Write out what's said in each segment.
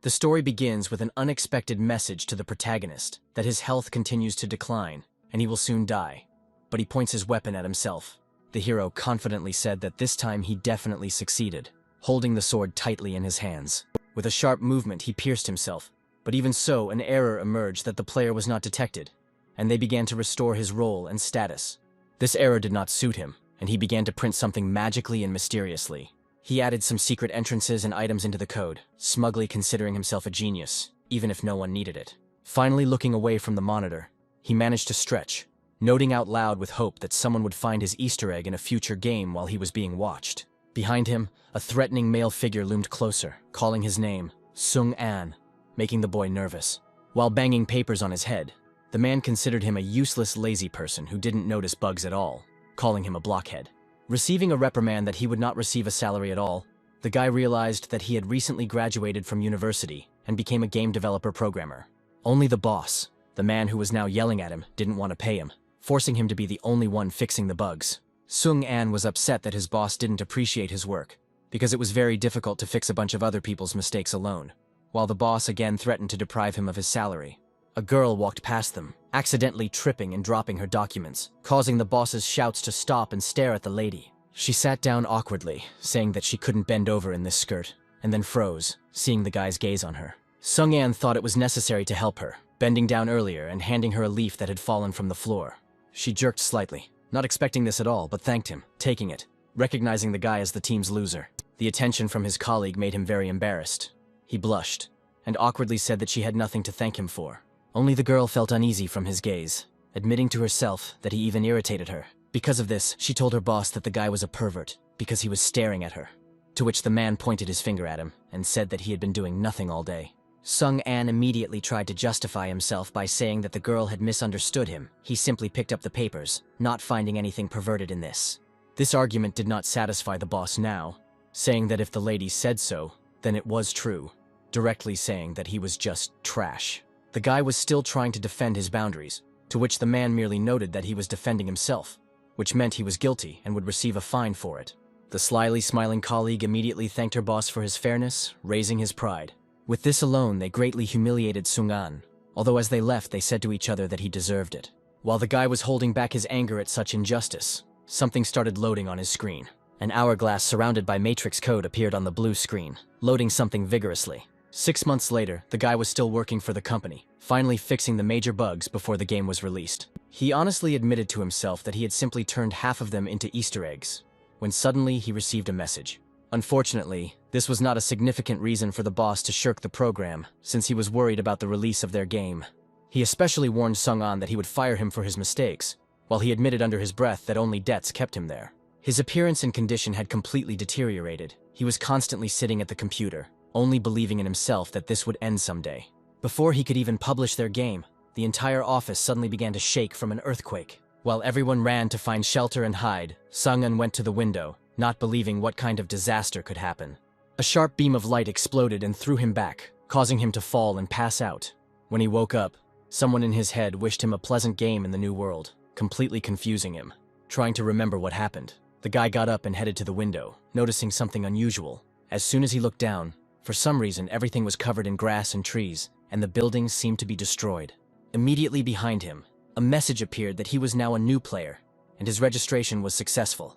The story begins with an unexpected message to the protagonist that his health continues to decline and he will soon die. But he points his weapon at himself. The hero confidently said that this time he definitely succeeded, holding the sword tightly in his hands. With a sharp movement, he pierced himself, but even so, an error emerged that the player was not detected, and they began to restore his role and status. This error did not suit him, and he began to print something magically and mysteriously. He added some secret entrances and items into the code, smugly considering himself a genius, even if no one needed it. Finally looking away from the monitor, he managed to stretch, noting out loud with hope that someone would find his Easter egg in a future game while he was being watched. Behind him, a threatening male figure loomed closer, calling his name, Sung-an, making the boy nervous. While banging papers on his head, the man considered him a useless, lazy person who didn't notice bugs at all, calling him a blockhead. Receiving a reprimand that he would not receive a salary at all, the guy realized that he had recently graduated from university and became a game developer programmer. Only the boss, the man who was now yelling at him, didn't want to pay him, forcing him to be the only one fixing the bugs. Sung-an was upset that his boss didn't appreciate his work, because it was very difficult to fix a bunch of other people's mistakes alone, while the boss again threatened to deprive him of his salary. A girl walked past them, accidentally tripping and dropping her documents, causing the boss's shouts to stop and stare at the lady. She sat down awkwardly, saying that she couldn't bend over in this skirt, and then froze, seeing the guy's gaze on her. Sung-an thought it was necessary to help her, bending down earlier and handing her a leaf that had fallen from the floor. She jerked slightly, not expecting this at all, but thanked him, taking it, recognizing the guy as the team's loser. The attention from his colleague made him very embarrassed. He blushed, and awkwardly said that she had nothing to thank him for. Only the girl felt uneasy from his gaze, admitting to herself that he even irritated her. Because of this, she told her boss that the guy was a pervert, because he was staring at her. To which the man pointed his finger at him, and said that he had been doing nothing all day. Sung-an immediately tried to justify himself by saying that the girl had misunderstood him. He simply picked up the papers, not finding anything perverted in this. This argument did not satisfy the boss now, saying that if the lady said so, then it was true, directly saying that he was just trash. The guy was still trying to defend his boundaries, to which the man merely noted that he was defending himself, which meant he was guilty and would receive a fine for it. The slyly smiling colleague immediately thanked her boss for his fairness, raising his pride. With this alone, they greatly humiliated Sung-an, although as they left they said to each other that he deserved it. While the guy was holding back his anger at such injustice, something started loading on his screen. An hourglass surrounded by matrix code appeared on the blue screen, loading something vigorously. 6 months later, the guy was still working for the company, finally fixing the major bugs before the game was released. He honestly admitted to himself that he had simply turned half of them into Easter eggs, when suddenly he received a message. Unfortunately, this was not a significant reason for the boss to shirk the program, since he was worried about the release of their game. He especially warned Sung-an that he would fire him for his mistakes, while he admitted under his breath that only debts kept him there. His appearance and condition had completely deteriorated. He was constantly sitting at the computer, only believing in himself that this would end someday. Before he could even publish their game, the entire office suddenly began to shake from an earthquake. While everyone ran to find shelter and hide, Sung-an went to the window, not believing what kind of disaster could happen. A sharp beam of light exploded and threw him back, causing him to fall and pass out. When he woke up, someone in his head wished him a pleasant game in the new world, completely confusing him. Trying to remember what happened, the guy got up and headed to the window, noticing something unusual. As soon as he looked down, for some reason everything was covered in grass and trees, and the buildings seemed to be destroyed. Immediately behind him, a message appeared that he was now a new player, and his registration was successful.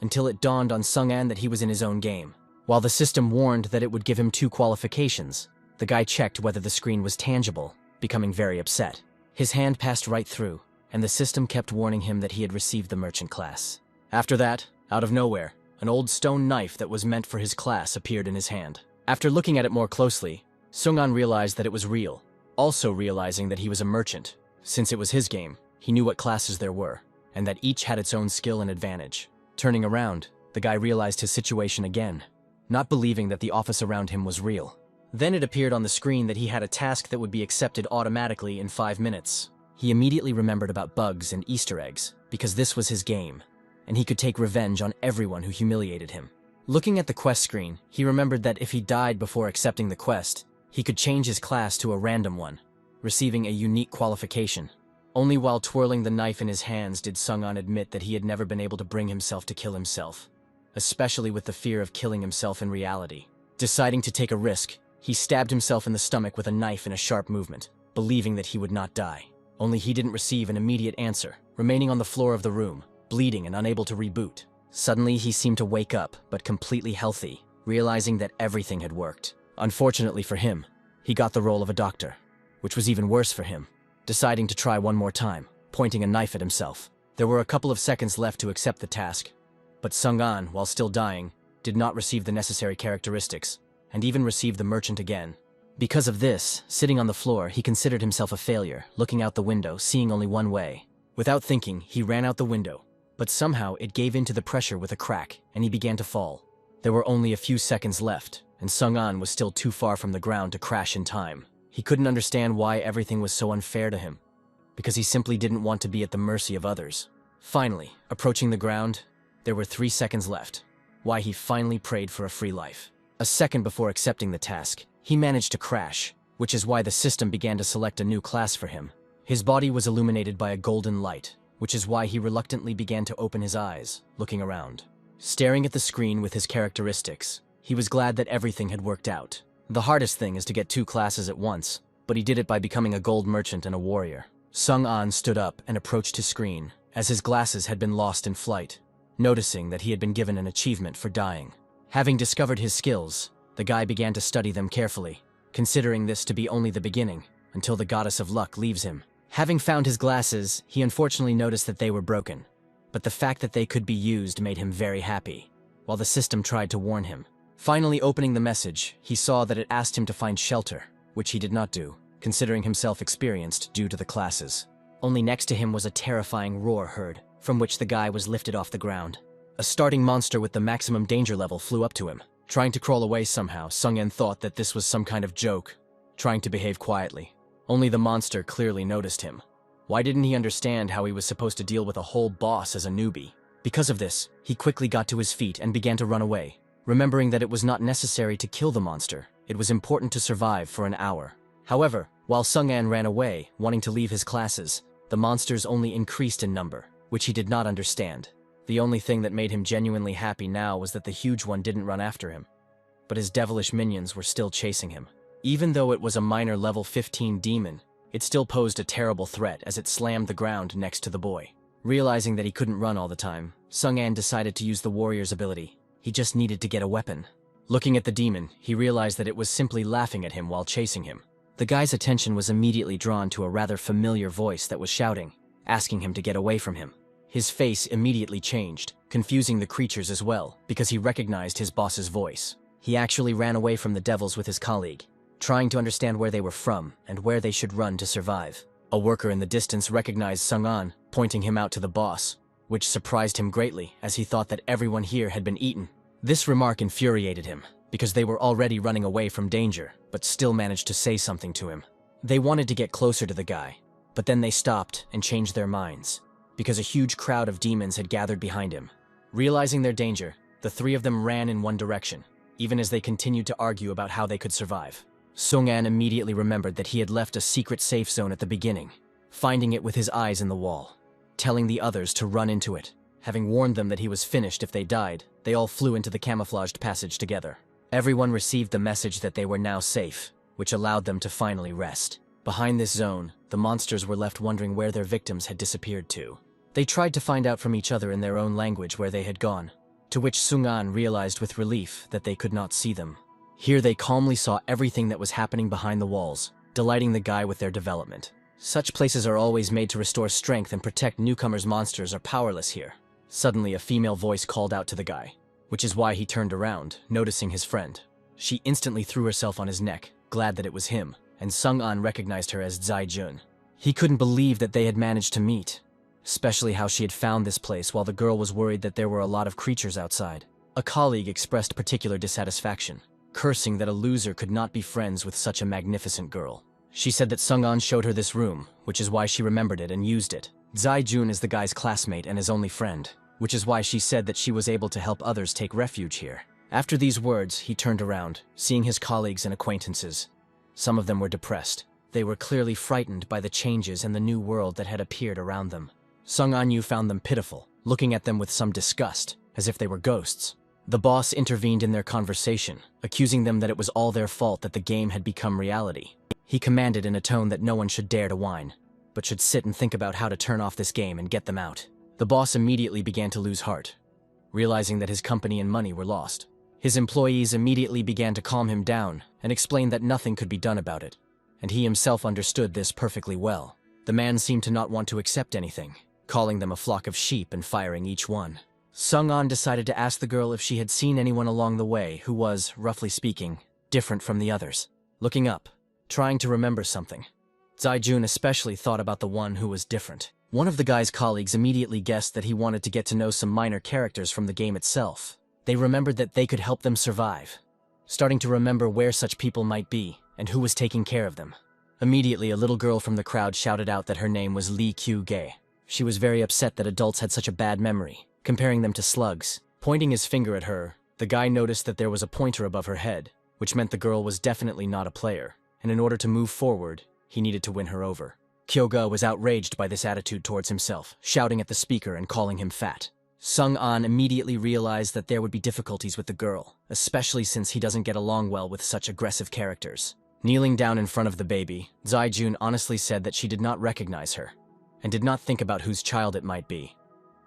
Until it dawned on Sung-an that he was in his own game. While the system warned that it would give him 2 qualifications, the guy checked whether the screen was tangible, becoming very upset. His hand passed right through, and the system kept warning him that he had received the merchant class. After that, out of nowhere, an old stone knife that was meant for his class appeared in his hand. After looking at it more closely, Sung-an realized that it was real, also realizing that he was a merchant. Since it was his game, he knew what classes there were, and that each had its own skill and advantage. Turning around, the guy realized his situation again, not believing that the office around him was real. Then it appeared on the screen that he had a task that would be accepted automatically in 5 minutes. He immediately remembered about bugs and Easter eggs, because this was his game, and he could take revenge on everyone who humiliated him. Looking at the quest screen, he remembered that if he died before accepting the quest, he could change his class to a random one, receiving a unique qualification. Only while twirling the knife in his hands did Sung-an admit that he had never been able to bring himself to kill himself, especially with the fear of killing himself in reality. Deciding to take a risk, He stabbed himself in the stomach with a knife in a sharp movement, believing that he would not die. Only he didn't receive an immediate answer, remaining on the floor of the room, bleeding and unable to reboot. Suddenly, he seemed to wake up, but completely healthy, realizing that everything had worked. Unfortunately for him, he got the role of a doctor, which was even worse for him, deciding to try one more time, pointing a knife at himself. There were a couple of seconds left to accept the task, but Sung-an, while still dying, did not receive the necessary characteristics, and even received the merchant again. Because of this, sitting on the floor, he considered himself a failure, looking out the window, seeing only one way. Without thinking, he ran out the window, but somehow it gave in to the pressure with a crack, and he began to fall. There were only a few seconds left, and Sung-an was still too far from the ground to crash in time. He couldn't understand why everything was so unfair to him, because he simply didn't want to be at the mercy of others. Finally, approaching the ground, there were 3 seconds left. Why he finally prayed for a free life. A second before accepting the task, he managed to crash, which is why the system began to select a new class for him. His body was illuminated by a golden light, which is why he reluctantly began to open his eyes, looking around. Staring at the screen with his characteristics, he was glad that everything had worked out. The hardest thing is to get 2 classes at once, but he did it by becoming a gold merchant and a warrior. Sung-an stood up and approached his screen, as his glasses had been lost in flight, noticing that he had been given an achievement for dying. Having discovered his skills, the guy began to study them carefully, considering this to be only the beginning, until the goddess of luck leaves him. Having found his glasses, he unfortunately noticed that they were broken, but the fact that they could be used made him very happy, while the system tried to warn him. Finally opening the message, he saw that it asked him to find shelter, which he did not do, considering himself experienced due to the classes. Only next to him was a terrifying roar heard, from which the guy was lifted off the ground. A starting monster with the maximum danger level flew up to him. Trying to crawl away somehow, Sung-an thought that this was some kind of joke, trying to behave quietly. Only the monster clearly noticed him. Why didn't he understand how he was supposed to deal with a whole boss as a newbie? Because of this, he quickly got to his feet and began to run away, remembering that it was not necessary to kill the monster. It was important to survive for an hour. However, while Sung-an ran away, wanting to leave his classes, the monsters only increased in number, which he did not understand. The only thing that made him genuinely happy now was that the huge one didn't run after him, but his devilish minions were still chasing him. Even though it was a minor level 15 demon, it still posed a terrible threat as it slammed the ground next to the boy. Realizing that he couldn't run all the time, Sung-an decided to use the warrior's ability. He just needed to get a weapon. Looking at the demon, he realized that it was simply laughing at him while chasing him. The guy's attention was immediately drawn to a rather familiar voice that was shouting, asking him to get away from him. His face immediately changed, confusing the creatures as well, because he recognized his boss's voice. He actually ran away from the devils with his colleague, trying to understand where they were from and where they should run to survive. A worker in the distance recognized Sung-an, pointing him out to the boss, which surprised him greatly as he thought that everyone here had been eaten. This remark infuriated him, because they were already running away from danger, but still managed to say something to him. They wanted to get closer to the guy, but then they stopped and changed their minds, because a huge crowd of demons had gathered behind him. Realizing their danger, the 3 of them ran in one direction, even as they continued to argue about how they could survive. Sung-an immediately remembered that he had left a secret safe zone at the beginning, finding it with his eyes in the wall, telling the others to run into it. Having warned them that he was finished if they died, they all flew into the camouflaged passage together. Everyone received the message that they were now safe, which allowed them to finally rest. Behind this zone, the monsters were left wondering where their victims had disappeared to. They tried to find out from each other in their own language where they had gone, to which Sung-an realized with relief that they could not see them. Here they calmly saw everything that was happening behind the walls, delighting the guy with their development. Such places are always made to restore strength and protect newcomers. Monsters are powerless here. Suddenly a female voice called out to the guy, which is why he turned around, noticing his friend. She instantly threw herself on his neck, glad that it was him, and Sung-an recognized her as Zai-jun. He couldn't believe that they had managed to meet, especially how she had found this place while the girl was worried that there were a lot of creatures outside. A colleague expressed particular dissatisfaction, cursing that a loser could not be friends with such a magnificent girl. She said that Sung-an showed her this room, which is why she remembered it and used it. Zai-jun is the guy's classmate and his only friend, which is why she said that she was able to help others take refuge here. After these words, he turned around, seeing his colleagues and acquaintances. Some of them were depressed. They were clearly frightened by the changes and the new world that had appeared around them. Sung-an found them pitiful, looking at them with some disgust, as if they were ghosts. The boss intervened in their conversation, accusing them that it was all their fault that the game had become reality. He commanded in a tone that no one should dare to whine, but should sit and think about how to turn off this game and get them out. The boss immediately began to lose heart, realizing that his company and money were lost. His employees immediately began to calm him down and explain that nothing could be done about it, and he himself understood this perfectly well. The man seemed to not want to accept anything, calling them a flock of sheep and firing each one. Sung-an decided to ask the girl if she had seen anyone along the way who was, roughly speaking, different from the others. Looking up, trying to remember something, Zai-jun especially thought about the one who was different. One of the guy's colleagues immediately guessed that he wanted to get to know some minor characters from the game itself. They remembered that they could help them survive, starting to remember where such people might be and who was taking care of them. Immediately, a little girl from the crowd shouted out that her name was Lee Kyu-gae. She was very upset that adults had such a bad memory, comparing them to slugs. Pointing his finger at her, the guy noticed that there was a pointer above her head, which meant the girl was definitely not a player, and in order to move forward, he needed to win her over. Kyoga was outraged by this attitude towards himself, shouting at the speaker and calling him fat. Sung-an immediately realized that there would be difficulties with the girl, especially since he doesn't get along well with such aggressive characters. Kneeling down in front of the baby, Zai-jun honestly said that she did not recognize her, and did not think about whose child it might be.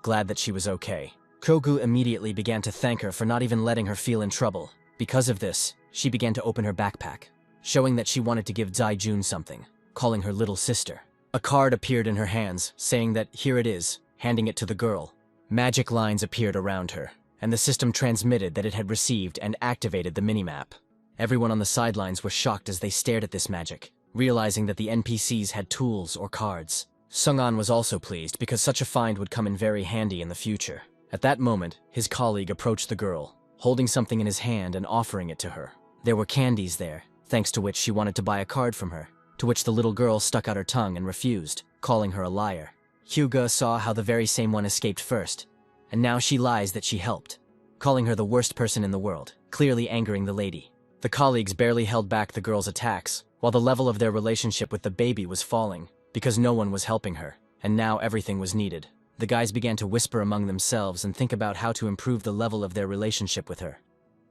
Glad that she was okay. Kogu immediately began to thank her for not even letting her feel in trouble. Because of this, she began to open her backpack, showing that she wanted to give Zai-jun something, calling her little sister. A card appeared in her hands, saying that here it is, handing it to the girl. Magic lines appeared around her, and the system transmitted that it had received and activated the minimap. Everyone on the sidelines were shocked as they stared at this magic, realizing that the NPCs had tools or cards. Sung-an was also pleased because such a find would come in very handy in the future. At that moment, his colleague approached the girl, holding something in his hand and offering it to her. There were candies there, thanks to which she wanted to buy a card from her, to which the little girl stuck out her tongue and refused, calling her a liar. Hyuga saw how the very same one escaped first, and now she lies that she helped, calling her the worst person in the world, clearly angering the lady. The colleagues barely held back the girl's attacks, while the level of their relationship with the baby was falling, because no one was helping her, and now everything was needed. The guys began to whisper among themselves and think about how to improve the level of their relationship with her,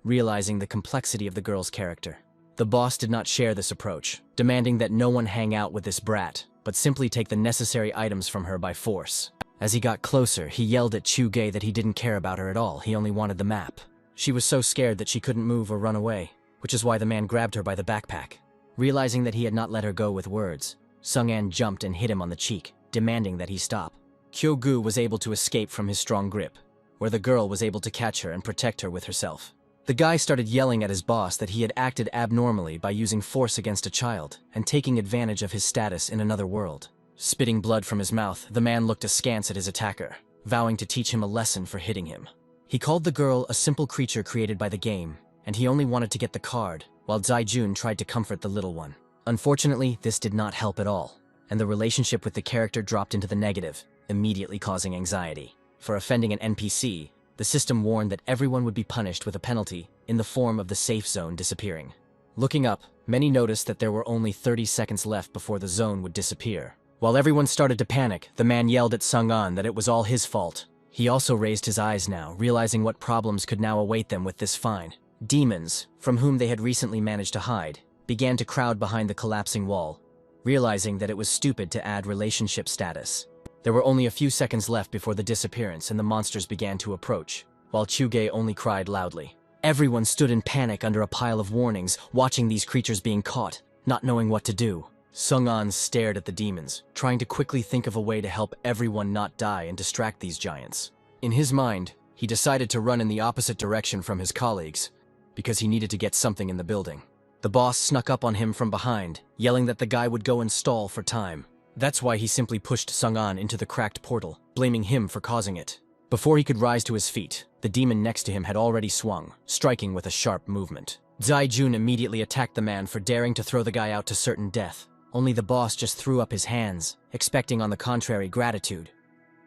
realizing the complexity of the girl's character. The boss did not share this approach, demanding that no one hang out with this brat, but simply take the necessary items from her by force. As he got closer, he yelled at Chu-gae that he didn't care about her at all, he only wanted the map. She was so scared that she couldn't move or run away, which is why the man grabbed her by the backpack. Realizing that he had not let her go with words, Sung-an jumped and hit him on the cheek, demanding that he stop. Kyogu was able to escape from his strong grip, where the girl was able to catch her and protect her with herself. The guy started yelling at his boss that he had acted abnormally by using force against a child and taking advantage of his status in another world. Spitting blood from his mouth, the man looked askance at his attacker, vowing to teach him a lesson for hitting him. He called the girl a simple creature created by the game, and he only wanted to get the card, while Zai-jun tried to comfort the little one. Unfortunately, this did not help at all, and the relationship with the character dropped into the negative, immediately causing anxiety. For offending an NPC, the system warned that everyone would be punished with a penalty in the form of the safe zone disappearing. Looking up, many noticed that there were only 30 seconds left before the zone would disappear. While everyone started to panic, the man yelled at Sung-an that it was all his fault. He also raised his eyes now, realizing what problems could now await them with this fine. Demons, from whom they had recently managed to hide, began to crowd behind the collapsing wall, realizing that it was stupid to add relationship status. There were only a few seconds left before the disappearance and the monsters began to approach, while Chu-gae only cried loudly. Everyone stood in panic under a pile of warnings, watching these creatures being caught, not knowing what to do. Sung-an stared at the demons, trying to quickly think of a way to help everyone not die and distract these giants. In his mind, he decided to run in the opposite direction from his colleagues, because he needed to get something in the building. The boss snuck up on him from behind, yelling that the guy would go and stall for time. That's why he simply pushed Sung-an into the cracked portal, blaming him for causing it. Before he could rise to his feet, the demon next to him had already swung, striking with a sharp movement. Zai-jun immediately attacked the man for daring to throw the guy out to certain death. Only the boss just threw up his hands, expecting on the contrary gratitude.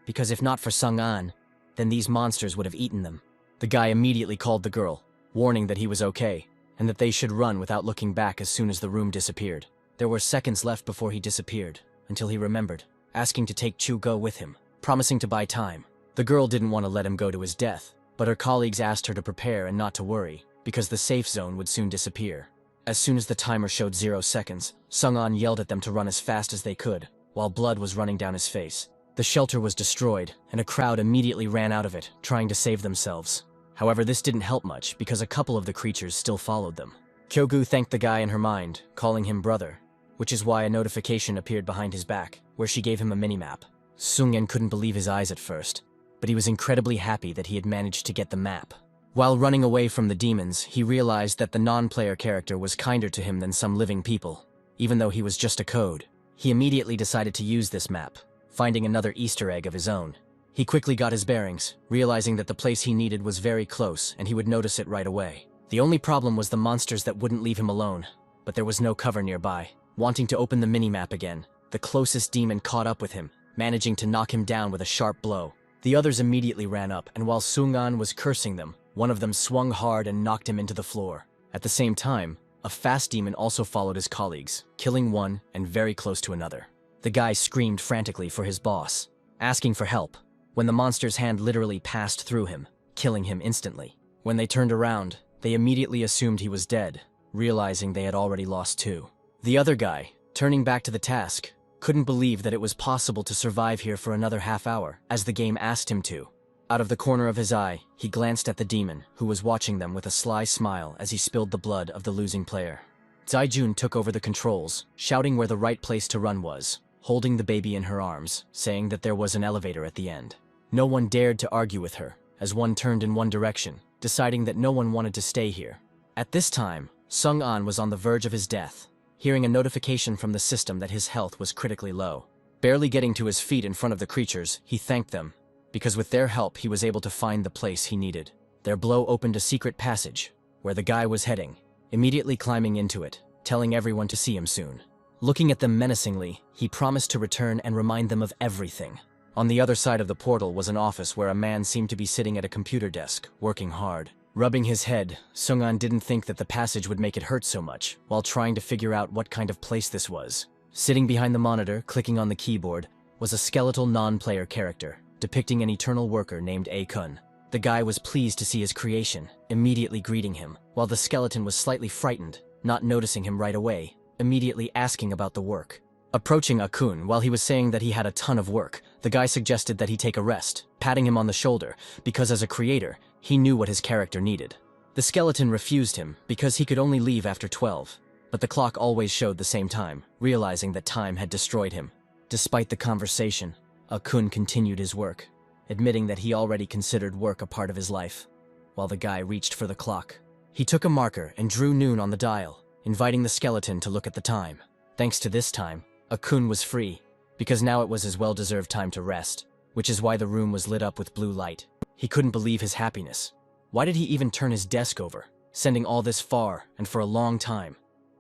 Because if not for Sung-an, then these monsters would have eaten them. The guy immediately called the girl, warning that he was okay, and that they should run without looking back as soon as the room disappeared. There were seconds left before he disappeared, until he remembered, asking to take Chu-gae with him, promising to buy time. The girl didn't want to let him go to his death, but her colleagues asked her to prepare and not to worry, because the safe zone would soon disappear. As soon as the timer showed 0 seconds, Sung-an yelled at them to run as fast as they could, while blood was running down his face. The shelter was destroyed, and a crowd immediately ran out of it, trying to save themselves. However, this didn't help much, because a couple of the creatures still followed them. Kyogu thanked the guy in her mind, calling him brother, which is why a notification appeared behind his back, where she gave him a minimap. Sung-en couldn't believe his eyes at first, but he was incredibly happy that he had managed to get the map. While running away from the demons, he realized that the non-player character was kinder to him than some living people. Even though he was just a code, he immediately decided to use this map, finding another Easter egg of his own. He quickly got his bearings, realizing that the place he needed was very close and he would notice it right away. The only problem was the monsters that wouldn't leave him alone, but there was no cover nearby. Wanting to open the minimap again, the closest demon caught up with him, managing to knock him down with a sharp blow. The others immediately ran up, and while Sung-an was cursing them, one of them swung hard and knocked him into the floor. At the same time, a fast demon also followed his colleagues, killing one and very close to another. The guy screamed frantically for his boss, asking for help, when the monster's hand literally passed through him, killing him instantly. When they turned around, they immediately assumed he was dead, realizing they had already lost 2. The other guy, turning back to the task, couldn't believe that it was possible to survive here for another half hour, as the game asked him to. Out of the corner of his eye, he glanced at the demon, who was watching them with a sly smile as he spilled the blood of the losing player. Zaijun took over the controls, shouting where the right place to run was, holding the baby in her arms, saying that there was an elevator at the end. No one dared to argue with her, as one turned in one direction, deciding that no one wanted to stay here. At this time, Sung-an was on the verge of his death, hearing a notification from the system that his health was critically low. Barely getting to his feet in front of the creatures, he thanked them, because with their help he was able to find the place he needed. Their blow opened a secret passage, where the guy was heading, immediately climbing into it, telling everyone to see him soon. Looking at them menacingly, he promised to return and remind them of everything. On the other side of the portal was an office where a man seemed to be sitting at a computer desk, working hard. Rubbing his head, Sung-an didn't think that the passage would make it hurt so much, while trying to figure out what kind of place this was. Sitting behind the monitor, clicking on the keyboard, was a skeletal non-player character, depicting an eternal worker named A-kun. The guy was pleased to see his creation, immediately greeting him, while the skeleton was slightly frightened, not noticing him right away, immediately asking about the work. Approaching A-kun while he was saying that he had a ton of work, the guy suggested that he take a rest, patting him on the shoulder, because as a creator, he knew what his character needed. The skeleton refused him because he could only leave after 12, but the clock always showed the same time, realizing that time had destroyed him. Despite the conversation, A-kun continued his work, admitting that he already considered work a part of his life. While the guy reached for the clock, he took a marker and drew noon on the dial, inviting the skeleton to look at the time. Thanks to this time, A-kun was free, because now it was his well-deserved time to rest, which is why the room was lit up with blue light. He couldn't believe his happiness. Why did he even turn his desk over, sending all this far and for a long time,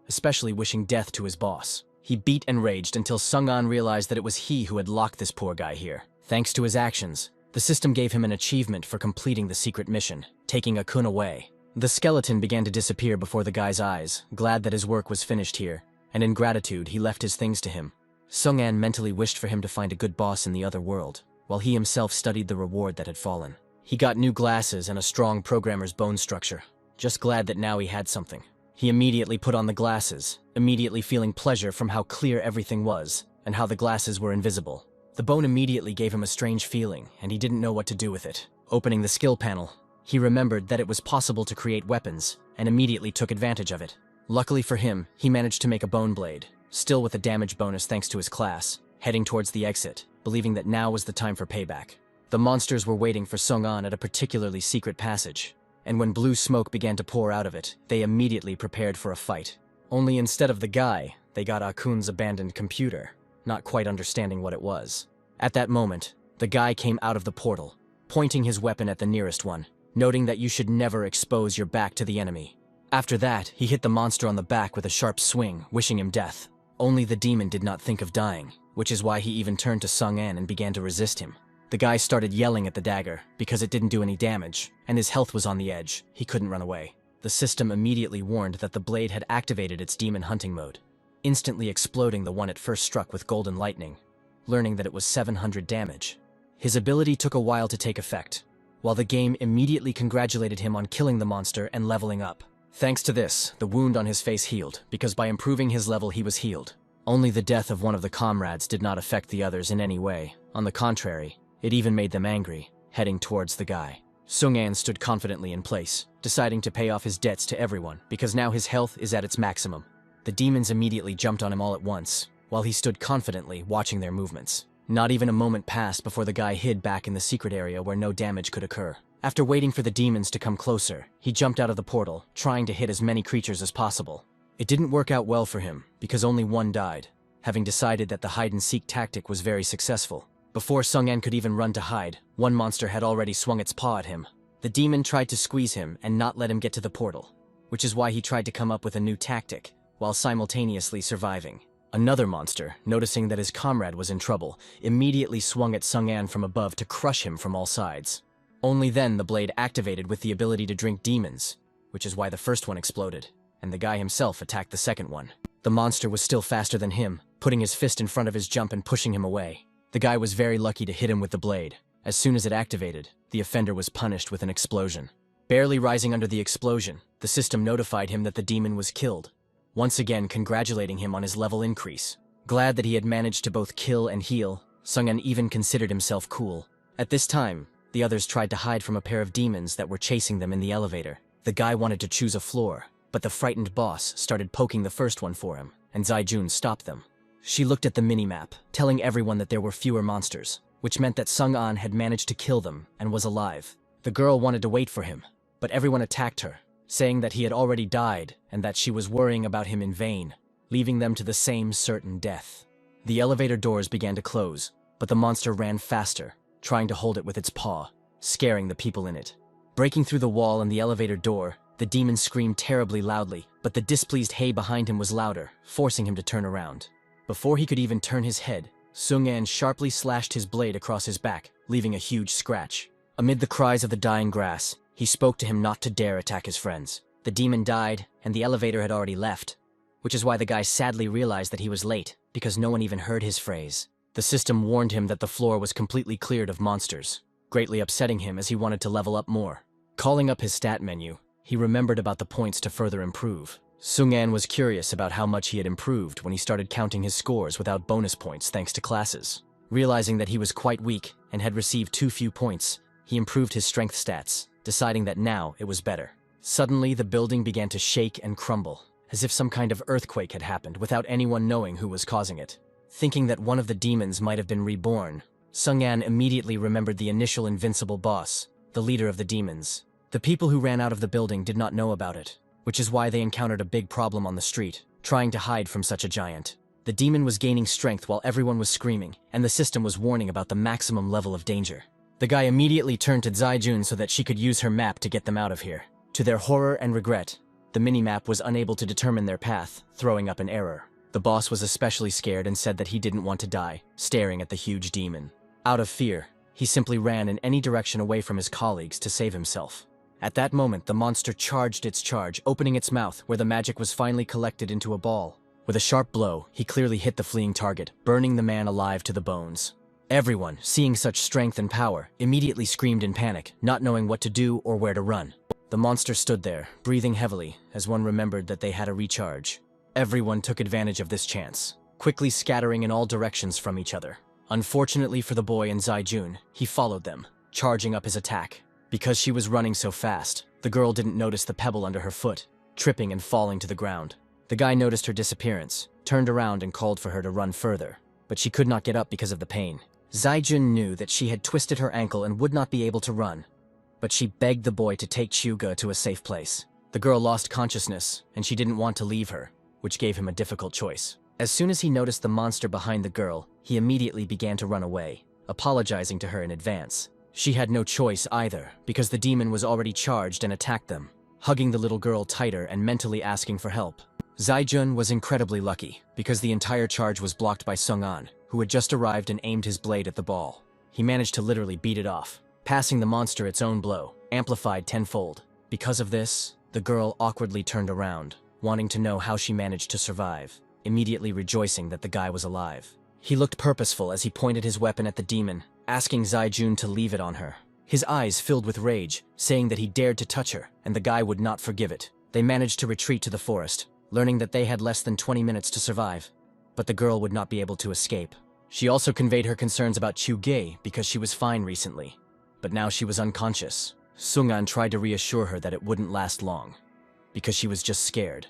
especially wishing death to his boss? He beat and raged until Sung-an realized that it was he who had locked this poor guy here. Thanks to his actions, the system gave him an achievement for completing the secret mission, taking A-kun away. The skeleton began to disappear before the guy's eyes, glad that his work was finished here, and in gratitude he left his things to him. Sung-an mentally wished for him to find a good boss in the other world, while he himself studied the reward that had fallen. He got new glasses and a strong programmer's bone structure, just glad that now he had something. He immediately put on the glasses, immediately feeling pleasure from how clear everything was, and how the glasses were invisible. The bone immediately gave him a strange feeling, and he didn't know what to do with it. Opening the skill panel, he remembered that it was possible to create weapons, and immediately took advantage of it. Luckily for him, he managed to make a bone blade, still with a damage bonus thanks to his class, heading towards the exit, believing that now was the time for payback. The monsters were waiting for Sung-an at a particularly secret passage, and when blue smoke began to pour out of it, they immediately prepared for a fight. Only instead of the guy, they got A-kun's abandoned computer, not quite understanding what it was. At that moment, the guy came out of the portal, pointing his weapon at the nearest one, noting that you should never expose your back to the enemy. After that, he hit the monster on the back with a sharp swing, wishing him death. Only the demon did not think of dying, which is why he even turned to Sung-an and began to resist him. The guy started yelling at the dagger because it didn't do any damage, and his health was on the edge. He couldn't run away. The system immediately warned that the blade had activated its demon hunting mode, instantly exploding the one it first struck with golden lightning, learning that it was 700 damage. His ability took a while to take effect, while the game immediately congratulated him on killing the monster and leveling up. Thanks to this, the wound on his face healed, because by improving his level he was healed. Only the death of one of the comrades did not affect the others in any way. On the contrary, it even made them angry, heading towards the guy. Sung-an stood confidently in place, deciding to pay off his debts to everyone, because now his health is at its maximum. The demons immediately jumped on him all at once, while he stood confidently watching their movements. Not even a moment passed before the guy hid back in the secret area where no damage could occur. After waiting for the demons to come closer, he jumped out of the portal, trying to hit as many creatures as possible. It didn't work out well for him, because only one died, having decided that the hide-and-seek tactic was very successful. Before Sung-an could even run to hide, one monster had already swung its paw at him. The demon tried to squeeze him and not let him get to the portal, which is why he tried to come up with a new tactic, while simultaneously surviving. Another monster, noticing that his comrade was in trouble, immediately swung at Sung-an from above to crush him from all sides. Only then the blade activated with the ability to drink demons, which is why the first one exploded, and the guy himself attacked the second one. The monster was still faster than him, putting his fist in front of his jump and pushing him away. The guy was very lucky to hit him with the blade. As soon as it activated, the offender was punished with an explosion. Barely rising under the explosion, the system notified him that the demon was killed, once again congratulating him on his level increase. Glad that he had managed to both kill and heal, Sung-an even considered himself cool. At this time, the others tried to hide from a pair of demons that were chasing them in the elevator. The guy wanted to choose a floor, but the frightened boss started poking the first one for him, and Zaijun stopped them. She looked at the minimap, telling everyone that there were fewer monsters, which meant that Sung-an had managed to kill them and was alive. The girl wanted to wait for him, but everyone attacked her, saying that he had already died and that she was worrying about him in vain, leaving them to the same certain death. The elevator doors began to close, but the monster ran faster, trying to hold it with its paw, scaring the people in it. Breaking through the wall and the elevator door, the demon screamed terribly loudly, but the displeased Hei behind him was louder, forcing him to turn around. Before he could even turn his head, Sung-an sharply slashed his blade across his back, leaving a huge scratch. Amid the cries of the dying grass, he spoke to him not to dare attack his friends. The demon died, and the elevator had already left, which is why the guy sadly realized that he was late, because no one even heard his phrase. The system warned him that the floor was completely cleared of monsters, greatly upsetting him as he wanted to level up more. Calling up his stat menu, he remembered about the points to further improve. Sung-an was curious about how much he had improved when he started counting his scores without bonus points thanks to classes. Realizing that he was quite weak and had received too few points, he improved his strength stats, deciding that now it was better. Suddenly, the building began to shake and crumble, as if some kind of earthquake had happened without anyone knowing who was causing it. Thinking that one of the demons might have been reborn, Sung-an immediately remembered the initial invincible boss, the leader of the demons. The people who ran out of the building did not know about it, which is why they encountered a big problem on the street, trying to hide from such a giant. The demon was gaining strength while everyone was screaming, and the system was warning about the maximum level of danger. The guy immediately turned to Zaijun so that she could use her map to get them out of here. To their horror and regret, the minimap was unable to determine their path, throwing up an error. The boss was especially scared and said that he didn't want to die, staring at the huge demon. Out of fear, he simply ran in any direction away from his colleagues to save himself. At that moment, the monster charged its charge, opening its mouth, where the magic was finally collected into a ball. With a sharp blow, he clearly hit the fleeing target, burning the man alive to the bones. Everyone, seeing such strength and power, immediately screamed in panic, not knowing what to do or where to run. The monster stood there, breathing heavily, as one remembered that they had a recharge. Everyone took advantage of this chance, quickly scattering in all directions from each other. Unfortunately for the boy and Zaijun, he followed them, charging up his attack. Because she was running so fast, the girl didn't notice the pebble under her foot, tripping and falling to the ground. The guy noticed her disappearance, turned around and called for her to run further, but she could not get up because of the pain. Zaijun knew that she had twisted her ankle and would not be able to run, but she begged the boy to take Hyuga to a safe place. The girl lost consciousness, and she didn't want to leave her, which gave him a difficult choice. As soon as he noticed the monster behind the girl, he immediately began to run away, apologizing to her in advance. She had no choice either, because the demon was already charged and attacked them, hugging the little girl tighter and mentally asking for help. Zaijun was incredibly lucky, because the entire charge was blocked by Sung-an, who had just arrived and aimed his blade at the ball. He managed to literally beat it off, passing the monster its own blow, amplified tenfold. Because of this, the girl awkwardly turned around, wanting to know how she managed to survive, immediately rejoicing that the guy was alive. He looked purposeful as he pointed his weapon at the demon, asking Zaijun to leave it on her. his eyes filled with rage, saying that he dared to touch her, and the guy would not forgive it. They managed to retreat to the forest, learning that they had less than 20 minutes to survive. But the girl would not be able to escape. She also conveyed her concerns about Chu-Ge because she was fine recently, but now she was unconscious. Sung-an tried to reassure her that it wouldn't last long, because she was just scared,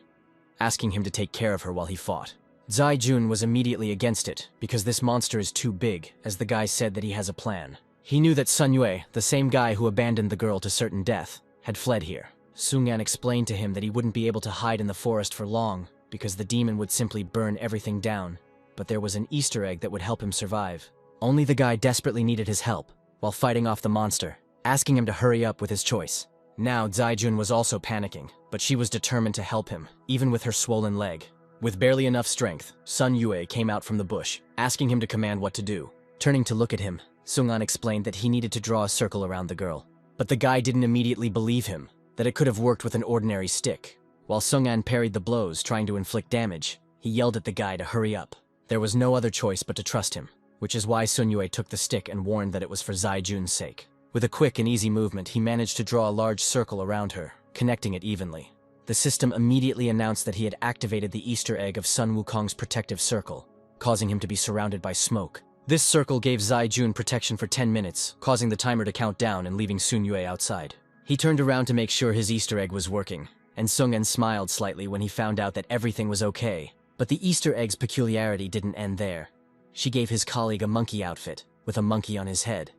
asking him to take care of her while he fought. Zai-jun was immediately against it, because this monster is too big, as the guy said that he has a plan. He knew that Sun Yue, the same guy who abandoned the girl to certain death, had fled here. Sung-an explained to him that he wouldn't be able to hide in the forest for long, because the demon would simply burn everything down, but there was an Easter egg that would help him survive. Only the guy desperately needed his help, while fighting off the monster, asking him to hurry up with his choice. Now Zai-jun was also panicking, but she was determined to help him, even with her swollen leg. With barely enough strength, Sun Yue came out from the bush, asking him to command what to do. Turning to look at him, Sung-an explained that he needed to draw a circle around the girl. But the guy didn't immediately believe him, that it could have worked with an ordinary stick. While Sung-an parried the blows, trying to inflict damage, he yelled at the guy to hurry up. There was no other choice but to trust him, which is why Sun Yue took the stick and warned that it was for Zai-jun's sake. With a quick and easy movement, he managed to draw a large circle around her, connecting it evenly. The system immediately announced that he had activated the Easter egg of Sun Wukong's protective circle, causing him to be surrounded by smoke. This circle gave Zai-jun protection for 10 minutes, causing the timer to count down and leaving Sun Yue outside. He turned around to make sure his Easter egg was working, and Sung-an smiled slightly when he found out that everything was okay. But the Easter egg's peculiarity didn't end there. She gave his colleague a monkey outfit, with a monkey on his head,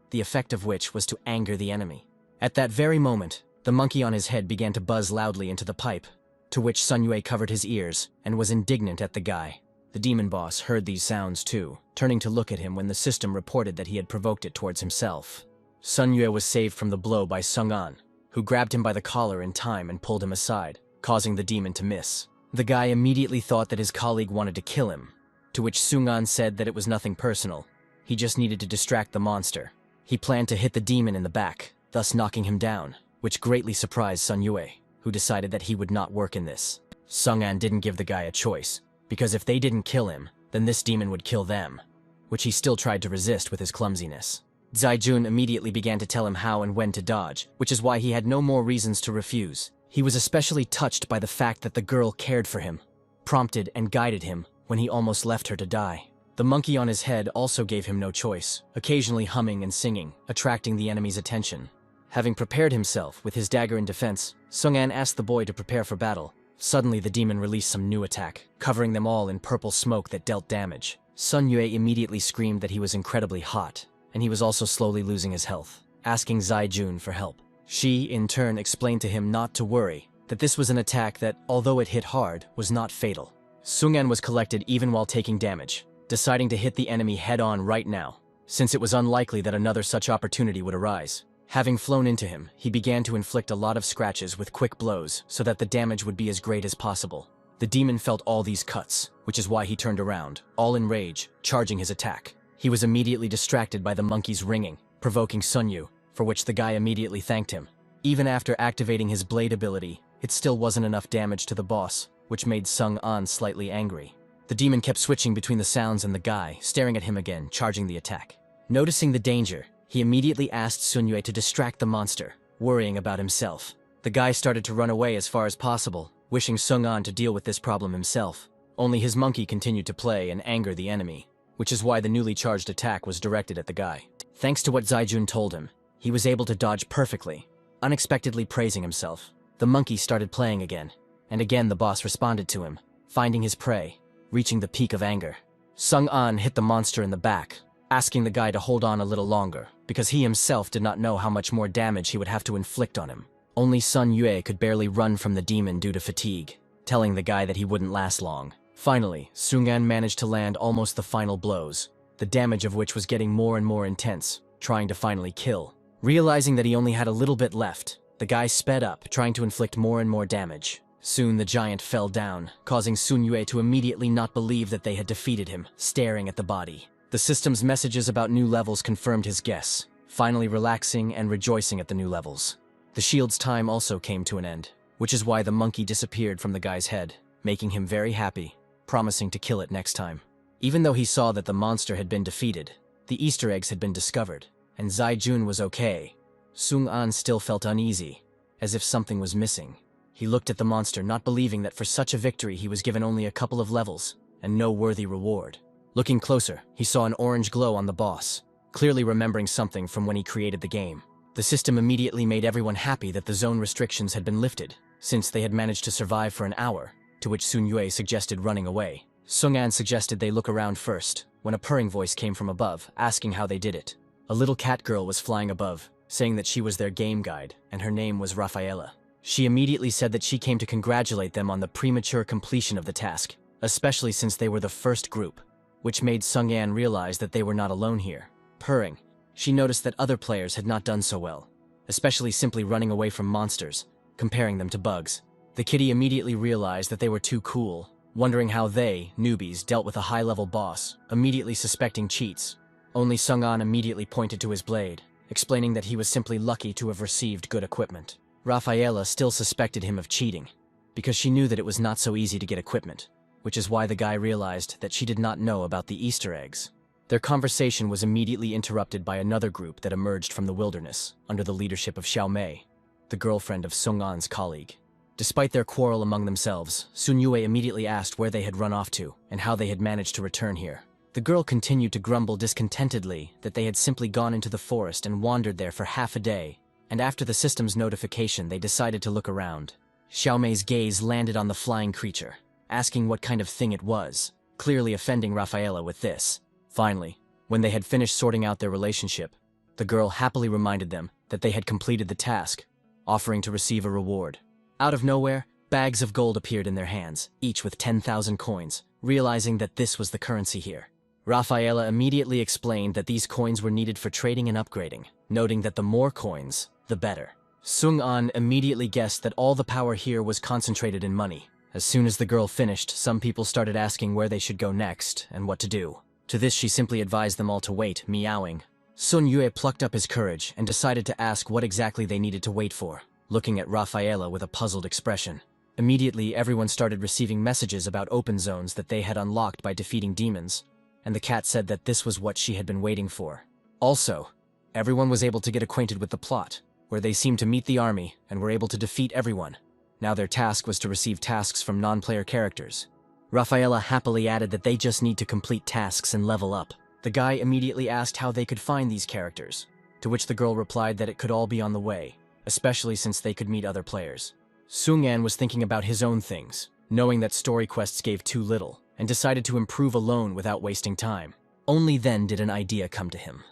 the effect of which was to anger the enemy. At that very moment, the monkey on his head began to buzz loudly into the pipe, to which Sun Yue covered his ears and was indignant at the guy. The demon boss heard these sounds too, turning to look at him when the system reported that he had provoked it towards himself. Sun Yue was saved from the blow by Sung-an, who grabbed him by the collar in time and pulled him aside, causing the demon to miss. The guy immediately thought that his colleague wanted to kill him, to which Sung-an said that it was nothing personal. He just needed to distract the monster. He planned to hit the demon in the back, thus knocking him down, which greatly surprised Sun Yue, who decided that he would not work in this. Sung-an didn't give the guy a choice, because if they didn't kill him, then this demon would kill them, which he still tried to resist with his clumsiness. Zai-jun immediately began to tell him how and when to dodge, which is why he had no more reasons to refuse. He was especially touched by the fact that the girl cared for him, prompted and guided him when he almost left her to die. The monkey on his head also gave him no choice, occasionally humming and singing, attracting the enemy's attention. Having prepared himself with his dagger in defense, Sung-an asked the boy to prepare for battle. Suddenly the demon released some new attack, covering them all in purple smoke that dealt damage. Sun Yue immediately screamed that he was incredibly hot, and he was also slowly losing his health, asking Zai-jun for help. She, in turn, explained to him not to worry, that this was an attack that, although it hit hard, was not fatal. Sung-an was collected even while taking damage, deciding to hit the enemy head-on right now, since it was unlikely that another such opportunity would arise. Having flown into him, he began to inflict a lot of scratches with quick blows so that the damage would be as great as possible. The demon felt all these cuts, which is why he turned around, all in rage, charging his attack. He was immediately distracted by the monkey's ringing, provoking Sun Yu, for which the guy immediately thanked him. Even after activating his blade ability, it still wasn't enough damage to the boss, which made Sung-an slightly angry. The demon kept switching between the sounds and the guy, staring at him again, charging the attack. Noticing the danger, he immediately asked Sun Yue to distract the monster, worrying about himself. The guy started to run away as far as possible, wishing Sung-an to deal with this problem himself. Only his monkey continued to play and anger the enemy, which is why the newly charged attack was directed at the guy. Thanks to what Zai-jun told him, he was able to dodge perfectly, unexpectedly praising himself. The monkey started playing again, and again the boss responded to him, finding his prey, reaching the peak of anger. Sung-an hit the monster in the back, asking the guy to hold on a little longer, because he himself did not know how much more damage he would have to inflict on him. Only Sun Yue could barely run from the demon due to fatigue, telling the guy that he wouldn't last long. Finally, Sung-an managed to land almost the final blows, the damage of which was getting more and more intense, trying to finally kill. Realizing that he only had a little bit left, the guy sped up, trying to inflict more and more damage. Soon the giant fell down, causing Sun Yue to immediately not believe that they had defeated him, staring at the body. The system's messages about new levels confirmed his guess, finally relaxing and rejoicing at the new levels. The shield's time also came to an end, which is why the monkey disappeared from the guy's head, making him very happy, promising to kill it next time. Even though he saw that the monster had been defeated, the Easter eggs had been discovered, and Zai-jun was okay, Sung-an still felt uneasy, as if something was missing. He looked at the monster, not believing that for such a victory he was given only a couple of levels, and no worthy reward. Looking closer, he saw an orange glow on the boss, clearly remembering something from when he created the game. The system immediately made everyone happy that the zone restrictions had been lifted, since they had managed to survive for an hour, to which Sun Yue suggested running away. Sung-an suggested they look around first, when a purring voice came from above, asking how they did it. A little cat girl was flying above, saying that she was their game guide, and her name was Rafaela. She immediately said that she came to congratulate them on the premature completion of the task, especially since they were the first group, which made Sung-an realize that they were not alone here. Purring, she noticed that other players had not done so well, especially simply running away from monsters, comparing them to bugs. The kitty immediately realized that they were too cool, wondering how they, newbies, dealt with a high-level boss, immediately suspecting cheats. Only Sung-an immediately pointed to his blade, explaining that he was simply lucky to have received good equipment. Rafaela still suspected him of cheating, because she knew that it was not so easy to get equipment, which is why the guy realized that she did not know about the Easter eggs. Their conversation was immediately interrupted by another group that emerged from the wilderness, under the leadership of Xiao Mei, the girlfriend of Sung-an's colleague. Despite their quarrel among themselves, Sun Yue immediately asked where they had run off to, and how they had managed to return here. The girl continued to grumble discontentedly that they had simply gone into the forest and wandered there for half a day, and after the system's notification they decided to look around. Xiao Mei's gaze landed on the flying creature, asking what kind of thing it was, clearly offending Rafaela with this. Finally, when they had finished sorting out their relationship, the girl happily reminded them that they had completed the task, offering to receive a reward. Out of nowhere, bags of gold appeared in their hands, each with 10,000 coins, realizing that this was the currency here. Rafaela immediately explained that these coins were needed for trading and upgrading, noting that the more coins, the better. Sung-an immediately guessed that all the power here was concentrated in money. As soon as the girl finished, some people started asking where they should go next and what to do. To this she simply advised them all to wait, meowing. Sun Yue plucked up his courage and decided to ask what exactly they needed to wait for, looking at Rafaela with a puzzled expression. Immediately everyone started receiving messages about open zones that they had unlocked by defeating demons, and the cat said that this was what she had been waiting for. Also, everyone was able to get acquainted with the plot, where they seemed to meet the army and were able to defeat everyone. Now their task was to receive tasks from non-player characters. Rafaela happily added that they just need to complete tasks and level up. The guy immediately asked how they could find these characters, to which the girl replied that it could all be on the way, especially since they could meet other players. Sung-an was thinking about his own things, knowing that story quests gave too little, and decided to improve alone without wasting time. Only then did an idea come to him,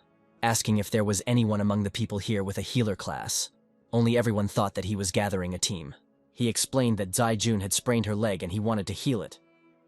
asking if there was anyone among the people here with a healer class. Only everyone thought that he was gathering a team. He explained that Zai-jun had sprained her leg and he wanted to heal it,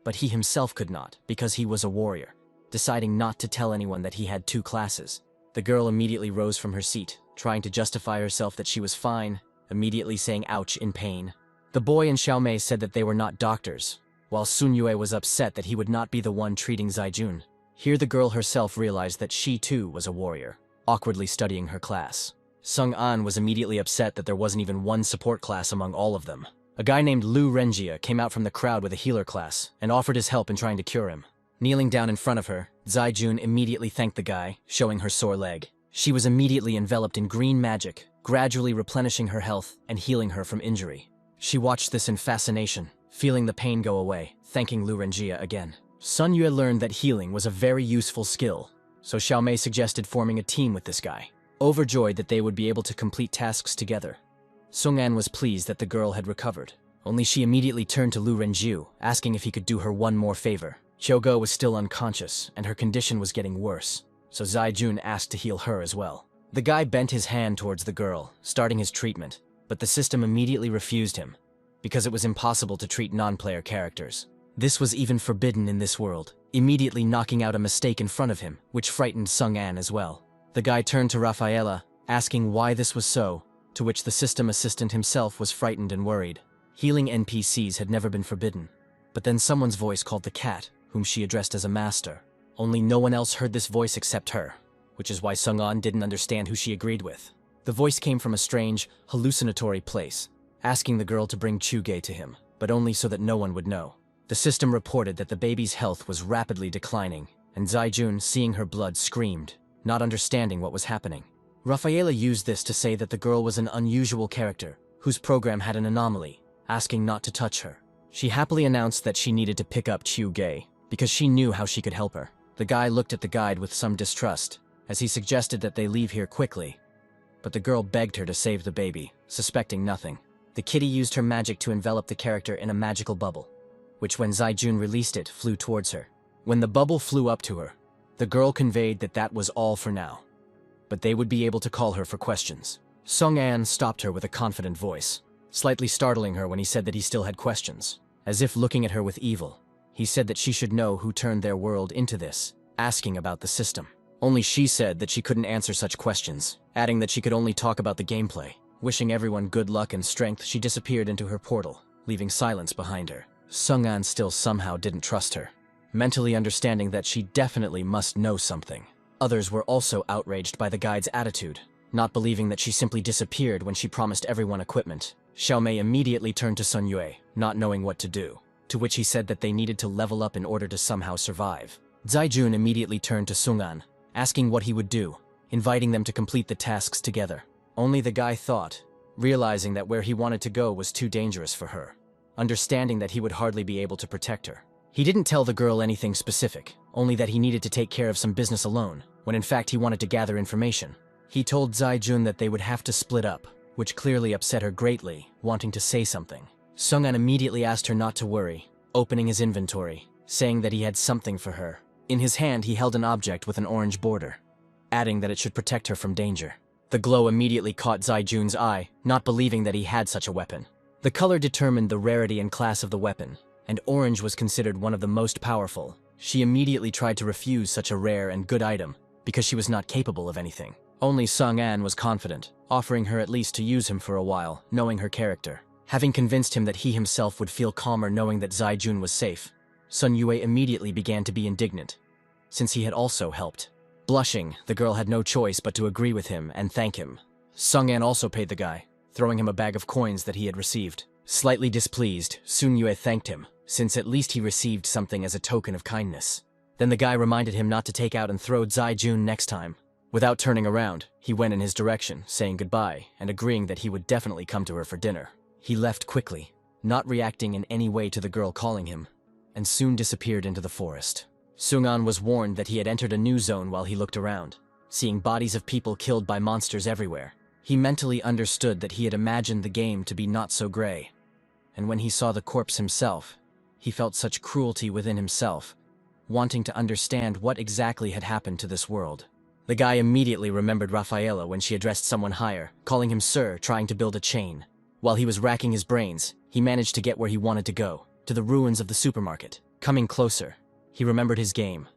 but he himself could not because he was a warrior, deciding not to tell anyone that he had 2 classes. The girl immediately rose from her seat, trying to justify herself that she was fine, immediately saying ouch in pain. The boy and Xiao Mei said that they were not doctors, while Sun Yue was upset that he would not be the one treating Zai-jun. Here the girl herself realized that she too was a warrior, awkwardly studying her class. Sung-an was immediately upset that there wasn't even one support class among all of them. A guy named Lu Renjia came out from the crowd with a healer class and offered his help in trying to cure him. Kneeling down in front of her, Zai-jun immediately thanked the guy, showing her sore leg. She was immediately enveloped in green magic, gradually replenishing her health and healing her from injury. She watched this in fascination, feeling the pain go away, thanking Lu Renjia again. Sun Yue learned that healing was a very useful skill, so Xiao Mei suggested forming a team with this guy. Overjoyed that they would be able to complete tasks together, Sung-an was pleased that the girl had recovered. Only she immediately turned to Lu Renjiu, asking if he could do her one more favor. Hyogo was still unconscious, and her condition was getting worse, so Zai-jun asked to heal her as well. The guy bent his hand towards the girl, starting his treatment, but the system immediately refused him, because it was impossible to treat non-player characters. This was even forbidden in this world, immediately knocking out a mistake in front of him, which frightened Sung-an as well. The guy turned to Rafaela, asking why this was so, to which the system assistant himself was frightened and worried. Healing NPCs had never been forbidden, but then someone's voice called the cat, whom she addressed as a master. Only no one else heard this voice except her, which is why Sung-an didn't understand who she agreed with. The voice came from a strange, hallucinatory place, asking the girl to bring Chuge to him, but only so that no one would know. The system reported that the baby's health was rapidly declining, and Zai-jun, seeing her blood, screamed, not understanding what was happening. Rafaela used this to say that the girl was an unusual character, whose program had an anomaly, asking not to touch her. She happily announced that she needed to pick up Chiu Gay, because she knew how she could help her. The guy looked at the guide with some distrust, as he suggested that they leave here quickly. But the girl begged her to save the baby, suspecting nothing. The kitty used her magic to envelop the character in a magical bubble, which when Zaijun released it, flew towards her. When the bubble flew up to her, the girl conveyed that that was all for now, but they would be able to call her for questions. Sung An stopped her with a confident voice, slightly startling her when he said that he still had questions. As if looking at her with evil, he said that she should know who turned their world into this, asking about the system. Only she said that she couldn't answer such questions, adding that she could only talk about the gameplay. Wishing everyone good luck and strength, she disappeared into her portal, leaving silence behind her. Sung An still somehow didn't trust her, mentally understanding that she definitely must know something. Others were also outraged by the guide's attitude, not believing that she simply disappeared when she promised everyone equipment. Xiaomei immediately turned to Sun Yue, not knowing what to do, to which he said that they needed to level up in order to somehow survive. Zaijun immediately turned to Sung An, asking what he would do, inviting them to complete the tasks together. Only the guy thought, realizing that where he wanted to go was too dangerous for her, understanding that he would hardly be able to protect her. He didn't tell the girl anything specific, only that he needed to take care of some business alone, when in fact he wanted to gather information. He told Zaijun that they would have to split up, which clearly upset her greatly, wanting to say something. Sung An immediately asked her not to worry, opening his inventory, saying that he had something for her. In his hand he held an object with an orange border, adding that it should protect her from danger. The glow immediately caught Zaijun's eye, not believing that he had such a weapon. The color determined the rarity and class of the weapon, and orange was considered one of the most powerful. She immediately tried to refuse such a rare and good item, because she was not capable of anything. Only Sung An was confident, offering her at least to use him for a while, knowing her character. Having convinced him that he himself would feel calmer knowing that Zaijun was safe, Sun Yue immediately began to be indignant, since he had also helped. Blushing, the girl had no choice but to agree with him and thank him. Sung An also paid the guy, throwing him a bag of coins that he had received. Slightly displeased, Sun Yue thanked him, since at least he received something as a token of kindness. Then the guy reminded him not to take out and throw Zaijun next time. Without turning around, he went in his direction, saying goodbye and agreeing that he would definitely come to her for dinner. He left quickly, not reacting in any way to the girl calling him, and soon disappeared into the forest. Sung An was warned that he had entered a new zone while he looked around, seeing bodies of people killed by monsters everywhere. He mentally understood that he had imagined the game to be not so gray, and when he saw the corpse himself, he felt such cruelty within himself, wanting to understand what exactly had happened to this world. The guy immediately remembered Rafaela when she addressed someone higher, calling him sir, trying to build a chain. While he was racking his brains, he managed to get where he wanted to go, to the ruins of the supermarket. Coming closer, he remembered his game,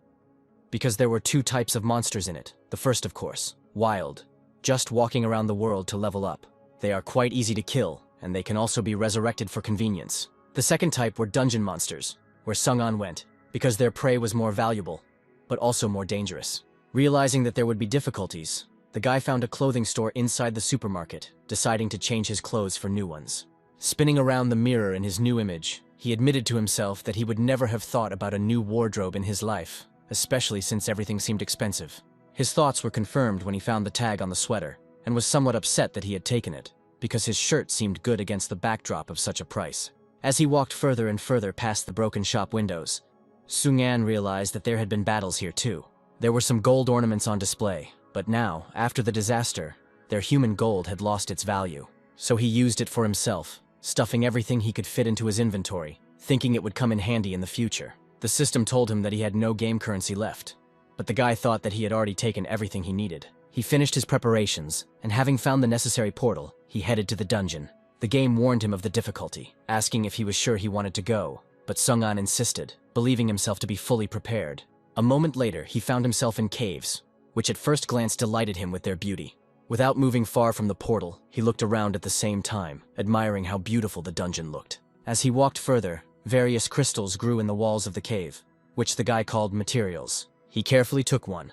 because there were two types of monsters in it. The first, of course, wild, just walking around the world to level up. They are quite easy to kill, and they can also be resurrected for convenience. The second type were dungeon monsters, where Sung An went, because their prey was more valuable, but also more dangerous. Realizing that there would be difficulties, the guy found a clothing store inside the supermarket, deciding to change his clothes for new ones. Spinning around the mirror in his new image, he admitted to himself that he would never have thought about a new wardrobe in his life, especially since everything seemed expensive. His thoughts were confirmed when he found the tag on the sweater, and was somewhat upset that he had taken it, because his shirt seemed good against the backdrop of such a price. As he walked further and further past the broken shop windows, Sung An realized that there had been battles here too. There were some gold ornaments on display, but now, after the disaster, their human gold had lost its value. So he used it for himself, stuffing everything he could fit into his inventory, thinking it would come in handy in the future. The system told him that he had no game currency left, but the guy thought that he had already taken everything he needed. He finished his preparations, and having found the necessary portal, he headed to the dungeon. The game warned him of the difficulty, asking if he was sure he wanted to go, but Sung An insisted, believing himself to be fully prepared. A moment later, he found himself in caves, which at first glance delighted him with their beauty. Without moving far from the portal, he looked around at the same time, admiring how beautiful the dungeon looked. As he walked further, various crystals grew in the walls of the cave, which the guy called materials. He carefully took one,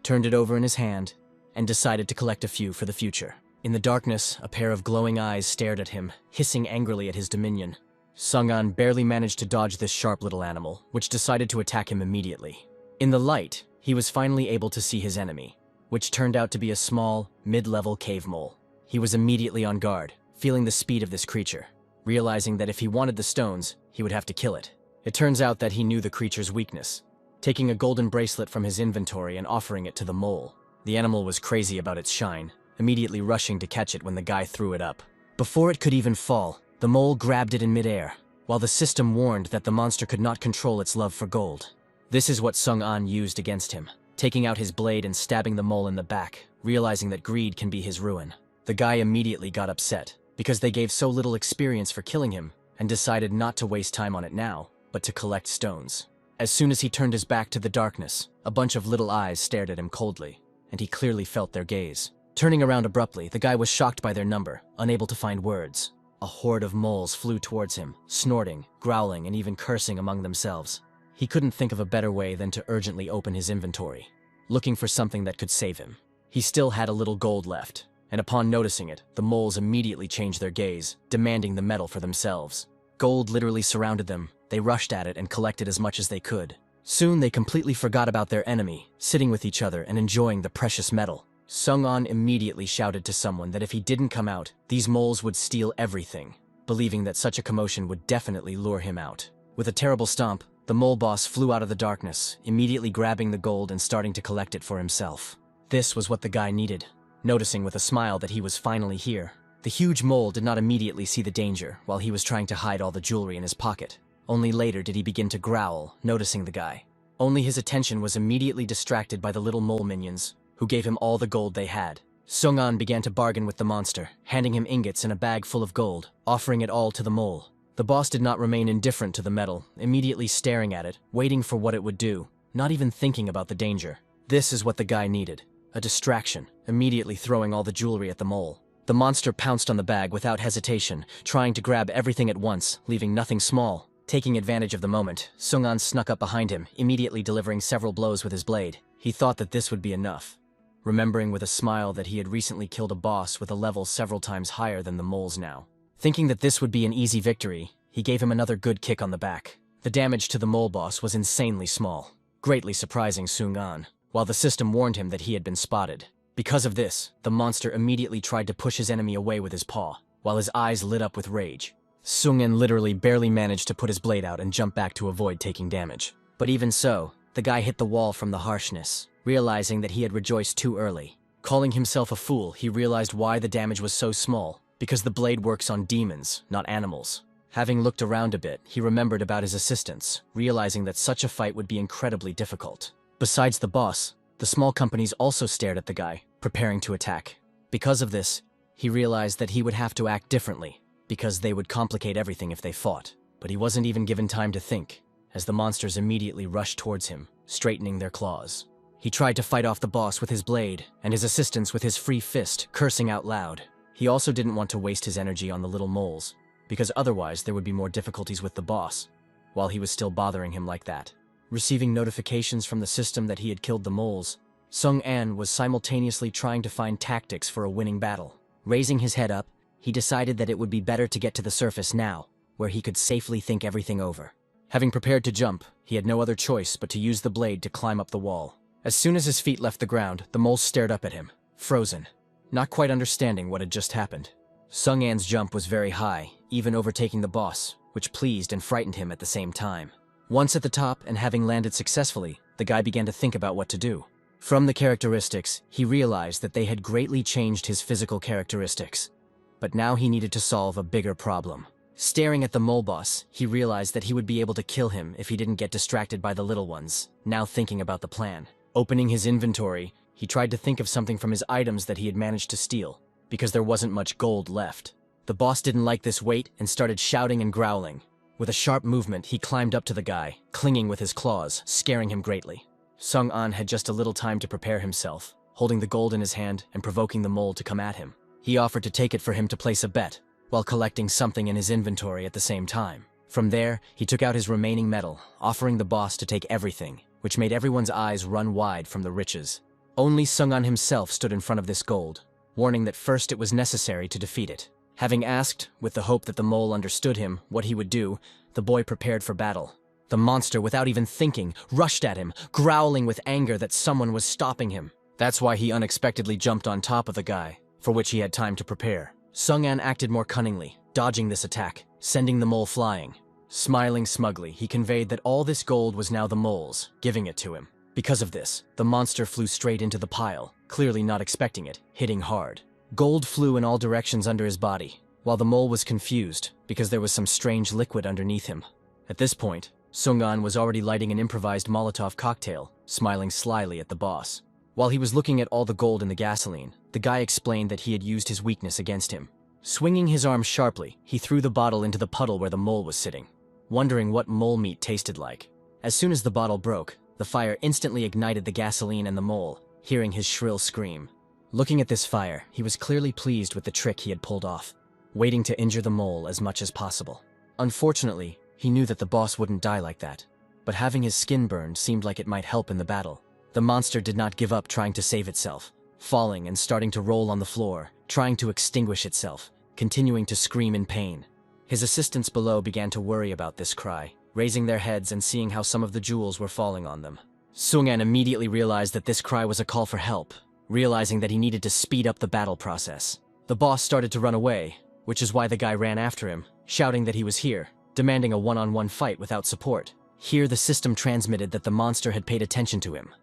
turned it over in his hand, and decided to collect a few for the future. In the darkness, a pair of glowing eyes stared at him, hissing angrily at his dominion. Sung An barely managed to dodge this sharp little animal, which decided to attack him immediately. In the light, he was finally able to see his enemy. which turned out to be a small, mid-level cave mole. He was immediately on guard, feeling the speed of this creature, realizing that if he wanted the stones, he would have to kill it. It turns out that he knew the creature's weakness, taking a golden bracelet from his inventory and offering it to the mole. The animal was crazy about its shine, immediately rushing to catch it when the guy threw it up. Before it could even fall, the mole grabbed it in midair, while the system warned that the monster could not control its love for gold. This is what Sung-an used against him, taking out his blade and stabbing the mole in the back, realizing that greed can be his ruin. The guy immediately got upset, because they gave so little experience for killing him, and decided not to waste time on it now, but to collect stones. As soon as he turned his back to the darkness, a bunch of little eyes stared at him coldly, and he clearly felt their gaze. Turning around abruptly, the guy was shocked by their number, unable to find words. A horde of moles flew towards him, snorting, growling, and even cursing among themselves. He couldn't think of a better way than to urgently open his inventory, looking for something that could save him. He still had a little gold left, and upon noticing it, the moles immediately changed their gaze, demanding the metal for themselves. Gold literally surrounded them. They rushed at it and collected as much as they could. Soon they completely forgot about their enemy, sitting with each other and enjoying the precious metal. Sung-an immediately shouted to someone that if he didn't come out, these moles would steal everything, believing that such a commotion would definitely lure him out. With a terrible stomp, the mole boss flew out of the darkness, immediately grabbing the gold and starting to collect it for himself. This was what the guy needed. Noticing with a smile that he was finally here, the huge mole did not immediately see the danger while he was trying to hide all the jewelry in his pocket. Only later did he begin to growl, noticing the guy. Only his attention was immediately distracted by the little mole minions, who gave him all the gold they had. Sung-an began to bargain with the monster, handing him ingots and a bag full of gold, offering it all to the mole. The boss did not remain indifferent to the metal, immediately staring at it, waiting for what it would do, not even thinking about the danger. This is what the guy needed. A distraction, immediately throwing all the jewelry at the mole. The monster pounced on the bag without hesitation, trying to grab everything at once, leaving nothing small. Taking advantage of the moment, Sung-an snuck up behind him, immediately delivering several blows with his blade. He thought that this would be enough, remembering with a smile that he had recently killed a boss with a level several times higher than the mole's now. Thinking that this would be an easy victory, he gave him another good kick on the back. The damage to the mole boss was insanely small, greatly surprising Sung-an, while the system warned him that he had been spotted. Because of this, the monster immediately tried to push his enemy away with his paw, while his eyes lit up with rage. Sung-an literally barely managed to put his blade out and jump back to avoid taking damage. But even so, the guy hit the wall from the harshness, realizing that he had rejoiced too early. Calling himself a fool, he realized why the damage was so small, because the blade works on demons, not animals. Having looked around a bit, he remembered about his assistants, realizing that such a fight would be incredibly difficult. Besides the boss, the small companies also stared at the guy, preparing to attack. Because of this, he realized that he would have to act differently, because they would complicate everything if they fought. But he wasn't even given time to think, as the monsters immediately rushed towards him, straightening their claws. He tried to fight off the boss with his blade, and his assistants with his free fist, cursing out loud. He also didn't want to waste his energy on the little moles, because otherwise there would be more difficulties with the boss, while he was still bothering him like that. Receiving notifications from the system that he had killed the moles, Sung-an was simultaneously trying to find tactics for a winning battle. Raising his head up, he decided that it would be better to get to the surface now, where he could safely think everything over. Having prepared to jump, he had no other choice but to use the blade to climb up the wall. As soon as his feet left the ground, the moles stared up at him, frozen, not quite understanding what had just happened. Sung-an's jump was very high, even overtaking the boss, which pleased and frightened him at the same time. Once at the top and having landed successfully, the guy began to think about what to do. From the characteristics, he realized that they had greatly changed his physical characteristics. But now he needed to solve a bigger problem. Staring at the mole boss, he realized that he would be able to kill him if he didn't get distracted by the little ones, now thinking about the plan. Opening his inventory, he tried to think of something from his items that he had managed to steal, because there wasn't much gold left. The boss didn't like this weight and started shouting and growling. With a sharp movement, he climbed up to the guy, clinging with his claws, scaring him greatly. Sung-an had just a little time to prepare himself, holding the gold in his hand and provoking the mole to come at him. He offered to take it for him to place a bet, while collecting something in his inventory at the same time. From there, he took out his remaining metal, offering the boss to take everything, which made everyone's eyes run wide from the riches. Only Sung-an himself stood in front of this gold, warning that first it was necessary to defeat it. Having asked, with the hope that the mole understood him, what he would do, the boy prepared for battle. The monster, without even thinking, rushed at him, growling with anger that someone was stopping him. That's why he unexpectedly jumped on top of the guy, for which he had time to prepare. Sung-an acted more cunningly, dodging this attack, sending the mole flying. Smiling smugly, he conveyed that all this gold was now the mole's, giving it to him. Because of this, the monster flew straight into the pile, clearly not expecting it, hitting hard. Gold flew in all directions under his body, while the mole was confused because there was some strange liquid underneath him. At this point, Sung-an was already lighting an improvised Molotov cocktail, smiling slyly at the boss. While he was looking at all the gold in the gasoline, the guy explained that he had used his weakness against him. Swinging his arm sharply, he threw the bottle into the puddle where the mole was sitting, wondering what mole meat tasted like. As soon as the bottle broke, the fire instantly ignited the gasoline and the mole, hearing his shrill scream. Looking at this fire, he was clearly pleased with the trick he had pulled off, waiting to injure the mole as much as possible. Unfortunately, he knew that the boss wouldn't die like that, but having his skin burned seemed like it might help in the battle. The monster did not give up trying to save itself, falling and starting to roll on the floor, trying to extinguish itself, continuing to scream in pain. His assistants below began to worry about this cry, raising their heads and seeing how some of the jewels were falling on them. Sung-an immediately realized that this cry was a call for help, realizing that he needed to speed up the battle process. The boss started to run away, which is why the guy ran after him, shouting that he was here, demanding a one-on-one fight without support. Here the system transmitted that the monster had paid attention to him,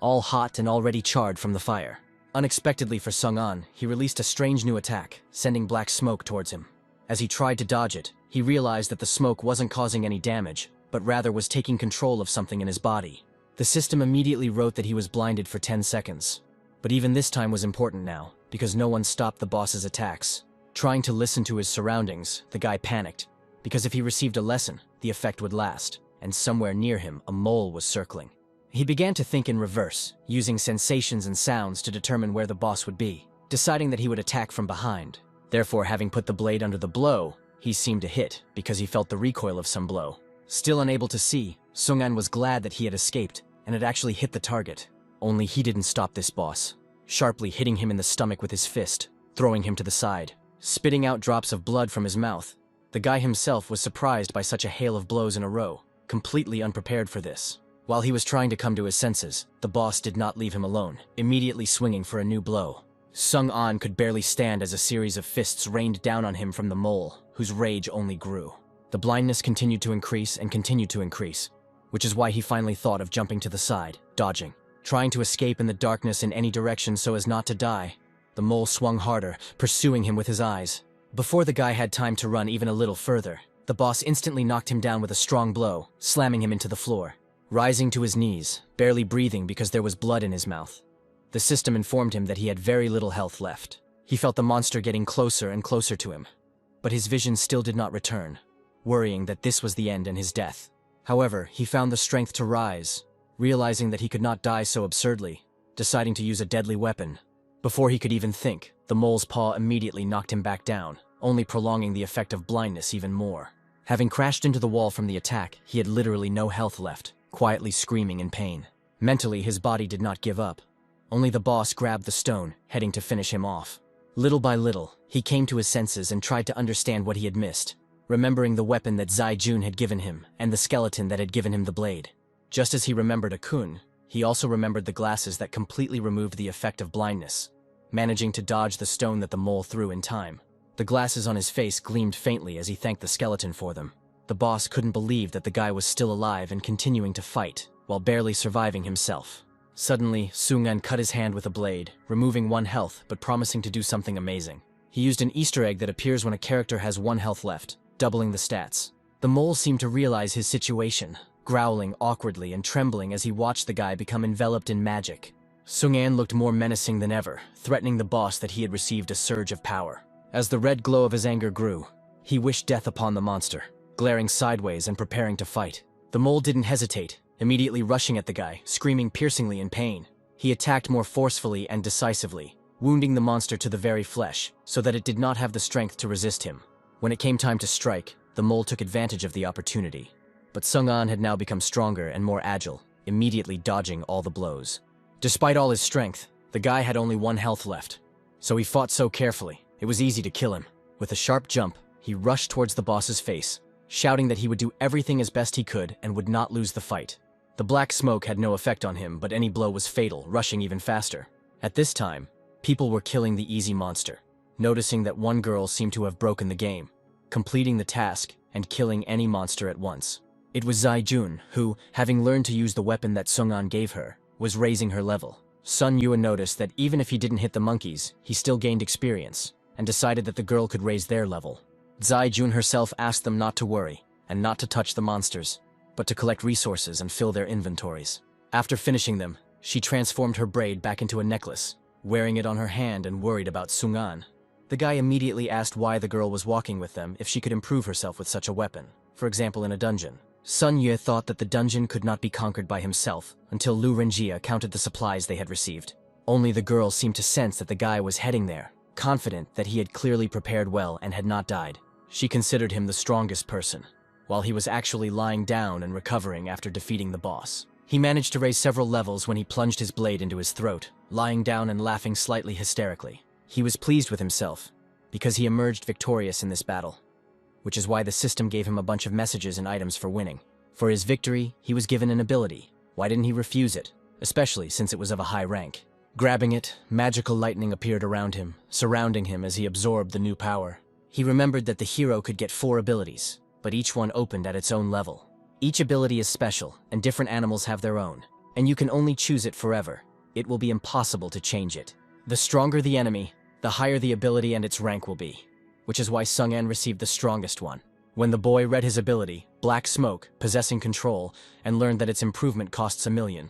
all hot and already charred from the fire. Unexpectedly for Sung-an, he released a strange new attack, sending black smoke towards him. As he tried to dodge it, he realized that the smoke wasn't causing any damage, but rather was taking control of something in his body. The system immediately wrote that he was blinded for 10 seconds. But even this time was important now, because no one stopped the boss's attacks. Trying to listen to his surroundings, the guy panicked, because if he received a lesson, the effect would last, and somewhere near him a mole was circling. He began to think in reverse, using sensations and sounds to determine where the boss would be, deciding that he would attack from behind. Therefore, having put the blade under the blow, he seemed to hit, because he felt the recoil of some blow. Still unable to see, Sung-an was glad that he had escaped, and had actually hit the target. Only he didn't stop this boss, sharply hitting him in the stomach with his fist, throwing him to the side, spitting out drops of blood from his mouth. The guy himself was surprised by such a hail of blows in a row, completely unprepared for this. While he was trying to come to his senses, the boss did not leave him alone, immediately swinging for a new blow. Sung-an could barely stand as a series of fists rained down on him from the mole, whose rage only grew. The blindness continued to increase and continued to increase, which is why he finally thought of jumping to the side, dodging, trying to escape in the darkness in any direction so as not to die. The mole swung harder, pursuing him with his eyes. Before the guy had time to run even a little further, the boss instantly knocked him down with a strong blow, slamming him into the floor. Rising to his knees, barely breathing because there was blood in his mouth. The system informed him that he had very little health left. He felt the monster getting closer and closer to him, but his vision still did not return, worrying that this was the end and his death. However, he found the strength to rise, realizing that he could not die so absurdly, deciding to use a deadly weapon. Before he could even think, the mole's paw immediately knocked him back down, only prolonging the effect of blindness even more. Having crashed into the wall from the attack, he had literally no health left, quietly screaming in pain. Mentally, his body did not give up. Only the boss grabbed the stone, heading to finish him off. Little by little, he came to his senses and tried to understand what he had missed, remembering the weapon that Zai-jun had given him and the skeleton that had given him the blade. Just as he remembered Akun, he also remembered the glasses that completely removed the effect of blindness, managing to dodge the stone that the mole threw in time. The glasses on his face gleamed faintly as he thanked the skeleton for them. The boss couldn't believe that the guy was still alive and continuing to fight, while barely surviving himself. Suddenly, Sung-an cut his hand with a blade, removing 1 health but promising to do something amazing. He used an Easter egg that appears when a character has 1 health left, doubling the stats. The mole seemed to realize his situation, growling awkwardly and trembling as he watched the guy become enveloped in magic. Sung-an looked more menacing than ever, threatening the boss that he had received a surge of power. As the red glow of his anger grew, he wished death upon the monster, glaring sideways and preparing to fight. The mole didn't hesitate, immediately rushing at the guy, screaming piercingly in pain. He attacked more forcefully and decisively, wounding the monster to the very flesh, so that it did not have the strength to resist him. When it came time to strike, the mole took advantage of the opportunity. But Sung-an had now become stronger and more agile, immediately dodging all the blows. Despite all his strength, the guy had only 1 health left, so he fought so carefully, it was easy to kill him. With a sharp jump, he rushed towards the boss's face, shouting that he would do everything as best he could and would not lose the fight. The black smoke had no effect on him, but any blow was fatal, rushing even faster. At this time, people were killing the easy monster, noticing that one girl seemed to have broken the game, completing the task and killing any monster at once. It was Zai Jun who, having learned to use the weapon that Sung-an gave her, was raising her level. Sun Yue noticed that even if he didn't hit the monkeys, he still gained experience, and decided that the girl could raise their level. Zai Jun herself asked them not to worry, and not to touch the monsters, but to collect resources and fill their inventories. After finishing them, she transformed her braid back into a necklace, wearing it on her hand and worried about Sung-an. The guy immediately asked why the girl was walking with them if she could improve herself with such a weapon, for example in a dungeon. Sun Yue thought that the dungeon could not be conquered by himself until Lu Renjia counted the supplies they had received. Only the girl seemed to sense that the guy was heading there, confident that he had clearly prepared well and had not died. She considered him the strongest person, while he was actually lying down and recovering after defeating the boss. He managed to raise several levels when he plunged his blade into his throat, lying down and laughing slightly hysterically. He was pleased with himself, because he emerged victorious in this battle, which is why the system gave him a bunch of messages and items for winning. For his victory, he was given an ability. Why didn't he refuse it, especially since it was of a high rank? Grabbing it, magical lightning appeared around him, surrounding him as he absorbed the new power. He remembered that the hero could get 4 abilities, but each one opened at its own level. Each ability is special, and different animals have their own, and you can only choose it forever. It will be impossible to change it. The stronger the enemy, the higher the ability and its rank will be, which is why Sung-an received the strongest one. When the boy read his ability, Black Smoke, possessing control, and learned that its improvement costs 1,000,000,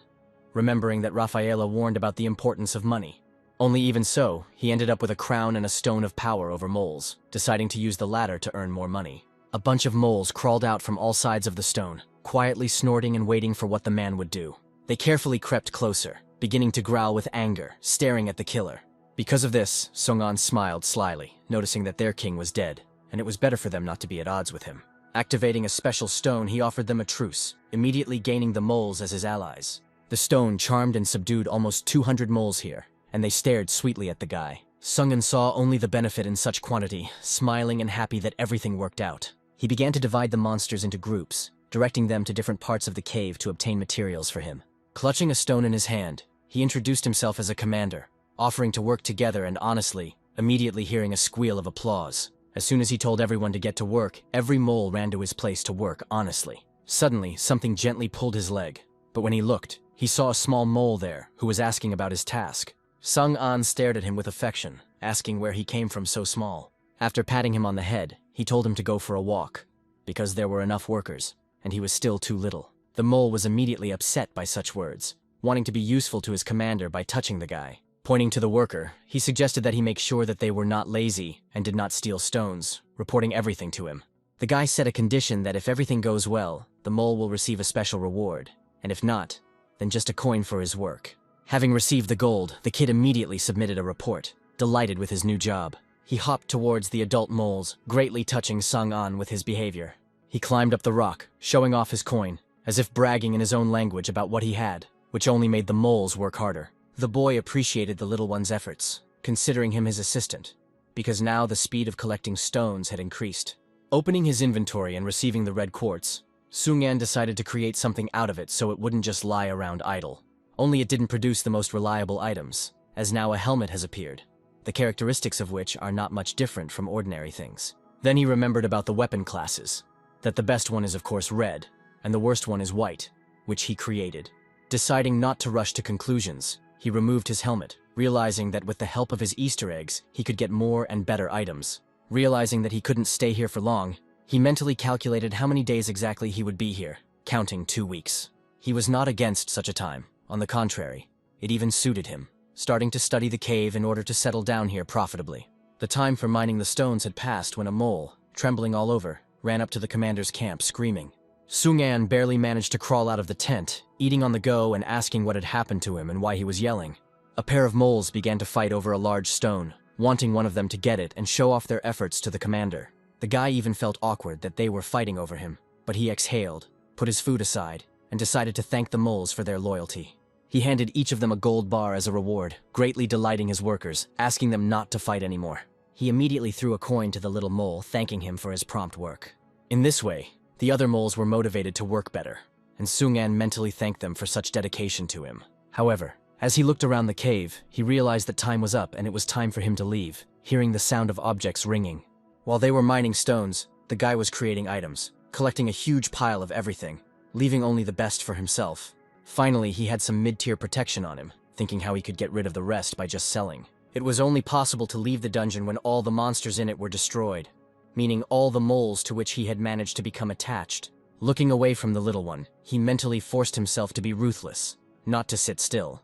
remembering that Rafaela warned about the importance of money. Only even so, he ended up with a crown and a stone of power over moles, deciding to use the latter to earn more money. A bunch of moles crawled out from all sides of the stone, quietly snorting and waiting for what the man would do. They carefully crept closer, beginning to growl with anger, staring at the killer. Because of this, Sung-an smiled slyly, noticing that their king was dead, and it was better for them not to be at odds with him. Activating a special stone, he offered them a truce, immediately gaining the moles as his allies. The stone charmed and subdued almost 200 moles here, and they stared sweetly at the guy. Sung-an saw only the benefit in such quantity, smiling and happy that everything worked out. He began to divide the monsters into groups, directing them to different parts of the cave to obtain materials for him. Clutching a stone in his hand, he introduced himself as a commander, offering to work together and honestly, immediately hearing a squeal of applause. As soon as he told everyone to get to work, every mole ran to his place to work honestly. Suddenly, something gently pulled his leg, but when he looked, he saw a small mole there who was asking about his task. Sung-an stared at him with affection, asking where he came from so small. After patting him on the head, he told him to go for a walk, because there were enough workers, and he was still too little. The mole was immediately upset by such words, wanting to be useful to his commander by touching the guy. Pointing to the worker, he suggested that he make sure that they were not lazy and did not steal stones, reporting everything to him. The guy set a condition that if everything goes well, the mole will receive a special reward, and if not, then just a coin for his work. Having received the gold, the kid immediately submitted a report, delighted with his new job. He hopped towards the adult moles, greatly touching Sung-an with his behavior. He climbed up the rock, showing off his coin, as if bragging in his own language about what he had, which only made the moles work harder. The boy appreciated the little one's efforts, considering him his assistant, because now the speed of collecting stones had increased. Opening his inventory and receiving the red quartz, Sung-an decided to create something out of it so it wouldn't just lie around idle. Only it didn't produce the most reliable items, as now a helmet has appeared, the characteristics of which are not much different from ordinary things. Then he remembered about the weapon classes, that the best one is of course red, and the worst one is white, which he created. Deciding not to rush to conclusions, he removed his helmet, realizing that with the help of his Easter eggs, he could get more and better items. Realizing that he couldn't stay here for long, he mentally calculated how many days exactly he would be here, counting 2 weeks. He was not against such a time. On the contrary, it even suited him, starting to study the cave in order to settle down here profitably. The time for mining the stones had passed when a mole, trembling all over, ran up to the commander's camp screaming. Sung-an barely managed to crawl out of the tent, eating on the go and asking what had happened to him and why he was yelling. A pair of moles began to fight over a large stone, wanting one of them to get it and show off their efforts to the commander. The guy even felt awkward that they were fighting over him, but he exhaled, put his food aside, and decided to thank the moles for their loyalty. He handed each of them a gold bar as a reward, greatly delighting his workers, asking them not to fight anymore. He immediately threw a coin to the little mole, thanking him for his prompt work. In this way, the other moles were motivated to work better, and Sung-an mentally thanked them for such dedication to him. However, As he looked around the cave, he realized that time was up and it was time for him to leave, hearing the sound of objects ringing. While they were mining stones, the guy was creating items, collecting a huge pile of everything, leaving only the best for himself. Finally, he had some mid-tier protection on him, thinking how he could get rid of the rest by just selling. It was only possible to leave the dungeon when all the monsters in it were destroyed, meaning all the moles to which he had managed to become attached. Looking away from the little one, he mentally forced himself to be ruthless, not to sit still,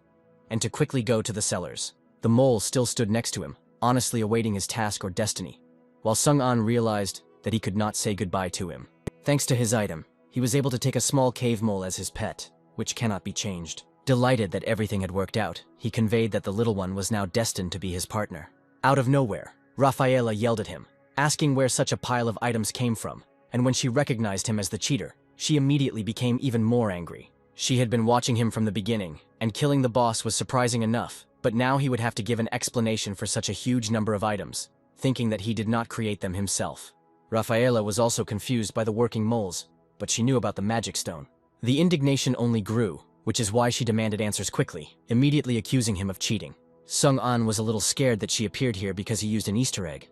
and to quickly go to the cellars. The mole still stood next to him, honestly awaiting his task or destiny, while Sung-an realized that he could not say goodbye to him. Thanks to his item, he was able to take a small cave mole as his pet, which cannot be changed. Delighted that everything had worked out, he conveyed that the little one was now destined to be his partner. Out of nowhere, Rafaela yelled at him, asking where such a pile of items came from, and when she recognized him as the cheater, she immediately became even more angry. She had been watching him from the beginning, and killing the boss was surprising enough, but now he would have to give an explanation for such a huge number of items, thinking that he did not create them himself. Rafaela was also confused by the working moles, but she knew about the magic stone. The indignation only grew, which is why she demanded answers quickly, immediately accusing him of cheating. Sung-an was a little scared that she appeared here because he used an Easter egg,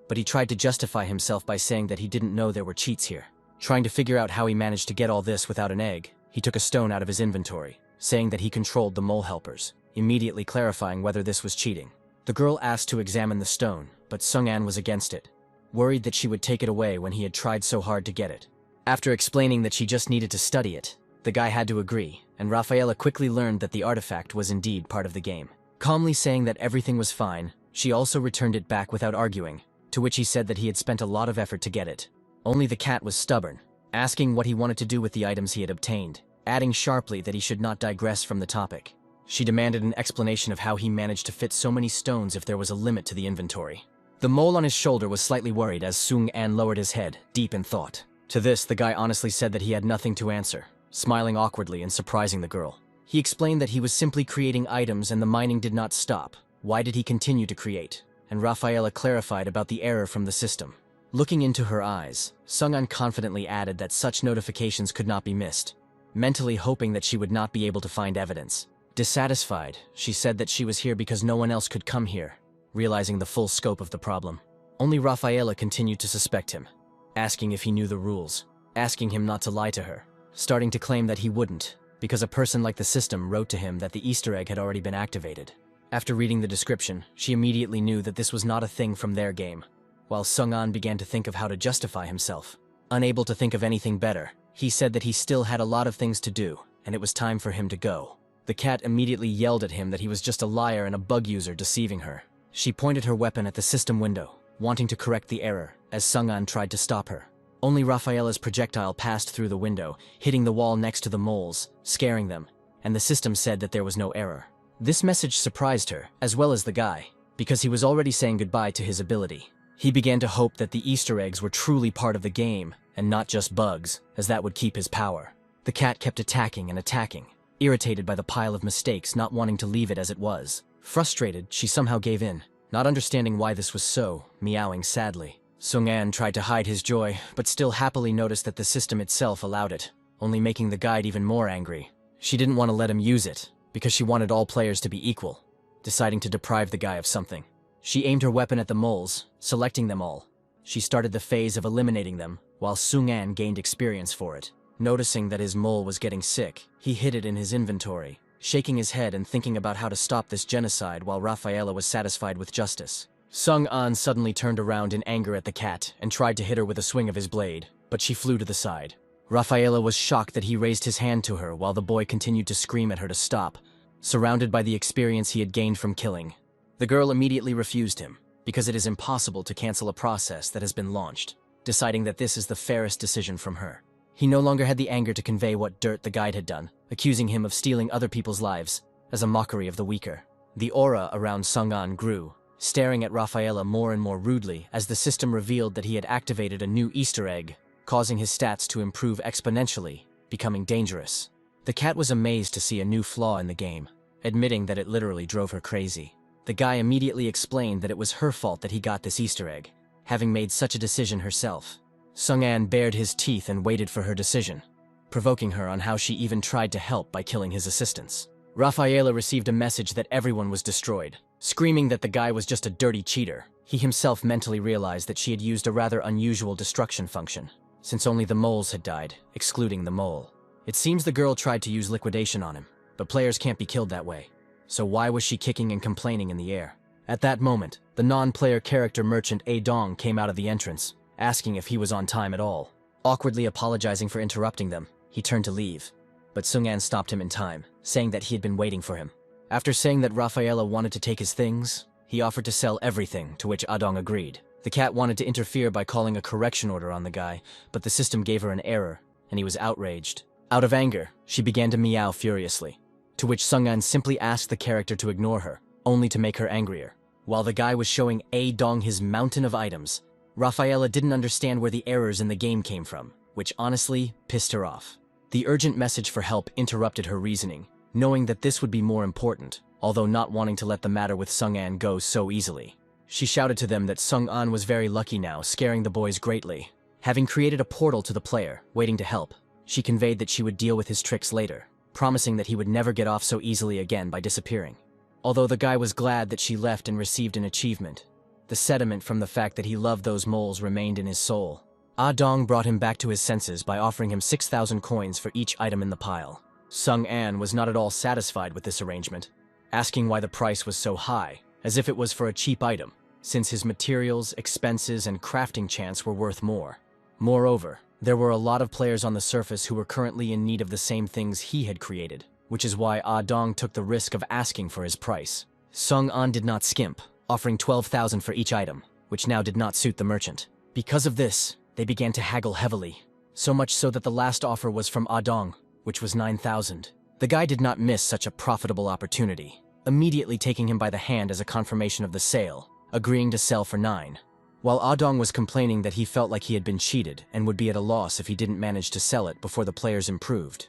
but he tried to justify himself by saying that he didn't know there were cheats here. Trying to figure out how he managed to get all this without an egg, he took a stone out of his inventory, saying that he controlled the mole helpers, immediately clarifying whether this was cheating. The girl asked to examine the stone, but Sung-an was against it, worried that she would take it away when he had tried so hard to get it. After explaining that she just needed to study it, the guy had to agree, and Rafaela quickly learned that the artifact was indeed part of the game. Calmly saying that everything was fine, she also returned it back without arguing, to which he said that he had spent a lot of effort to get it. Only the cat was stubborn, asking what he wanted to do with the items he had obtained, adding sharply that he should not digress from the topic. She demanded an explanation of how he managed to fit so many stones if there was a limit to the inventory. The mole on his shoulder was slightly worried as Sung-an lowered his head, deep in thought. To this, the guy honestly said that he had nothing to answer, smiling awkwardly and surprising the girl. He explained that he was simply creating items and the mining did not stop. Why did he continue to create? And Rafaela clarified about the error from the system. Looking into her eyes, Sung-an confidently added that such notifications could not be missed, mentally hoping that she would not be able to find evidence. Dissatisfied, she said that she was here because no one else could come here, realizing the full scope of the problem. Only Rafaela continued to suspect him, asking if he knew the rules, asking him not to lie to her, starting to claim that he wouldn't, because a person like the system wrote to him that the Easter egg had already been activated. After reading the description, she immediately knew that this was not a thing from their game, while Sung-an began to think of how to justify himself. Unable to think of anything better, he said that he still had a lot of things to do, and it was time for him to go. The cat immediately yelled at him that he was just a liar and a bug user deceiving her. She pointed her weapon at the system window, wanting to correct the error, as Sung-an tried to stop her. Only Rafaela's projectile passed through the window, hitting the wall next to the moles, scaring them, and the system said that there was no error. This message surprised her, as well as the guy, because he was already saying goodbye to his ability. He began to hope that the Easter eggs were truly part of the game, and not just bugs, as that would keep his power. The cat kept attacking and attacking, irritated by the pile of mistakes, not wanting to leave it as it was. Frustrated, she somehow gave in, not understanding why this was so, meowing sadly. Sung-an tried to hide his joy, but still happily noticed that the system itself allowed it, only making the guide even more angry. She didn't want to let him use it, because she wanted all players to be equal, deciding to deprive the guy of something. She aimed her weapon at the moles, selecting them all. She started the phase of eliminating them, while Sung-an gained experience for it. Noticing that his mole was getting sick, he hid it in his inventory, shaking his head and thinking about how to stop this genocide while Rafaela was satisfied with justice. Sung-an suddenly turned around in anger at the cat and tried to hit her with a swing of his blade, but she flew to the side. Rafaela was shocked that he raised his hand to her while the boy continued to scream at her to stop, surrounded by the experience he had gained from killing. The girl immediately refused him, because it is impossible to cancel a process that has been launched, deciding that this is the fairest decision from her. He no longer had the anger to convey what dirt the guide had done, accusing him of stealing other people's lives, as a mockery of the weaker. The aura around Sung-an grew, staring at Rafaela more and more rudely as the system revealed that he had activated a new Easter egg, causing his stats to improve exponentially, becoming dangerous. The cat was amazed to see a new flaw in the game, admitting that it literally drove her crazy. The guy immediately explained that it was her fault that he got this Easter egg, having made such a decision herself. Sung-an bared his teeth and waited for her decision, provoking her on how she even tried to help by killing his assistants. Rafaela received a message that everyone was destroyed, screaming that the guy was just a dirty cheater. He himself mentally realized that she had used a rather unusual destruction function, since only the moles had died, excluding the mole. It seems the girl tried to use liquidation on him, but players can't be killed that way. So why was she kicking and complaining in the air? At that moment, the non-player character merchant A Dong came out of the entrance, asking if he was on time at all. Awkwardly apologizing for interrupting them, he turned to leave. But Sung-an stopped him in time, saying that he had been waiting for him. After saying that Rafaela wanted to take his things, he offered to sell everything, to which A Dong agreed. The cat wanted to interfere by calling a correction order on the guy, but the system gave her an error, and he was outraged. Out of anger, she began to meow furiously, to which Sung-an simply asked the character to ignore her, only to make her angrier. While the guy was showing A Dong his mountain of items, Rafaela didn't understand where the errors in the game came from, which honestly pissed her off. The urgent message for help interrupted her reasoning, knowing that this would be more important, although not wanting to let the matter with Sung-an go so easily. She shouted to them that Sung-an was very lucky now, scaring the boys greatly. Having created a portal to the player, waiting to help, she conveyed that she would deal with his tricks later, promising that he would never get off so easily again by disappearing. Although the guy was glad that she left and received an achievement, the sediment from the fact that he loved those moles remained in his soul. Ah Dong brought him back to his senses by offering him 6,000 coins for each item in the pile. Sung-an was not at all satisfied with this arrangement, asking why the price was so high, as if it was for a cheap item, since his materials, expenses, and crafting chance were worth more. Moreover, there were a lot of players on the surface who were currently in need of the same things he had created, which is why Ah Dong took the risk of asking for his price. Sung-an did not skimp, offering 12,000 for each item, which now did not suit the merchant. Because of this, they began to haggle heavily, so much so that the last offer was from Ah Dong, which was 9,000. The guy did not miss such a profitable opportunity, immediately taking him by the hand as a confirmation of the sale, agreeing to sell for 9. While Ah Dong was complaining that he felt like he had been cheated and would be at a loss if he didn't manage to sell it before the players improved,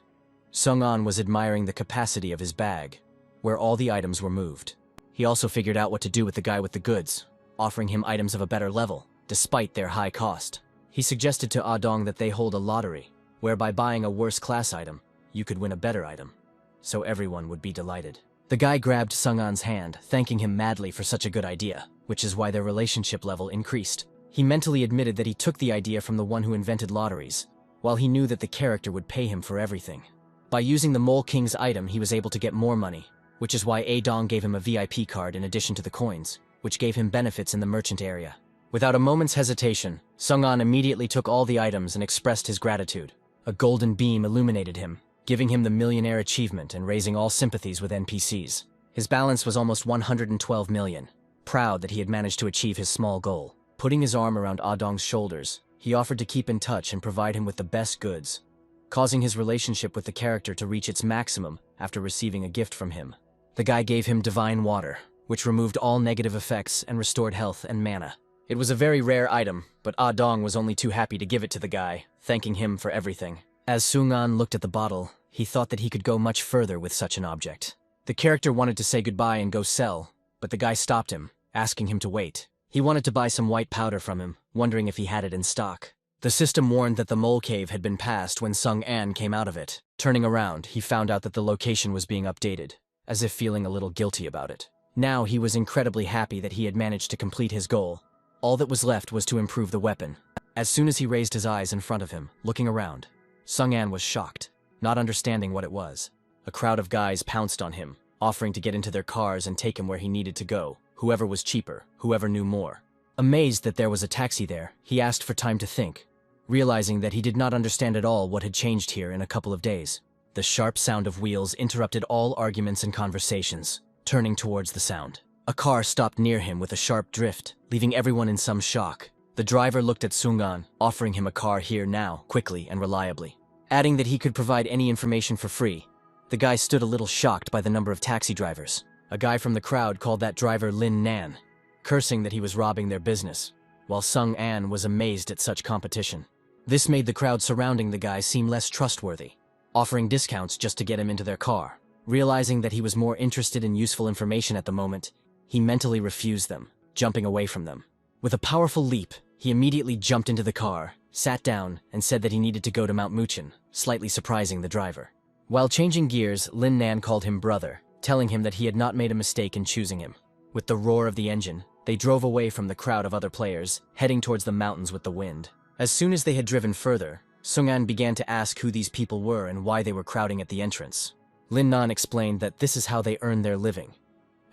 Sung-an was admiring the capacity of his bag, where all the items were moved. He also figured out what to do with the guy with the goods, offering him items of a better level, despite their high cost. He suggested to Ah Dong that they hold a lottery, where by buying a worse class item, you could win a better item, so everyone would be delighted. The guy grabbed Sung-an's hand, thanking him madly for such a good idea, which is why their relationship level increased. He mentally admitted that he took the idea from the one who invented lotteries, while he knew that the character would pay him for everything. By using the Mole King's item, he was able to get more money, which is why A Dong gave him a VIP card in addition to the coins, which gave him benefits in the merchant area. Without a moment's hesitation, Sung-an immediately took all the items and expressed his gratitude. A golden beam illuminated him, giving him the millionaire achievement and raising all sympathies with NPCs. His balance was almost 112 million. Proud that he had managed to achieve his small goal. Putting his arm around Ah Dong's shoulders, he offered to keep in touch and provide him with the best goods, causing his relationship with the character to reach its maximum after receiving a gift from him. The guy gave him divine water, which removed all negative effects and restored health and mana. It was a very rare item, but Ah Dong was only too happy to give it to the guy, thanking him for everything. As Sung-an looked at the bottle, he thought that he could go much further with such an object. The character wanted to say goodbye and go sell, but the guy stopped him, asking him to wait. He wanted to buy some white powder from him, wondering if he had it in stock. The system warned that the mole cave had been passed when Sung-an came out of it. Turning around, he found out that the location was being updated, as if feeling a little guilty about it. Now he was incredibly happy that he had managed to complete his goal. All that was left was to improve the weapon. As soon as he raised his eyes in front of him, looking around, Sung-an was shocked, not understanding what it was. A crowd of guys pounced on him, offering to get into their cars and take him where he needed to go, whoever was cheaper, whoever knew more. Amazed that there was a taxi there, he asked for time to think, realizing that he did not understand at all what had changed here in a couple of days. The sharp sound of wheels interrupted all arguments and conversations, turning towards the sound. A car stopped near him with a sharp drift, leaving everyone in some shock. The driver looked at Sung-an, offering him a car here now, quickly and reliably, adding that he could provide any information for free. The guy stood a little shocked by the number of taxi drivers. A guy from the crowd called that driver Lin Nan, cursing that he was robbing their business, while Sung-an was amazed at such competition. This made the crowd surrounding the guy seem less trustworthy, offering discounts just to get him into their car. Realizing that he was more interested in useful information at the moment, he mentally refused them, jumping away from them. With a powerful leap, he immediately jumped into the car, sat down, and said that he needed to go to Mount Muchen, slightly surprising the driver. While changing gears, Lin Nan called him brother, telling him that he had not made a mistake in choosing him. With the roar of the engine, they drove away from the crowd of other players, heading towards the mountains with the wind. As soon as they had driven further, Sung-an began to ask who these people were and why they were crowding at the entrance. Lin Nan explained that this is how they earn their living,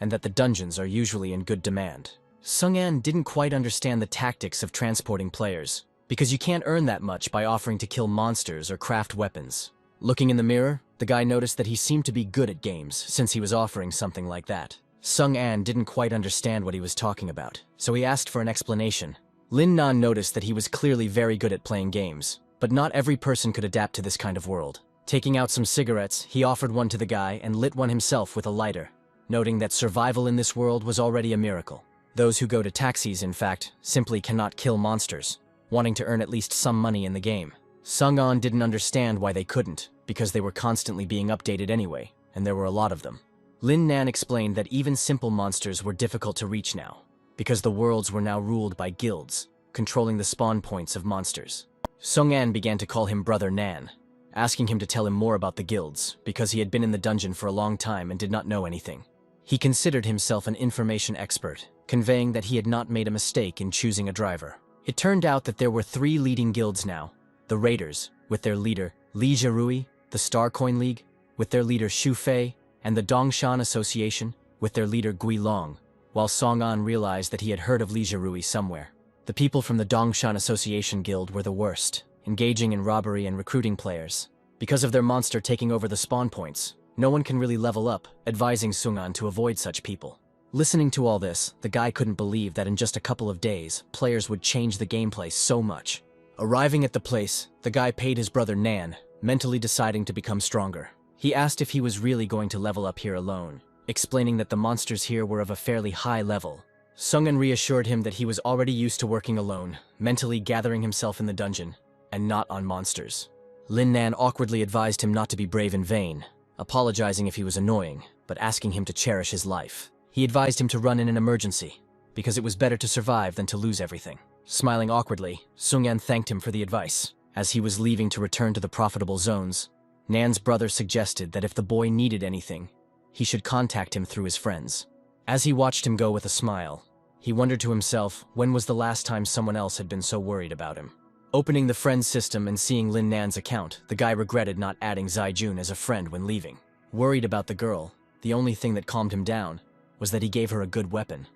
and that the dungeons are usually in good demand. Sung-an didn't quite understand the tactics of transporting players, because you can't earn that much by offering to kill monsters or craft weapons. Looking in the mirror, the guy noticed that he seemed to be good at games, since he was offering something like that. Sung-an didn't quite understand what he was talking about, so he asked for an explanation. Lin Nan noticed that he was clearly very good at playing games, but not every person could adapt to this kind of world. Taking out some cigarettes, he offered one to the guy and lit one himself with a lighter, noting that survival in this world was already a miracle. Those who go to taxis, in fact, simply cannot kill monsters, wanting to earn at least some money in the game. Sung-an didn't understand why they couldn't, because they were constantly being updated anyway, and there were a lot of them. Lin Nan explained that even simple monsters were difficult to reach now, because the worlds were now ruled by guilds, controlling the spawn points of monsters. Sung-an began to call him Brother Nan, asking him to tell him more about the guilds, because he had been in the dungeon for a long time and did not know anything. He considered himself an information expert, conveying that he had not made a mistake in choosing a driver. It turned out that there were 3 leading guilds now: the Raiders, with their leader Li Zhirui, the Starcoin League, with their leader Xu Fei, and the Dongshan Association, with their leader Gui Long, while Song-an realized that he had heard of Li Zhirui somewhere. The people from the Dongshan Association Guild were the worst, engaging in robbery and recruiting players. Because of their monster taking over the spawn points, no one can really level up, advising Sung-an to avoid such people. Listening to all this, the guy couldn't believe that in just a couple of days, players would change the gameplay so much. Arriving at the place, the guy paid his brother Nan, mentally deciding to become stronger. He asked if he was really going to level up here alone, explaining that the monsters here were of a fairly high level. Sung-an reassured him that he was already used to working alone, mentally gathering himself in the dungeon, and not on monsters. Lin Nan awkwardly advised him not to be brave in vain, apologizing if he was annoying, but asking him to cherish his life. He advised him to run in an emergency, because it was better to survive than to lose everything. Smiling awkwardly, Sung-an thanked him for the advice. As he was leaving to return to the profitable zones, Nan's brother suggested that if the boy needed anything, he should contact him through his friends. As he watched him go with a smile, he wondered to himself when was the last time someone else had been so worried about him. Opening the friends system and seeing Lin Nan's account, the guy regretted not adding Zai Jun as a friend when leaving. Worried about the girl, the only thing that calmed him down was that he gave her a good weapon,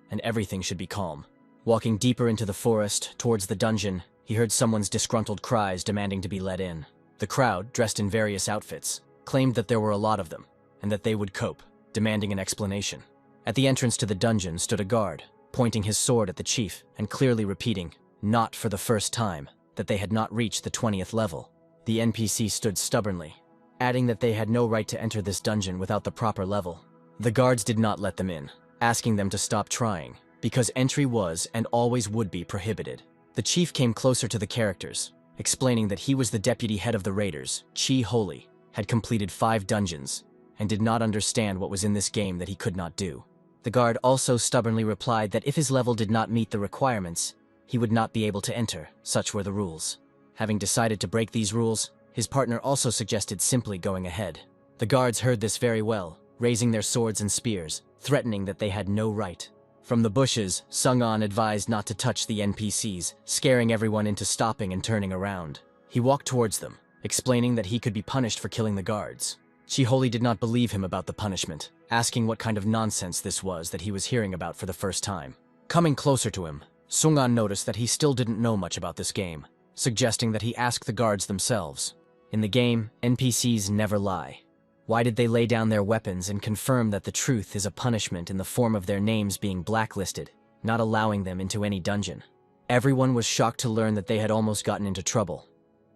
and everything should be calm. Walking deeper into the forest, towards the dungeon, he heard someone's disgruntled cries demanding to be let in. The crowd, dressed in various outfits, claimed that there were a lot of them, and that they would cope, demanding an explanation. At the entrance to the dungeon stood a guard, pointing his sword at the chief and clearly repeating, not for the first time, that they had not reached the 20th level. The NPC stood stubbornly, adding that they had no right to enter this dungeon without the proper level. The guards did not let them in, asking them to stop trying, because entry was and always would be prohibited. The chief came closer to the characters, explaining that he was the deputy head of the raiders, Chi Holy, had completed 5 dungeons, and did not understand what was in this game that he could not do. The guard also stubbornly replied that if his level did not meet the requirements, he would not be able to enter. Such were the rules. Having decided to break these rules, his partner also suggested simply going ahead. The guards heard this very well, raising their swords and spears, threatening that they had no right. From the bushes, Sung-an advised not to touch the NPCs, scaring everyone into stopping and turning around. He walked towards them, explaining that he could be punished for killing the guards. Chi-Holi did not believe him about the punishment, asking what kind of nonsense this was that he was hearing about for the first time. Coming closer to him, Sung-an noticed that he still didn't know much about this game, suggesting that he ask the guards themselves. In the game, NPCs never lie. Why did they lay down their weapons and confirm that the truth is a punishment in the form of their names being blacklisted, not allowing them into any dungeon? Everyone was shocked to learn that they had almost gotten into trouble,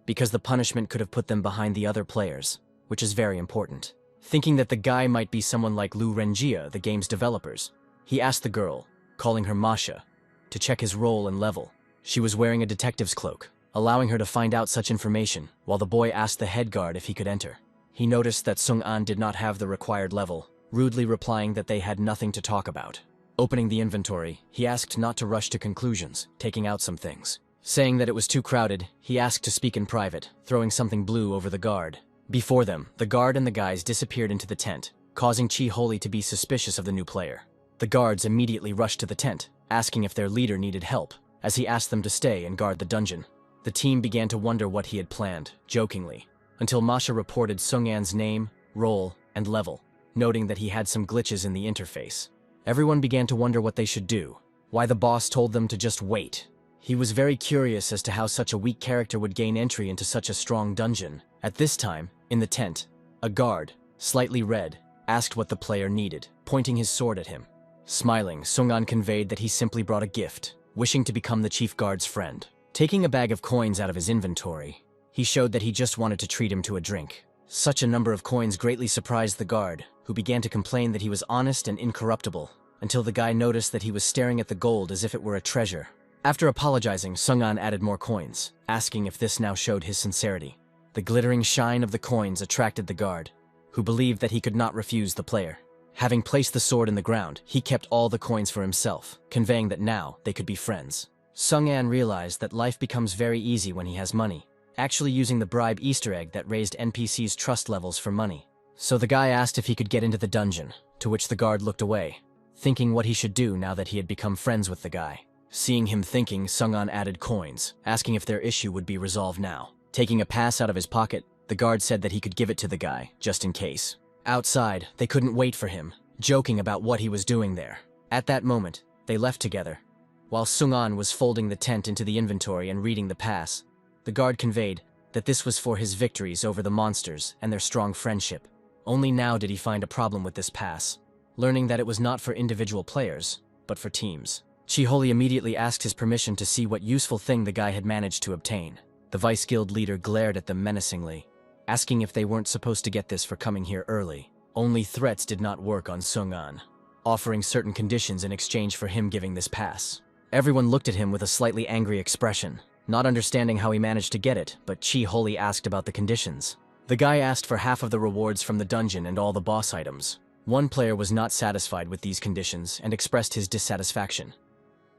because the punishment could have put them behind the other players, which is very important. Thinking that the guy might be someone like Lu Renjia, the game's developers, he asked the girl, calling her Masha, to check his role and level. She was wearing a detective's cloak, allowing her to find out such information, while the boy asked the head guard if he could enter. He noticed that Sung-an did not have the required level, rudely replying that they had nothing to talk about. Opening the inventory, he asked not to rush to conclusions, taking out some things. Saying that it was too crowded, he asked to speak in private, throwing something blue over the guard, Before them, the guard and the guys disappeared into the tent, causing Chi-Holi to be suspicious of the new player. The guards immediately rushed to the tent, asking if their leader needed help, as he asked them to stay and guard the dungeon. The team began to wonder what he had planned, jokingly, until Masha reported Sung-an's name, role, and level, noting that he had some glitches in the interface. Everyone began to wonder what they should do, why the boss told them to just wait. He was very curious as to how such a weak character would gain entry into such a strong dungeon. At this time, in the tent, a guard, slightly red, asked what the player needed, pointing his sword at him. Smiling, Sung-an conveyed that he simply brought a gift, wishing to become the chief guard's friend. Taking a bag of coins out of his inventory, he showed that he just wanted to treat him to a drink. Such a number of coins greatly surprised the guard, who began to complain that he was honest and incorruptible, until the guy noticed that he was staring at the gold as if it were a treasure. After apologizing, Sung-an added more coins, asking if this now showed his sincerity. The glittering shine of the coins attracted the guard, who believed that he could not refuse the player. Having placed the sword in the ground, he kept all the coins for himself, conveying that now they could be friends. Sung-an realized that life becomes very easy when he has money, actually using the bribe Easter egg that raised NPC's trust levels for money. So the guy asked if he could get into the dungeon, to which the guard looked away, thinking what he should do now that he had become friends with the guy. Seeing him thinking, Sung-an added coins, asking if their issue would be resolved now. Taking a pass out of his pocket, the guard said that he could give it to the guy, just in case. Outside, they couldn't wait for him, joking about what he was doing there. At that moment, they left together. While Sung-an was folding the tent into the inventory and reading the pass, the guard conveyed that this was for his victories over the monsters and their strong friendship. Only now did he find a problem with this pass, learning that it was not for individual players, but for teams. Chi-Holi immediately asked his permission to see what useful thing the guy had managed to obtain. The Vice Guild leader glared at them menacingly, asking if they weren't supposed to get this for coming here early. Only threats did not work on Sung-an, offering certain conditions in exchange for him giving this pass. Everyone looked at him with a slightly angry expression, not understanding how he managed to get it, but Chi-Holi asked about the conditions. The guy asked for half of the rewards from the dungeon and all the boss items. One player was not satisfied with these conditions and expressed his dissatisfaction.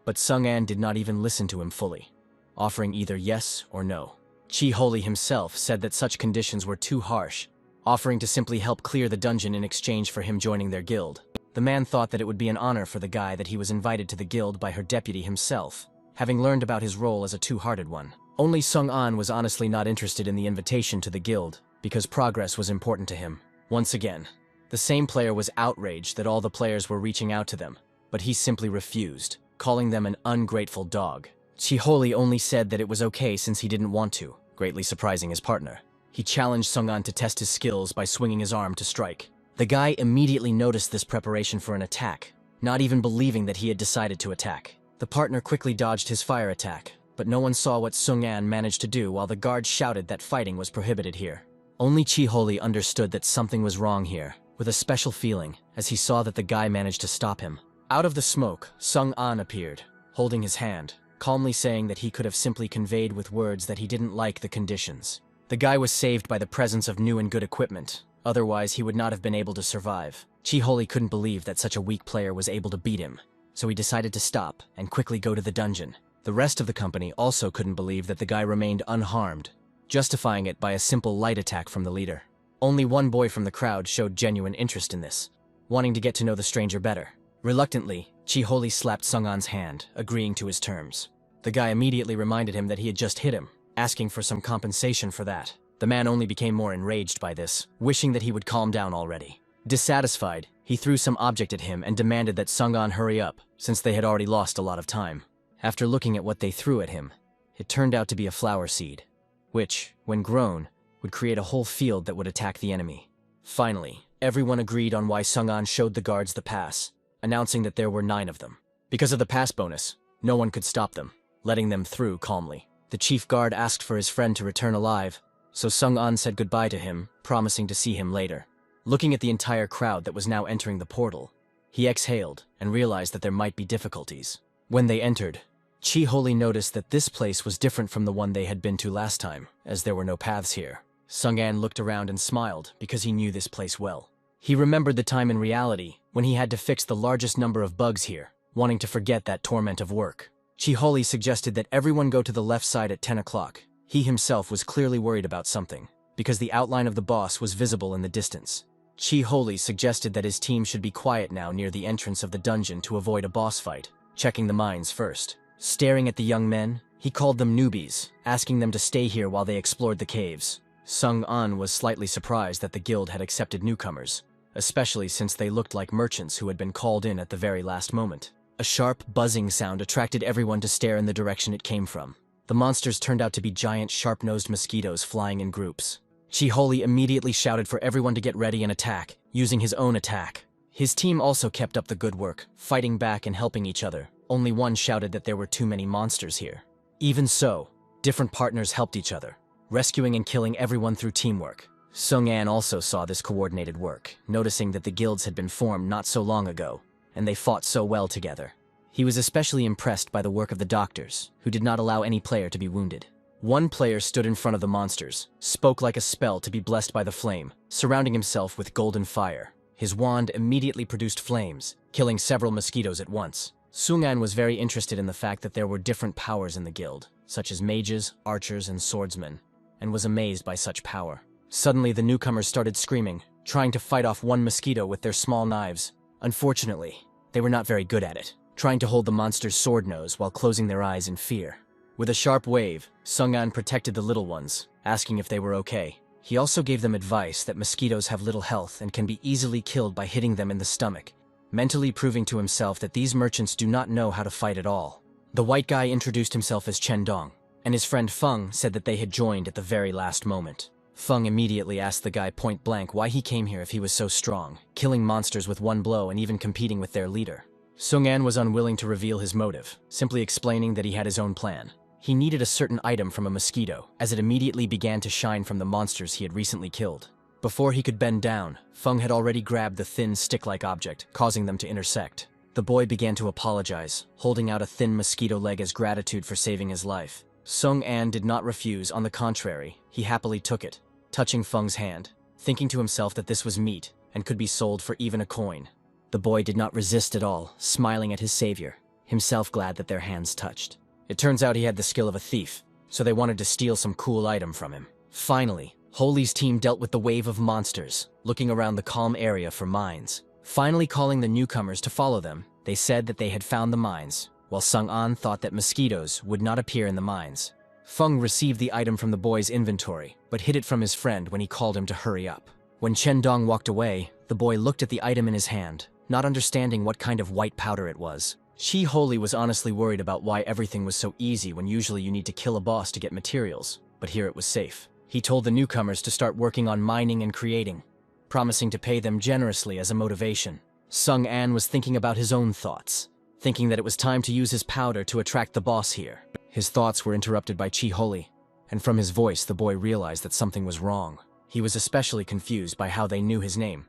But Sung-an did not even listen to him fully, offering either yes or no. Chi-Holi himself said that such conditions were too harsh, offering to simply help clear the dungeon in exchange for him joining their guild. The man thought that it would be an honor for the guy that he was invited to the guild by her deputy himself, having learned about his role as a two-hearted one. Only Sung-an was honestly not interested in the invitation to the guild, because progress was important to him. Once again, the same player was outraged that all the players were reaching out to them, but he simply refused, calling them an ungrateful dog. Chi-Holi only said that it was okay since he didn't want to, greatly surprising his partner. He challenged Sung-an to test his skills by swinging his arm to strike. The guy immediately noticed this preparation for an attack, not even believing that he had decided to attack. The partner quickly dodged his fire attack, but no one saw what Sung-an managed to do while the guard shouted that fighting was prohibited here. Only Chi-Holi understood that something was wrong here, with a special feeling, as he saw that the guy managed to stop him. Out of the smoke, Sung-an appeared, holding his hand, calmly saying that he could have simply conveyed with words that he didn't like the conditions. The guy was saved by the presence of new and good equipment, otherwise he would not have been able to survive. Chi-Holi couldn't believe that such a weak player was able to beat him, so he decided to stop and quickly go to the dungeon. The rest of the company also couldn't believe that the guy remained unharmed, justifying it by a simple light attack from the leader. Only one boy from the crowd showed genuine interest in this, wanting to get to know the stranger better. Reluctantly, Chi-Holi slapped Sung-an's hand, agreeing to his terms. The guy immediately reminded him that he had just hit him, asking for some compensation for that. The man only became more enraged by this, wishing that he would calm down already. Dissatisfied, he threw some object at him and demanded that Sung-an hurry up, since they had already lost a lot of time. After looking at what they threw at him, it turned out to be a flower seed, which, when grown, would create a whole field that would attack the enemy. Finally, everyone agreed on why Sung-an showed the guards the pass, announcing that there were 9 of them. Because of the pass bonus, no one could stop them, letting them through calmly. The chief guard asked for his friend to return alive, so Sung-an said goodbye to him, promising to see him later. Looking at the entire crowd that was now entering the portal, he exhaled and realized that there might be difficulties. When they entered, Chi-Holi noticed that this place was different from the one they had been to last time, as there were no paths here. Sung-an looked around and smiled because he knew this place well. He remembered the time in reality when he had to fix the largest number of bugs here, wanting to forget that torment of work. Chi-Holi suggested that everyone go to the left side at 10 o'clock. He himself was clearly worried about something. because the outline of the boss was visible in the distance. Chi-Holi suggested that his team should be quiet now near the entrance of the dungeon to avoid a boss fight, checking the mines first. Staring at the young men, he called them newbies, asking them to stay here while they explored the caves. Sung-an was slightly surprised that the guild had accepted newcomers, especially since they looked like merchants who had been called in at the very last moment. A sharp, buzzing sound attracted everyone to stare in the direction it came from. The monsters turned out to be giant, sharp-nosed mosquitoes flying in groups. Chi-Holi immediately shouted for everyone to get ready and attack, using his own attack. His team also kept up the good work, fighting back and helping each other. Only one shouted that there were too many monsters here. Even so, different partners helped each other, rescuing and killing everyone through teamwork. Sung-an also saw this coordinated work, noticing that the guilds had been formed not so long ago, and they fought so well together. He was especially impressed by the work of the doctors, who did not allow any player to be wounded. One player stood in front of the monsters, spoke like a spell to be blessed by the flame, surrounding himself with golden fire. His wand immediately produced flames, killing several mosquitoes at once. Sung-an was very interested in the fact that there were different powers in the guild, such as mages, archers, and swordsmen, and was amazed by such power. Suddenly, the newcomers started screaming, trying to fight off one mosquito with their small knives. Unfortunately, they were not very good at it, trying to hold the monster's sword nose while closing their eyes in fear. With a sharp wave, Sung-an protected the little ones, asking if they were okay. He also gave them advice that mosquitoes have little health and can be easily killed by hitting them in the stomach, mentally proving to himself that these merchants do not know how to fight at all. The white guy introduced himself as Chen Dong, and his friend Feng said that they had joined at the very last moment. Feng immediately asked the guy point blank why he came here if he was so strong, killing monsters with one blow and even competing with their leader. Sung-an was unwilling to reveal his motive, simply explaining that he had his own plan. He needed a certain item from a mosquito, as it immediately began to shine from the monsters he had recently killed. Before he could bend down, Feng had already grabbed the thin stick-like object, causing them to intersect. The boy began to apologize, holding out a thin mosquito leg as gratitude for saving his life. Sung-an did not refuse, on the contrary, he happily took it, touching Feng's hand, thinking to himself that this was meat and could be sold for even a coin. The boy did not resist at all, smiling at his savior, himself glad that their hands touched. It turns out he had the skill of a thief, so they wanted to steal some cool item from him. Finally, Holi's team dealt with the wave of monsters, looking around the calm area for mines. Finally calling the newcomers to follow them, they said that they had found the mines, while Sung-an thought that mosquitoes would not appear in the mines. Feng received the item from the boy's inventory, but hid it from his friend when he called him to hurry up. When Chen Dong walked away, the boy looked at the item in his hand, not understanding what kind of white powder it was. Chi-Holi was honestly worried about why everything was so easy when usually you need to kill a boss to get materials, but here it was safe. He told the newcomers to start working on mining and creating, promising to pay them generously as a motivation. Sung-an was thinking about his own thoughts, thinking that it was time to use his powder to attract the boss here. His thoughts were interrupted by Chi-Holi, and from his voice the boy realized that something was wrong. He was especially confused by how they knew his name,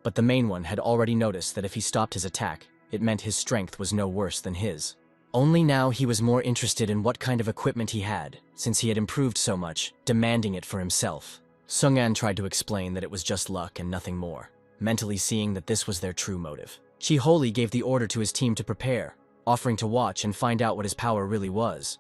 but the main one had already noticed that if he stopped his attack, it meant his strength was no worse than his. Only now he was more interested in what kind of equipment he had, since he had improved so much, demanding it for himself. Sung-an tried to explain that it was just luck and nothing more, mentally seeing that this was their true motive. Chi-Holi gave the order to his team to prepare, offering to watch and find out what his power really was.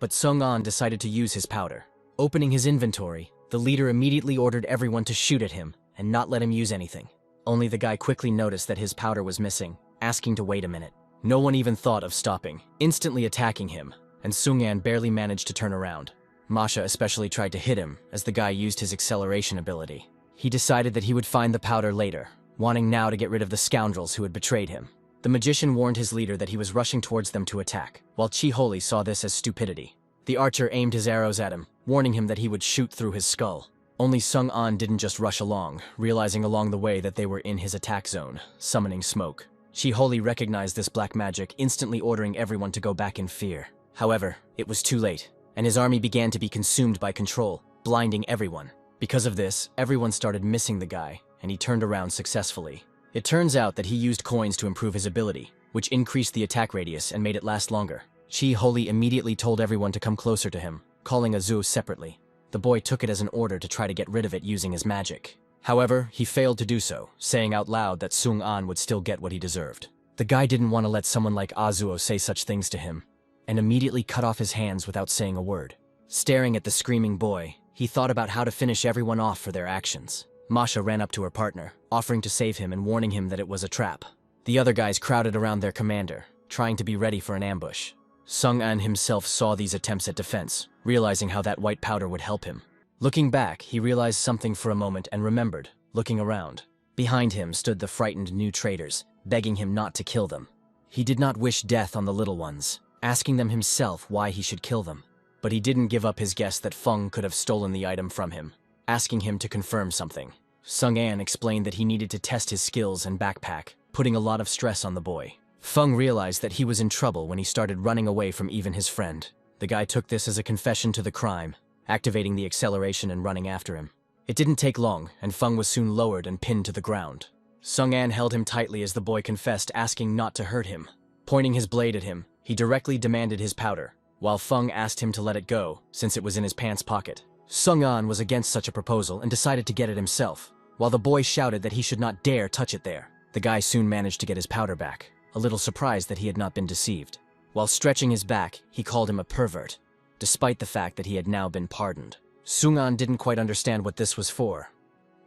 But Sung-an decided to use his powder. Opening his inventory, the leader immediately ordered everyone to shoot at him and not let him use anything. Only the guy quickly noticed that his powder was missing, asking to wait a minute. No one even thought of stopping, instantly attacking him, and Sung-an barely managed to turn around. Masha especially tried to hit him, as the guy used his acceleration ability. He decided that he would find the powder later, wanting now to get rid of the scoundrels who had betrayed him. The magician warned his leader that he was rushing towards them to attack, while Chi-Holi saw this as stupidity. The archer aimed his arrows at him, warning him that he would shoot through his skull. Only Sung-an didn't just rush along, realizing along the way that they were in his attack zone, summoning smoke. Chi-Holi recognized this black magic, instantly ordering everyone to go back in fear. However, it was too late, and his army began to be consumed by control, blinding everyone. Because of this, everyone started missing the guy, and he turned around successfully. It turns out that he used coins to improve his ability, which increased the attack radius and made it last longer. Chi-Holi immediately told everyone to come closer to him, calling Azul separately. The boy took it as an order to try to get rid of it using his magic. However, he failed to do so, saying out loud that Sung-an would still get what he deserved. The guy didn't want to let someone like Azuo say such things to him, and immediately cut off his hands without saying a word. Staring at the screaming boy, he thought about how to finish everyone off for their actions. Masha ran up to her partner, offering to save him and warning him that it was a trap. The other guys crowded around their commander, trying to be ready for an ambush. Sung-an himself saw these attempts at defense, realizing how that white powder would help him. Looking back, he realized something for a moment and remembered, looking around. Behind him stood the frightened new traders, begging him not to kill them. He did not wish death on the little ones, asking them himself why he should kill them. But he didn't give up his guess that Feng could have stolen the item from him, asking him to confirm something. Sung-an explained that he needed to test his skills and backpack, putting a lot of stress on the boy. Feng realized that he was in trouble when he started running away from even his friend. The guy took this as a confession to the crime, activating the acceleration and running after him. It didn't take long, and Feng was soon lowered and pinned to the ground. Sung-an held him tightly as the boy confessed, asking not to hurt him. Pointing his blade at him, he directly demanded his powder, while Feng asked him to let it go, since it was in his pants pocket. Sung-an was against such a proposal and decided to get it himself, while the boy shouted that he should not dare touch it there. The guy soon managed to get his powder back, a little surprised that he had not been deceived. While stretching his back, he called him a pervert, despite the fact that he had now been pardoned. Sung-an didn't quite understand what this was for,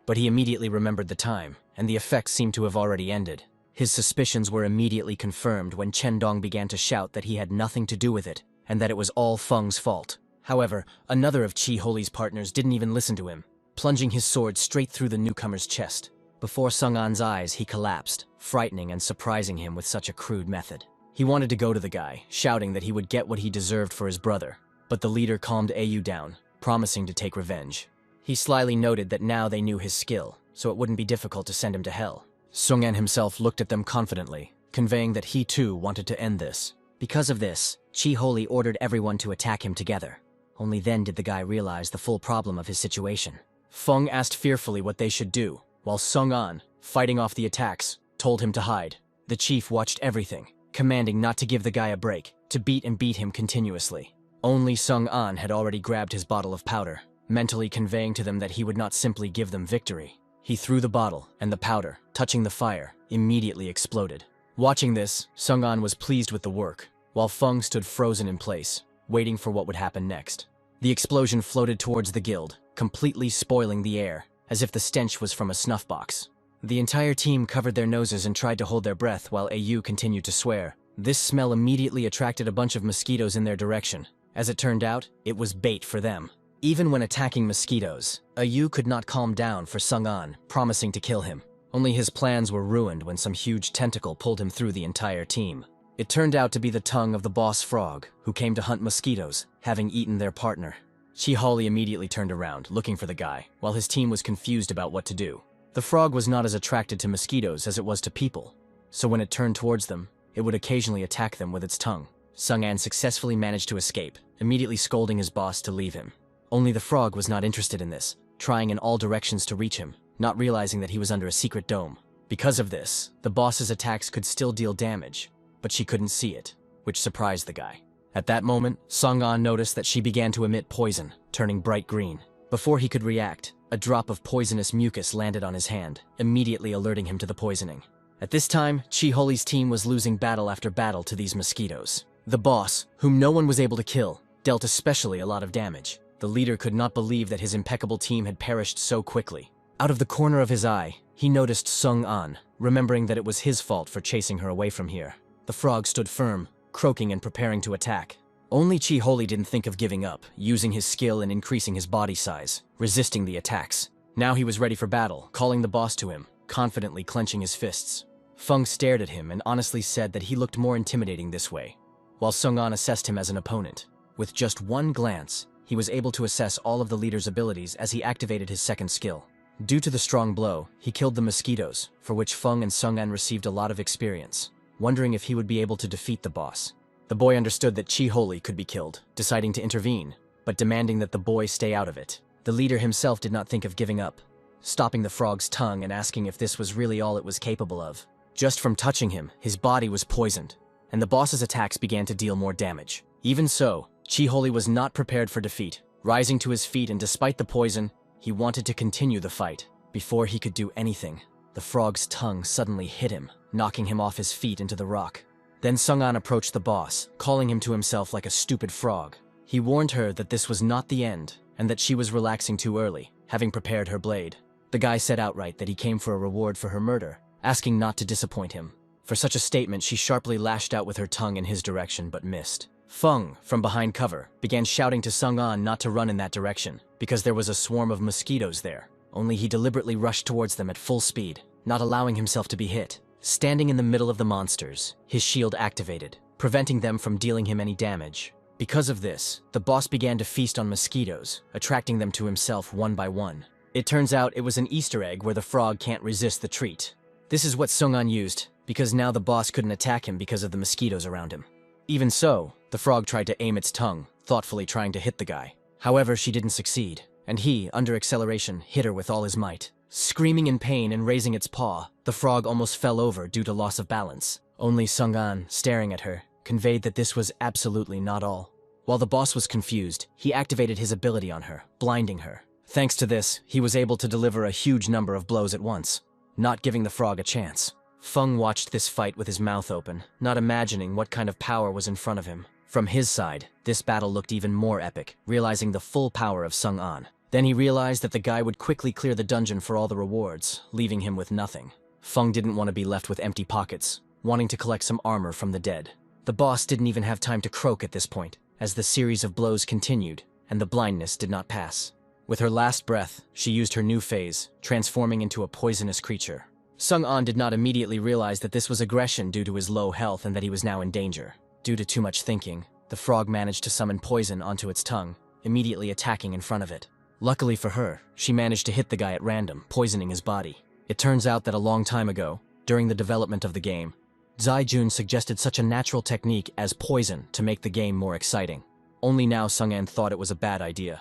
but he immediately remembered the time, and the effects seemed to have already ended. His suspicions were immediately confirmed when Chen Dong began to shout that he had nothing to do with it, and that it was all Feng's fault. However, another of Chi Holi's partners didn't even listen to him, plunging his sword straight through the newcomer's chest. Before Sung-an's eyes, he collapsed, frightening and surprising him with such a crude method. He wanted to go to the guy, shouting that he would get what he deserved for his brother, but the leader calmed Au down, promising to take revenge. He slyly noted that now they knew his skill, so it wouldn't be difficult to send him to hell. Sung-an himself looked at them confidently, conveying that he too wanted to end this. Because of this, Chi Holi ordered everyone to attack him together. Only then did the guy realize the full problem of his situation. Feng asked fearfully what they should do, while Sung-an, fighting off the attacks, told him to hide. The chief watched everything, commanding not to give the guy a break, to beat him continuously. Only Sung-an had already grabbed his bottle of powder, mentally conveying to them that he would not simply give them victory. He threw the bottle, and the powder, touching the fire, immediately exploded. Watching this, Sung-an was pleased with the work, while Feng stood frozen in place, waiting for what would happen next. The explosion floated towards the guild, completely spoiling the air, as if the stench was from a snuff box. The entire team covered their noses and tried to hold their breath while Au continued to swear. This smell immediately attracted a bunch of mosquitoes in their direction. As it turned out, it was bait for them. Even when attacking mosquitoes, Au could not calm down for Sung-an, promising to kill him. Only his plans were ruined when some huge tentacle pulled him through the entire team. It turned out to be the tongue of the boss frog, who came to hunt mosquitoes, having eaten their partner. Chi Holi immediately turned around, looking for the guy, while his team was confused about what to do. The frog was not as attracted to mosquitoes as it was to people, so when it turned towards them, it would occasionally attack them with its tongue. Sung-an successfully managed to escape, immediately scolding his boss to leave him. Only the frog was not interested in this, trying in all directions to reach him, not realizing that he was under a secret dome. Because of this, the boss's attacks could still deal damage, but she couldn't see it, which surprised the guy. At that moment, Sung-an noticed that she began to emit poison, turning bright green. Before he could react, a drop of poisonous mucus landed on his hand, immediately alerting him to the poisoning. At this time, Chi Holi's team was losing battle after battle to these mosquitoes. The boss, whom no one was able to kill, dealt especially a lot of damage. The leader could not believe that his impeccable team had perished so quickly. Out of the corner of his eye, he noticed Sung-an, remembering that it was his fault for chasing her away from here. The frog stood firm, croaking and preparing to attack. Only Chi Holi didn't think of giving up, using his skill and increasing his body size, resisting the attacks. Now he was ready for battle, calling the boss to him, confidently clenching his fists. Feng stared at him and honestly said that he looked more intimidating this way, while Sung-an assessed him as an opponent. With just one glance, he was able to assess all of the leader's abilities as he activated his second skill. Due to the strong blow, he killed the mosquitoes, for which Feng and Sung-an received a lot of experience, wondering if he would be able to defeat the boss. The boy understood that Chi Holi could be killed, deciding to intervene, but demanding that the boy stay out of it. The leader himself did not think of giving up, stopping the frog's tongue and asking if this was really all it was capable of. Just from touching him, his body was poisoned, and the boss's attacks began to deal more damage. Even so, Chi Holi was not prepared for defeat. Rising to his feet and despite the poison, he wanted to continue the fight. Before he could do anything, the frog's tongue suddenly hit him, knocking him off his feet into the rock. Then Sung-an approached the boss, calling him to himself like a stupid frog. He warned her that this was not the end, and that she was relaxing too early, having prepared her blade. The guy said outright that he came for a reward for her murder, asking not to disappoint him. For such a statement, she sharply lashed out with her tongue in his direction but missed. Feng, from behind cover, began shouting to Sung-an not to run in that direction, because there was a swarm of mosquitoes there. Only he deliberately rushed towards them at full speed, not allowing himself to be hit. Standing in the middle of the monsters, his shield activated, preventing them from dealing him any damage. Because of this, the boss began to feast on mosquitoes, attracting them to himself one by one. It turns out it was an Easter egg where the frog can't resist the treat. This is what Sung-an used, because now the boss couldn't attack him because of the mosquitoes around him. Even so, the frog tried to aim its tongue, thoughtfully trying to hit the guy. However, she didn't succeed, and he, under acceleration, hit her with all his might. Screaming in pain and raising its paw, the frog almost fell over due to loss of balance. Only Sung-an, staring at her, conveyed that this was absolutely not all. While the boss was confused, he activated his ability on her, blinding her. Thanks to this, he was able to deliver a huge number of blows at once, not giving the frog a chance. Feng watched this fight with his mouth open, not imagining what kind of power was in front of him. From his side, this battle looked even more epic, realizing the full power of Sung-an. Then he realized that the guy would quickly clear the dungeon for all the rewards, leaving him with nothing. Feng didn't want to be left with empty pockets, wanting to collect some armor from the dead. The boss didn't even have time to croak at this point, as the series of blows continued, and the blindness did not pass. With her last breath, she used her new phase, transforming into a poisonous creature. Sung-an did not immediately realize that this was aggression due to his low health and that he was now in danger. Due to too much thinking, the frog managed to summon poison onto its tongue, immediately attacking in front of it. Luckily for her, she managed to hit the guy at random, poisoning his body. It turns out that a long time ago, during the development of the game, Zai-jun suggested such a natural technique as poison to make the game more exciting. Only now Sung-an thought it was a bad idea.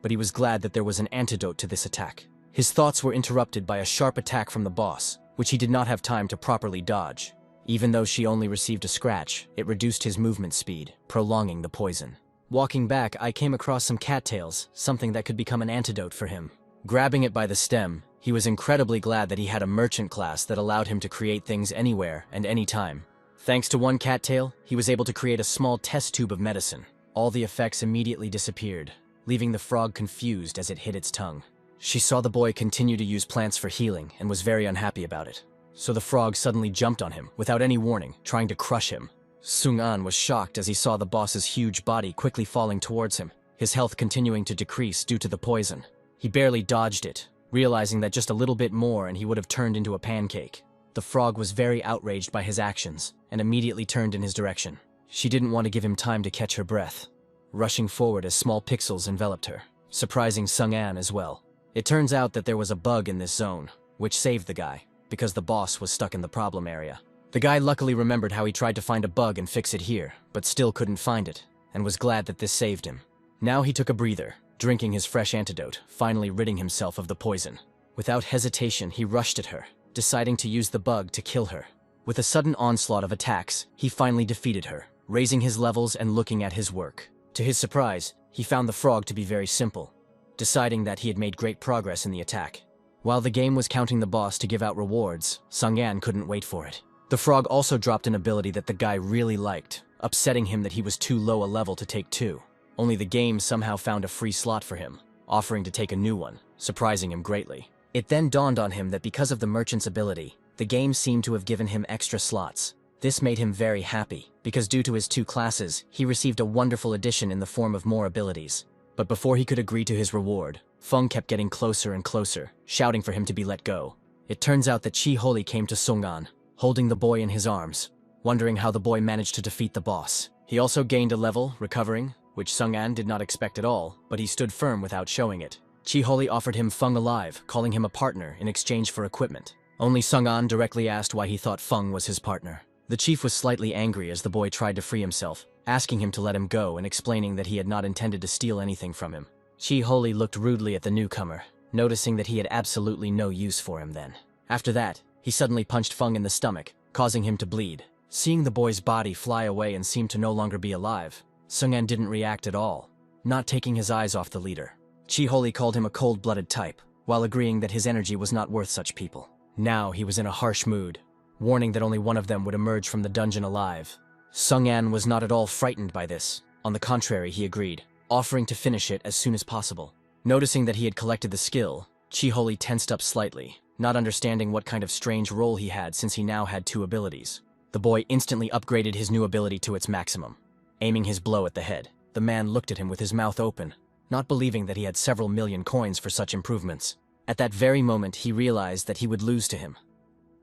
But he was glad that there was an antidote to this attack. His thoughts were interrupted by a sharp attack from the boss, which he did not have time to properly dodge. Even though she only received a scratch, it reduced his movement speed, prolonging the poison. Walking back, I came across some cattails, something that could become an antidote for him. Grabbing it by the stem, he was incredibly glad that he had a merchant class that allowed him to create things anywhere and anytime. Thanks to one cattail, he was able to create a small test tube of medicine. All the effects immediately disappeared, leaving the frog confused as it hit its tongue. She saw the boy continue to use plants for healing and was very unhappy about it. So the frog suddenly jumped on him, without any warning, trying to crush him. Sung-an was shocked as he saw the boss's huge body quickly falling towards him, his health continuing to decrease due to the poison. He barely dodged it, realizing that just a little bit more and he would have turned into a pancake. The frog was very outraged by his actions and immediately turned in his direction. She didn't want to give him time to catch her breath, rushing forward as small pixels enveloped her, surprising Sung-an as well. It turns out that there was a bug in this zone, which saved the guy, because the boss was stuck in the problem area. The guy luckily remembered how he tried to find a bug and fix it here, but still couldn't find it, and was glad that this saved him. Now he took a breather, drinking his fresh antidote, finally ridding himself of the poison. Without hesitation, he rushed at her, deciding to use the bug to kill her. With a sudden onslaught of attacks, he finally defeated her, raising his levels and looking at his work. To his surprise, he found the frog to be very simple, deciding that he had made great progress in the attack. While the game was counting the boss to give out rewards, Sung-an couldn't wait for it. The frog also dropped an ability that the guy really liked, upsetting him that he was too low a level to take two. Only the game somehow found a free slot for him, offering to take a new one, surprising him greatly. It then dawned on him that because of the merchant's ability, the game seemed to have given him extra slots. This made him very happy, because due to his two classes, he received a wonderful addition in the form of more abilities. But before he could agree to his reward, Feng kept getting closer and closer, shouting for him to be let go. It turns out that Chi-Holi came to Sung-an, holding the boy in his arms, wondering how the boy managed to defeat the boss. He also gained a level, recovering, which Sung-an did not expect at all, but he stood firm without showing it. Chi-Holi offered him Feng alive, calling him a partner in exchange for equipment. Only Sung-an directly asked why he thought Feng was his partner. The chief was slightly angry as the boy tried to free himself, asking him to let him go and explaining that he had not intended to steal anything from him. Chi-Holi looked rudely at the newcomer, noticing that he had absolutely no use for him then. After that, he suddenly punched Feng in the stomach, causing him to bleed. Seeing the boy's body fly away and seem to no longer be alive, Sung-an didn't react at all, not taking his eyes off the leader. Chi-Holi called him a cold-blooded type, while agreeing that his energy was not worth such people. Now he was in a harsh mood, warning that only one of them would emerge from the dungeon alive. Sung-an was not at all frightened by this. On the contrary, he agreed, offering to finish it as soon as possible. Noticing that he had collected the skill, Chiholi tensed up slightly, not understanding what kind of strange role he had since he now had 2 abilities. The boy instantly upgraded his new ability to its maximum, aiming his blow at the head. The man looked at him with his mouth open, not believing that he had several million coins for such improvements. At that very moment, he realized that he would lose to him.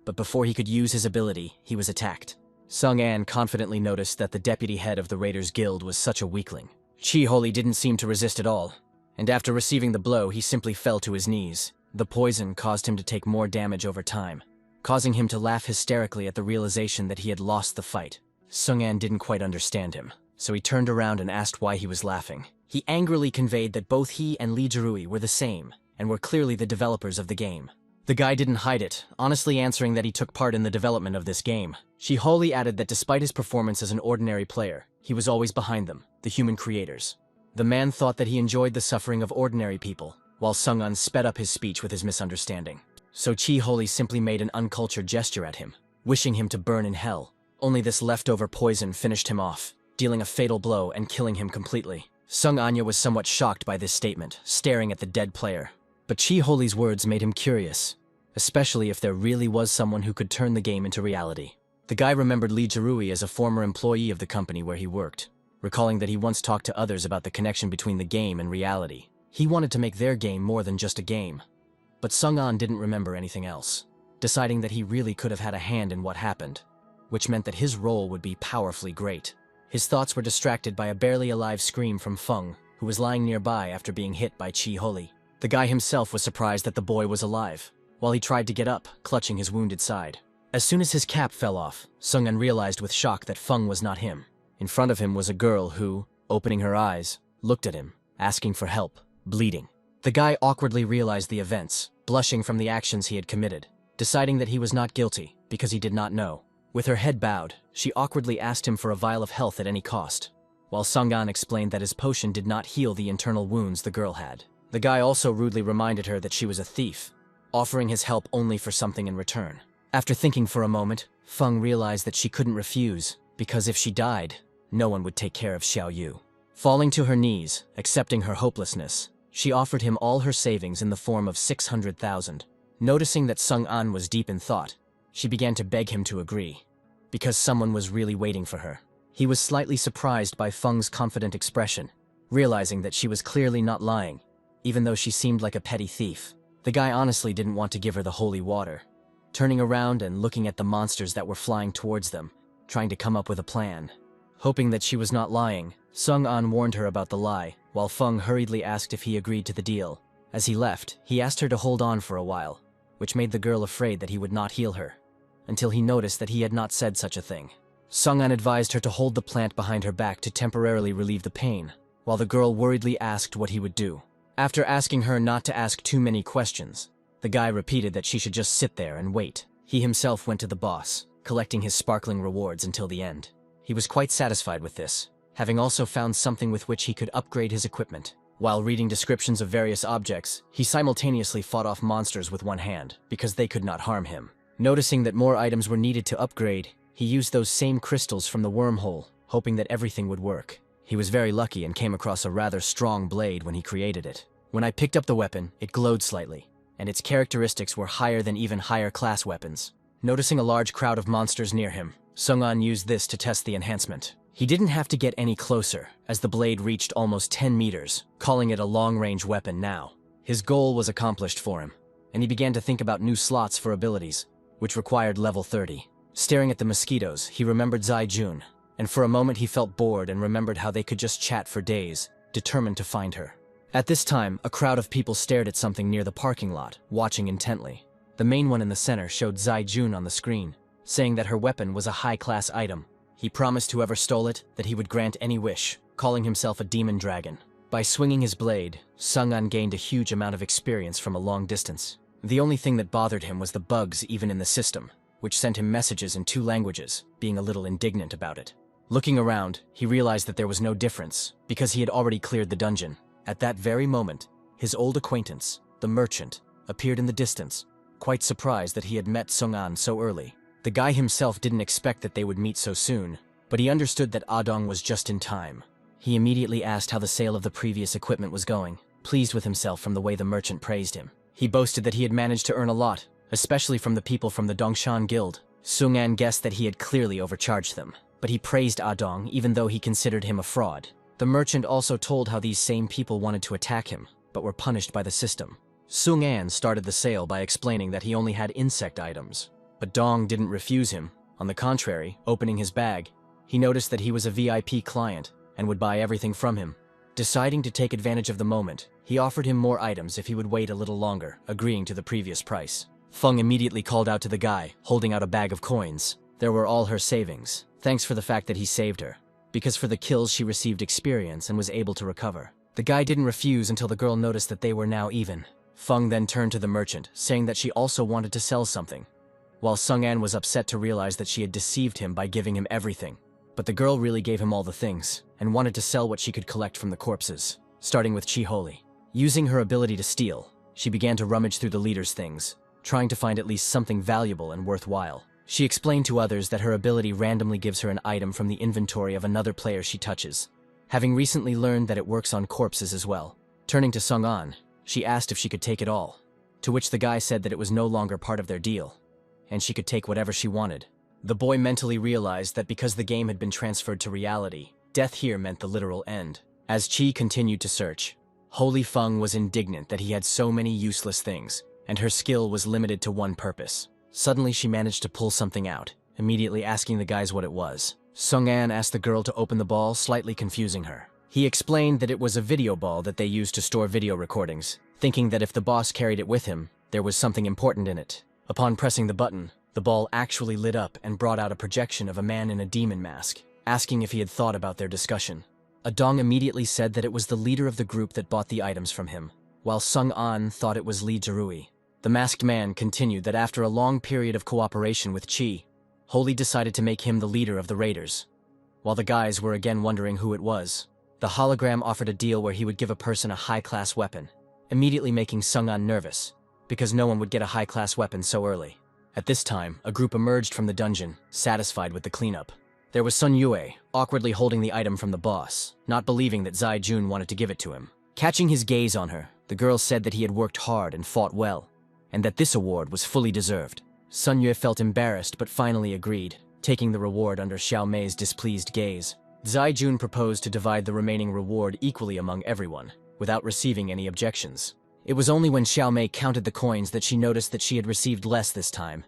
But before he could use his ability, he was attacked. Sung An confidently noticed that the deputy head of the Raiders Guild was such a weakling. Chiholi didn't seem to resist at all, and after receiving the blow, he simply fell to his knees. The poison caused him to take more damage over time, causing him to laugh hysterically at the realization that he had lost the fight. Sung An didn't quite understand him, so he turned around and asked why he was laughing. He angrily conveyed that both he and Lee Jirui were the same, and were clearly the developers of the game. The guy didn't hide it, honestly answering that he took part in the development of this game. Chiholi added that despite his performance as an ordinary player, he was always behind them, the human creators. The man thought that he enjoyed the suffering of ordinary people, while Sung An sped up his speech with his misunderstanding. So Chiholi simply made an uncultured gesture at him, wishing him to burn in hell. Only this leftover poison finished him off, dealing a fatal blow and killing him completely. Sung Anya was somewhat shocked by this statement, staring at the dead player. But Chiholi's words made him curious, especially if there really was someone who could turn the game into reality. The guy remembered Lee Jirui as a former employee of the company where he worked, recalling that he once talked to others about the connection between the game and reality. He wanted to make their game more than just a game. But Sung An didn't remember anything else, deciding that he really could have had a hand in what happened, which meant that his role would be powerfully great. His thoughts were distracted by a barely alive scream from Feng, who was lying nearby after being hit by Chiholi. The guy himself was surprised that the boy was alive, while he tried to get up, clutching his wounded side. As soon as his cap fell off, Sung An realized with shock that Feng was not him. In front of him was a girl who, opening her eyes, looked at him, asking for help, bleeding. The guy awkwardly realized the events, blushing from the actions he had committed, deciding that he was not guilty because he did not know. With her head bowed, she awkwardly asked him for a vial of health at any cost, while Sung An explained that his potion did not heal the internal wounds the girl had. The guy also rudely reminded her that she was a thief, offering his help only for something in return. After thinking for a moment, Feng realized that she couldn't refuse, because if she died, no one would take care of Xiao Yu. Falling to her knees, accepting her hopelessness, she offered him all her savings in the form of 600,000. Noticing that Sung An was deep in thought, she began to beg him to agree, because someone was really waiting for her. He was slightly surprised by Feng's confident expression, realizing that she was clearly not lying, even though she seemed like a petty thief. The guy honestly didn't want to give her the holy water. Turning around and looking at the monsters that were flying towards them, trying to come up with a plan. Hoping that she was not lying, Sung An warned her about the lie, while Feng hurriedly asked if he agreed to the deal. As he left, he asked her to hold on for a while, which made the girl afraid that he would not heal her, until he noticed that he had not said such a thing. Sung An advised her to hold the plant behind her back to temporarily relieve the pain, while the girl worriedly asked what he would do. After asking her not to ask too many questions, the guy repeated that she should just sit there and wait. He himself went to the boss, collecting his sparkling rewards until the end. He was quite satisfied with this, having also found something with which he could upgrade his equipment. While reading descriptions of various objects, he simultaneously fought off monsters with one hand, because they could not harm him. Noticing that more items were needed to upgrade, he used those same crystals from the wormhole, hoping that everything would work. He was very lucky and came across a rather strong blade when he created it. When I picked up the weapon, it glowed slightly, and its characteristics were higher than even higher class weapons. Noticing a large crowd of monsters near him, Sung An used this to test the enhancement. He didn't have to get any closer, as the blade reached almost 10 meters, calling it a long-range weapon now. His goal was accomplished for him, and he began to think about new slots for abilities, which required level 30. Staring at the mosquitoes, he remembered Zai Jun, and for a moment he felt bored and remembered how they could just chat for days, determined to find her. At this time, a crowd of people stared at something near the parking lot, watching intently. The main one in the center showed Zai Jun on the screen, saying that her weapon was a high-class item. He promised whoever stole it that he would grant any wish, calling himself a demon dragon. By swinging his blade, Sung An gained a huge amount of experience from a long distance. The only thing that bothered him was the bugs even in the system, which sent him messages in 2 languages, being a little indignant about it. Looking around, he realized that there was no difference, because he had already cleared the dungeon. At that very moment, his old acquaintance, the merchant, appeared in the distance, quite surprised that he had met Sung An so early. The guy himself didn't expect that they would meet so soon, but he understood that Adong was just in time. He immediately asked how the sale of the previous equipment was going, pleased with himself from the way the merchant praised him. He boasted that he had managed to earn a lot, especially from the people from the Dongshan Guild. Sung-an guessed that he had clearly overcharged them, but he praised Ah-dong even though he considered him a fraud. The merchant also told how these same people wanted to attack him, but were punished by the system. Sung-an started the sale by explaining that he only had insect items, but Dong didn't refuse him. On the contrary, opening his bag, he noticed that he was a VIP client and would buy everything from him. Deciding to take advantage of the moment, he offered him more items if he would wait a little longer, agreeing to the previous price. Feng immediately called out to the guy, holding out a bag of coins. There were all her savings, thanks for the fact that he saved her, because for the kills she received experience and was able to recover. The guy didn't refuse until the girl noticed that they were now even. Feng then turned to the merchant, saying that she also wanted to sell something, while Sung-an was upset to realize that she had deceived him by giving him everything. But the girl really gave him all the things, and wanted to sell what she could collect from the corpses, starting with Chi-Holi. Using her ability to steal, she began to rummage through the leader's things, trying to find at least something valuable and worthwhile. She explained to others that her ability randomly gives her an item from the inventory of another player she touches, having recently learned that it works on corpses as well. Turning to Sung-an, she asked if she could take it all, to which the guy said that it was no longer part of their deal, and she could take whatever she wanted. The boy mentally realized that because the game had been transferred to reality, death here meant the literal end. As Chi continued to search, Holy Feng was indignant that he had so many useless things, and her skill was limited to one purpose. Suddenly she managed to pull something out, immediately asking the guys what it was. Sung-an asked the girl to open the ball, slightly confusing her. He explained that it was a video ball that they used to store video recordings, thinking that if the boss carried it with him, there was something important in it. Upon pressing the button, the ball actually lit up and brought out a projection of a man in a demon mask, asking if he had thought about their discussion. Ah-dong immediately said that it was the leader of the group that bought the items from him, while Sung-an thought it was Lee Jarui. The masked man continued that after a long period of cooperation with Chi, Holy decided to make him the leader of the raiders. While the guys were again wondering who it was, the hologram offered a deal where he would give a person a high-class weapon, immediately making Sung-an nervous, because no one would get a high-class weapon so early. At this time, a group emerged from the dungeon, satisfied with the cleanup. There was Sun Yue, awkwardly holding the item from the boss, not believing that Zai Jun wanted to give it to him. Catching his gaze on her, the girl said that he had worked hard and fought well, and that this award was fully deserved. Sun Yue felt embarrassed but finally agreed, taking the reward under Xiao Mei's displeased gaze. Zai Jun proposed to divide the remaining reward equally among everyone, without receiving any objections. It was only when Xiao Mei counted the coins that she noticed that she had received less this time,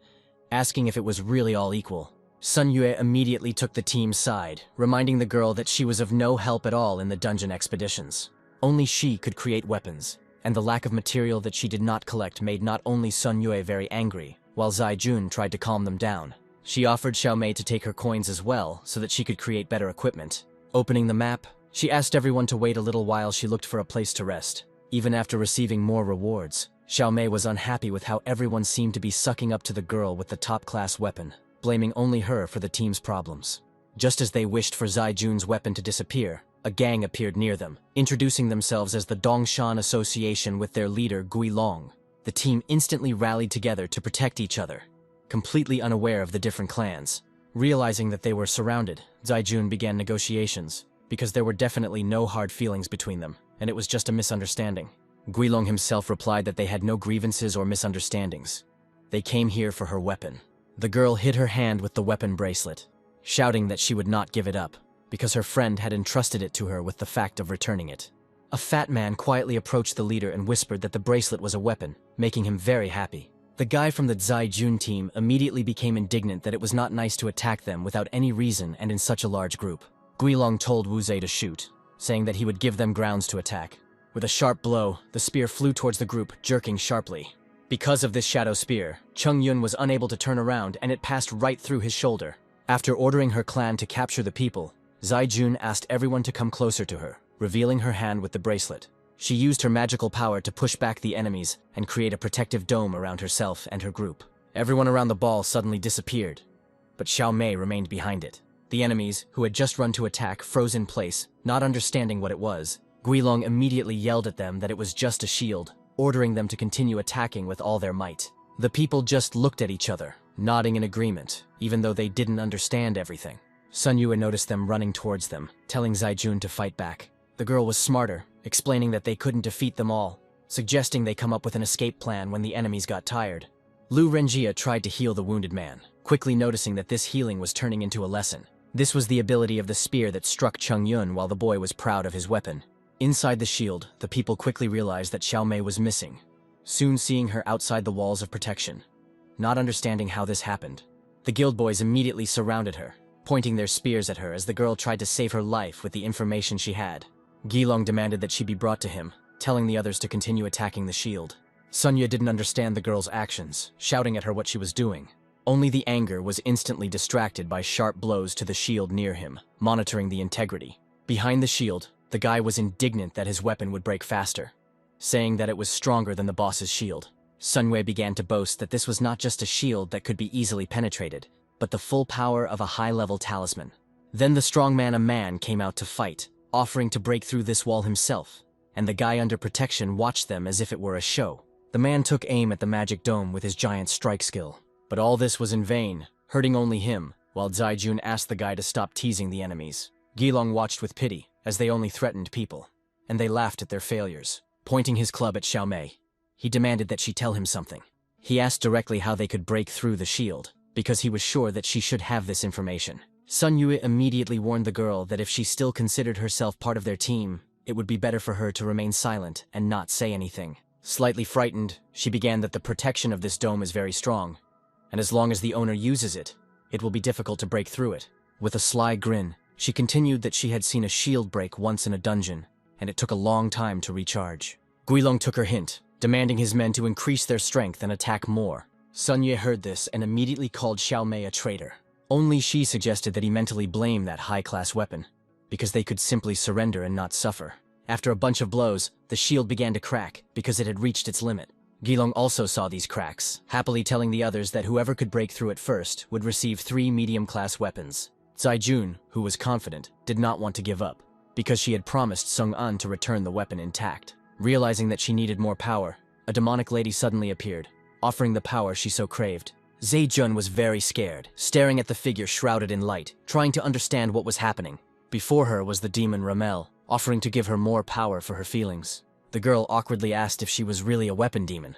asking if it was really all equal. Sun Yue immediately took the team's side, reminding the girl that she was of no help at all in the dungeon expeditions. Only she could create weapons, and the lack of material that she did not collect made not only Sun Yue very angry, while Zai Jun tried to calm them down. She offered Xiao Mei to take her coins as well, so that she could create better equipment. Opening the map, she asked everyone to wait a little while she looked for a place to rest. Even after receiving more rewards, Xiao Mei was unhappy with how everyone seemed to be sucking up to the girl with the top-class weapon, blaming only her for the team's problems. Just as they wished for Zai Jun's weapon to disappear, a gang appeared near them, introducing themselves as the Dongshan Association with their leader Gui Long. The team instantly rallied together to protect each other, completely unaware of the different clans. Realizing that they were surrounded, Zai Jun began negotiations, because there were definitely no hard feelings between them, and it was just a misunderstanding. Guilong himself replied that they had no grievances or misunderstandings. They came here for her weapon. The girl hid her hand with the weapon bracelet, shouting that she would not give it up, because her friend had entrusted it to her with the fact of returning it. A fat man quietly approached the leader and whispered that the bracelet was a weapon, making him very happy. The guy from the Zai Jun team immediately became indignant that it was not nice to attack them without any reason and in such a large group. Guilong told Wu Zhe to shoot, saying that he would give them grounds to attack. With a sharp blow, the spear flew towards the group, jerking sharply. Because of this shadow spear, Chung Yun was unable to turn around and it passed right through his shoulder. After ordering her clan to capture the people, Zai Jun asked everyone to come closer to her, revealing her hand with the bracelet. She used her magical power to push back the enemies and create a protective dome around herself and her group. Everyone around the ball suddenly disappeared, but Xiao Mei remained behind it. The enemies, who had just run to attack, froze in place, not understanding what it was. Guilong immediately yelled at them that it was just a shield, ordering them to continue attacking with all their might. The people just looked at each other, nodding in agreement, even though they didn't understand everything. Sun Yue noticed them running towards them, telling Zaijun to fight back. The girl was smarter, explaining that they couldn't defeat them all, suggesting they come up with an escape plan when the enemies got tired. Lu Renjia tried to heal the wounded man, quickly noticing that this healing was turning into a lesson. This was the ability of the spear that struck Chung Yun while the boy was proud of his weapon. Inside the shield, the people quickly realized that Xiao Mei was missing, soon seeing her outside the walls of protection. Not understanding how this happened, the guild boys immediately surrounded her, pointing their spears at her as the girl tried to save her life with the information she had. Gilong demanded that she be brought to him, telling the others to continue attacking the shield. Sun Yue didn't understand the girl's actions, shouting at her what she was doing. Only the anger was instantly distracted by sharp blows to the shield near him, monitoring the integrity. Behind the shield, the guy was indignant that his weapon would break faster, saying that it was stronger than the boss's shield. Sun Yue began to boast that this was not just a shield that could be easily penetrated, but the full power of a high-level talisman. Then the strongman a man came out to fight, offering to break through this wall himself, and the guy under protection watched them as if it were a show. The man took aim at the magic dome with his giant strike skill, but all this was in vain, hurting only him, while Zaijun asked the guy to stop teasing the enemies. Gilong watched with pity, as they only threatened people, and they laughed at their failures. Pointing his club at Xiao Mei, he demanded that she tell him something. He asked directly how they could break through the shield, because he was sure that she should have this information. Sun Yue immediately warned the girl that if she still considered herself part of their team, it would be better for her to remain silent and not say anything. Slightly frightened, she began that the protection of this dome is very strong, and as long as the owner uses it, it will be difficult to break through it. With a sly grin, she continued that she had seen a shield break once in a dungeon, and it took a long time to recharge. Guilong took her hint, demanding his men to increase their strength and attack more. Sun Yue heard this and immediately called Xiao Mei a traitor. Only she suggested that he mentally blame that high-class weapon, because they could simply surrender and not suffer. After a bunch of blows, the shield began to crack because it had reached its limit. Gilong also saw these cracks, happily telling the others that whoever could break through it first would receive 3 medium-class weapons. Zaijun, who was confident, did not want to give up, because she had promised Sung An to return the weapon intact. Realizing that she needed more power, a demonic lady suddenly appeared, offering the power she so craved. Zaijun was very scared, staring at the figure shrouded in light, trying to understand what was happening. Before her was the demon Ramel, offering to give her more power for her feelings. The girl awkwardly asked if she was really a weapon demon,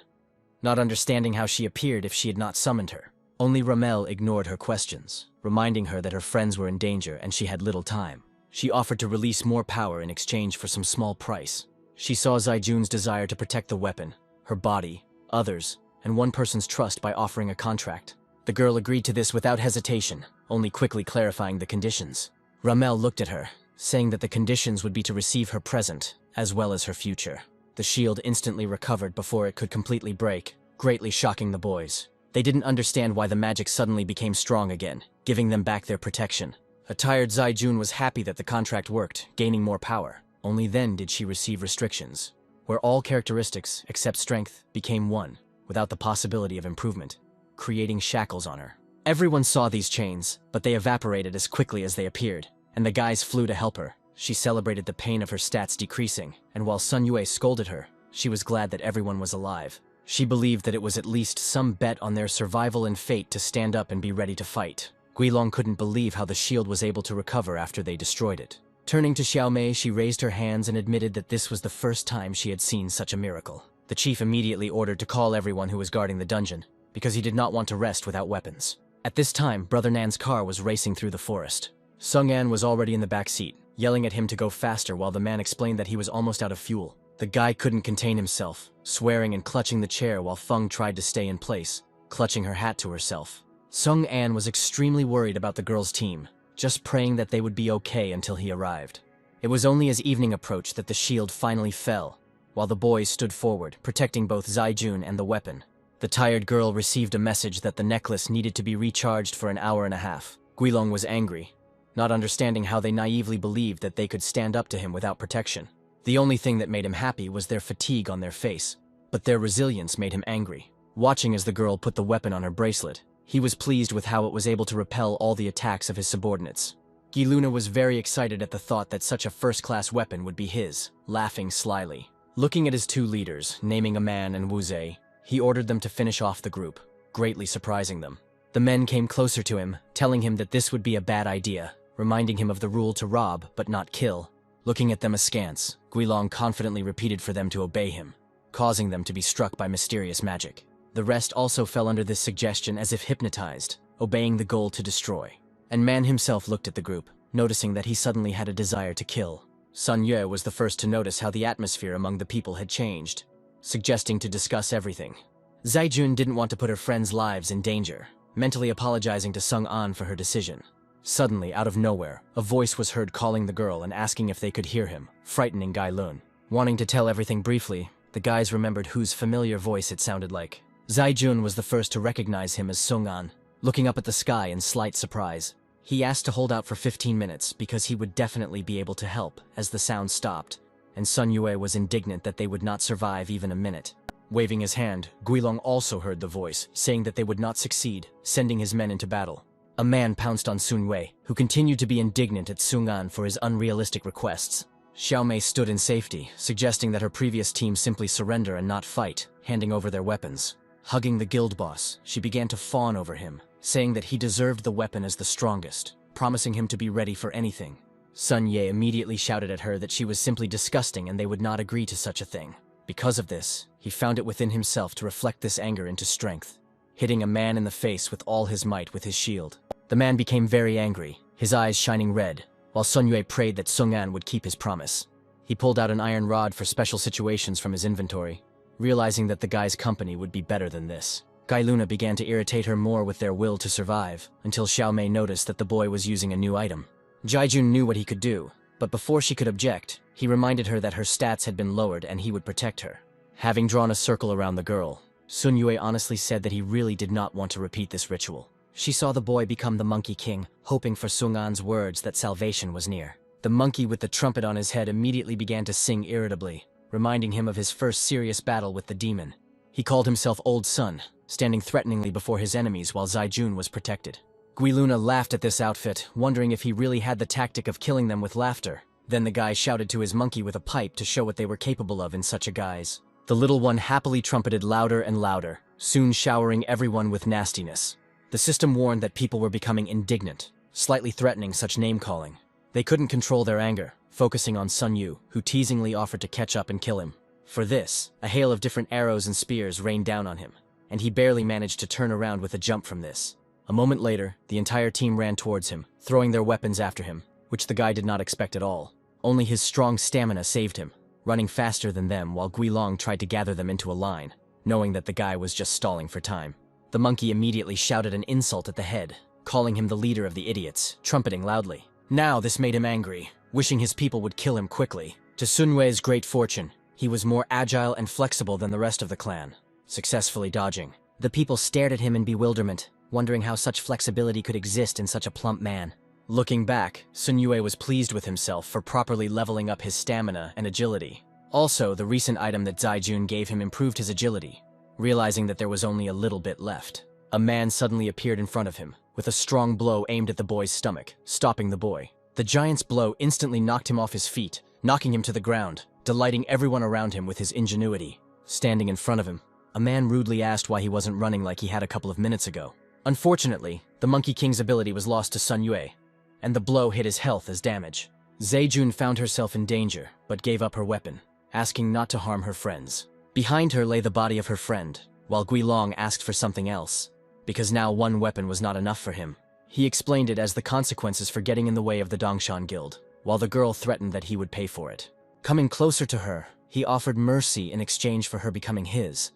not understanding how she appeared if she had not summoned her. Only Ramel ignored her questions, reminding her that her friends were in danger and she had little time. She offered to release more power in exchange for some small price. She saw Zaijun's desire to protect the weapon, her body, others, and one person's trust by offering a contract. The girl agreed to this without hesitation, only quickly clarifying the conditions. Ramel looked at her, saying that the conditions would be to receive her present, as well as her future. The shield instantly recovered before it could completely break, greatly shocking the boys. They didn't understand why the magic suddenly became strong again, giving them back their protection. A tired Zaijun was happy that the contract worked, gaining more power. Only then did she receive restrictions, where all characteristics, except strength, became one, without the possibility of improvement, creating shackles on her. Everyone saw these chains, but they evaporated as quickly as they appeared, and the guys flew to help her. She celebrated the pain of her stats decreasing, and while Sun Yue scolded her, she was glad that everyone was alive. She believed that it was at least some bet on their survival and fate to stand up and be ready to fight. Guilong couldn't believe how the shield was able to recover after they destroyed it. Turning to Xiao Mei, she raised her hands and admitted that this was the first time she had seen such a miracle. The chief immediately ordered to call everyone who was guarding the dungeon, because he did not want to rest without weapons. At this time, Brother Nan's car was racing through the forest. Sung An was already in the back seat, yelling at him to go faster while the man explained that he was almost out of fuel. The guy couldn't contain himself, swearing and clutching the chair while Feng tried to stay in place, clutching her hat to herself. Sung An was extremely worried about the girls' team, just praying that they would be okay until he arrived. It was only as evening approached that the shield finally fell, while the boys stood forward, protecting both Zaijun and the weapon. The tired girl received a message that the necklace needed to be recharged for an hour and a half. Guilong was angry, not understanding how they naively believed that they could stand up to him without protection. The only thing that made him happy was their fatigue on their face, but their resilience made him angry. Watching as the girl put the weapon on her bracelet, he was pleased with how it was able to repel all the attacks of his subordinates. Giluna was very excited at the thought that such a first-class weapon would be his, laughing slyly. Looking at his 2 leaders, naming a man and Wu-Zhe, he ordered them to finish off the group, greatly surprising them. The men came closer to him, telling him that this would be a bad idea, reminding him of the rule to rob but not kill. Looking at them askance, Guilong confidently repeated for them to obey him, causing them to be struck by mysterious magic. The rest also fell under this suggestion as if hypnotized, obeying the goal to destroy. And Man himself looked at the group, noticing that he suddenly had a desire to kill. Sun Yue was the first to notice how the atmosphere among the people had changed, suggesting to discuss everything. Zaijun didn't want to put her friends' lives in danger, mentally apologizing to Sung An for her decision. Suddenly, out of nowhere, a voice was heard calling the girl and asking if they could hear him, frightening Gai Lun. Wanting to tell everything briefly, the guys remembered whose familiar voice it sounded like. Zaijun was the first to recognize him as Sung An, looking up at the sky in slight surprise. He asked to hold out for 15 minutes because he would definitely be able to help as the sound stopped, and Sun Yue was indignant that they would not survive even a minute. Waving his hand, Guilong also heard the voice, saying that they would not succeed, sending his men into battle. A man pounced on Sun Yue, who continued to be indignant at Sung An for his unrealistic requests. Xiaomei stood in safety, suggesting that her previous team simply surrender and not fight, handing over their weapons. Hugging the guild boss, she began to fawn over him, saying that he deserved the weapon as the strongest, promising him to be ready for anything. Sun Ye immediately shouted at her that she was simply disgusting and they would not agree to such a thing. Because of this, he found it within himself to reflect this anger into strength, hitting a man in the face with all his might with his shield. The man became very angry, his eyes shining red, while Sun Yue prayed that Sung An would keep his promise. He pulled out an iron rod for special situations from his inventory, realizing that the guy's company would be better than this. Gai Luna began to irritate her more with their will to survive, until Xiaomei noticed that the boy was using a new item. Jaijun knew what he could do, but before she could object, he reminded her that her stats had been lowered and he would protect her. Having drawn a circle around the girl, Sun Yue honestly said that he really did not want to repeat this ritual. She saw the boy become the Monkey King, hoping for Sung An's words that salvation was near. The monkey with the trumpet on his head immediately began to sing irritably, reminding him of his first serious battle with the demon. He called himself Old Sun, standing threateningly before his enemies while Zaijun was protected. Guiluna laughed at this outfit, wondering if he really had the tactic of killing them with laughter. Then the guy shouted to his monkey with a pipe to show what they were capable of in such a guise. The little one happily trumpeted louder and louder, soon showering everyone with nastiness. The system warned that people were becoming indignant, slightly threatening such name-calling. They couldn't control their anger, focusing on Sun Yu, who teasingly offered to catch up and kill him. For this, a hail of different arrows and spears rained down on him, and he barely managed to turn around with a jump from this. A moment later, the entire team ran towards him, throwing their weapons after him, which the guy did not expect at all. Only his strong stamina saved him, running faster than them while Guilong tried to gather them into a line, knowing that the guy was just stalling for time. The monkey immediately shouted an insult at the head, calling him the leader of the idiots, trumpeting loudly. Now this made him angry, wishing his people would kill him quickly. To Sun Yue's great fortune, he was more agile and flexible than the rest of the clan, successfully dodging. The people stared at him in bewilderment, wondering how such flexibility could exist in such a plump man. Looking back, Sun Yue was pleased with himself for properly leveling up his stamina and agility. Also, the recent item that Zaijun gave him improved his agility. Realizing that there was only a little bit left, a man suddenly appeared in front of him, with a strong blow aimed at the boy's stomach, stopping the boy. The giant's blow instantly knocked him off his feet, knocking him to the ground, delighting everyone around him with his ingenuity. Standing in front of him, a man rudely asked why he wasn't running like he had a couple of minutes ago. Unfortunately, the Monkey King's ability was lost to Sun Yue, and the blow hit his health as damage. Zaijun found herself in danger, but gave up her weapon, asking not to harm her friends. Behind her lay the body of her friend, while Guilong asked for something else, because now one weapon was not enough for him. He explained it as the consequences for getting in the way of the Dongshan Guild, while the girl threatened that he would pay for it. Coming closer to her, he offered mercy in exchange for her becoming his,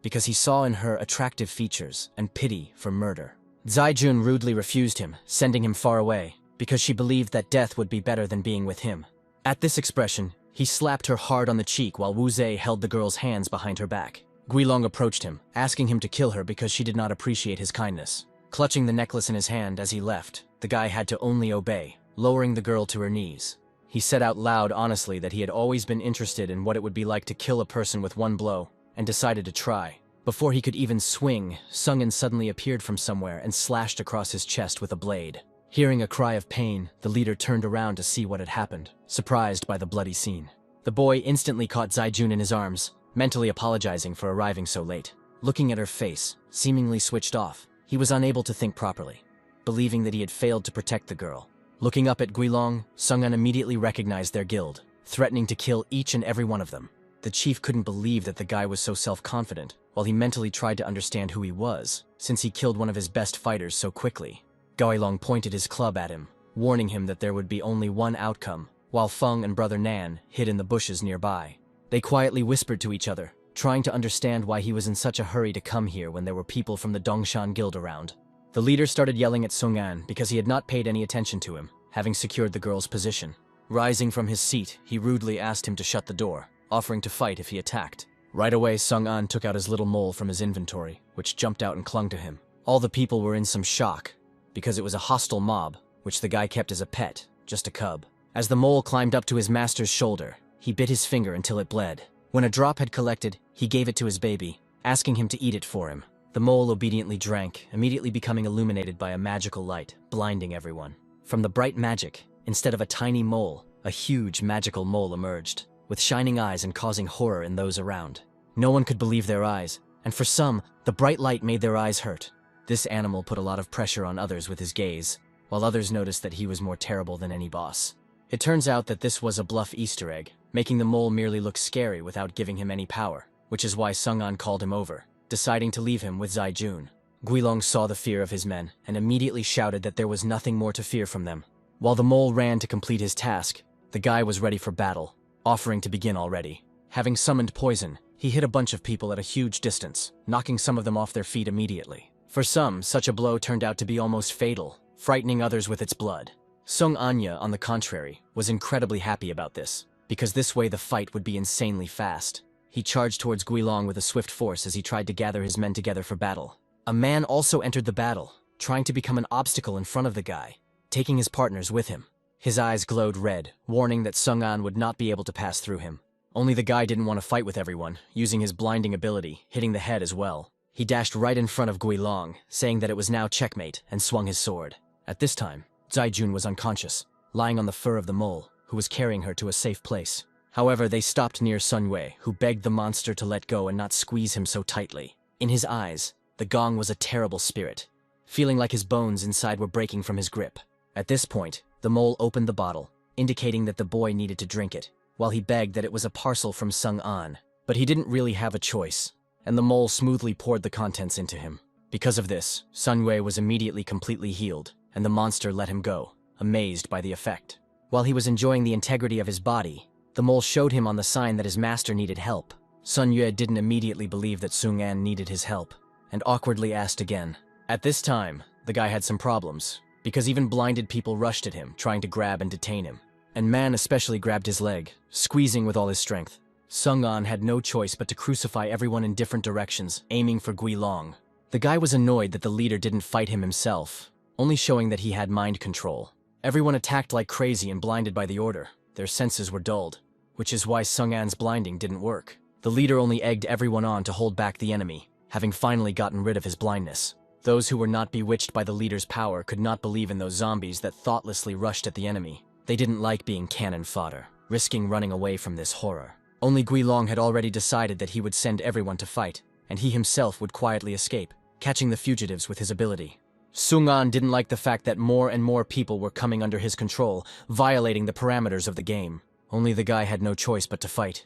because he saw in her attractive features and pity for murder. Zaijun rudely refused him, sending him far away, because she believed that death would be better than being with him. At this expression, he slapped her hard on the cheek while Wu Zhe held the girl's hands behind her back. Guilong approached him, asking him to kill her because she did not appreciate his kindness. Clutching the necklace in his hand as he left, the guy had to only obey, lowering the girl to her knees. He said out loud honestly that he had always been interested in what it would be like to kill a person with one blow, and decided to try. Before he could even swing, Sung-in suddenly appeared from somewhere and slashed across his chest with a blade. Hearing a cry of pain, the leader turned around to see what had happened, surprised by the bloody scene. The boy instantly caught Zaijun in his arms, mentally apologizing for arriving so late. Looking at her face, seemingly switched off, he was unable to think properly, believing that he had failed to protect the girl. Looking up at Guilong, Sung-an immediately recognized their guild, threatening to kill each and every one of them. The chief couldn't believe that the guy was so self-confident, while he mentally tried to understand who he was, since he killed one of his best fighters so quickly. Guilong pointed his club at him, warning him that there would be only one outcome, while Feng and brother Nan hid in the bushes nearby. They quietly whispered to each other, trying to understand why he was in such a hurry to come here when there were people from the Dongshan Guild around. The leader started yelling at Sung-an because he had not paid any attention to him, having secured the girl's position. Rising from his seat, he rudely asked him to shut the door, offering to fight if he attacked. Right away, Sung-an took out his little mole from his inventory, which jumped out and clung to him. All the people were in some shock, because it was a hostile mob, which the guy kept as a pet, just a cub. As the mole climbed up to his master's shoulder, he bit his finger until it bled. When a drop had collected, he gave it to his baby, asking him to eat it for him. The mole obediently drank, immediately becoming illuminated by a magical light, blinding everyone. From the bright magic, instead of a tiny mole, a huge magical mole emerged, with shining eyes and causing horror in those around. No one could believe their eyes, and for some, the bright light made their eyes hurt. This animal put a lot of pressure on others with his gaze, while others noticed that he was more terrible than any boss. It turns out that this was a bluff Easter egg, making the mole merely look scary without giving him any power, which is why Sung-an called him over, deciding to leave him with Zai-jun. Guilong saw the fear of his men and immediately shouted that there was nothing more to fear from them. While the mole ran to complete his task, the guy was ready for battle, offering to begin already. Having summoned poison, he hit a bunch of people at a huge distance, knocking some of them off their feet immediately. For some, such a blow turned out to be almost fatal, frightening others with its blood. Sung-anya, on the contrary, was incredibly happy about this, because this way the fight would be insanely fast. He charged towards Guilong with a swift force as he tried to gather his men together for battle. A man also entered the battle, trying to become an obstacle in front of the guy, taking his partners with him. His eyes glowed red, warning that Sung-an would not be able to pass through him. Only the guy didn't want to fight with everyone, using his blinding ability, hitting the head as well. He dashed right in front of Guilong, saying that it was now checkmate, and swung his sword. At this time, Zai-jun was unconscious, lying on the fur of the mole, who was carrying her to a safe place. However, they stopped near Sun Yue, who begged the monster to let go and not squeeze him so tightly. In his eyes, the gong was a terrible spirit, feeling like his bones inside were breaking from his grip. At this point, the mole opened the bottle, indicating that the boy needed to drink it, while he begged that it was a parcel from Sung-an. But he didn't really have a choice, and the mole smoothly poured the contents into him. Because of this, Sun Yue was immediately completely healed, and the monster let him go, amazed by the effect. While he was enjoying the integrity of his body, the mole showed him on the sign that his master needed help. Sun Yue didn't immediately believe that Sung-an needed his help, and awkwardly asked again. At this time, the guy had some problems, because even blinded people rushed at him, trying to grab and detain him. And Man especially grabbed his leg, squeezing with all his strength. Sung-an had no choice but to crucify everyone in different directions, aiming for Guilong. The guy was annoyed that the leader didn't fight him himself, only showing that he had mind control. Everyone attacked like crazy and blinded by the order. Their senses were dulled, which is why Sung-an's blinding didn't work. The leader only egged everyone on to hold back the enemy, having finally gotten rid of his blindness. Those who were not bewitched by the leader's power could not believe in those zombies that thoughtlessly rushed at the enemy. They didn't like being cannon fodder, risking running away from this horror. Only Guilong had already decided that he would send everyone to fight, and he himself would quietly escape, catching the fugitives with his ability. Sung-an didn't like the fact that more and more people were coming under his control, violating the parameters of the game. Only the guy had no choice but to fight.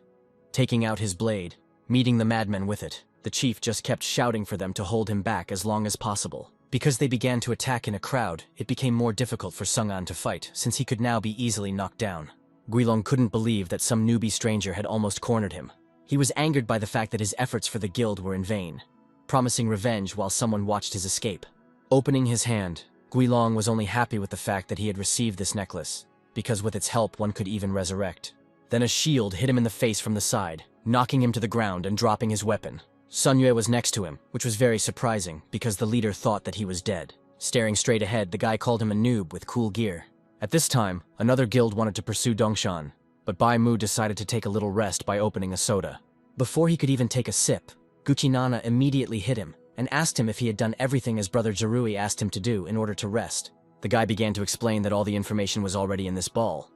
Taking out his blade, meeting the madmen with it, the chief just kept shouting for them to hold him back as long as possible. Because they began to attack in a crowd, it became more difficult for Sung-an to fight, since he could now be easily knocked down. Guilong couldn't believe that some newbie stranger had almost cornered him. He was angered by the fact that his efforts for the guild were in vain, promising revenge while someone watched his escape. Opening his hand, Guilong was only happy with the fact that he had received this necklace, because with its help one could even resurrect. Then a shield hit him in the face from the side, knocking him to the ground and dropping his weapon. Sun Yue was next to him, which was very surprising because the leader thought that he was dead. Staring straight ahead, the guy called him a noob with cool gear. At this time, another guild wanted to pursue Dongshan, but Bai Mu decided to take a little rest by opening a soda. Before he could even take a sip, Gucci-nana immediately hit him and asked him if he had done everything as Brother Jirui asked him to do in order to rest. The guy began to explain that all the information was already in this ball,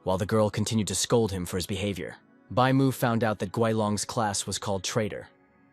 while the girl continued to scold him for his behavior. Bai Mu found out that Guilong's class was called Traitor,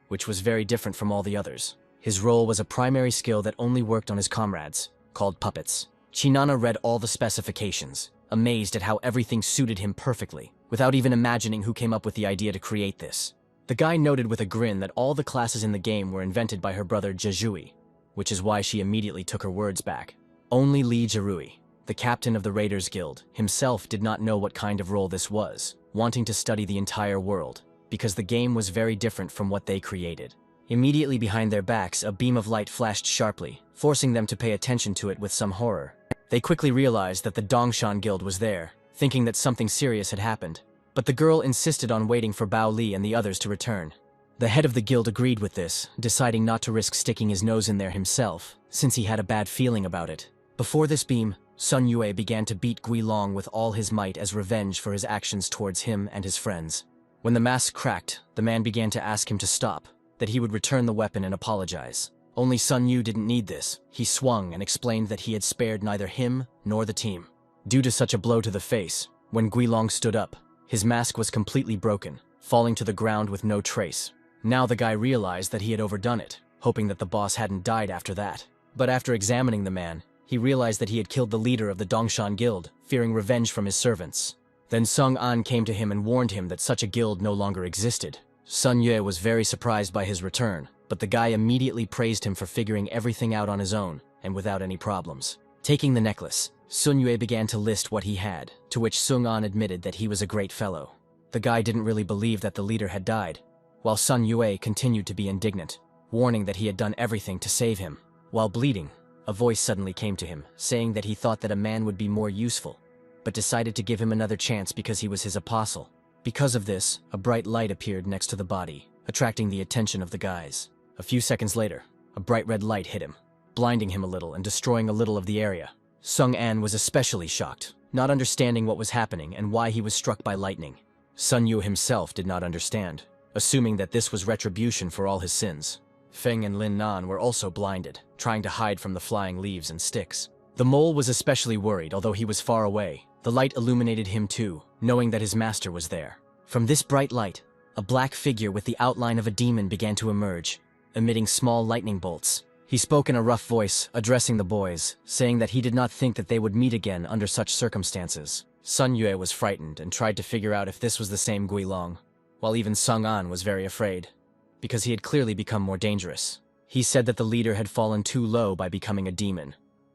which was very different from all the others. His role was a primary skill that only worked on his comrades, called puppets. Chinana read all the specifications, amazed at how everything suited him perfectly, without even imagining who came up with the idea to create this. The guy noted with a grin that all the classes in the game were invented by her brother Jejui, which is why she immediately took her words back. Only Lee Jerui, the captain of the Raiders Guild, himself did not know what kind of role this was, wanting to study the entire world, because the game was very different from what they created. Immediately behind their backs, a beam of light flashed sharply, forcing them to pay attention to it with some horror. They quickly realized that the Dongshan Guild was there, thinking that something serious had happened. But the girl insisted on waiting for Bao Li and the others to return. The head of the guild agreed with this, deciding not to risk sticking his nose in there himself, since he had a bad feeling about it. Before this beam, Sun Yue began to beat Guilong with all his might as revenge for his actions towards him and his friends. When the mask cracked, the man began to ask him to stop, that he would return the weapon and apologize. Only Sun Yu didn't need this. He swung and explained that he had spared neither him nor the team. Due to such a blow to the face, when Guilong stood up, his mask was completely broken, falling to the ground with no trace. Now the guy realized that he had overdone it, hoping that the boss hadn't died after that. But after examining the man, he realized that he had killed the leader of the Dongshan Guild, fearing revenge from his servants. Then Sung An came to him and warned him that such a guild no longer existed. Sun Yue was very surprised by his return, but the guy immediately praised him for figuring everything out on his own, and without any problems. Taking the necklace, Sun Yue began to list what he had, to which Sung An admitted that he was a great fellow. The guy didn't really believe that the leader had died, while Sun Yue continued to be indignant, warning that he had done everything to save him. While bleeding, a voice suddenly came to him, saying that he thought that a man would be more useful, but decided to give him another chance because he was his apostle. Because of this, a bright light appeared next to the body, attracting the attention of the guys. A few seconds later, a bright red light hit him, blinding him a little and destroying a little of the area. Sung An was especially shocked, not understanding what was happening and why he was struck by lightning. Sun Yu himself did not understand, assuming that this was retribution for all his sins. Feng and Lin Nan were also blinded, trying to hide from the flying leaves and sticks. The mole was especially worried, although he was far away. The light illuminated him too, knowing that his master was there. From this bright light, a black figure with the outline of a demon began to emerge, emitting small lightning bolts. He spoke in a rough voice, addressing the boys, saying that he did not think that they would meet again under such circumstances. Sun Yue was frightened and tried to figure out if this was the same Guilong, while even Sung An was very afraid, because he had clearly become more dangerous. He said that the leader had fallen too low by becoming a demon,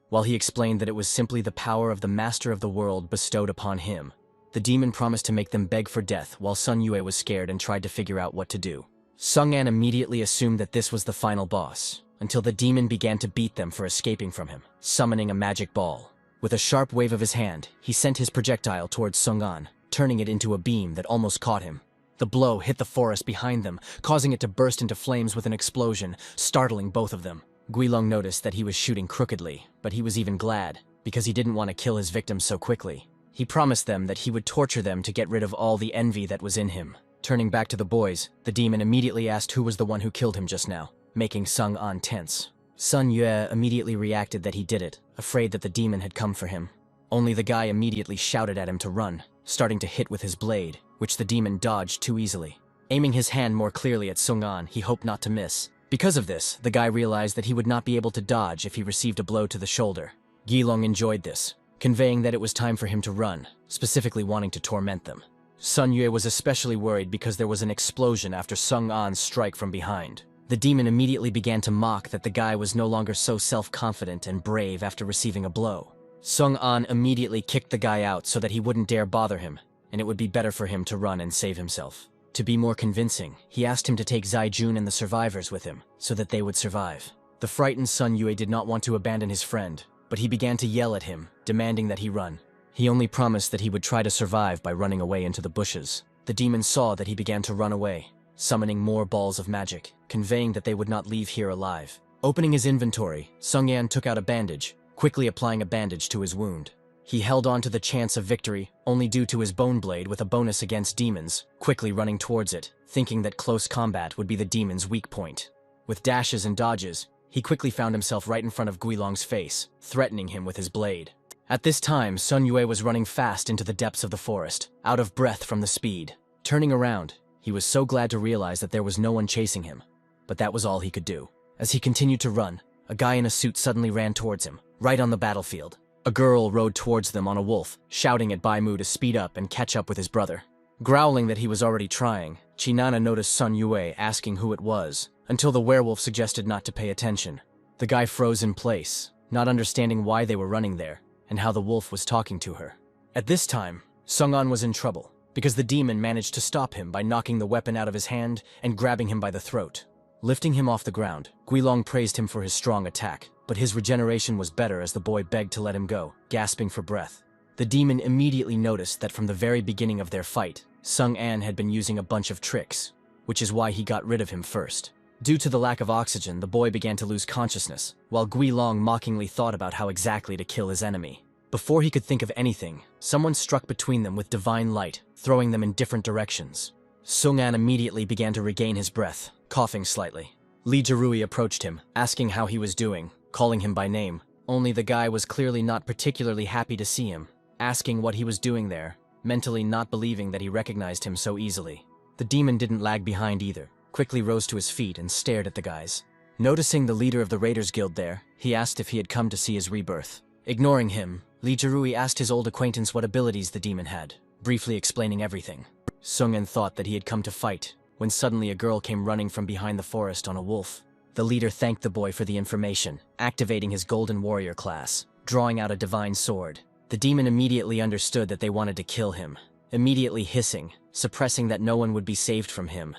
while he explained that it was simply the power of the master of the world bestowed upon him. The demon promised to make them beg for death, while Sun Yue was scared and tried to figure out what to do. Sung An immediately assumed that this was the final boss, until the demon began to beat them for escaping from him, summoning a magic ball. With a sharp wave of his hand, he sent his projectile towards Sung An, turning it into a beam that almost caught him. The blow hit the forest behind them, causing it to burst into flames with an explosion, startling both of them. Guilong noticed that he was shooting crookedly, but he was even glad, because he didn't want to kill his victims so quickly. He promised them that he would torture them to get rid of all the envy that was in him. Turning back to the boys, the demon immediately asked who was the one who killed him just now, making Sung An tense. Sun Yue immediately reacted that he did it, afraid that the demon had come for him. Only the guy immediately shouted at him to run, starting to hit with his blade, which the demon dodged too easily. Aiming his hand more clearly at Sung An, he hoped not to miss. Because of this, the guy realized that he would not be able to dodge if he received a blow to the shoulder. Guilong enjoyed this, conveying that it was time for him to run, specifically wanting to torment them. Sun Yue was especially worried because there was an explosion after Sung An's strike from behind. The demon immediately began to mock that the guy was no longer so self-confident and brave after receiving a blow. Sung An immediately kicked the guy out so that he wouldn't dare bother him, and it would be better for him to run and save himself. To be more convincing, he asked him to take Zai Jun and the survivors with him, so that they would survive. The frightened Sun Yue did not want to abandon his friend, but he began to yell at him, demanding that he run. He only promised that he would try to survive by running away into the bushes. The demon saw that he began to run away, summoning more balls of magic, conveying that they would not leave here alive. Opening his inventory, Sung Yan took out a bandage, quickly applying a bandage to his wound. He held on to the chance of victory, only due to his bone blade with a bonus against demons, quickly running towards it, thinking that close combat would be the demon's weak point. With dashes and dodges, he quickly found himself right in front of Guilong's face, threatening him with his blade. At this time, Sun Yue was running fast into the depths of the forest, out of breath from the speed. Turning around, he was so glad to realize that there was no one chasing him, but that was all he could do. As he continued to run, a guy in a suit suddenly ran towards him, right on the battlefield. A girl rode towards them on a wolf, shouting at Bai Mu to speed up and catch up with his brother. Growling that he was already trying, Chinana noticed Sun Yue asking who it was, until the werewolf suggested not to pay attention. The guy froze in place, not understanding why they were running there, and how the wolf was talking to her. At this time, Sung-an was in trouble, because the demon managed to stop him by knocking the weapon out of his hand and grabbing him by the throat. Lifting him off the ground, Guilong praised him for his strong attack, but his regeneration was better as the boy begged to let him go, gasping for breath. The demon immediately noticed that from the very beginning of their fight, Sung-an had been using a bunch of tricks, which is why he got rid of him first. Due to the lack of oxygen, the boy began to lose consciousness, while Guilong mockingly thought about how exactly to kill his enemy. Before he could think of anything, someone struck between them with divine light, throwing them in different directions. Sung-an immediately began to regain his breath, coughing slightly. Lee Jarui approached him, asking how he was doing, calling him by name. Only the guy was clearly not particularly happy to see him, asking what he was doing there, mentally not believing that he recognized him so easily. The demon didn't lag behind either, quickly rose to his feet and stared at the guys. Noticing the leader of the Raiders Guild there, he asked if he had come to see his rebirth. Ignoring him, Lee Jarui asked his old acquaintance what abilities the demon had, briefly explaining everything. Sung-an thought that he had come to fight, when suddenly a girl came running from behind the forest on a wolf. The leader thanked the boy for the information, activating his Golden Warrior class, drawing out a divine sword. The demon immediately understood that they wanted to kill him, immediately hissing, suppressing that no one would be saved from him,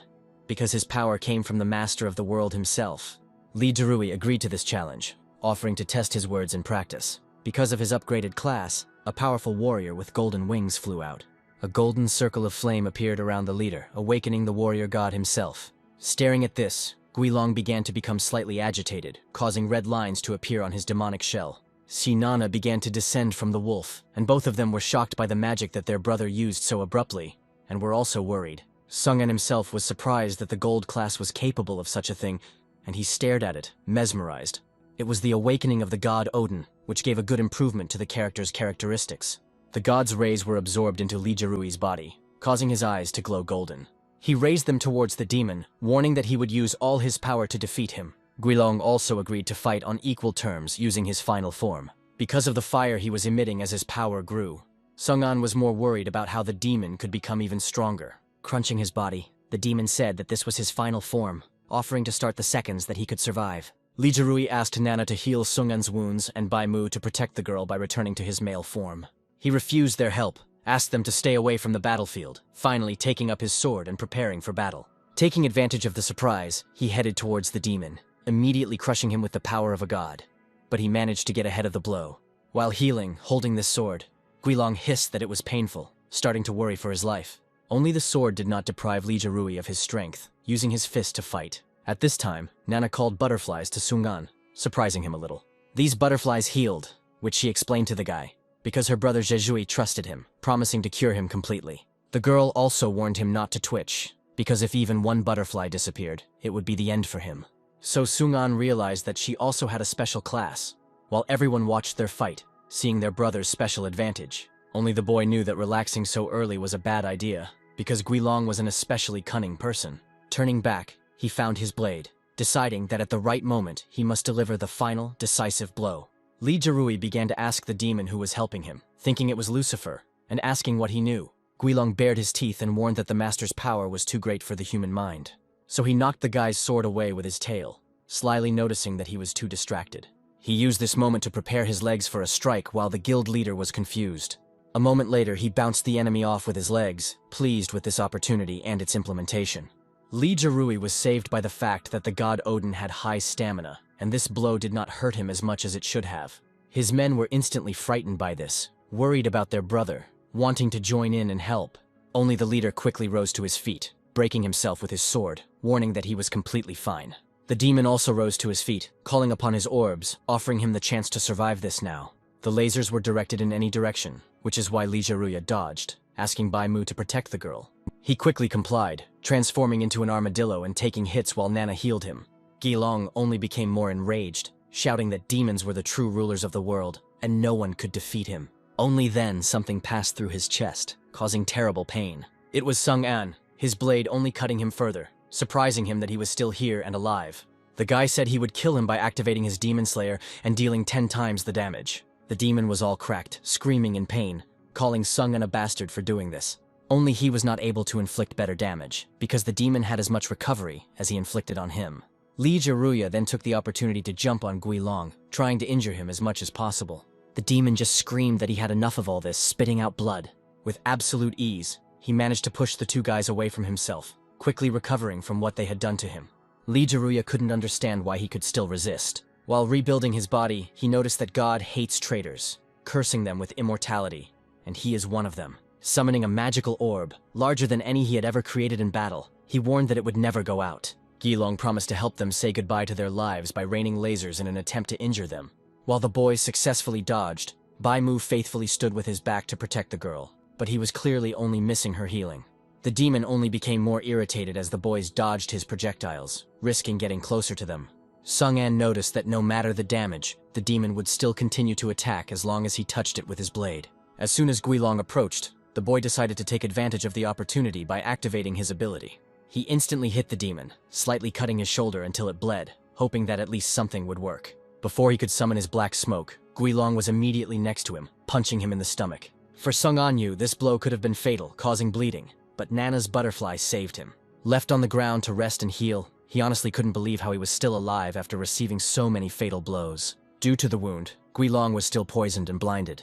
because his power came from the master of the world himself. Lee Jarui agreed to this challenge, offering to test his words in practice. Because of his upgraded class, a powerful warrior with golden wings flew out. A golden circle of flame appeared around the leader, awakening the warrior god himself. Staring at this, Guilong began to become slightly agitated, causing red lines to appear on his demonic shell. Sinana began to descend from the wolf, and both of them were shocked by the magic that their brother used so abruptly, and were also worried. Sung-an himself was surprised that the gold class was capable of such a thing, and he stared at it, mesmerized. It was the awakening of the god Odin, which gave a good improvement to the character's characteristics. The god's rays were absorbed into Lee Jarui's body, causing his eyes to glow golden. He raised them towards the demon, warning that he would use all his power to defeat him. Guilong also agreed to fight on equal terms using his final form. Because of the fire he was emitting as his power grew, Sung-an was more worried about how the demon could become even stronger. Crunching his body, the demon said that this was his final form, offering to start the seconds that he could survive. Lee Jarui asked Nana to heal Sung-an's wounds and Bai Mu to protect the girl by returning to his male form. He refused their help, asked them to stay away from the battlefield, finally taking up his sword and preparing for battle. Taking advantage of the surprise, he headed towards the demon, immediately crushing him with the power of a god. But he managed to get ahead of the blow. While healing, holding this sword, Guilong hissed that it was painful, starting to worry for his life. Only the sword did not deprive Lee Jarui of his strength, using his fist to fight. At this time, Nana called butterflies to Sung-an, surprising him a little. These butterflies healed, which she explained to the guy, because her brother Jejui trusted him, promising to cure him completely. The girl also warned him not to twitch, because if even one butterfly disappeared, it would be the end for him. So Sung-an realized that she also had a special class, while everyone watched their fight, seeing their brother's special advantage. Only the boy knew that relaxing so early was a bad idea, because Guilong was an especially cunning person. Turning back, he found his blade, deciding that at the right moment he must deliver the final, decisive blow. Lee Jarui began to ask the demon who was helping him, thinking it was Lucifer, and asking what he knew. Guilong bared his teeth and warned that the master's power was too great for the human mind. So he knocked the guy's sword away with his tail, slyly noticing that he was too distracted. He used this moment to prepare his legs for a strike while the guild leader was confused. A moment later, he bounced the enemy off with his legs, pleased with this opportunity and its implementation. Lee Jarui was saved by the fact that the god Odin had high stamina, and this blow did not hurt him as much as it should have. His men were instantly frightened by this, worried about their brother, wanting to join in and help. Only the leader quickly rose to his feet, breaking himself with his sword, warning that he was completely fine. The demon also rose to his feet, calling upon his orbs, offering him the chance to survive this now. The lasers were directed in any direction, which is why Lee Jaruya dodged, asking Bai Mu to protect the girl. He quickly complied, transforming into an armadillo and taking hits while Nana healed him. Guilong only became more enraged, shouting that demons were the true rulers of the world, and no one could defeat him. Only then something passed through his chest, causing terrible pain. It was Sung-an, his blade only cutting him further, surprising him that he was still here and alive. The guy said he would kill him by activating his demon slayer and dealing 10 times the damage. The demon was all cracked, screaming in pain, calling Sung An a bastard for doing this. Only he was not able to inflict better damage, because the demon had as much recovery as he inflicted on him. Li Jiruya then took the opportunity to jump on Guilong, trying to injure him as much as possible. The demon just screamed that he had enough of all this, spitting out blood. With absolute ease, he managed to push the two guys away from himself, quickly recovering from what they had done to him. Li Jiruya couldn't understand why he could still resist. While rebuilding his body, he noticed that God hates traitors, cursing them with immortality, and he is one of them. Summoning a magical orb, larger than any he had ever created in battle, he warned that it would never go out. Guilong promised to help them say goodbye to their lives by raining lasers in an attempt to injure them. While the boys successfully dodged, Bai Mu faithfully stood with his back to protect the girl, but he was clearly only missing her healing. The demon only became more irritated as the boys dodged his projectiles, risking getting closer to them. Sung An noticed that no matter the damage, the demon would still continue to attack as long as he touched it with his blade. As soon as Guilong approached, the boy decided to take advantage of the opportunity by activating his ability. He instantly hit the demon, slightly cutting his shoulder until it bled, hoping that at least something would work. Before he could summon his black smoke, Guilong was immediately next to him, punching him in the stomach. For Sung Anyu, this blow could have been fatal, causing bleeding, but Nana's butterfly saved him. Left on the ground to rest and heal, he honestly couldn't believe how he was still alive after receiving so many fatal blows. Due to the wound, Guilong was still poisoned and blinded.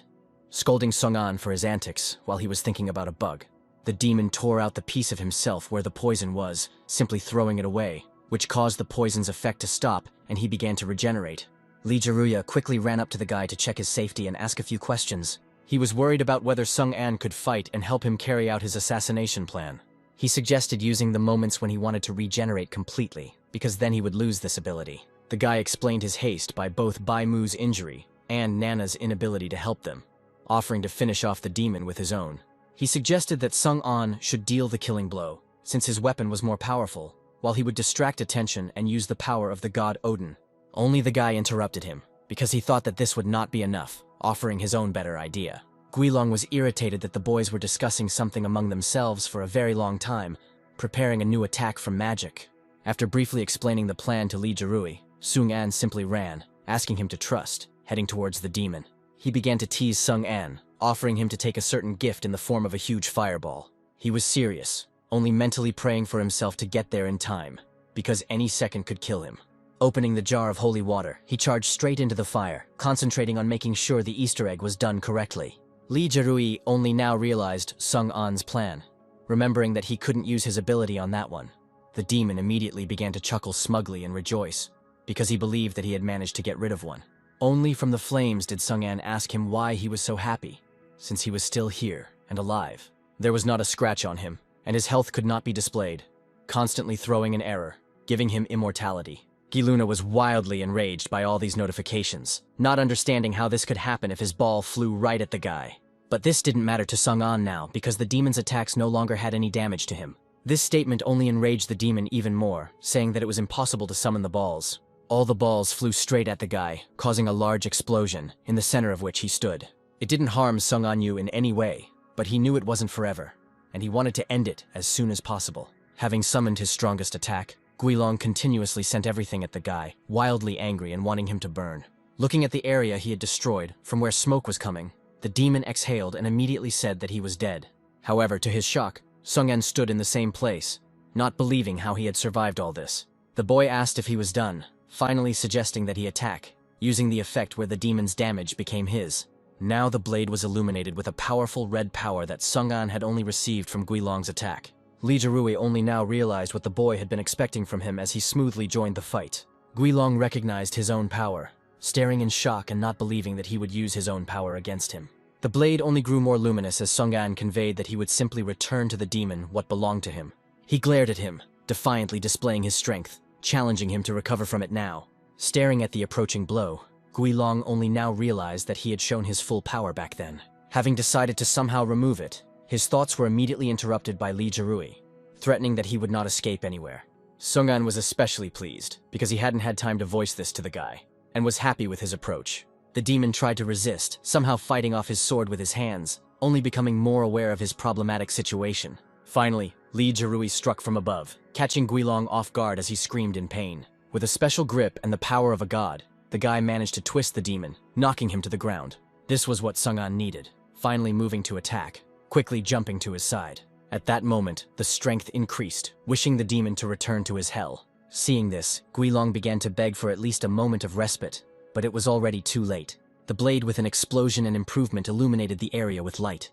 Scolding Sung An for his antics while he was thinking about a bug, the demon tore out the piece of himself where the poison was, simply throwing it away, which caused the poison's effect to stop and he began to regenerate. Li Jiruya quickly ran up to the guy to check his safety and ask a few questions. He was worried about whether Sung An could fight and help him carry out his assassination plan. He suggested using the moments when he wanted to regenerate completely, because then he would lose this ability. The guy explained his haste by both Bai Mu's injury and Nana's inability to help them, offering to finish off the demon with his own. He suggested that Sung An should deal the killing blow, since his weapon was more powerful, while he would distract attention and use the power of the god Odin. Only the guy interrupted him, because he thought that this would not be enough, offering his own better idea. Guilong was irritated that the boys were discussing something among themselves for a very long time, preparing a new attack from magic. After briefly explaining the plan to Li Jirui, Sung An simply ran, asking him to trust, heading towards the demon. He began to tease Sung An, offering him to take a certain gift in the form of a huge fireball. He was serious, only mentally praying for himself to get there in time, because any second could kill him. Opening the jar of holy water, he charged straight into the fire, concentrating on making sure the Easter egg was done correctly. Li Jirui only now realized Sung An's plan, remembering that he couldn't use his ability on that one. The demon immediately began to chuckle smugly and rejoice, because he believed that he had managed to get rid of one. Only from the flames did Sung An ask him why he was so happy, since he was still here and alive. There was not a scratch on him, and his health could not be displayed, constantly throwing an error, giving him immortality. Giluna was wildly enraged by all these notifications, not understanding how this could happen if his ball flew right at the guy. But this didn't matter to Sung An now, because the demon's attacks no longer had any damage to him. This statement only enraged the demon even more, saying that it was impossible to summon the balls. All the balls flew straight at the guy, causing a large explosion, in the center of which he stood. It didn't harm Sung Anyu in any way, but he knew it wasn't forever, and he wanted to end it as soon as possible. Having summoned his strongest attack, Guilong continuously sent everything at the guy, wildly angry and wanting him to burn. Looking at the area he had destroyed, from where smoke was coming, the demon exhaled and immediately said that he was dead. However, to his shock, Sung An stood in the same place, not believing how he had survived all this. The boy asked if he was done, finally suggesting that he attack, using the effect where the demon's damage became his. Now the blade was illuminated with a powerful red power that Sung An had only received from Guilong's attack. Li Jirui only now realized what the boy had been expecting from him as he smoothly joined the fight. Guilong recognized his own power, staring in shock and not believing that he would use his own power against him. The blade only grew more luminous as Sung An conveyed that he would simply return to the demon what belonged to him. He glared at him, defiantly displaying his strength, challenging him to recover from it now. Staring at the approaching blow, Guilong only now realized that he had shown his full power back then. Having decided to somehow remove it, his thoughts were immediately interrupted by Li Jirui, threatening that he would not escape anywhere. Sung An was especially pleased, because he hadn't had time to voice this to the guy, and was happy with his approach. The demon tried to resist, somehow fighting off his sword with his hands, only becoming more aware of his problematic situation. Finally, Li Jirui struck from above, catching Guilong off guard as he screamed in pain. With a special grip and the power of a god, the guy managed to twist the demon, knocking him to the ground. This was what Sung-an needed, finally moving to attack, quickly jumping to his side. At that moment, the strength increased, wishing the demon to return to his hell. Seeing this, Guilong began to beg for at least a moment of respite, but it was already too late. The blade with an explosion and improvement illuminated the area with light,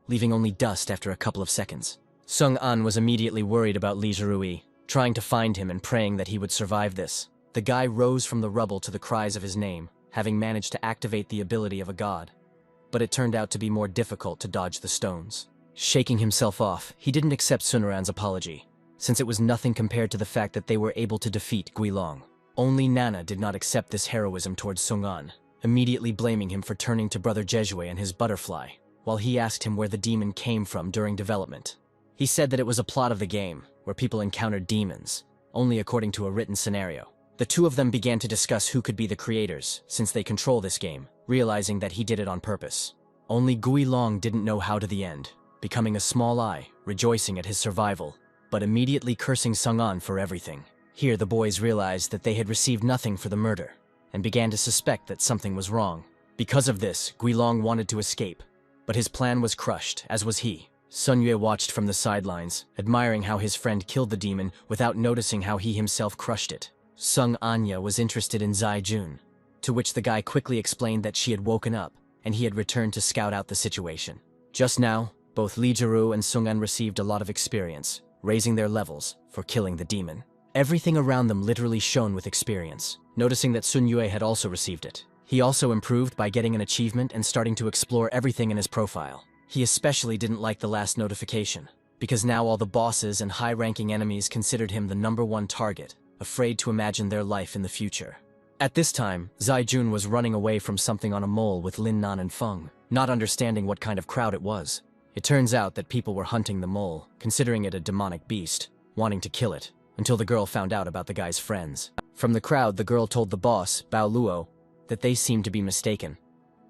leaving only dust after a couple of seconds. Sung-an was immediately worried about Li Zhirui, trying to find him and praying that he would survive this. The guy rose from the rubble to the cries of his name, having managed to activate the ability of a god. But it turned out to be more difficult to dodge the stones. Shaking himself off, he didn't accept Sunaran's apology, since it was nothing compared to the fact that they were able to defeat Guilong. Only Nana did not accept this heroism towards Sung-an, immediately blaming him for turning to Brother Jejue and his butterfly, while he asked him where the demon came from during development. He said that it was a plot of the game, where people encountered demons, only according to a written scenario. The two of them began to discuss who could be the creators, since they control this game, realizing that he did it on purpose. Only Guilong didn't know how to the end, becoming a small eye, rejoicing at his survival, but immediately cursing Sung-an for everything. Here the boys realized that they had received nothing for the murder, and began to suspect that something was wrong. Because of this, Guilong wanted to escape, but his plan was crushed, as was he. Sun Yue watched from the sidelines, admiring how his friend killed the demon without noticing how he himself crushed it. Sung Anya was interested in Zai Jun, to which the guy quickly explained that she had woken up, and he had returned to scout out the situation. Just now, both Li Jiru and Sung-an received a lot of experience, raising their levels for killing the demon. Everything around them literally shone with experience. Noticing that Sun Yue had also received it, he also improved by getting an achievement and starting to explore everything in his profile. He especially didn't like the last notification, because now all the bosses and high-ranking enemies considered him the #1 target, afraid to imagine their life in the future. At this time, Zai Jun was running away from something on a mole with Lin Nan and Feng, not understanding what kind of crowd it was. It turns out that people were hunting the mole, considering it a demonic beast, wanting to kill it, until the girl found out about the guy's friends. From the crowd, the girl told the boss, Bao Luo, that they seemed to be mistaken,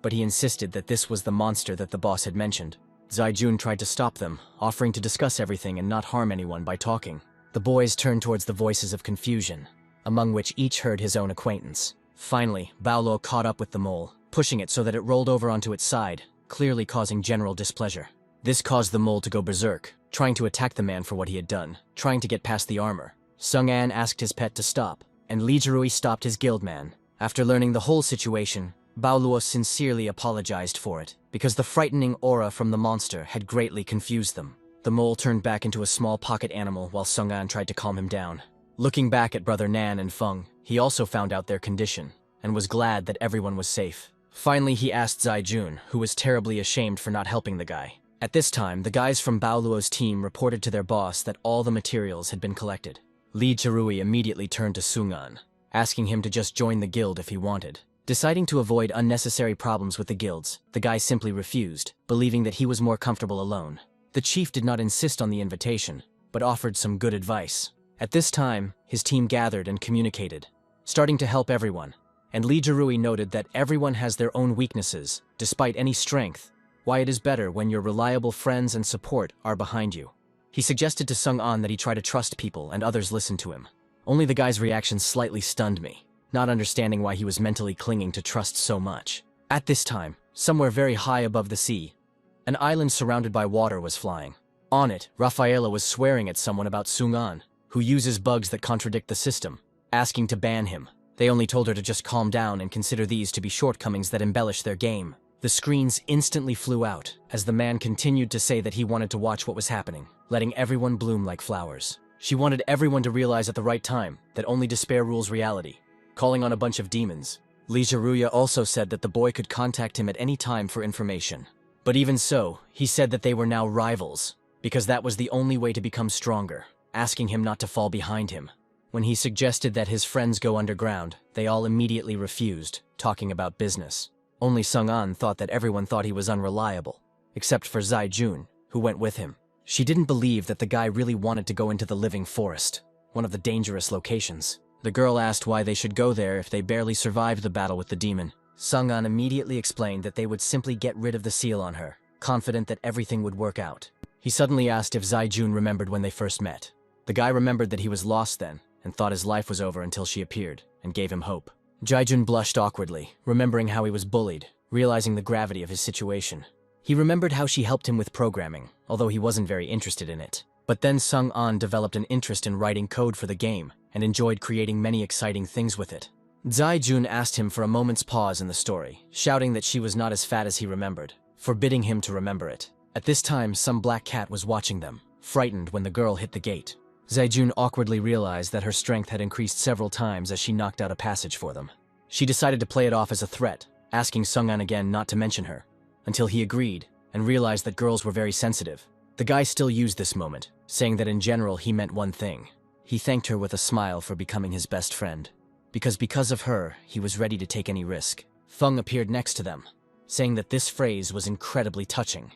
but he insisted that this was the monster that the boss had mentioned. Zai Jun tried to stop them, offering to discuss everything and not harm anyone by talking. The boys turned towards the voices of confusion, among which each heard his own acquaintance. Finally, Bao Luo caught up with the mole, pushing it so that it rolled over onto its side, clearly causing general displeasure. This caused the mole to go berserk, trying to attack the man for what he had done, trying to get past the armor. Sung-an asked his pet to stop, and Li Jirui stopped his guildman. After learning the whole situation, Bao Luo sincerely apologized for it, because the frightening aura from the monster had greatly confused them. The mole turned back into a small pocket animal while Sung-an tried to calm him down. Looking back at Brother Nan and Feng, he also found out their condition, and was glad that everyone was safe. Finally, he asked Zai Jun, who was terribly ashamed for not helping the guy. At this time, the guys from Bao Luo's team reported to their boss that all the materials had been collected. Li Jirui immediately turned to Sung-an, asking him to just join the guild if he wanted. Deciding to avoid unnecessary problems with the guilds, the guy simply refused, believing that he was more comfortable alone. The chief did not insist on the invitation, but offered some good advice. At this time, his team gathered and communicated, starting to help everyone, and Li Jirui noted that everyone has their own weaknesses, despite any strength, why it is better when your reliable friends and support are behind you. He suggested to Sung-an that he try to trust people and others listen to him. Only the guy's reaction slightly stunned me, not understanding why he was mentally clinging to trust so much. At this time, somewhere very high above the sea, an island surrounded by water was flying. On it, Rafaela was swearing at someone about Sung-an, who uses bugs that contradict the system, asking to ban him. They only told her to just calm down and consider these to be shortcomings that embellish their game. The screens instantly flew out, as the man continued to say that he wanted to watch what was happening, letting everyone bloom like flowers. She wanted everyone to realize at the right time that only despair rules reality, calling on a bunch of demons. Li Jiruya also said that the boy could contact him at any time for information. But even so, he said that they were now rivals, because that was the only way to become stronger, asking him not to fall behind him. When he suggested that his friends go underground, they all immediately refused, talking about business. Only Sung-an thought that everyone thought he was unreliable, except for Zai Jun, who went with him. She didn't believe that the guy really wanted to go into the living forest, one of the dangerous locations. The girl asked why they should go there if they barely survived the battle with the demon. Sung-an immediately explained that they would simply get rid of the seal on her, confident that everything would work out. He suddenly asked if Zai Jun remembered when they first met. The guy remembered that he was lost then, and thought his life was over until she appeared, and gave him hope. Jai Jun blushed awkwardly, remembering how he was bullied, realizing the gravity of his situation. He remembered how she helped him with programming, although he wasn't very interested in it. But then Sung-an developed an interest in writing code for the game and enjoyed creating many exciting things with it. Zai-jun asked him for a moment's pause in the story, shouting that she was not as fat as he remembered, forbidding him to remember it. At this time, some black cat was watching them, frightened when the girl hit the gate. Zai-jun awkwardly realized that her strength had increased several times as she knocked out a passage for them. She decided to play it off as a threat, asking Sung-an again not to mention her, until he agreed and realized that girls were very sensitive. The guy still used this moment, saying that in general he meant one thing. He thanked her with a smile for becoming his best friend. Because of her, he was ready to take any risk. Fung appeared next to them, saying that this phrase was incredibly touching,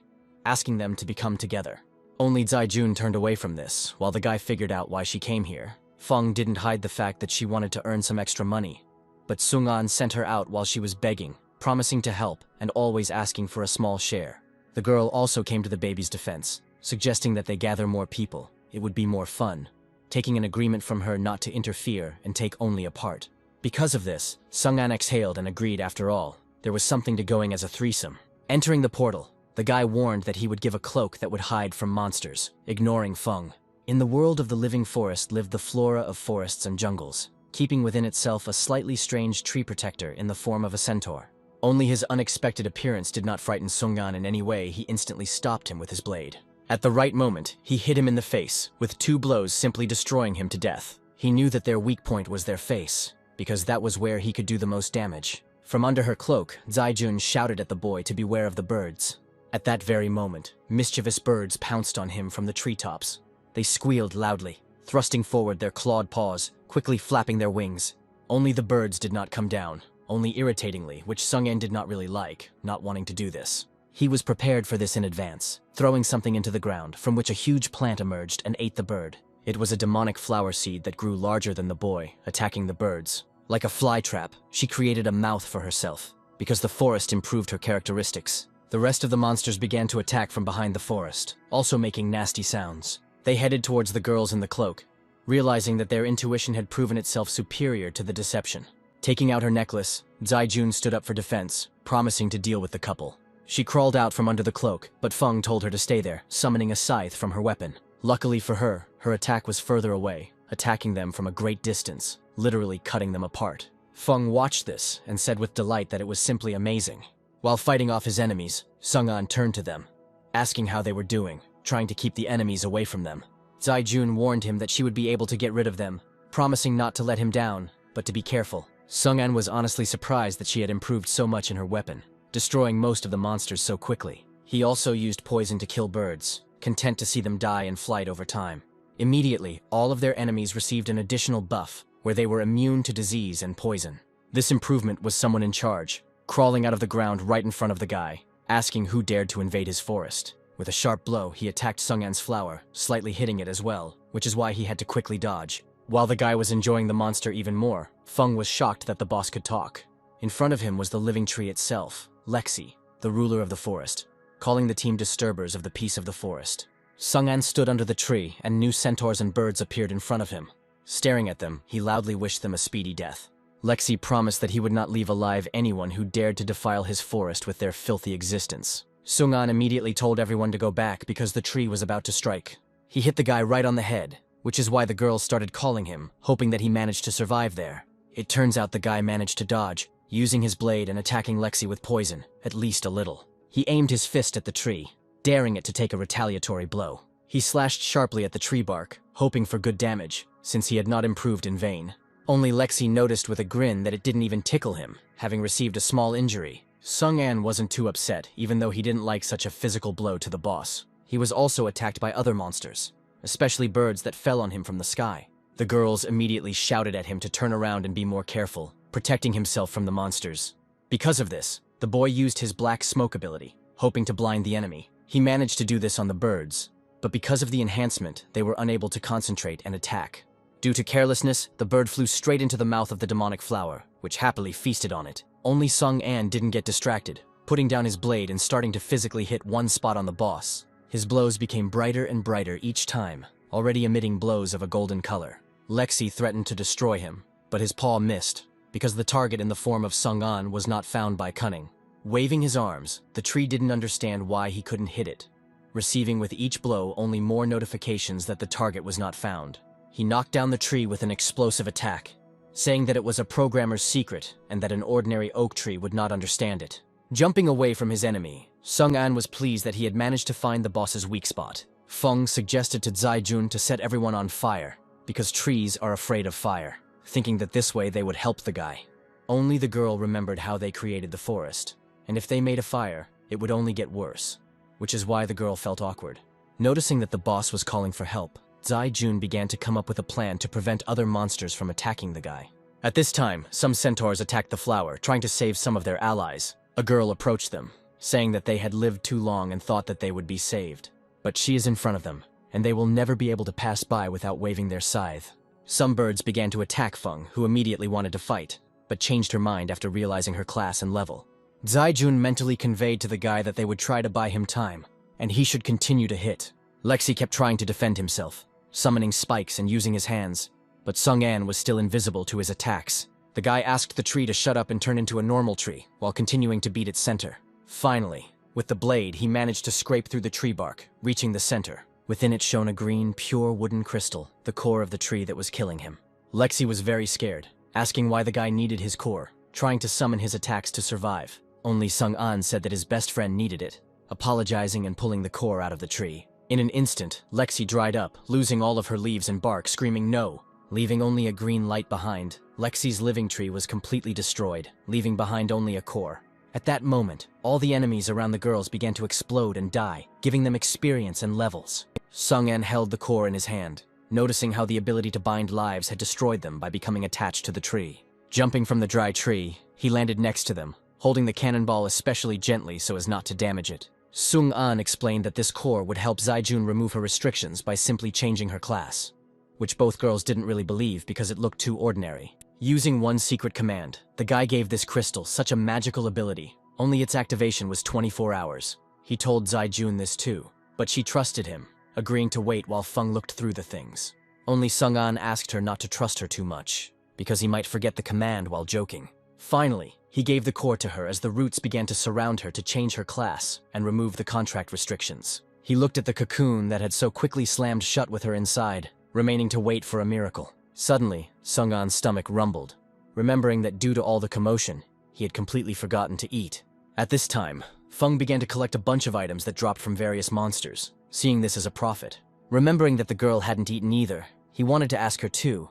asking them to become together. Only Zai-jun turned away from this, while the guy figured out why she came here. Fung didn't hide the fact that she wanted to earn some extra money, but Sung-an sent her out while she was begging, promising to help and always asking for a small share. The girl also came to the baby's defense, suggesting that they gather more people. It would be more fun, taking an agreement from her not to interfere and take only a part. Because of this, Sung-an exhaled and agreed after all. There was something to going as a threesome. Entering the portal, the guy warned that he would give a cloak that would hide from monsters, ignoring Fung. In the world of the living forest lived the flora of forests and jungles, keeping within itself a slightly strange tree protector in the form of a centaur. Only his unexpected appearance did not frighten Sung-an in any way. He instantly stopped him with his blade. At the right moment, he hit him in the face, with 2 blows simply destroying him to death. He knew that their weak point was their face, because that was where he could do the most damage. From under her cloak, Zai-jun shouted at the boy to beware of the birds. At that very moment, mischievous birds pounced on him from the treetops. They squealed loudly, thrusting forward their clawed paws, quickly flapping their wings. Only the birds did not come down, only irritatingly, which Sung-an did not really like, not wanting to do this. He was prepared for this in advance, throwing something into the ground, from which a huge plant emerged and ate the bird. It was a demonic flower seed that grew larger than the boy, attacking the birds. Like a fly trap, she created a mouth for herself, because the forest improved her characteristics. The rest of the monsters began to attack from behind the forest, also making nasty sounds. They headed towards the girls in the cloak, realizing that their intuition had proven itself superior to the deception. Taking out her necklace, Zai-jun stood up for defense, promising to deal with the couple. She crawled out from under the cloak, but Fung told her to stay there, summoning a scythe from her weapon. Luckily for her, her attack was further away, attacking them from a great distance, literally cutting them apart. Fung watched this and said with delight that it was simply amazing. While fighting off his enemies, Sung-an turned to them, asking how they were doing, trying to keep the enemies away from them. Zai-jun warned him that she would be able to get rid of them, promising not to let him down, but to be careful. Sung-an was honestly surprised that she had improved so much in her weapon, destroying most of the monsters so quickly. He also used poison to kill birds, content to see them die in flight over time. Immediately, all of their enemies received an additional buff, where they were immune to disease and poison. This improvement was someone in charge, crawling out of the ground right in front of the guy, asking who dared to invade his forest. With a sharp blow, he attacked Sung-an's flower, slightly hitting it as well, which is why he had to quickly dodge. While the guy was enjoying the monster even more, Fung was shocked that the boss could talk. In front of him was the living tree itself, Lexi, the ruler of the forest, calling the team disturbers of the peace of the forest. Sung-an stood under the tree, and new centaurs and birds appeared in front of him. Staring at them, he loudly wished them a speedy death. Lexi promised that he would not leave alive anyone who dared to defile his forest with their filthy existence. Sung-an immediately told everyone to go back because the tree was about to strike. He hit the guy right on the head, which is why the girls started calling him, hoping that he managed to survive there. It turns out the guy managed to dodge, using his blade and attacking Lexi with poison, at least a little. He aimed his fist at the tree, daring it to take a retaliatory blow. He slashed sharply at the tree bark, hoping for good damage, since he had not improved in vain. Only Lexi noticed with a grin that it didn't even tickle him, having received a small injury. Sung-an wasn't too upset, even though he didn't like such a physical blow to the boss. He was also attacked by other monsters, especially birds that fell on him from the sky. The girls immediately shouted at him to turn around and be more careful, protecting himself from the monsters. Because of this, the boy used his black smoke ability, hoping to blind the enemy. He managed to do this on the birds, but because of the enhancement, they were unable to concentrate and attack. Due to carelessness, the bird flew straight into the mouth of the demonic flower, which happily feasted on it. Only Sung-an didn't get distracted, putting down his blade and starting to physically hit one spot on the boss. His blows became brighter and brighter each time, already emitting blows of a golden color. Lexi threatened to destroy him, but his paw missed, because the target in the form of Sung-an was not found by cunning. Waving his arms, the tree didn't understand why he couldn't hit it, receiving with each blow only more notifications that the target was not found. He knocked down the tree with an explosive attack, saying that it was a programmer's secret and that an ordinary oak tree would not understand it. Jumping away from his enemy, Sung-an was pleased that he had managed to find the boss's weak spot. Feng suggested to Zai-jun to set everyone on fire, because trees are afraid of fire, thinking that this way they would help the guy. Only the girl remembered how they created the forest, and if they made a fire, it would only get worse, which is why the girl felt awkward. Noticing that the boss was calling for help, Zai-jun began to come up with a plan to prevent other monsters from attacking the guy. At this time, some centaurs attacked the flower, trying to save some of their allies. A girl approached them, saying that they had lived too long and thought that they would be saved. But she is in front of them, and they will never be able to pass by without waving their scythe. Some birds began to attack Feng, who immediately wanted to fight, but changed her mind after realizing her class and level. Zai-jun mentally conveyed to the guy that they would try to buy him time, and he should continue to hit. Lexi kept trying to defend himself, summoning spikes and using his hands, but Sung-an was still invisible to his attacks. The guy asked the tree to shut up and turn into a normal tree, while continuing to beat its center. Finally, with the blade, he managed to scrape through the tree bark, reaching the center. Within it shone a green, pure wooden crystal, the core of the tree that was killing him. Lexi was very scared, asking why the guy needed his core, trying to summon his attacks to survive. Only Sung-an said that his best friend needed it, apologizing and pulling the core out of the tree. In an instant, Lexi dried up, losing all of her leaves and bark, screaming no. Leaving only a green light behind, Lexi's living tree was completely destroyed, leaving behind only a core. At that moment, all the enemies around the girls began to explode and die, giving them experience and levels. Sung-an held the core in his hand, noticing how the ability to bind lives had destroyed them by becoming attached to the tree. Jumping from the dry tree, he landed next to them, holding the cannonball especially gently so as not to damage it. Sung-an explained that this core would help Zai-jun remove her restrictions by simply changing her class, which both girls didn't really believe because it looked too ordinary. Using one secret command, the guy gave this crystal such a magical ability, only its activation was 24 hours. He told Zai-jun this too, but she trusted him, agreeing to wait while Feng looked through the things. Only Sung-an asked her not to trust her too much, because he might forget the command while joking. Finally, he gave the core to her as the roots began to surround her to change her class and remove the contract restrictions. He looked at the cocoon that had so quickly slammed shut with her inside, remaining to wait for a miracle. Suddenly, Sung-an's stomach rumbled, remembering that due to all the commotion, he had completely forgotten to eat. At this time, Feng began to collect a bunch of items that dropped from various monsters, seeing this as a profit. Remembering that the girl hadn't eaten either, he wanted to ask her too,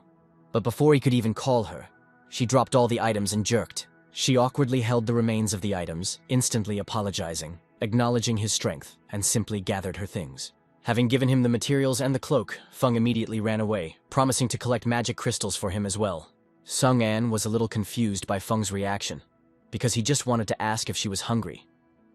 but before he could even call her, she dropped all the items and jerked. She awkwardly held the remains of the items, instantly apologizing, acknowledging his strength, and simply gathered her things. Having given him the materials and the cloak, Feng immediately ran away, promising to collect magic crystals for him as well. Sung-an was a little confused by Feng's reaction, because he just wanted to ask if she was hungry.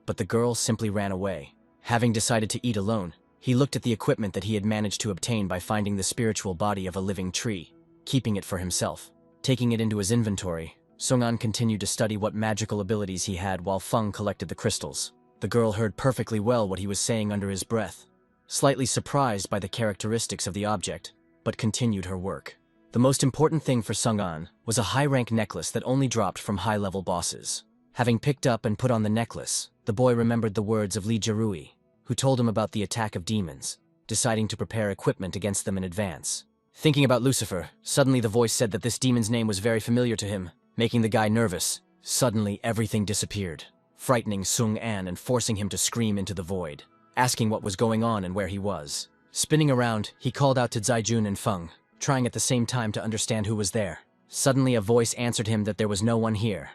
But the girl simply ran away. Having decided to eat alone, he looked at the equipment that he had managed to obtain by finding the spiritual body of a living tree, keeping it for himself. Taking it into his inventory, Sung-an continued to study what magical abilities he had while Feng collected the crystals. The girl heard perfectly well what he was saying under his breath, slightly surprised by the characteristics of the object, but continued her work. The most important thing for Sung-an was a high-rank necklace that only dropped from high-level bosses. Having picked up and put on the necklace, the boy remembered the words of Li Jirui, who told him about the attack of demons, deciding to prepare equipment against them in advance. Thinking about Lucifer, suddenly the voice said that this demon's name was very familiar to him, making the guy nervous. Suddenly, everything disappeared, frightening Sung-an and forcing him to scream into the void, asking what was going on and where he was. Spinning around, he called out to Zai-jun and Feng, trying at the same time to understand who was there. Suddenly, a voice answered him that there was no one here.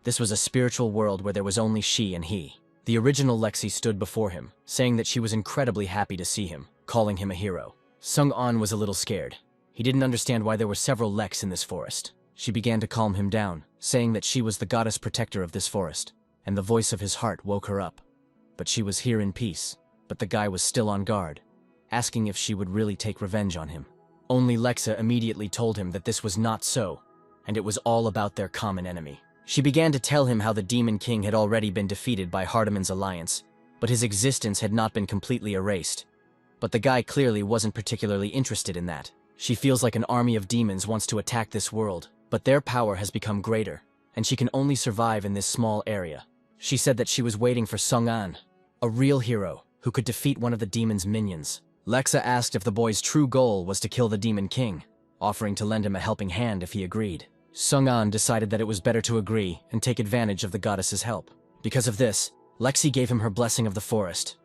This was a spiritual world where there was only she and he. The original Lexi stood before him, saying that she was incredibly happy to see him, calling him a hero. Sung-an was a little scared. He didn't understand why there were several Lex in this forest. She began to calm him down, saying that she was the goddess protector of this forest, and the voice of his heart woke her up. But she was here in peace, but the guy was still on guard, asking if she would really take revenge on him. Only Lexa immediately told him that this was not so, and it was all about their common enemy. She began to tell him how the Demon King had already been defeated by Hardiman's alliance, but his existence had not been completely erased. But the guy clearly wasn't particularly interested in that. She feels like an army of demons wants to attack this world, but their power has become greater, and she can only survive in this small area. She said that she was waiting for Sung-an, a real hero who could defeat one of the demon's minions. Lexa asked if the boy's true goal was to kill the Demon King, offering to lend him a helping hand if he agreed. Sung-an decided that it was better to agree and take advantage of the goddess's help. Because of this, Lexi gave him her blessing of the forest.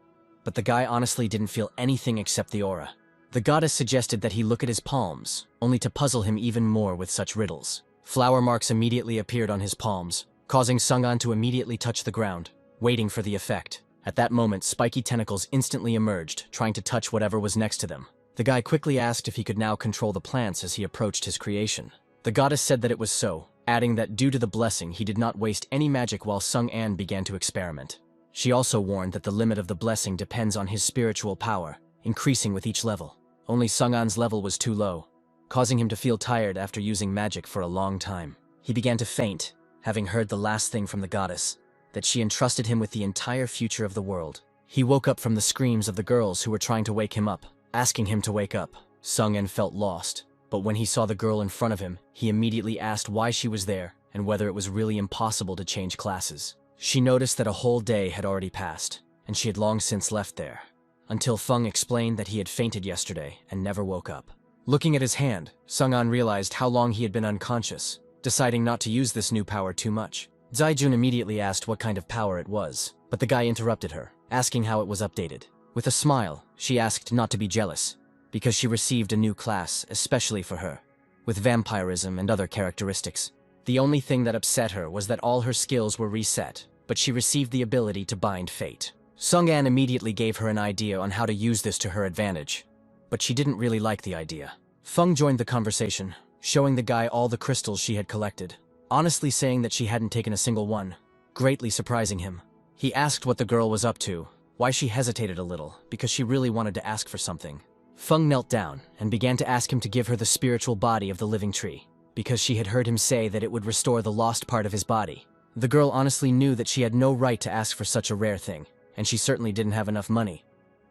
But the guy honestly didn't feel anything except the aura. The goddess suggested that he look at his palms, only to puzzle him even more with such riddles. Flower marks immediately appeared on his palms, causing Sung-an to immediately touch the ground, waiting for the effect. At that moment, spiky tentacles instantly emerged, trying to touch whatever was next to them. The guy quickly asked if he could now control the plants as he approached his creation. The goddess said that it was so, adding that due to the blessing he did not waste any magic while Sung-an began to experiment. She also warned that the limit of the blessing depends on his spiritual power, increasing with each level. Only Sung-an's level was too low, causing him to feel tired after using magic for a long time. He began to faint, having heard the last thing from the goddess, that she entrusted him with the entire future of the world. He woke up from the screams of the girls who were trying to wake him up, asking him to wake up. Sung-an felt lost, but when he saw the girl in front of him, he immediately asked why she was there and whether it was really impossible to change classes. She noticed that a whole day had already passed, and she had long since left there, until Feng explained that he had fainted yesterday and never woke up. Looking at his hand, Sung-an realized how long he had been unconscious, deciding not to use this new power too much. Zaijun immediately asked what kind of power it was, but the guy interrupted her, asking how it was updated. With a smile, she asked not to be jealous, because she received a new class especially for her, with vampirism and other characteristics. The only thing that upset her was that all her skills were reset, but she received the ability to bind fate. Sung-an immediately gave her an idea on how to use this to her advantage, but she didn't really like the idea. Feng joined the conversation, showing the guy all the crystals she had collected, honestly saying that she hadn't taken a single one, greatly surprising him. He asked what the girl was up to, why she hesitated a little, because she really wanted to ask for something. Feng knelt down and began to ask him to give her the spiritual body of the living tree, because she had heard him say that it would restore the lost part of his body. The girl honestly knew that she had no right to ask for such a rare thing, and she certainly didn't have enough money,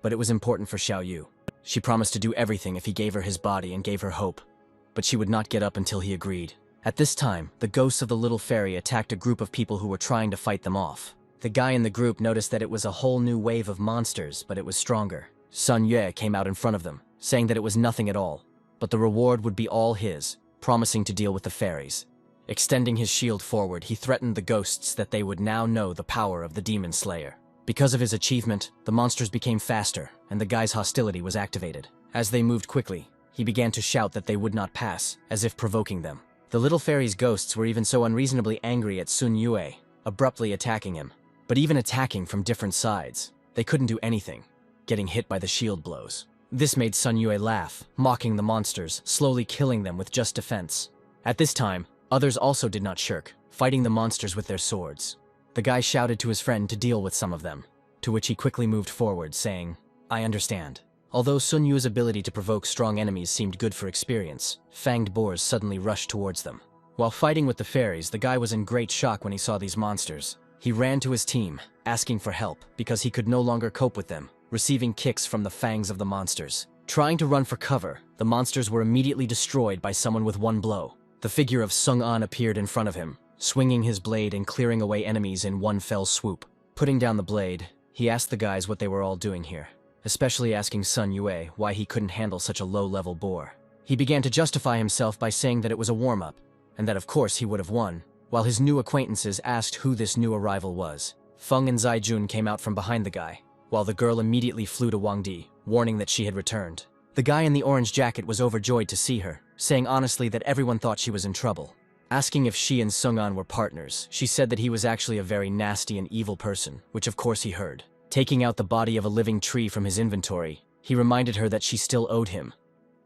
but it was important for Xiao Yu. She promised to do everything if he gave her his body and gave her hope, but she would not get up until he agreed. At this time, the ghosts of the little fairy attacked a group of people who were trying to fight them off. The guy in the group noticed that it was a whole new wave of monsters, but it was stronger. Sun Yue came out in front of them, saying that it was nothing at all, but the reward would be all his, promising to deal with the fairies. Extending his shield forward, he threatened the ghosts that they would now know the power of the Demon Slayer. Because of his achievement, the monsters became faster, and the guy's hostility was activated. As they moved quickly, he began to shout that they would not pass, as if provoking them. The little fairy's ghosts were even so unreasonably angry at Sun Yue, abruptly attacking him. But even attacking from different sides, they couldn't do anything, getting hit by the shield blows. This made Sun Yue laugh, mocking the monsters, slowly killing them with just defense. At this time, others also did not shirk, fighting the monsters with their swords. The guy shouted to his friend to deal with some of them, to which he quickly moved forward, saying, "I understand." Although Sun Yu's ability to provoke strong enemies seemed good for experience, fanged boars suddenly rushed towards them. While fighting with the fairies, the guy was in great shock when he saw these monsters. He ran to his team, asking for help, because he could no longer cope with them, receiving kicks from the fangs of the monsters. Trying to run for cover, the monsters were immediately destroyed by someone with one blow. The figure of Sung-an appeared in front of him, swinging his blade and clearing away enemies in one fell swoop. Putting down the blade, he asked the guys what they were all doing here, especially asking Sun Yue why he couldn't handle such a low-level boar. He began to justify himself by saying that it was a warm-up, and that of course he would have won, while his new acquaintances asked who this new arrival was. Feng and Zaijun came out from behind the guy, while the girl immediately flew to Wang Di, warning that she had returned. The guy in the orange jacket was overjoyed to see her, saying honestly that everyone thought she was in trouble. Asking if she and Sung-an were partners, she said that he was actually a very nasty and evil person, which of course he heard. Taking out the body of a living tree from his inventory, he reminded her that she still owed him,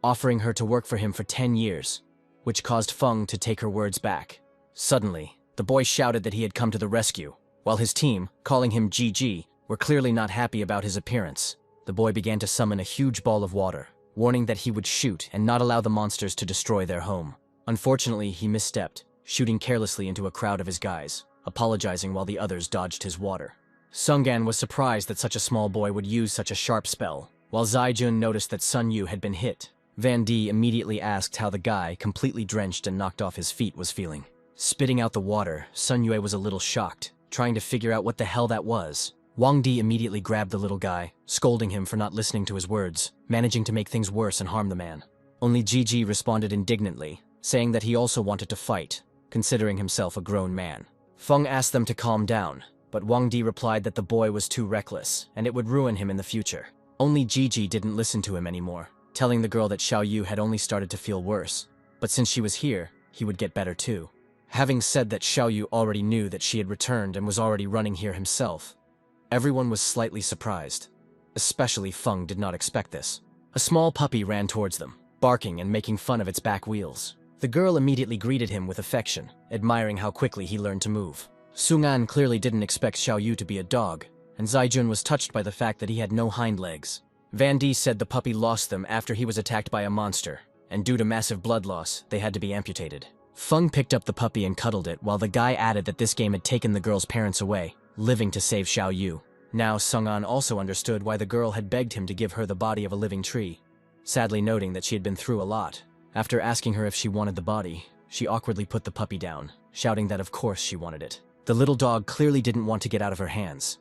offering her to work for him for 10 years, which caused Feng to take her words back. Suddenly, the boy shouted that he had come to the rescue, while his team, calling him GG, were clearly not happy about his appearance. The boy began to summon a huge ball of water, warning that he would shoot and not allow the monsters to destroy their home. Unfortunately, he misstepped, shooting carelessly into a crowd of his guys, apologizing while the others dodged his water. Sung-an was surprised that such a small boy would use such a sharp spell, while Zaijun noticed that Sun Yu had been hit. Van Di immediately asked how the guy, completely drenched and knocked off his feet, was feeling. Spitting out the water, Sun Yue was a little shocked, trying to figure out what the hell that was. Wang Di immediately grabbed the little guy, scolding him for not listening to his words, managing to make things worse and harm the man. Only Gigi responded indignantly, saying that he also wanted to fight, considering himself a grown man. Feng asked them to calm down, but Wang Di replied that the boy was too reckless, and it would ruin him in the future. Only Gigi didn't listen to him anymore, telling the girl that Xiao Yu had only started to feel worse, but since she was here, he would get better too. Having said that Xiao Yu already knew that she had returned and was already running here himself, everyone was slightly surprised. Especially Feng did not expect this. A small puppy ran towards them, barking and making fun of its back wheels. The girl immediately greeted him with affection, admiring how quickly he learned to move. Sung-an clearly didn't expect Xiao Yu to be a dog, and Zai-jun was touched by the fact that he had no hind legs. Van Di said the puppy lost them after he was attacked by a monster, and due to massive blood loss, they had to be amputated. Feng picked up the puppy and cuddled it, while the guy added that this game had taken the girl's parents away, living to save Xiao Yu. Now Sung-an also understood why the girl had begged him to give her the body of a living tree, sadly noting that she had been through a lot. After asking her if she wanted the body, she awkwardly put the puppy down, shouting that of course she wanted it. The little dog clearly didn't want to get out of her hands,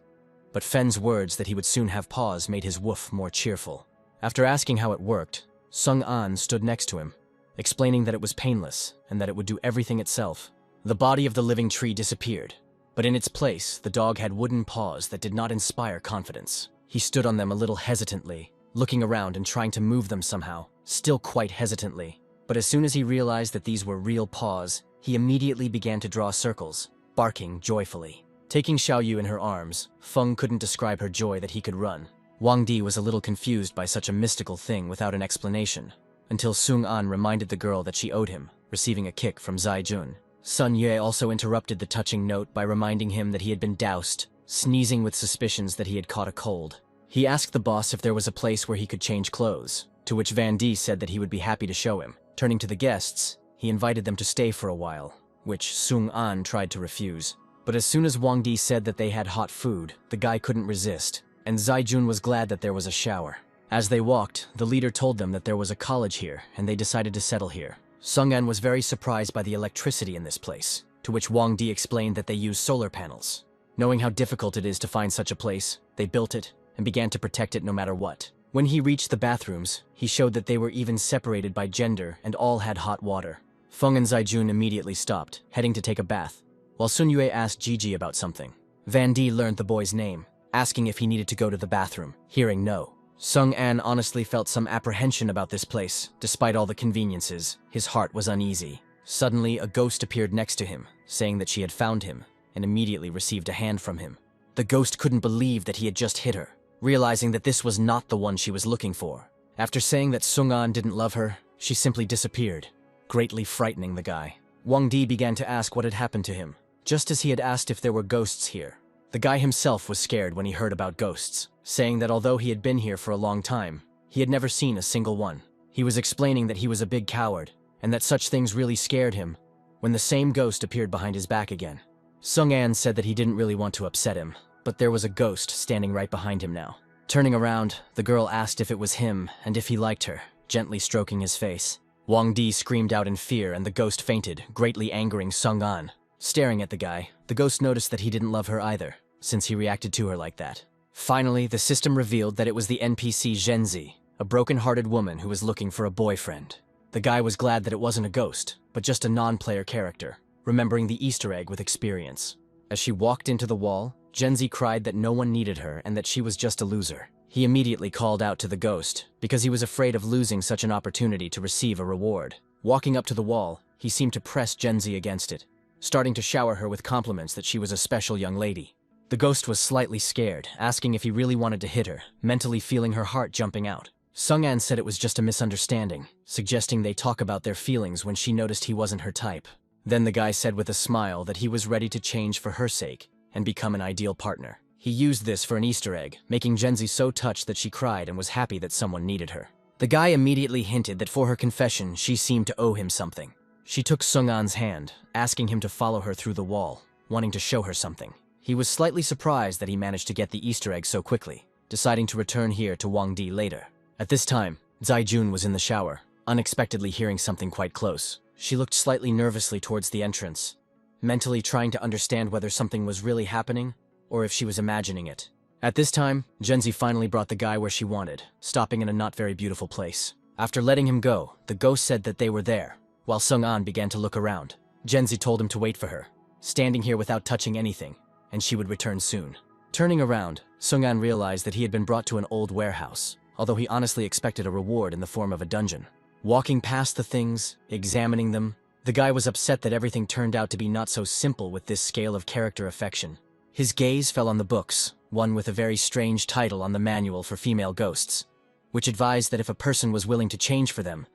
but Fen's words that he would soon have paws made his woof more cheerful. After asking how it worked, Sung-an stood next to him, explaining that it was painless and that it would do everything itself. The body of the living tree disappeared, but in its place, the dog had wooden paws that did not inspire confidence. He stood on them a little hesitantly, looking around and trying to move them somehow, still quite hesitantly. But as soon as he realized that these were real paws, he immediately began to draw circles, barking joyfully. Taking Xiao Yu in her arms, Feng couldn't describe her joy that he could run. Wang Di was a little confused by such a mystical thing without an explanation, until Sung-an reminded the girl that she owed him, receiving a kick from Zai-jun. Sun Yue also interrupted the touching note by reminding him that he had been doused, sneezing with suspicions that he had caught a cold. He asked the boss if there was a place where he could change clothes, to which Van Di said that he would be happy to show him. Turning to the guests, he invited them to stay for a while, which Sung-an tried to refuse. But as soon as Wang Di said that they had hot food, the guy couldn't resist, and Zai-jun was glad that there was a shower. As they walked, the leader told them that there was a college here, and they decided to settle here. Sung-an was very surprised by the electricity in this place, to which Wang Di explained that they use solar panels. Knowing how difficult it is to find such a place, they built it and began to protect it no matter what. When he reached the bathrooms, he showed that they were even separated by gender and all had hot water. Feng and Zai-jun immediately stopped, heading to take a bath, while Sun Yue asked Gigi about something. Van Di learned the boy's name, asking if he needed to go to the bathroom. Hearing no, Sung-an honestly felt some apprehension about this place. Despite all the conveniences, his heart was uneasy. Suddenly, a ghost appeared next to him, saying that she had found him, and immediately received a hand from him. The ghost couldn't believe that he had just hit her, realizing that this was not the one she was looking for. After saying that Sung-an didn't love her, she simply disappeared, greatly frightening the guy. Wang Di began to ask what had happened to him, just as he had asked if there were ghosts here. The guy himself was scared when he heard about ghosts, saying that although he had been here for a long time, he had never seen a single one. He was explaining that he was a big coward, and that such things really scared him, when the same ghost appeared behind his back again. Sung-an said that he didn't really want to upset him, but there was a ghost standing right behind him now. Turning around, the girl asked if it was him and if he liked her, gently stroking his face. Wang Di screamed out in fear and the ghost fainted, greatly angering Sung-an. Staring at the guy, the ghost noticed that he didn't love her either, since he reacted to her like that. Finally, the system revealed that it was the NPC Zhenzi, a broken-hearted woman who was looking for a boyfriend. The guy was glad that it wasn't a ghost, but just a non-player character, remembering the Easter egg with experience. As she walked into the wall, Zhenzi cried that no one needed her and that she was just a loser. He immediately called out to the ghost, because he was afraid of losing such an opportunity to receive a reward. Walking up to the wall, he seemed to press Zhenzi against it, starting to shower her with compliments that she was a special young lady. The ghost was slightly scared, asking if he really wanted to hit her, mentally feeling her heart jumping out. Sung-an said it was just a misunderstanding, suggesting they talk about their feelings when she noticed he wasn't her type. Then the guy said with a smile that he was ready to change for her sake and become an ideal partner. He used this for an Easter egg, making Zhenzi so touched that she cried and was happy that someone needed her. The guy immediately hinted that for her confession, she seemed to owe him something. She took Sung-an's hand, asking him to follow her through the wall, wanting to show her something. He was slightly surprised that he managed to get the Easter egg so quickly, deciding to return here to Wang Di later. At this time, Zai-jun was in the shower, unexpectedly hearing something quite close. She looked slightly nervously towards the entrance, mentally trying to understand whether something was really happening or if she was imagining it. At this time, Genzi finally brought the guy where she wanted, stopping in a not very beautiful place. After letting him go, the ghost said that they were there, while Sung-an began to look around. Genzi told him to wait for her, standing here without touching anything, and she would return soon. Turning around, Sung-an realized that he had been brought to an old warehouse, although he honestly expected a reward in the form of a dungeon. Walking past the things, examining them, the guy was upset that everything turned out to be not so simple with this scale of character affection. His gaze fell on the books, one with a very strange title on the manual for female ghosts, which advised that if a person was willing to change for them,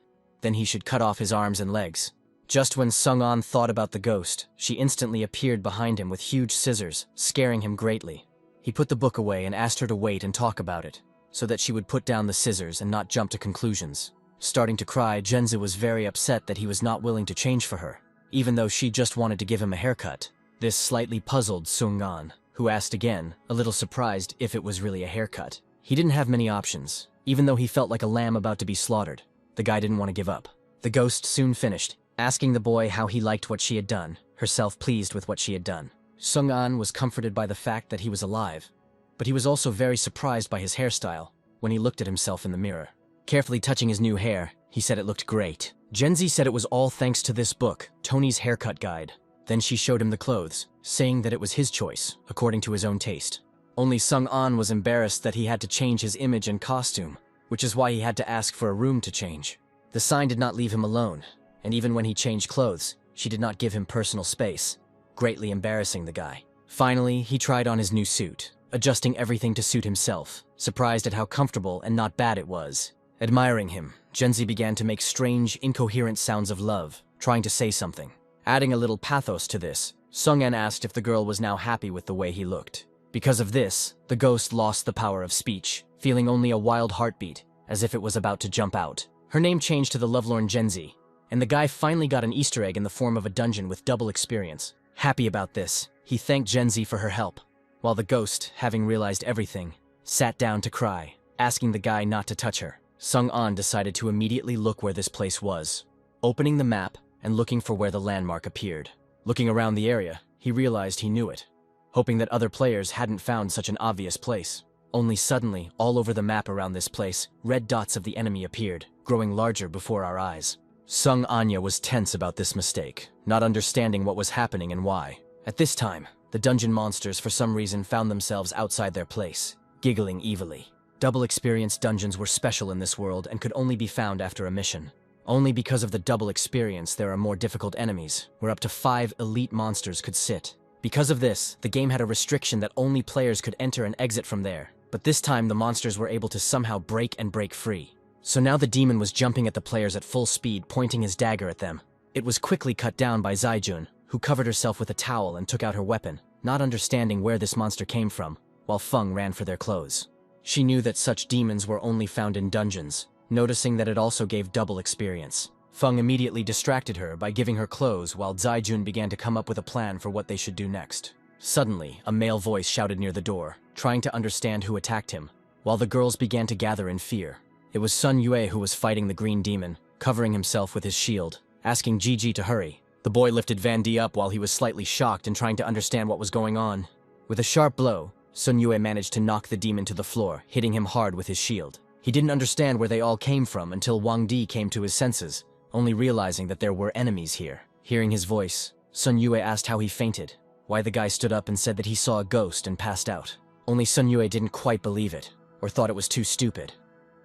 then he should cut off his arms and legs. Just when Sung-an thought about the ghost, she instantly appeared behind him with huge scissors, scaring him greatly. He put the book away and asked her to wait and talk about it, so that she would put down the scissors and not jump to conclusions. Starting to cry, Genzi was very upset that he was not willing to change for her, even though she just wanted to give him a haircut. This slightly puzzled Sung-an, who asked again, a little surprised if it was really a haircut. He didn't have many options, even though he felt like a lamb about to be slaughtered. The guy didn't want to give up. The ghost soon finished, asking the boy how he liked what she had done, herself pleased with what she had done. Sung-an was comforted by the fact that he was alive, but he was also very surprised by his hairstyle when he looked at himself in the mirror. Carefully touching his new hair, he said it looked great. Genzi said it was all thanks to this book, Tony's Haircut Guide. Then she showed him the clothes, saying that it was his choice, according to his own taste. Only Sung-an was embarrassed that he had to change his image and costume, which is why he had to ask for a room to change. The sign did not leave him alone, and even when he changed clothes, she did not give him personal space, greatly embarrassing the guy. Finally, he tried on his new suit, adjusting everything to suit himself, surprised at how comfortable and not bad it was. Admiring him, Genzi began to make strange, incoherent sounds of love, trying to say something. Adding a little pathos to this, Sung-an asked if the girl was now happy with the way he looked. Because of this, the ghost lost the power of speech, feeling only a wild heartbeat, as if it was about to jump out. Her name changed to the lovelorn Genzi, and the guy finally got an Easter egg in the form of a dungeon with double experience. Happy about this, he thanked Genzi for her help, while the ghost, having realized everything, sat down to cry, asking the guy not to touch her. Sung-an decided to immediately look where this place was, opening the map and looking for where the landmark appeared. Looking around the area, he realized he knew it, hoping that other players hadn't found such an obvious place. Only suddenly, all over the map around this place, red dots of the enemy appeared, growing larger before our eyes. Sung-anya was tense about this mistake, not understanding what was happening and why. At this time, the dungeon monsters for some reason found themselves outside their place, giggling evilly. Double experience dungeons were special in this world and could only be found after a mission. Only because of the double experience there are more difficult enemies, where up to 5 elite monsters could sit. Because of this, the game had a restriction that only players could enter and exit from there, but this time the monsters were able to somehow break free. So now the demon was jumping at the players at full speed, pointing his dagger at them. It was quickly cut down by Zaijun, who covered herself with a towel and took out her weapon, not understanding where this monster came from, while Feng ran for their clothes. She knew that such demons were only found in dungeons, noticing that it also gave double experience. Feng immediately distracted her by giving her clothes while Zaijun began to come up with a plan for what they should do next. Suddenly, a male voice shouted near the door, trying to understand who attacked him, while the girls began to gather in fear. It was Sun Yue who was fighting the green demon, covering himself with his shield, asking Gigi to hurry. The boy lifted Van D up while he was slightly shocked and trying to understand what was going on. With a sharp blow, Sun Yue managed to knock the demon to the floor, hitting him hard with his shield. He didn't understand where they all came from until Wang Di came to his senses, only realizing that there were enemies here. Hearing his voice, Sun Yue asked how he fainted, why the guy stood up and said that he saw a ghost and passed out. Only Sun Yue didn't quite believe it, or thought it was too stupid,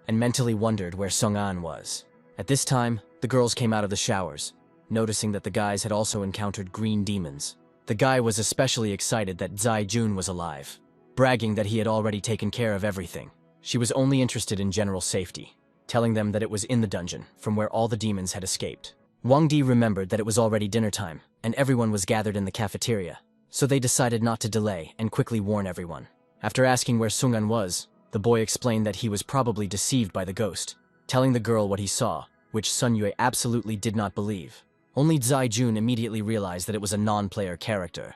and mentally wondered where Sung-an was. At this time, the girls came out of the showers, noticing that the guys had also encountered green demons. The guy was especially excited that Zaijun was alive, bragging that he had already taken care of everything. She was only interested in general safety, telling them that it was in the dungeon, from where all the demons had escaped. Wang Di remembered that it was already dinner time, and everyone was gathered in the cafeteria, so they decided not to delay and quickly warn everyone. After asking where Sung-an was, the boy explained that he was probably deceived by the ghost, telling the girl what he saw, which Sun Yue absolutely did not believe. Only Zaijun immediately realized that it was a non-player character,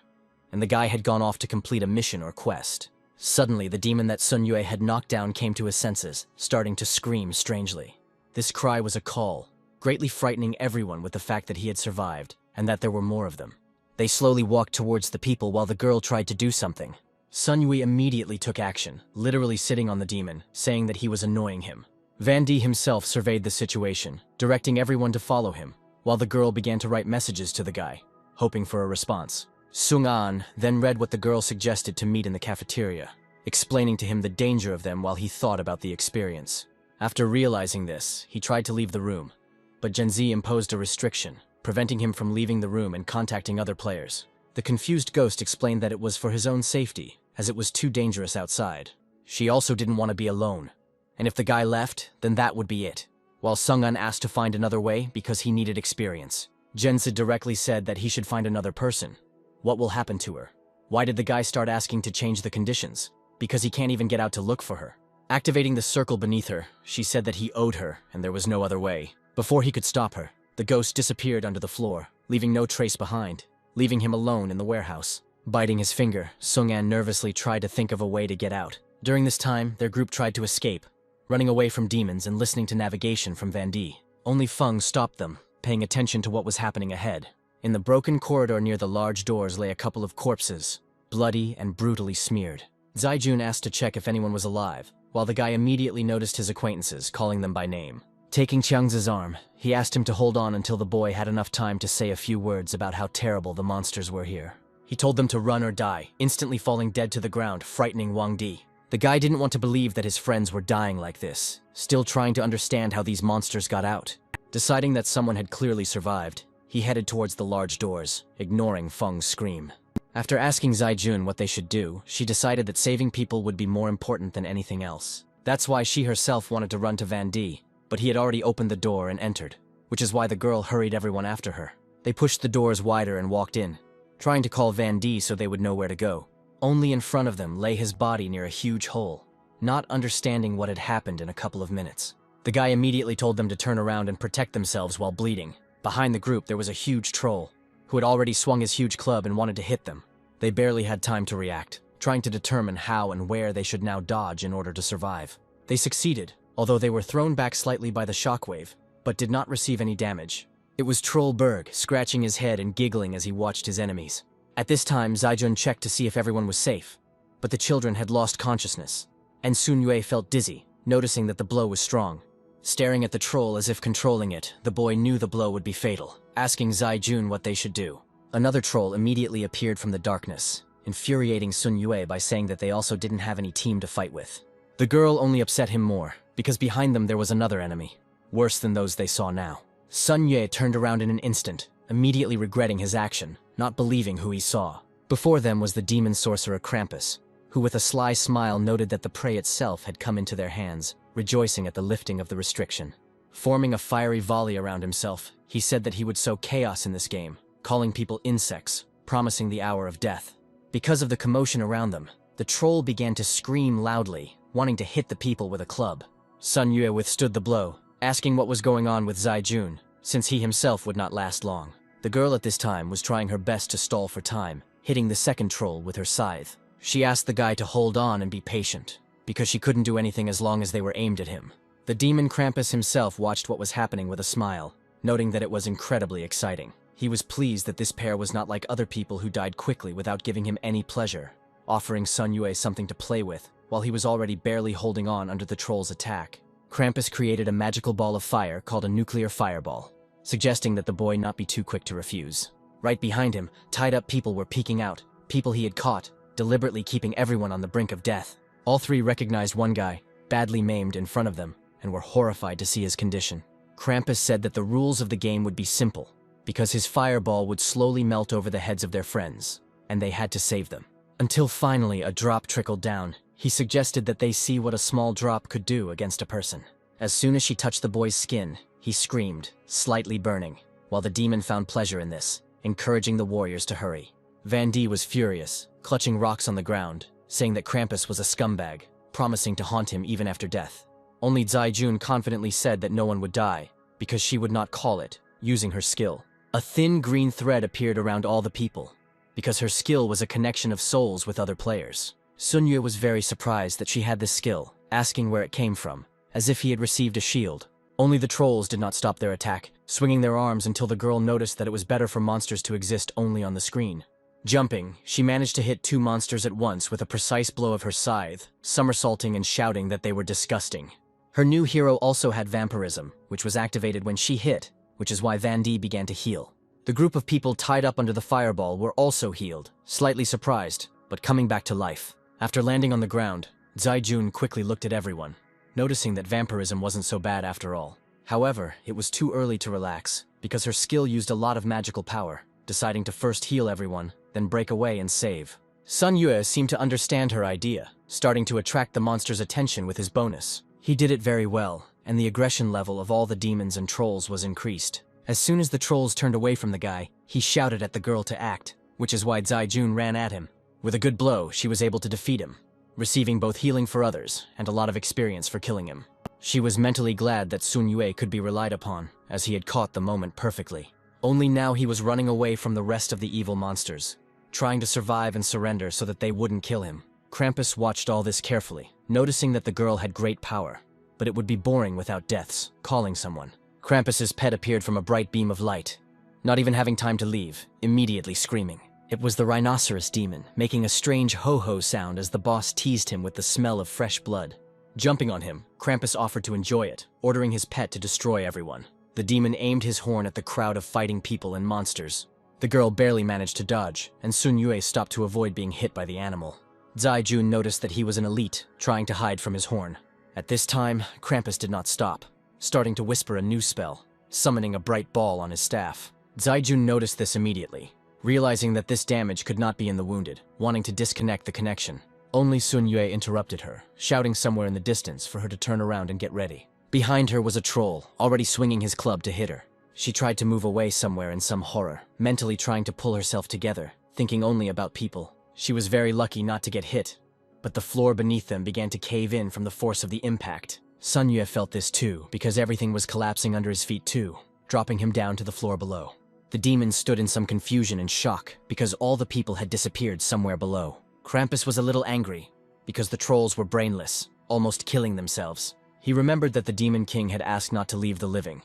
and the guy had gone off to complete a mission or quest. Suddenly, the demon that Sun Yue had knocked down came to his senses, starting to scream strangely. This cry was a call, greatly frightening everyone with the fact that he had survived, and that there were more of them. They slowly walked towards the people while the girl tried to do something. Sun Yue immediately took action, literally sitting on the demon, saying that he was annoying him. Van D himself surveyed the situation, directing everyone to follow him, while the girl began to write messages to the guy, hoping for a response. Sung An then read what the girl suggested to meet in the cafeteria, explaining to him the danger of them while he thought about the experience. After realizing this, he tried to leave the room, but Genzi imposed a restriction, preventing him from leaving the room and contacting other players. The confused ghost explained that it was for his own safety, as it was too dangerous outside. She also didn't want to be alone, and if the guy left, then that would be it. While Sung-un asked to find another way because he needed experience. Genzi directly said that he should find another person. What will happen to her? Why did the guy start asking to change the conditions? Because he can't even get out to look for her. Activating the circle beneath her, she said that he owed her, and there was no other way. Before he could stop her, the ghost disappeared under the floor, leaving no trace behind, leaving him alone in the warehouse. Biting his finger, Sung-an nervously tried to think of a way to get out. During this time, their group tried to escape, running away from demons and listening to navigation from Van D. Only Feng stopped them, paying attention to what was happening ahead. In the broken corridor near the large doors lay a couple of corpses, bloody and brutally smeared. Zaijun asked to check if anyone was alive, while the guy immediately noticed his acquaintances, calling them by name. Taking Chiang's arm, he asked him to hold on until the boy had enough time to say a few words about how terrible the monsters were here. He told them to run or die, instantly falling dead to the ground, frightening Wang Di. The guy didn't want to believe that his friends were dying like this, still trying to understand how these monsters got out. Deciding that someone had clearly survived, he headed towards the large doors, ignoring Feng's scream. After asking Zaijun what they should do, she decided that saving people would be more important than anything else. That's why she herself wanted to run to Van D, but he had already opened the door and entered, which is why the girl hurried everyone after her. They pushed the doors wider and walked in, trying to call Van D so they would know where to go. Only in front of them lay his body near a huge hole, not understanding what had happened in a couple of minutes. The guy immediately told them to turn around and protect themselves while bleeding. Behind the group there was a huge troll, who had already swung his huge club and wanted to hit them. They barely had time to react, trying to determine how and where they should now dodge in order to survive. They succeeded, although they were thrown back slightly by the shockwave, but did not receive any damage. It was Troll Berg, scratching his head and giggling as he watched his enemies. At this time, Zaijun checked to see if everyone was safe, but the children had lost consciousness, and Sun Yue felt dizzy, noticing that the blow was strong. Staring at the troll as if controlling it, the boy knew the blow would be fatal, asking Zaijun what they should do. Another troll immediately appeared from the darkness, infuriating Sun Yue by saying that they also didn't have any team to fight with. The girl only upset him more, because behind them there was another enemy, worse than those they saw now. Sun Yue turned around in an instant, immediately regretting his action, not believing who he saw. Before them was the demon sorcerer Krampus, who with a sly smile noted that the prey itself had come into their hands, rejoicing at the lifting of the restriction. Forming a fiery volley around himself, he said that he would sow chaos in this game, calling people insects, promising the hour of death. Because of the commotion around them, the troll began to scream loudly, wanting to hit the people with a club. Sun Yue withstood the blow, asking what was going on with Zaijun, since he himself would not last long. The girl at this time was trying her best to stall for time, hitting the second troll with her scythe. She asked the guy to hold on and be patient, because she couldn't do anything as long as they were aimed at him. The demon Krampus himself watched what was happening with a smile, noting that it was incredibly exciting. He was pleased that this pair was not like other people who died quickly without giving him any pleasure, offering Sun Yue something to play with, while he was already barely holding on under the troll's attack. Krampus created a magical ball of fire called a nuclear fireball, suggesting that the boy not be too quick to refuse. Right behind him, tied-up people were peeking out, people he had caught, deliberately keeping everyone on the brink of death. All three recognized one guy, badly maimed, in front of them, and were horrified to see his condition. Krampus said that the rules of the game would be simple, because his fireball would slowly melt over the heads of their friends, and they had to save them. Until finally a drop trickled down, he suggested that they see what a small drop could do against a person. As soon as she touched the boy's skin, he screamed, slightly burning, while the demon found pleasure in this, encouraging the warriors to hurry. Van D was furious, clutching rocks on the ground, saying that Krampus was a scumbag, promising to haunt him even after death. Only Zaijun confidently said that no one would die, because she would not call it, using her skill. A thin green thread appeared around all the people, because her skill was a connection of souls with other players. Sun Yue was very surprised that she had this skill, asking where it came from, as if he had received a shield. Only the trolls did not stop their attack, swinging their arms until the girl noticed that it was better for monsters to exist only on the screen. Jumping, she managed to hit 2 monsters at once with a precise blow of her scythe, somersaulting and shouting that they were disgusting. Her new hero also had vampirism, which was activated when she hit, which is why Van D began to heal. The group of people tied up under the fireball were also healed, slightly surprised, but coming back to life. After landing on the ground, Zaijun quickly looked at everyone, noticing that vampirism wasn't so bad after all. However, it was too early to relax, because her skill used a lot of magical power, deciding to first heal everyone, then break away and save. Sun Yue seemed to understand her idea, starting to attract the monster's attention with his bonus. He did it very well, and the aggression level of all the demons and trolls was increased. As soon as the trolls turned away from the guy, he shouted at the girl to act, which is why Zaijun ran at him. With a good blow, she was able to defeat him, receiving both healing for others and a lot of experience for killing him. She was mentally glad that Sun Yue could be relied upon, as he had caught the moment perfectly. Only now he was running away from the rest of the evil monsters, trying to survive and surrender so that they wouldn't kill him. Krampus watched all this carefully, noticing that the girl had great power, but it would be boring without deaths, calling someone. Krampus's pet appeared from a bright beam of light, not even having time to leave, immediately screaming. It was the rhinoceros demon, making a strange ho-ho sound as the boss teased him with the smell of fresh blood. Jumping on him, Krampus offered to enjoy it, ordering his pet to destroy everyone. The demon aimed his horn at the crowd of fighting people and monsters. The girl barely managed to dodge, and Sun Yue stopped to avoid being hit by the animal. Zaijun noticed that he was an elite, trying to hide from his horn. At this time, Krampus did not stop, starting to whisper a new spell, summoning a bright ball on his staff. Zaijun noticed this immediately, realizing that this damage could not be in the wounded, wanting to disconnect the connection. Only Sun Yue interrupted her, shouting somewhere in the distance for her to turn around and get ready. Behind her was a troll, already swinging his club to hit her. She tried to move away somewhere in some horror, mentally trying to pull herself together, thinking only about people. She was very lucky not to get hit, but the floor beneath them began to cave in from the force of the impact. Sun Yue felt this too, because everything was collapsing under his feet too, dropping him down to the floor below. The demon stood in some confusion and shock, because all the people had disappeared somewhere below. Krampus was a little angry, because the trolls were brainless, almost killing themselves. He remembered that the Demon King had asked not to leave the living,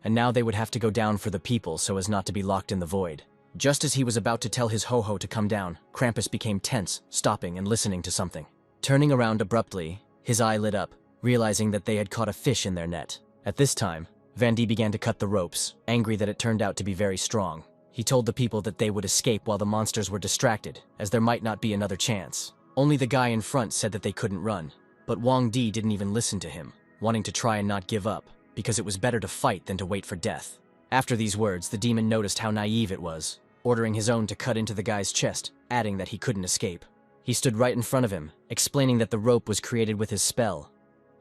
and now they would have to go down for the people so as not to be locked in the void. Just as he was about to tell his ho-ho to come down, Krampus became tense, stopping and listening to something. Turning around abruptly, his eye lit up, realizing that they had caught a fish in their net. At this time, Van D began to cut the ropes, angry that it turned out to be very strong. He told the people that they would escape while the monsters were distracted, as there might not be another chance. Only the guy in front said that they couldn't run, but Wang Di didn't even listen to him, wanting to try and not give up, because it was better to fight than to wait for death. After these words, the demon noticed how naive it was, ordering his own to cut into the guy's chest, adding that he couldn't escape. He stood right in front of him, explaining that the rope was created with his spell,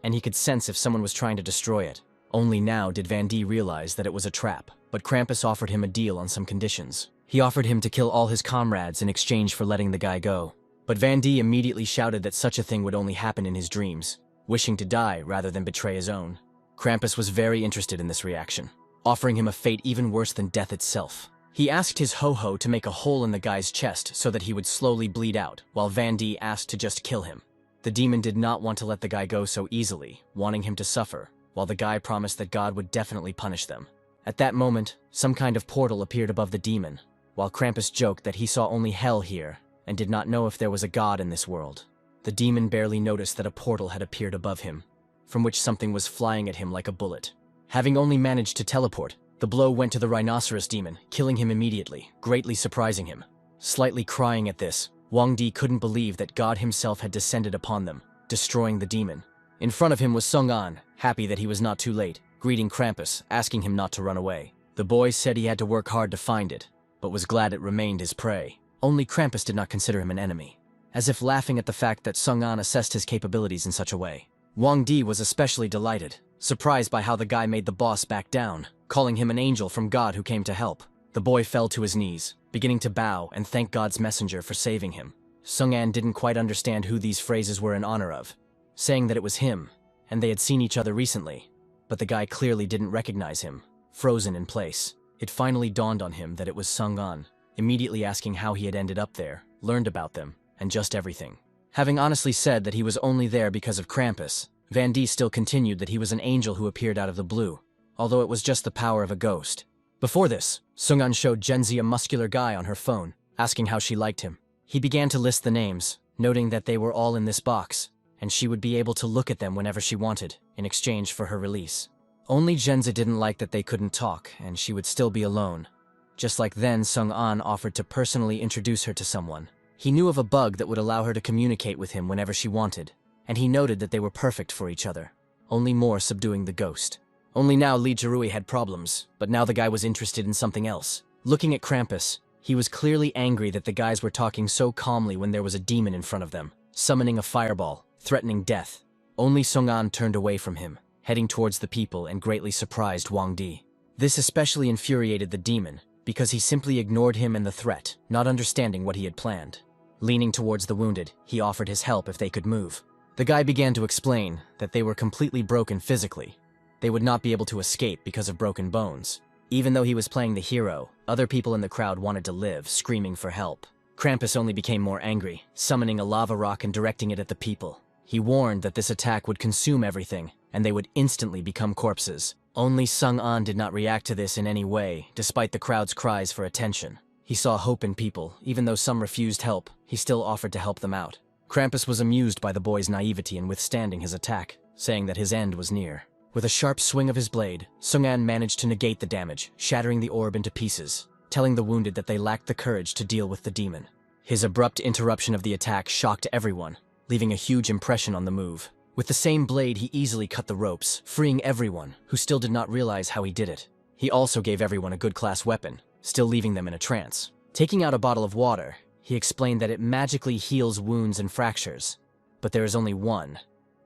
and he could sense if someone was trying to destroy it. Only now did Van D realize that it was a trap, but Krampus offered him a deal on some conditions. He offered him to kill all his comrades in exchange for letting the guy go. But Van D immediately shouted that such a thing would only happen in his dreams, wishing to die rather than betray his own. Krampus was very interested in this reaction, offering him a fate even worse than death itself. He asked his ho-ho to make a hole in the guy's chest so that he would slowly bleed out, while Van D asked to just kill him. The demon did not want to let the guy go so easily, wanting him to suffer, while the guy promised that God would definitely punish them. At that moment, some kind of portal appeared above the demon, while Krampus joked that he saw only hell here, and did not know if there was a god in this world. The demon barely noticed that a portal had appeared above him, from which something was flying at him like a bullet. Having only managed to teleport, the blow went to the rhinoceros demon, killing him immediately, greatly surprising him. Slightly crying at this, Wang Di couldn't believe that God himself had descended upon them, destroying the demon. In front of him was Sung An, happy that he was not too late, greeting Krampus, asking him not to run away. The boy said he had to work hard to find it, but was glad it remained his prey. Only Krampus did not consider him an enemy, as if laughing at the fact that Sung An assessed his capabilities in such a way. Wang Di was especially delighted, surprised by how the guy made the boss back down, calling him an angel from God who came to help. The boy fell to his knees, beginning to bow and thank God's messenger for saving him. Sung An didn't quite understand who these phrases were in honor of, saying that it was him, and they had seen each other recently, but the guy clearly didn't recognize him, frozen in place. It finally dawned on him that it was Sung An, immediately asking how he had ended up there, learned about them, and just everything. Having honestly said that he was only there because of Krampus, Van D still continued that he was an angel who appeared out of the blue, although it was just the power of a ghost. Before this, Sung-an showed Genzi a muscular guy on her phone, asking how she liked him. He began to list the names, noting that they were all in this box, and she would be able to look at them whenever she wanted, in exchange for her release. Only Genzi didn't like that they couldn't talk, and she would still be alone. Just like then, Sung-an offered to personally introduce her to someone. He knew of a bug that would allow her to communicate with him whenever she wanted, and he noted that they were perfect for each other, only more subduing the ghost. Only now Lee Jirui had problems, but now the guy was interested in something else. Looking at Krampus, he was clearly angry that the guys were talking so calmly when there was a demon in front of them, summoning a fireball, threatening death. Only Sung-an turned away from him, heading towards the people and greatly surprised Wang Di. This especially infuriated the demon, because he simply ignored him and the threat, not understanding what he had planned. Leaning towards the wounded, he offered his help if they could move. The guy began to explain that they were completely broken physically. They would not be able to escape because of broken bones. Even though he was playing the hero, other people in the crowd wanted to live, screaming for help. Krampus only became more angry, summoning a lava rock and directing it at the people. He warned that this attack would consume everything, and they would instantly become corpses. Only Sung-an did not react to this in any way, despite the crowd's cries for attention. He saw hope in people, even though some refused help, he still offered to help them out. Krampus was amused by the boy's naivety in withstanding his attack, saying that his end was near. With a sharp swing of his blade, Sung-an managed to negate the damage, shattering the orb into pieces, telling the wounded that they lacked the courage to deal with the demon. His abrupt interruption of the attack shocked everyone, leaving a huge impression on the move. With the same blade, he easily cut the ropes, freeing everyone, who still did not realize how he did it. He also gave everyone a good class weapon, still leaving them in a trance. Taking out a bottle of water, he explained that it magically heals wounds and fractures, but there is only one,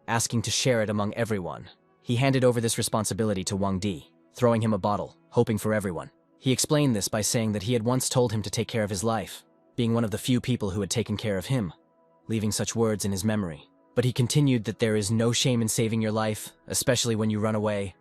asking to share it among everyone. He handed over this responsibility to Wang Di, throwing him a bottle, hoping for everyone. He explained this by saying that he had once told him to take care of his life, being one of the few people who had taken care of him, leaving such words in his memory. But he continued that there is no shame in saving your life, especially when you run away.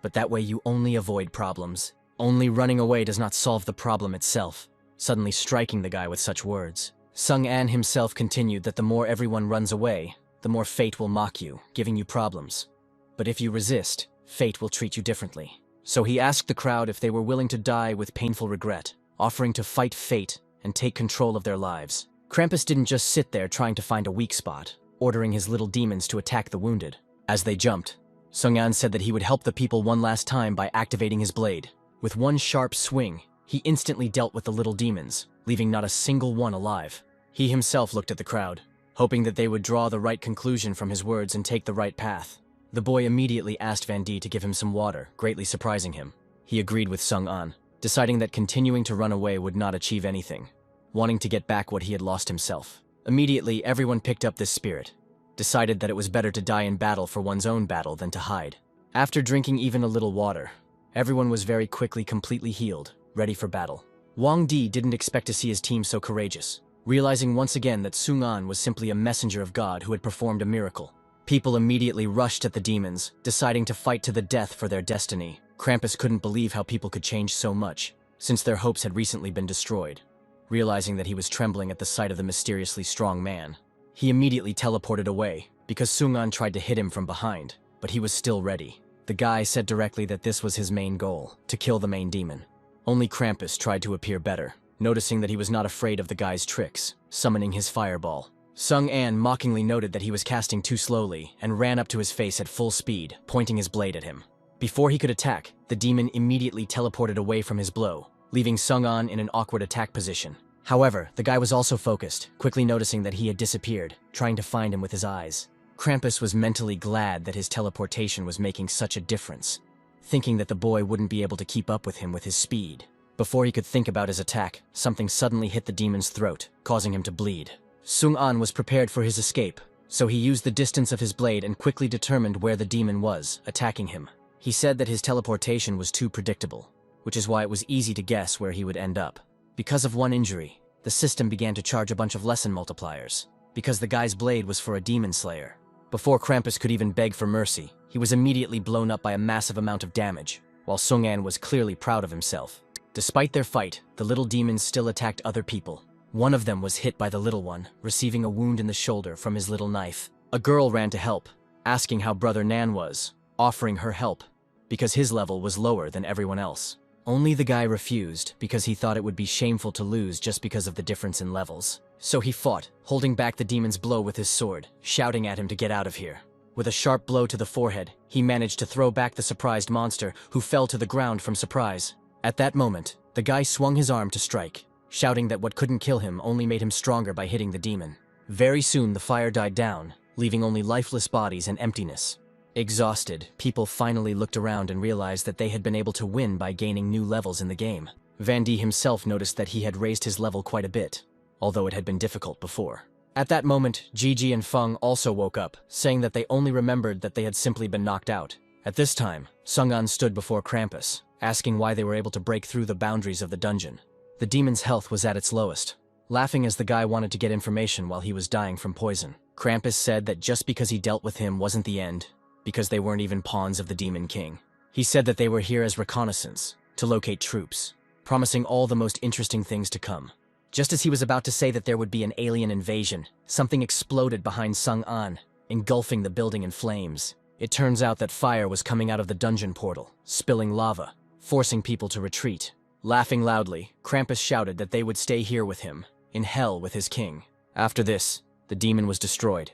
But that way you only avoid problems. Only running away does not solve the problem itself, suddenly striking the guy with such words. Sung-an himself continued that the more everyone runs away, the more fate will mock you, giving you problems. But if you resist, fate will treat you differently. So he asked the crowd if they were willing to die with painful regret, offering to fight fate and take control of their lives. Krampus didn't just sit there trying to find a weak spot, ordering his little demons to attack the wounded. As they jumped, Sung-an said that he would help the people one last time by activating his blade. With one sharp swing, he instantly dealt with the little demons, leaving not a single one alive. He himself looked at the crowd, hoping that they would draw the right conclusion from his words and take the right path. The boy immediately asked Van D to give him some water, greatly surprising him. He agreed with Sung-an, deciding that continuing to run away would not achieve anything, wanting to get back what he had lost himself. Immediately, everyone picked up this spirit, decided that it was better to die in battle for one's own battle than to hide. After drinking even a little water, everyone was very quickly completely healed, ready for battle. Wang Di didn't expect to see his team so courageous, realizing once again that Sung-an was simply a messenger of God who had performed a miracle. People immediately rushed at the demons, deciding to fight to the death for their destiny. Krampus couldn't believe how people could change so much, since their hopes had recently been destroyed. Realizing that he was trembling at the sight of the mysteriously strong man, he immediately teleported away, because Sung-an tried to hit him from behind, but he was still ready. The guy said directly that this was his main goal, to kill the main demon. Only Krampus tried to appear better, noticing that he was not afraid of the guy's tricks, summoning his fireball. Sung-an mockingly noted that he was casting too slowly and ran up to his face at full speed, pointing his blade at him. Before he could attack, the demon immediately teleported away from his blow, leaving Sung-an in an awkward attack position. However, the guy was also focused, quickly noticing that he had disappeared, trying to find him with his eyes. Krampus was mentally glad that his teleportation was making such a difference, thinking that the boy wouldn't be able to keep up with him with his speed. Before he could think about his attack, something suddenly hit the demon's throat, causing him to bleed. Sung-an was prepared for his escape, so he used the distance of his blade and quickly determined where the demon was, attacking him. He said that his teleportation was too predictable, which is why it was easy to guess where he would end up. Because of one injury, the system began to charge a bunch of lesson multipliers, because the guy's blade was for a demon slayer. Before Krampus could even beg for mercy, he was immediately blown up by a massive amount of damage, while Sung-an was clearly proud of himself. Despite their fight, the little demons still attacked other people. One of them was hit by the little one, receiving a wound in the shoulder from his little knife. A girl ran to help, asking how brother Nan was, offering her help. because his level was lower than everyone else. Only the guy refused because he thought it would be shameful to lose just because of the difference in levels. So he fought, holding back the demon's blow with his sword, shouting at him to get out of here. With a sharp blow to the forehead, he managed to throw back the surprised monster, who fell to the ground from surprise. At that moment, the guy swung his arm to strike, shouting that what couldn't kill him only made him stronger by hitting the demon. Very soon the fire died down, leaving only lifeless bodies and emptiness. Exhausted, people finally looked around and realized that they had been able to win by gaining new levels in the game. Van D himself noticed that he had raised his level quite a bit, although it had been difficult before. At that moment, Gigi and Feng also woke up, saying that they only remembered that they had simply been knocked out. At this time, Sung-an stood before Krampus, asking why they were able to break through the boundaries of the dungeon. The demon's health was at its lowest, laughing as the guy wanted to get information while he was dying from poison. Krampus said that just because he dealt with him wasn't the end, because they weren't even pawns of the Demon King. He said that they were here as reconnaissance, to locate troops, promising all the most interesting things to come. Just as he was about to say that there would be an alien invasion, something exploded behind Sung-an, engulfing the building in flames. It turns out that fire was coming out of the dungeon portal, spilling lava, forcing people to retreat. Laughing loudly, Krampus shouted that they would stay here with him, in hell with his king. After this, the demon was destroyed,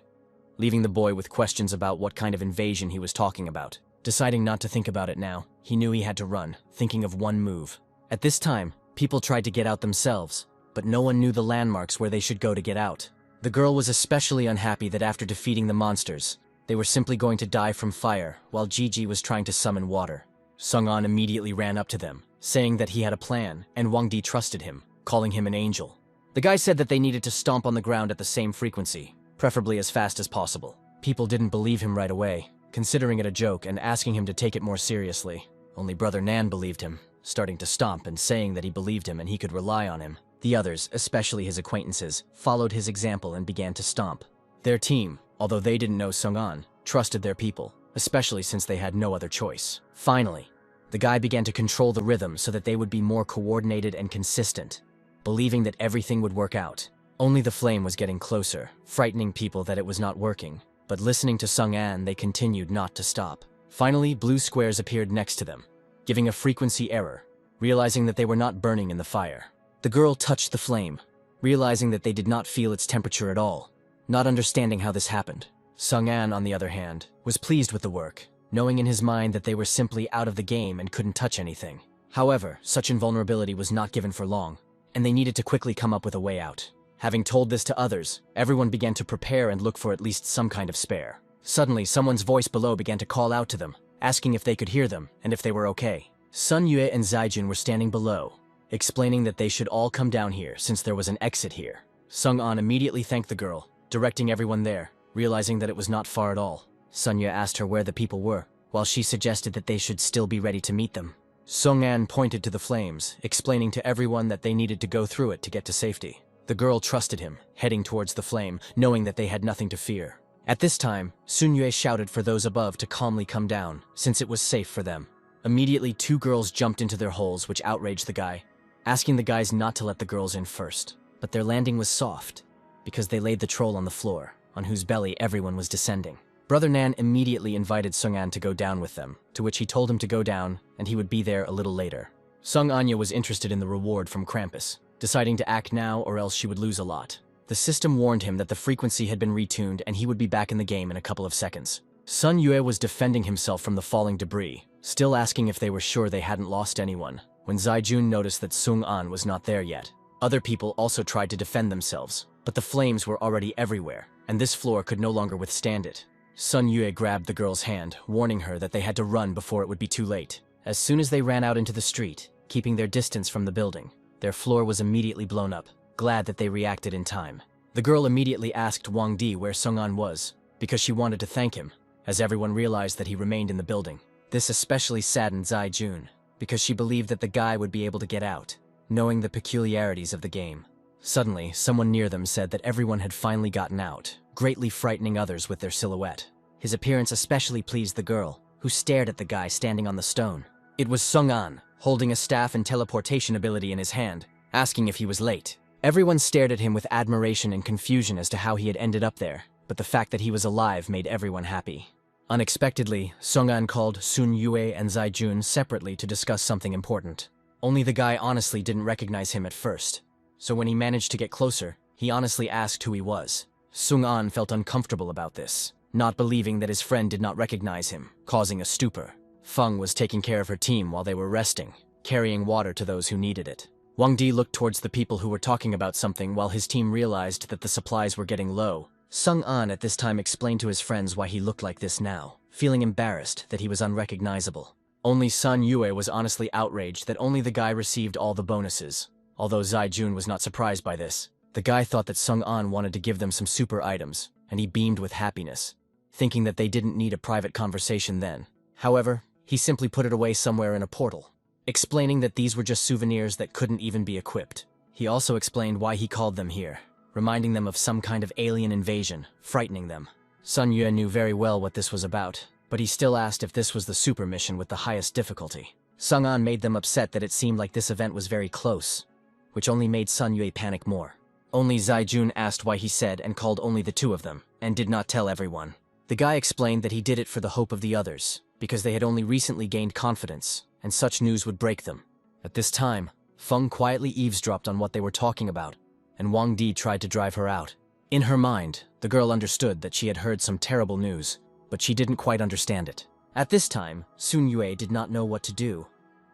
leaving the boy with questions about what kind of invasion he was talking about. Deciding not to think about it now, he knew he had to run, thinking of one move. At this time, people tried to get out themselves, but no one knew the landmarks where they should go to get out. The girl was especially unhappy that after defeating the monsters, they were simply going to die from fire, while Gigi was trying to summon water. Sung-an immediately ran up to them, saying that he had a plan, and Wang Di trusted him, calling him an angel. The guy said that they needed to stomp on the ground at the same frequency, preferably as fast as possible. People didn't believe him right away, considering it a joke and asking him to take it more seriously. Only Brother Nan believed him, starting to stomp and saying that he believed him and he could rely on him. The others, especially his acquaintances, followed his example and began to stomp. Their team, although they didn't know Sung-an, trusted their people, especially since they had no other choice. Finally, the guy began to control the rhythm so that they would be more coordinated and consistent, believing that everything would work out. Only the flame was getting closer, frightening people that it was not working. But listening to Sung-an, they continued not to stop. Finally, blue squares appeared next to them, giving a frequency error, realizing that they were not burning in the fire. The girl touched the flame, realizing that they did not feel its temperature at all, not understanding how this happened. Sung-an, on the other hand, was pleased with the work, knowing in his mind that they were simply out of the game and couldn't touch anything. However, such invulnerability was not given for long, and they needed to quickly come up with a way out. Having told this to others, everyone began to prepare and look for at least some kind of spare. Suddenly, someone's voice below began to call out to them, asking if they could hear them and if they were okay. Sun Yue and Zaijun were standing below, explaining that they should all come down here since there was an exit here. Sung-an immediately thanked the girl, directing everyone there, realizing that it was not far at all. Sun Yue asked her where the people were, while she suggested that they should still be ready to meet them. Sung-an pointed to the flames, explaining to everyone that they needed to go through it to get to safety. The girl trusted him, heading towards the flame, knowing that they had nothing to fear. At this time, Sun Yue shouted for those above to calmly come down, since it was safe for them. Immediately, two girls jumped into their holes, which outraged the guy, asking the guys not to let the girls in first. But their landing was soft, because they laid the troll on the floor, on whose belly everyone was descending. Brother Nan immediately invited Sung-an to go down with them, to which he told him to go down, and he would be there a little later. Sung-anya was interested in the reward from Krampus, deciding to act now or else she would lose a lot. The system warned him that the frequency had been retuned and he would be back in the game in a couple of seconds. Sun Yue was defending himself from the falling debris, still asking if they were sure they hadn't lost anyone, when Zaijun noticed that Sung-an was not there yet. Other people also tried to defend themselves, but the flames were already everywhere, and this floor could no longer withstand it. Sun Yue grabbed the girl's hand, warning her that they had to run before it would be too late. As soon as they ran out into the street, keeping their distance from the building, their floor was immediately blown up, glad that they reacted in time. The girl immediately asked Wang Di where Sung-an was, because she wanted to thank him, as everyone realized that he remained in the building. This especially saddened Zaijun, because she believed that the guy would be able to get out, knowing the peculiarities of the game. Suddenly, someone near them said that everyone had finally gotten out, greatly frightening others with their silhouette. His appearance especially pleased the girl, who stared at the guy standing on the stone. It was Sung-an, holding a staff and teleportation ability in his hand, asking if he was late. Everyone stared at him with admiration and confusion as to how he had ended up there, but the fact that he was alive made everyone happy. Unexpectedly, Sung-an called Sun Yue and Zai Jun separately to discuss something important. Only the guy honestly didn't recognize him at first, so when he managed to get closer, he honestly asked who he was. Sung-an felt uncomfortable about this, not believing that his friend did not recognize him, causing a stupor. Feng was taking care of her team while they were resting, carrying water to those who needed it. Wang Di looked towards the people who were talking about something while his team realized that the supplies were getting low. Sung-an at this time explained to his friends why he looked like this now, feeling embarrassed that he was unrecognizable. Only Sun Yue was honestly outraged that only the guy received all the bonuses. Although Zai Jun was not surprised by this, the guy thought that Sung-an wanted to give them some super items, and he beamed with happiness, thinking that they didn't need a private conversation then. However, he simply put it away somewhere in a portal, explaining that these were just souvenirs that couldn't even be equipped. He also explained why he called them here, reminding them of some kind of alien invasion, frightening them. Sun Yue knew very well what this was about, but he still asked if this was the super mission with the highest difficulty. Sung-an made them upset that it seemed like this event was very close, which only made Sun Yue panic more. Only Zai Jun asked why he said and called only the two of them, and did not tell everyone. The guy explained that he did it for the hope of the others, because they had only recently gained confidence, and such news would break them. At this time, Feng quietly eavesdropped on what they were talking about, and Wang Di tried to drive her out. In her mind, the girl understood that she had heard some terrible news, but she didn't quite understand it. At this time, Sun Yue did not know what to do,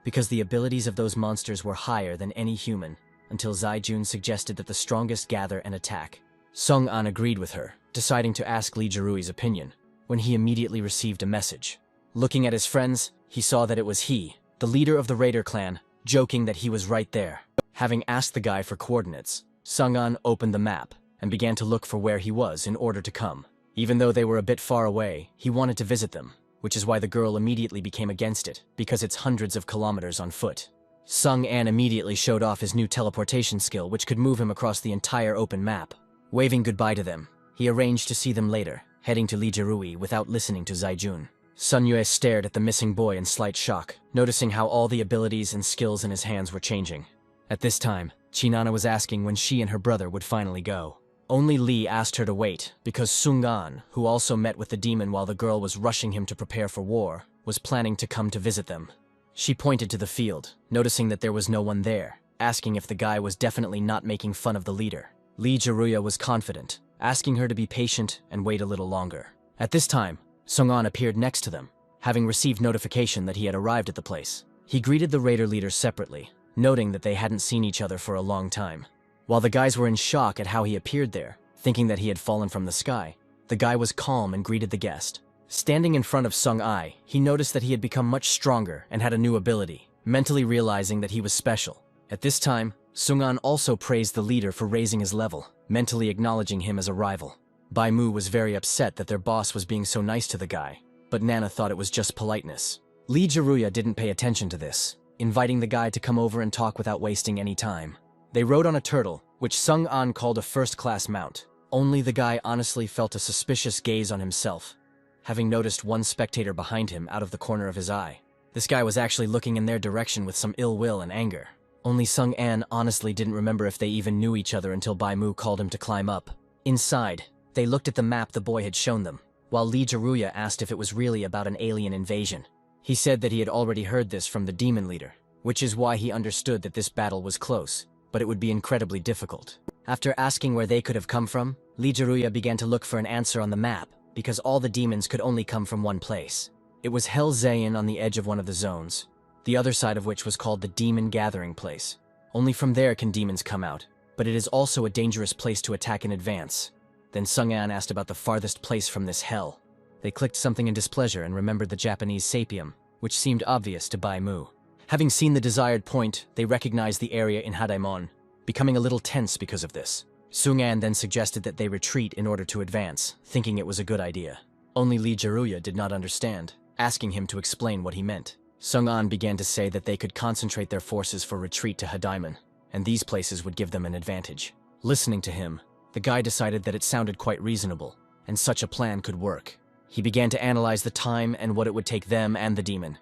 because the abilities of those monsters were higher than any human, until Zai Jun suggested that the strongest gather and attack. Sung-an agreed with her, deciding to ask Li Jirui's opinion, when he immediately received a message. Looking at his friends, he saw that it was he, the leader of the Raider clan, joking that he was right there. Having asked the guy for coordinates, Sung-an opened the map and began to look for where he was in order to come. Even though they were a bit far away, he wanted to visit them, which is why the girl immediately became against it, because it's hundreds of kilometers on foot. Sung-an immediately showed off his new teleportation skill, which could move him across the entire open map. Waving goodbye to them, he arranged to see them later, heading to Li Jirui without listening to Zai Jun. Sun Yue stared at the missing boy in slight shock, noticing how all the abilities and skills in his hands were changing. At this time, Chinana was asking when she and her brother would finally go. Only Li asked her to wait, because Sung-an, who also met with the demon while the girl was rushing him to prepare for war, was planning to come to visit them. She pointed to the field, noticing that there was no one there, asking if the guy was definitely not making fun of the leader. Li Jiruya was confident, asking her to be patient and wait a little longer. At this time, Sung-an appeared next to them, having received notification that he had arrived at the place. He greeted the raider leaders separately, noting that they hadn't seen each other for a long time. While the guys were in shock at how he appeared there, thinking that he had fallen from the sky, the guy was calm and greeted the guest. Standing in front of Sung-ai, he noticed that he had become much stronger and had a new ability, mentally realizing that he was special. At this time, Sung-an also praised the leader for raising his level, mentally acknowledging him as a rival. Bai Mu was very upset that their boss was being so nice to the guy, but Nana thought it was just politeness. Li Jiruya didn't pay attention to this, inviting the guy to come over and talk without wasting any time. They rode on a turtle, which Sung-an called a first-class mount. Only the guy honestly felt a suspicious gaze on himself, having noticed one spectator behind him out of the corner of his eye. This guy was actually looking in their direction with some ill will and anger. Only Sung-an honestly didn't remember if they even knew each other until Bai Mu called him to climb up. Inside, they looked at the map the boy had shown them, while Li Jiruya asked if it was really about an alien invasion. He said that he had already heard this from the demon leader, which is why he understood that this battle was close, but it would be incredibly difficult. After asking where they could have come from, Li Jiruya began to look for an answer on the map, because all the demons could only come from one place. It was Hell Zayin on the edge of one of the zones, the other side of which was called the Demon Gathering Place. Only from there can demons come out, but it is also a dangerous place to attack in advance. Then Sung-an asked about the farthest place from this hell. They clicked something in displeasure and remembered the Japanese sapium, which seemed obvious to Bai Mu. Having seen the desired point, they recognized the area in Hadaimon, becoming a little tense because of this. Sung-an then suggested that they retreat in order to advance, thinking it was a good idea. Only Li Jiruya did not understand, asking him to explain what he meant. Sung-an began to say that they could concentrate their forces for retreat to Hadaimon, and these places would give them an advantage. Listening to him, the guy decided that it sounded quite reasonable, and such a plan could work. He began to analyze the time and what it would take them and the demon,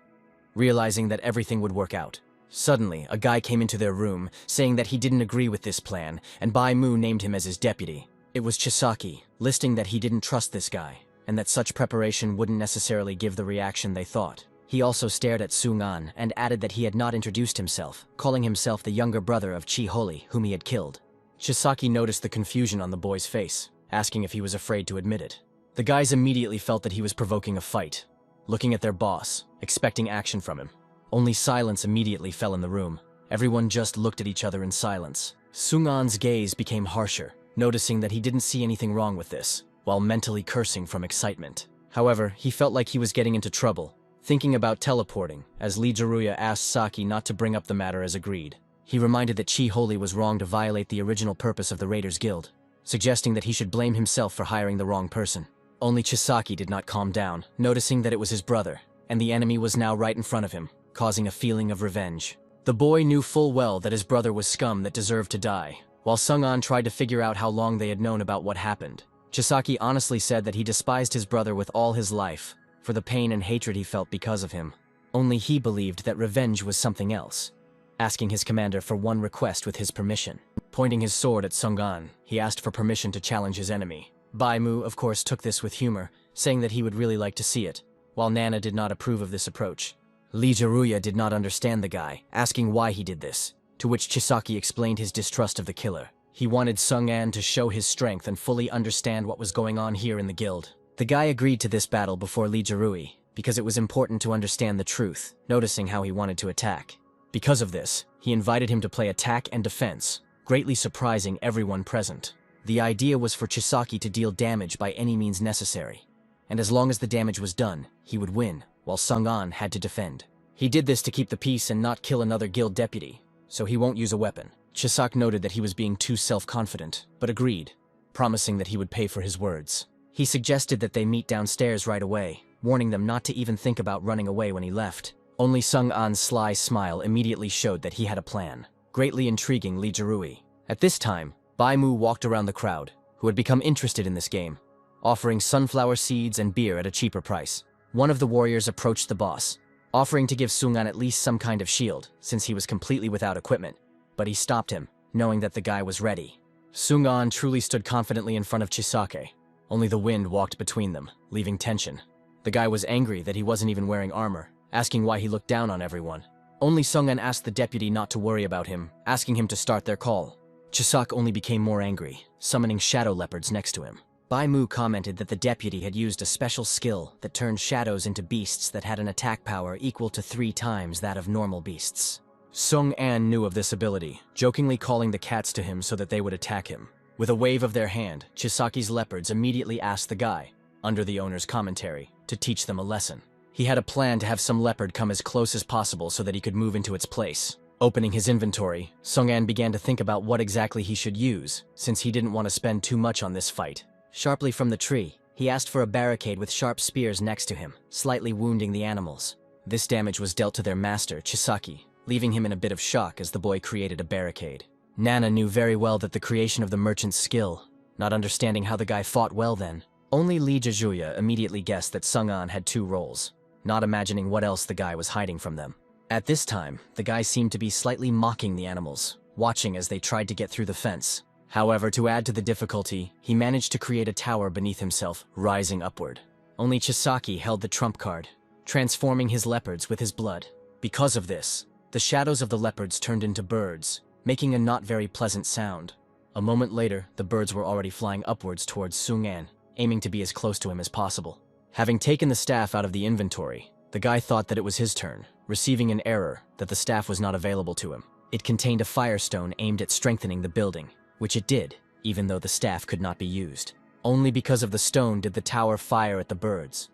realizing that everything would work out. Suddenly, a guy came into their room, saying that he didn't agree with this plan, and Bai Mu named him as his deputy. It was Chisaki, listing that he didn't trust this guy. and that such preparation wouldn't necessarily give the reaction they thought. He also stared at Sung-an and added that he had not introduced himself, calling himself the younger brother of Chi-Holi, whom he had killed. Chisaki noticed the confusion on the boy's face, asking if he was afraid to admit it. The guys immediately felt that he was provoking a fight, looking at their boss, expecting action from him. Only silence immediately fell in the room. Everyone just looked at each other in silence. Sung-an's gaze became harsher, noticing that he didn't see anything wrong with this, while mentally cursing from excitement. However, he felt like he was getting into trouble, thinking about teleporting, as Lee Jaruya asked Saki not to bring up the matter as agreed. He reminded that Chi-Holi was wrong to violate the original purpose of the Raiders Guild, suggesting that he should blame himself for hiring the wrong person. Only Chisaki did not calm down, noticing that it was his brother, and the enemy was now right in front of him, causing a feeling of revenge. The boy knew full well that his brother was scum that deserved to die. While Sung-an tried to figure out how long they had known about what happened, Chisaki honestly said that he despised his brother with all his life, for the pain and hatred he felt because of him. Only he believed that revenge was something else, asking his commander for one request with his permission. Pointing his sword at Sung-an, he asked for permission to challenge his enemy. Baimu, of course, took this with humor, saying that he would really like to see it, while Nana did not approve of this approach. Lee Jaruya did not understand the guy, asking why he did this, to which Chisaki explained his distrust of the killer. He wanted Sung-an to show his strength and fully understand what was going on here in the guild. The guy agreed to this battle before Lee Jaruya, because it was important to understand the truth, noticing how he wanted to attack. Because of this, he invited him to play attack and defense, greatly surprising everyone present. The idea was for Chisaki to deal damage by any means necessary, and as long as the damage was done, he would win, while Sung-an had to defend. He did this to keep the peace and not kill another guild deputy, so he won't use a weapon. Chisaki noted that he was being too self-confident, but agreed, promising that he would pay for his words. He suggested that they meet downstairs right away, warning them not to even think about running away when he left. Only Sung-an's sly smile immediately showed that he had a plan, greatly intriguing Lee Jaruya. At this time, Baimu walked around the crowd, who had become interested in this game, offering sunflower seeds and beer at a cheaper price. One of the warriors approached the boss, offering to give Sung-an at least some kind of shield, since he was completely without equipment, but he stopped him, knowing that the guy was ready. Sung-an truly stood confidently in front of Chisaki. Only the wind walked between them, leaving tension. The guy was angry that he wasn't even wearing armor, asking why he looked down on everyone. Only Sung-an asked the deputy not to worry about him, asking him to start their call. Chisaki only became more angry, summoning shadow leopards next to him. Baimu commented that the deputy had used a special skill that turned shadows into beasts that had an attack power equal to 3 times that of normal beasts. Sung-an knew of this ability, jokingly calling the cats to him so that they would attack him. With a wave of their hand, Chisaki's leopards immediately asked the guy, under the owner's commentary, to teach them a lesson. He had a plan to have some leopard come as close as possible so that he could move into its place. Opening his inventory, Sung-an began to think about what exactly he should use, since he didn't want to spend too much on this fight. Sharply from the tree, he asked for a barricade with sharp spears next to him, slightly wounding the animals. This damage was dealt to their master, Chisaki, leaving him in a bit of shock as the boy created a barricade. Nana knew very well that the creation of the merchant's skill, not understanding how the guy fought well then. Only Lee Jaruya immediately guessed that Sung-an had 2 roles, not imagining what else the guy was hiding from them. At this time, the guy seemed to be slightly mocking the animals, watching as they tried to get through the fence. However, to add to the difficulty, he managed to create a tower beneath himself, rising upward. Only Chisaki held the trump card, transforming his leopards with his blood. Because of this, the shadows of the leopards turned into birds, making a not very pleasant sound. A moment later, the birds were already flying upwards towards Sung-an, aiming to be as close to him as possible. Having taken the staff out of the inventory, the guy thought that it was his turn, receiving an error that the staff was not available to him. It contained a firestone aimed at strengthening the building, which it did, even though the staff could not be used. Only because of the stone did the tower fire at the birds,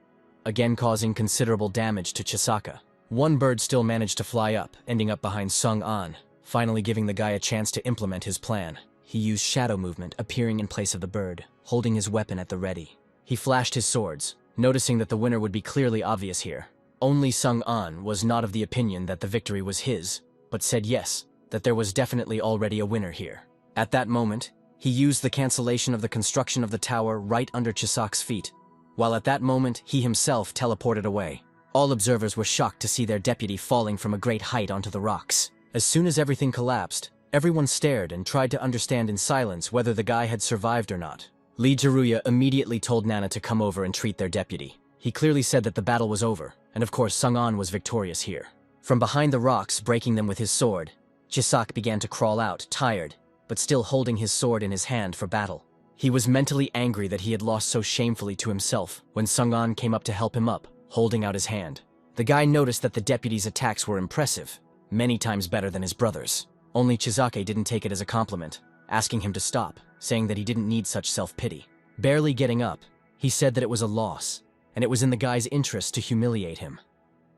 again causing considerable damage to Chisaki. One bird still managed to fly up, ending up behind Sung-an, finally giving the guy a chance to implement his plan. He used shadow movement, appearing in place of the bird, holding his weapon at the ready. He flashed his swords, noticing that the winner would be clearly obvious here. Only Sung-an was not of the opinion that the victory was his, but said yes, that there was definitely already a winner here. At that moment, he used the cancellation of the construction of the tower right under Chisaki's feet, while at that moment he himself teleported away. All observers were shocked to see their deputy falling from a great height onto the rocks. As soon as everything collapsed, everyone stared and tried to understand in silence whether the guy had survived or not. Lee Jaruya immediately told Nana to come over and treat their deputy. He clearly said that the battle was over, and of course Sung-an was victorious here. From behind the rocks, breaking them with his sword, Chisak began to crawl out, tired, but still holding his sword in his hand for battle. He was mentally angry that he had lost so shamefully to himself when Sung-an came up to help him up, holding out his hand. The guy noticed that the deputy's attacks were impressive, many times better than his brother's. Only Chizake didn't take it as a compliment, asking him to stop, saying that he didn't need such self-pity. Barely getting up, he said that it was a loss, and it was in the guy's interest to humiliate him.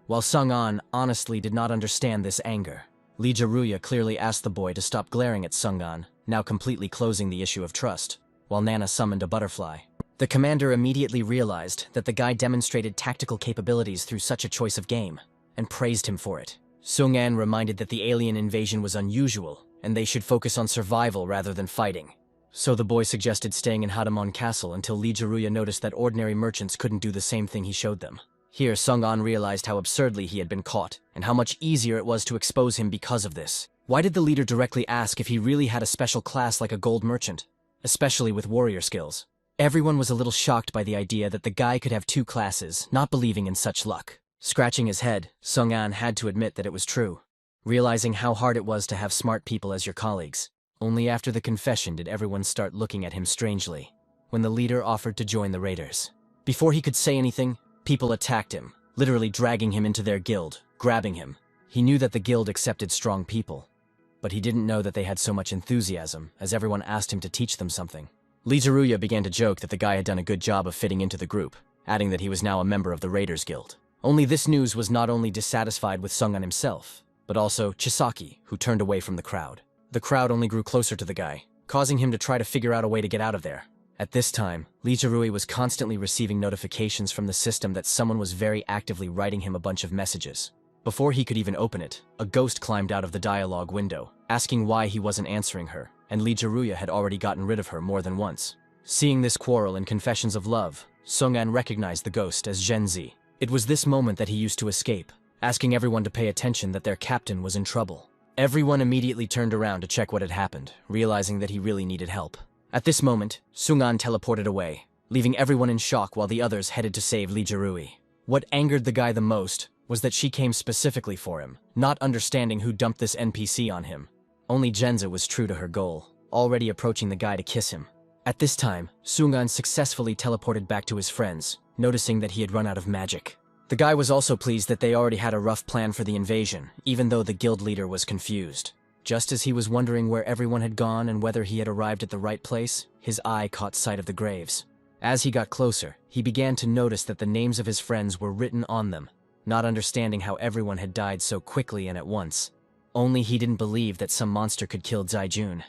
While Sung-an honestly did not understand this anger, Lee Jaruya clearly asked the boy to stop glaring at Sung-an, now completely closing the issue of trust, while Nana summoned a butterfly. The commander immediately realized that the guy demonstrated tactical capabilities through such a choice of game, and praised him for it. Sung-an reminded that the alien invasion was unusual, and they should focus on survival rather than fighting. So the boy suggested staying in Hadamon Castle until Lee Jaruya noticed that ordinary merchants couldn't do the same thing he showed them. Here, Sung-an realized how absurdly he had been caught, and how much easier it was to expose him because of this. Why did the leader directly ask if he really had a special class like a gold merchant, especially with warrior skills? Everyone was a little shocked by the idea that the guy could have two classes, not believing in such luck. Scratching his head, Sung-an had to admit that it was true, realizing how hard it was to have smart people as your colleagues. Only after the confession did everyone start looking at him strangely, when the leader offered to join the raiders. Before he could say anything, people attacked him, literally dragging him into their guild, grabbing him. He knew that the guild accepted strong people, but he didn't know that they had so much enthusiasm, as everyone asked him to teach them something. Lee Jaruya began to joke that the guy had done a good job of fitting into the group, adding that he was now a member of the Raiders Guild. Only this news was not only dissatisfied with Sung-an himself, but also Chisaki, who turned away from the crowd. The crowd only grew closer to the guy, causing him to try to figure out a way to get out of there. At this time, Lee Jaruya was constantly receiving notifications from the system that someone was very actively writing him a bunch of messages. Before he could even open it, a ghost climbed out of the dialogue window, asking why he wasn't answering her, and Lee Jaruya had already gotten rid of her more than once. Seeing this quarrel and confessions of love, Sung-an recognized the ghost as Genzi. It was this moment that he used to escape, asking everyone to pay attention that their captain was in trouble. Everyone immediately turned around to check what had happened, realizing that he really needed help. At this moment, Sung-an teleported away, leaving everyone in shock while the others headed to save Lee Jaruya. What angered the guy the most was that she came specifically for him, not understanding who dumped this NPC on him. Only Genza was true to her goal, already approaching the guy to kiss him. At this time, Sung-an successfully teleported back to his friends, noticing that he had run out of magic. The guy was also pleased that they already had a rough plan for the invasion, even though the guild leader was confused. Just as he was wondering where everyone had gone and whether he had arrived at the right place, his eye caught sight of the graves. As he got closer, he began to notice that the names of his friends were written on them, not understanding how everyone had died so quickly and at once. Only he didn't believe that some monster could kill Zaijun,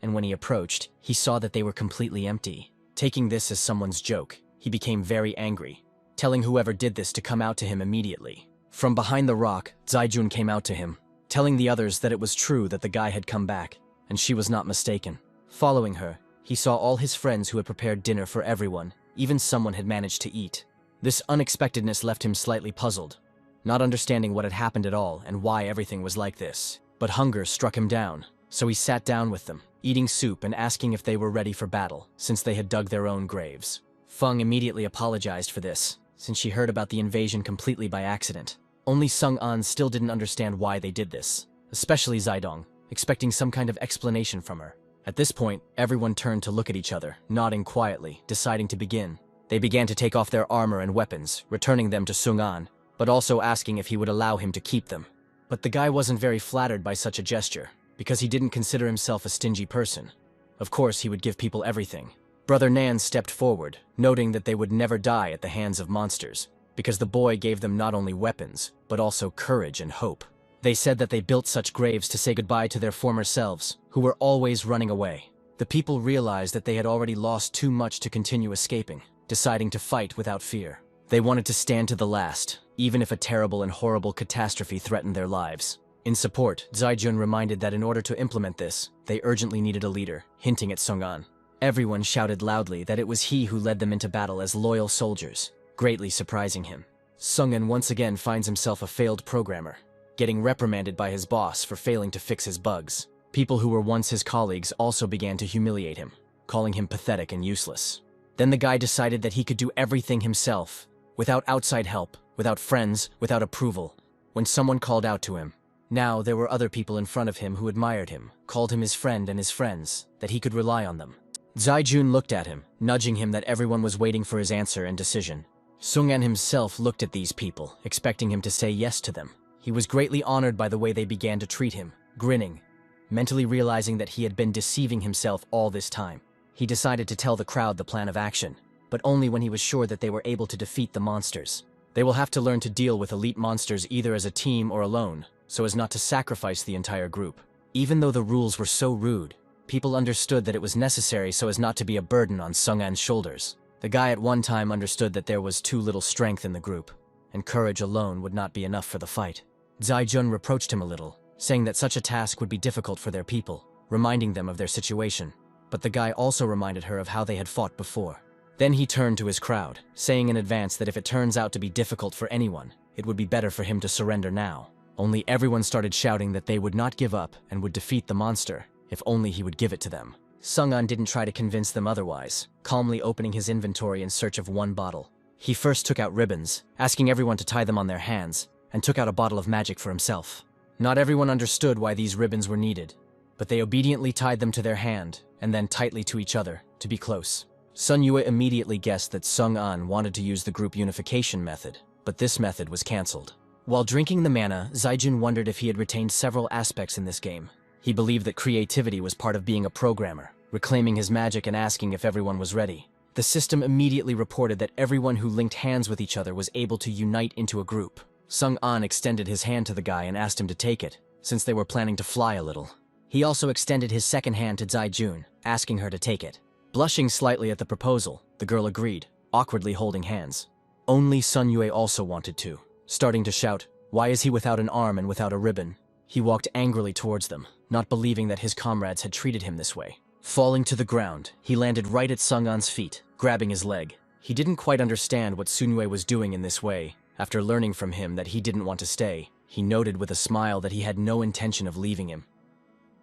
and when he approached, he saw that they were completely empty. Taking this as someone's joke, he became very angry, telling whoever did this to come out to him immediately. From behind the rock, Zaijun came out to him, telling the others that it was true that the guy had come back, and she was not mistaken. Following her, he saw all his friends who had prepared dinner for everyone, even someone had managed to eat. This unexpectedness left him slightly puzzled, not understanding what had happened at all and why everything was like this. But hunger struck him down, so he sat down with them, eating soup and asking if they were ready for battle, since they had dug their own graves. Feng immediately apologized for this, since she heard about the invasion completely by accident. Only Sung-an still didn't understand why they did this, especially Zaidong, expecting some kind of explanation from her. At this point, everyone turned to look at each other, nodding quietly, deciding to begin. They began to take off their armor and weapons, returning them to Sung-an, but also asking if he would allow him to keep them. But the guy wasn't very flattered by such a gesture, because he didn't consider himself a stingy person. Of course, he would give people everything. Brother Nan stepped forward, noting that they would never die at the hands of monsters, because the boy gave them not only weapons, but also courage and hope. They said that they built such graves to say goodbye to their former selves, who were always running away. The people realized that they had already lost too much to continue escaping, deciding to fight without fear. They wanted to stand to the last, even if a terrible and horrible catastrophe threatened their lives. In support, Zaijun reminded that in order to implement this, they urgently needed a leader, hinting at Sung-an. Everyone shouted loudly that it was he who led them into battle as loyal soldiers, greatly surprising him. Sung-an once again finds himself a failed programmer, getting reprimanded by his boss for failing to fix his bugs. People who were once his colleagues also began to humiliate him, calling him pathetic and useless. Then the guy decided that he could do everything himself, without outside help, without friends, without approval, when someone called out to him. Now there were other people in front of him who admired him, called him his friend and his friends, that he could rely on them. Zaijun looked at him, nudging him that everyone was waiting for his answer and decision. Sung-an himself looked at these people, expecting him to say yes to them. He was greatly honored by the way they began to treat him, grinning, mentally realizing that he had been deceiving himself all this time. He decided to tell the crowd the plan of action, but only when he was sure that they were able to defeat the monsters. They will have to learn to deal with elite monsters either as a team or alone, so as not to sacrifice the entire group. Even though the rules were so rude, people understood that it was necessary so as not to be a burden on Sung-an's shoulders. The guy at one time understood that there was too little strength in the group, and courage alone would not be enough for the fight. Zaijun reproached him a little, saying that such a task would be difficult for their people, reminding them of their situation. But the guy also reminded her of how they had fought before. Then he turned to his crowd, saying in advance that if it turns out to be difficult for anyone, it would be better for him to surrender now. Only everyone started shouting that they would not give up and would defeat the monster, if only he would give it to them. Sung-an didn't try to convince them otherwise, calmly opening his inventory in search of one bottle. He first took out ribbons, asking everyone to tie them on their hands, and took out a bottle of magic for himself. Not everyone understood why these ribbons were needed, but they obediently tied them to their hand, and then tightly to each other, to be close. Sun Yue immediately guessed that Sung-an wanted to use the group unification method, but this method was cancelled. While drinking the mana, Zaijun wondered if he had retained several aspects in this game. He believed that creativity was part of being a programmer, reclaiming his magic and asking if everyone was ready. The system immediately reported that everyone who linked hands with each other was able to unite into a group. Sung-an extended his hand to the guy and asked him to take it, since they were planning to fly a little. He also extended his second hand to Zaijun, asking her to take it. Blushing slightly at the proposal, the girl agreed, awkwardly holding hands. Only Sun Yue also wanted to, starting to shout, "Why is he without an arm and without a ribbon?" He walked angrily towards them, not believing that his comrades had treated him this way. Falling to the ground, he landed right at Sung-an's feet, grabbing his leg. He didn't quite understand what Sun Yue was doing in this way. After learning from him that he didn't want to stay, he noted with a smile that he had no intention of leaving him.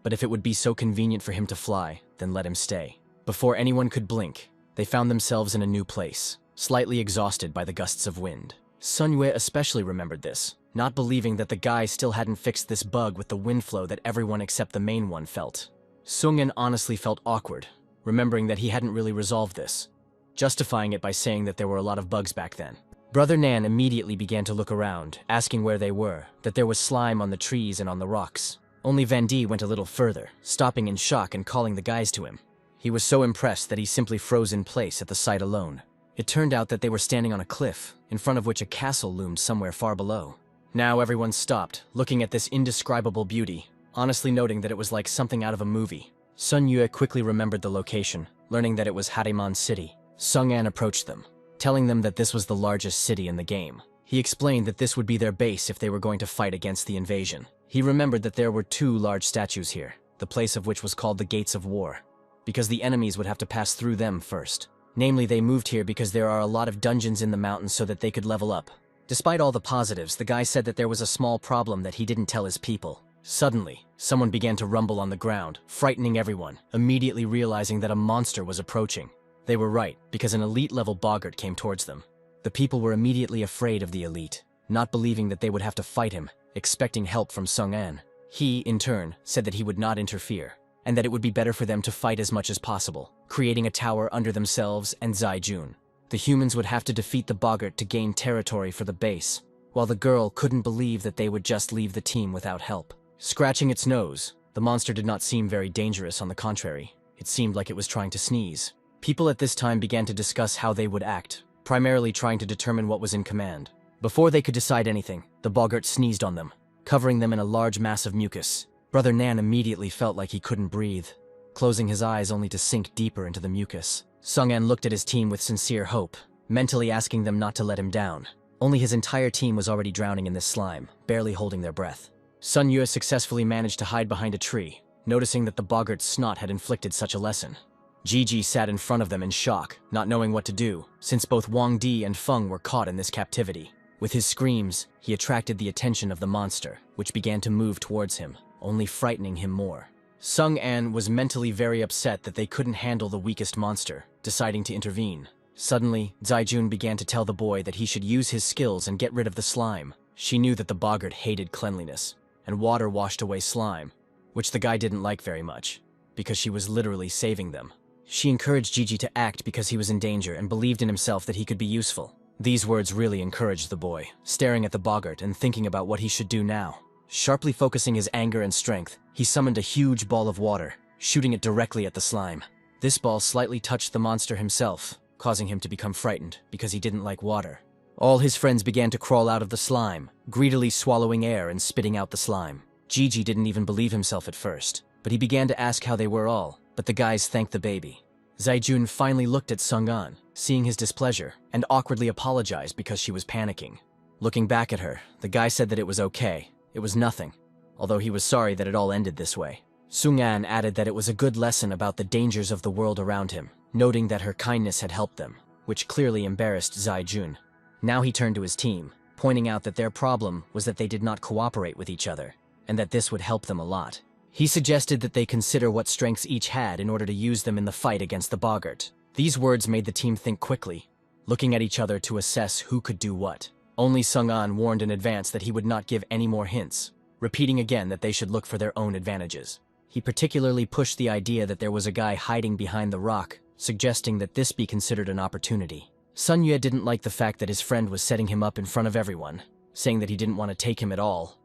But if it would be so convenient for him to fly, then let him stay. Before anyone could blink, they found themselves in a new place, slightly exhausted by the gusts of wind. Sun Yue especially remembered this, not believing that the guy still hadn't fixed this bug with the wind flow that everyone except the main one felt. Sung-an honestly felt awkward, remembering that he hadn't really resolved this, justifying it by saying that there were a lot of bugs back then. Brother Nan immediately began to look around, asking where they were, that there was slime on the trees and on the rocks. Only Van D went a little further, stopping in shock and calling the guys to him. He was so impressed that he simply froze in place at the sight alone. It turned out that they were standing on a cliff, in front of which a castle loomed somewhere far below. Now everyone stopped, looking at this indescribable beauty, honestly noting that it was like something out of a movie. Sun Yue quickly remembered the location, learning that it was Hareman City. Sung-an approached them, telling them that this was the largest city in the game. He explained that this would be their base if they were going to fight against the invasion. He remembered that there were 2 large statues here, the place of which was called the Gates of War, because the enemies would have to pass through them first. Namely, they moved here because there are a lot of dungeons in the mountains so that they could level up. Despite all the positives, the guy said that there was a small problem that he didn't tell his people. Suddenly, someone began to rumble on the ground, frightening everyone, immediately realizing that a monster was approaching. They were right, because an elite-level boggart came towards them. The people were immediately afraid of the elite, not believing that they would have to fight him, expecting help from Sung-an. He, in turn, said that he would not interfere, and that it would be better for them to fight as much as possible, creating a tower under themselves and Zaijun. The humans would have to defeat the boggart to gain territory for the base, while the girl couldn't believe that they would just leave the team without help. Scratching its nose, the monster did not seem very dangerous. On the contrary, it seemed like it was trying to sneeze. People at this time began to discuss how they would act, primarily trying to determine what was in command. Before they could decide anything, the boggart sneezed on them, covering them in a large mass of mucus. Brother Nan immediately felt like he couldn't breathe, closing his eyes only to sink deeper into the mucus. Sung-an looked at his team with sincere hope, mentally asking them not to let him down. Only his entire team was already drowning in this slime, barely holding their breath. Sun Yue successfully managed to hide behind a tree, noticing that the boggart's snot had inflicted such a lesson. Gigi sat in front of them in shock, not knowing what to do, since both Wang Di and Feng were caught in this captivity. With his screams, he attracted the attention of the monster, which began to move towards him, only frightening him more. Sung-an was mentally very upset that they couldn't handle the weakest monster, deciding to intervene. Suddenly, Zaijun began to tell the boy that he should use his skills and get rid of the slime. She knew that the boggart hated cleanliness, and water washed away slime, which the guy didn't like very much, because she was literally saving them. She encouraged Gigi to act because he was in danger and believed in himself that he could be useful. These words really encouraged the boy, staring at the boggart and thinking about what he should do now. Sharply focusing his anger and strength, he summoned a huge ball of water, shooting it directly at the slime. This ball slightly touched the monster himself, causing him to become frightened because he didn't like water. All his friends began to crawl out of the slime, greedily swallowing air and spitting out the slime. Gigi didn't even believe himself at first, but he began to ask how they were all, but the guys thanked the baby. Zaijun finally looked at Sung-an, seeing his displeasure, and awkwardly apologized because she was panicking. Looking back at her, the guy said that it was okay. It was nothing, although he was sorry that it all ended this way. Sung-an added that it was a good lesson about the dangers of the world around him, noting that her kindness had helped them, which clearly embarrassed Zaijun. Now he turned to his team, pointing out that their problem was that they did not cooperate with each other, and that this would help them a lot. He suggested that they consider what strengths each had in order to use them in the fight against the boggart. These words made the team think quickly, looking at each other to assess who could do what. Only Sung-an warned in advance that he would not give any more hints, repeating again that they should look for their own advantages. He particularly pushed the idea that there was a guy hiding behind the rock, suggesting that this be considered an opportunity. Sun Yue didn't like the fact that his friend was setting him up in front of everyone, saying that he didn't want to take him at all,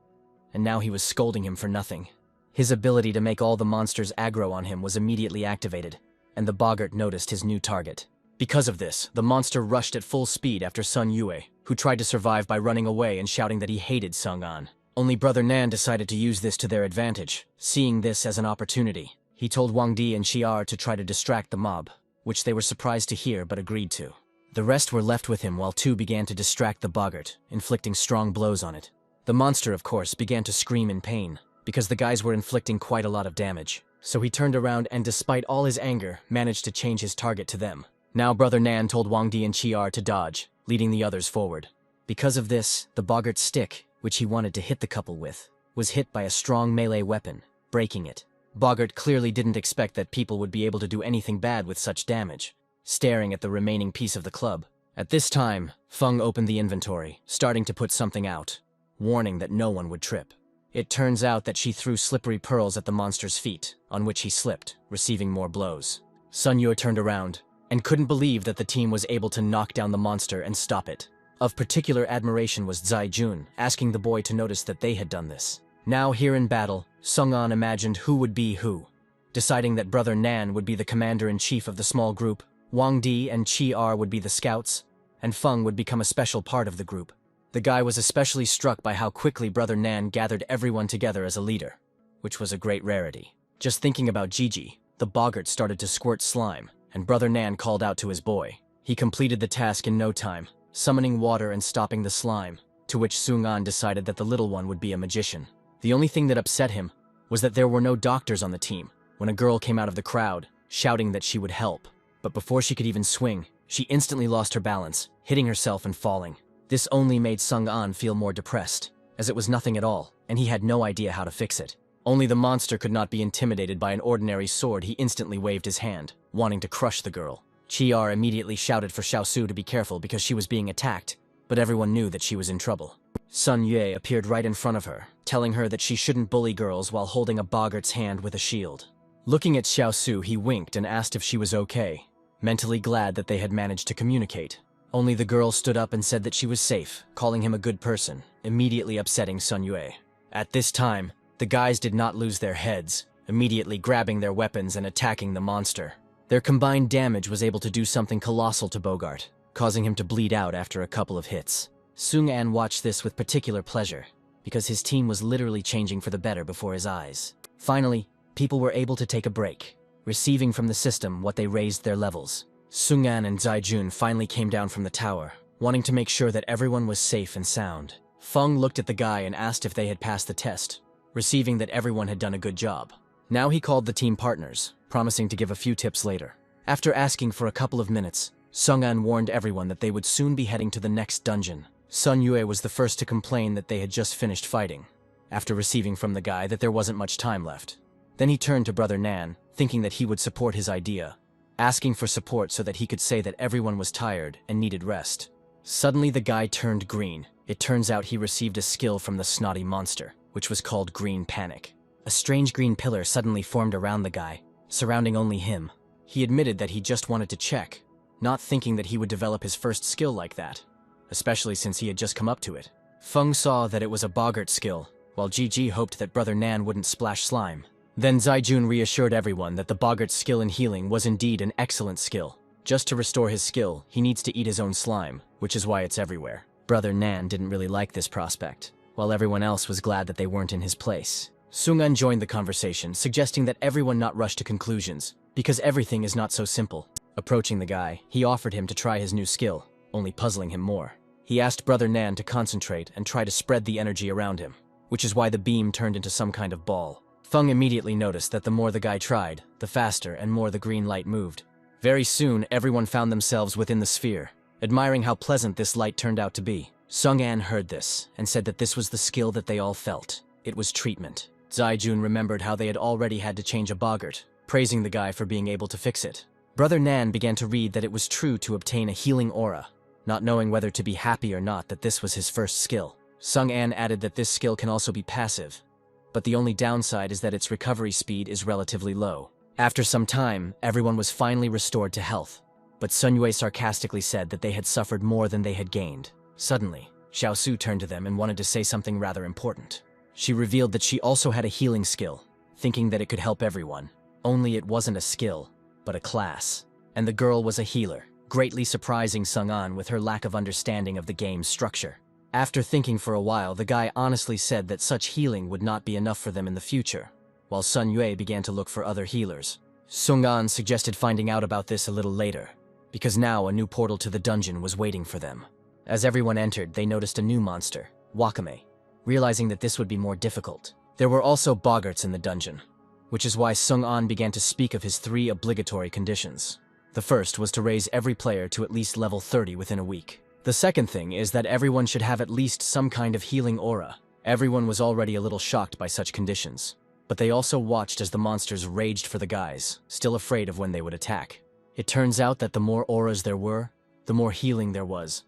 and now he was scolding him for nothing. His ability to make all the monsters aggro on him was immediately activated, and the boggart noticed his new target. Because of this, the monster rushed at full speed after Sun Yue, who tried to survive by running away and shouting that he hated Sung-an. Only Brother Nan decided to use this to their advantage, seeing this as an opportunity. He told Wang Di and Xi'er to try to distract the mob, which they were surprised to hear but agreed to. The rest were left with him while two began to distract the boggart, inflicting strong blows on it. The monster, of course, began to scream in pain, because the guys were inflicting quite a lot of damage. So he turned around and, despite all his anger, managed to change his target to them. Now Brother Nan told Wang Di and Xi'er to dodge, leading the others forward. Because of this, the boggart's stick, which he wanted to hit the couple with, was hit by a strong melee weapon, breaking it. Boggart clearly didn't expect that people would be able to do anything bad with such damage, staring at the remaining piece of the club. At this time, Feng opened the inventory, starting to put something out, warning that no one would trip. It turns out that she threw slippery pearls at the monster's feet, on which he slipped, receiving more blows. Sun Yue turned around, and couldn't believe that the team was able to knock down the monster and stop it. Of particular admiration was Zaijun, asking the boy to notice that they had done this. Now here in battle, Sung-an imagined who would be who, deciding that Brother Nan would be the commander-in-chief of the small group, Wang Di and Qi'er would be the scouts, and Feng would become a special part of the group. The guy was especially struck by how quickly Brother Nan gathered everyone together as a leader, which was a great rarity. Just thinking about Gigi, the boggart started to squirt slime, and Brother Nan called out to his boy. He completed the task in no time, summoning water and stopping the slime, to which Sung-an decided that the little one would be a magician. The only thing that upset him was that there were no doctors on the team, when a girl came out of the crowd, shouting that she would help. But before she could even swing, she instantly lost her balance, hitting herself and falling. This only made Sung-an feel more depressed, as it was nothing at all, and he had no idea how to fix it. Only the monster could not be intimidated by an ordinary sword. He instantly waved his hand, wanting to crush the girl. Qi'er immediately shouted for Xiaosu to be careful because she was being attacked, but everyone knew that she was in trouble. Sun Yue appeared right in front of her, telling her that she shouldn't bully girls while holding a boggart's hand with a shield. Looking at Xiaosu, he winked and asked if she was okay, mentally glad that they had managed to communicate. Only the girl stood up and said that she was safe, calling him a good person, immediately upsetting Sun Yue. At this time, the guys did not lose their heads, immediately grabbing their weapons and attacking the monster. Their combined damage was able to do something colossal to Bogart, causing him to bleed out after a couple of hits. Sung-an watched this with particular pleasure, because his team was literally changing for the better before his eyes. Finally, people were able to take a break, receiving from the system what they raised their levels. Sung-an and Zaijun finally came down from the tower, wanting to make sure that everyone was safe and sound. Feng looked at the guy and asked if they had passed the test, receiving that everyone had done a good job. Now he called the team partners, promising to give a few tips later. After asking for a couple of minutes, Sung-an warned everyone that they would soon be heading to the next dungeon. Sun Yue was the first to complain that they had just finished fighting, after receiving from the guy that there wasn't much time left. Then he turned to Brother Nan, thinking that he would support his idea, asking for support so that he could say that everyone was tired and needed rest. Suddenly the guy turned green. It turns out he received a skill from the snotty monster, which was called Green Panic. A strange green pillar suddenly formed around the guy, surrounding only him. He admitted that he just wanted to check, not thinking that he would develop his first skill like that, especially since he had just come up to it. Feng saw that it was a boggart skill, while Gigi hoped that Brother Nan wouldn't splash slime. Then Zaijun reassured everyone that the boggart's skill in healing was indeed an excellent skill. Just to restore his skill, he needs to eat his own slime, which is why it's everywhere. Brother Nan didn't really like this prospect, while everyone else was glad that they weren't in his place. Sung-an joined the conversation, suggesting that everyone not rush to conclusions, because everything is not so simple. Approaching the guy, he offered him to try his new skill, only puzzling him more. He asked Brother Nan to concentrate and try to spread the energy around him, which is why the beam turned into some kind of ball. Feng immediately noticed that the more the guy tried, the faster and more the green light moved. Very soon, everyone found themselves within the sphere, admiring how pleasant this light turned out to be. Sung-an heard this, and said that this was the skill that they all felt. It was treatment. Zaijun remembered how they had already had to change a boggart, praising the guy for being able to fix it. Brother Nan began to read that it was true to obtain a healing aura, not knowing whether to be happy or not that this was his first skill. Sung-an added that this skill can also be passive, but the only downside is that its recovery speed is relatively low. After some time, everyone was finally restored to health, but Sun Yue sarcastically said that they had suffered more than they had gained. Suddenly, Xiao Su turned to them and wanted to say something rather important. She revealed that she also had a healing skill, thinking that it could help everyone. Only it wasn't a skill, but a class. And the girl was a healer, greatly surprising Sung-an with her lack of understanding of the game's structure. After thinking for a while, the guy honestly said that such healing would not be enough for them in the future, while Sun Yue began to look for other healers. Sung-an suggested finding out about this a little later, because now a new portal to the dungeon was waiting for them. As everyone entered, they noticed a new monster, Wakame, realizing that this would be more difficult. There were also boggarts in the dungeon, which is why Sung-an began to speak of his 3 obligatory conditions. The first was to raise every player to at least level 30 within a week. The second thing is that everyone should have at least some kind of healing aura. Everyone was already a little shocked by such conditions, but they also watched as the monsters raged for the guys, still afraid of when they would attack. It turns out that the more auras there were, the more healing there was.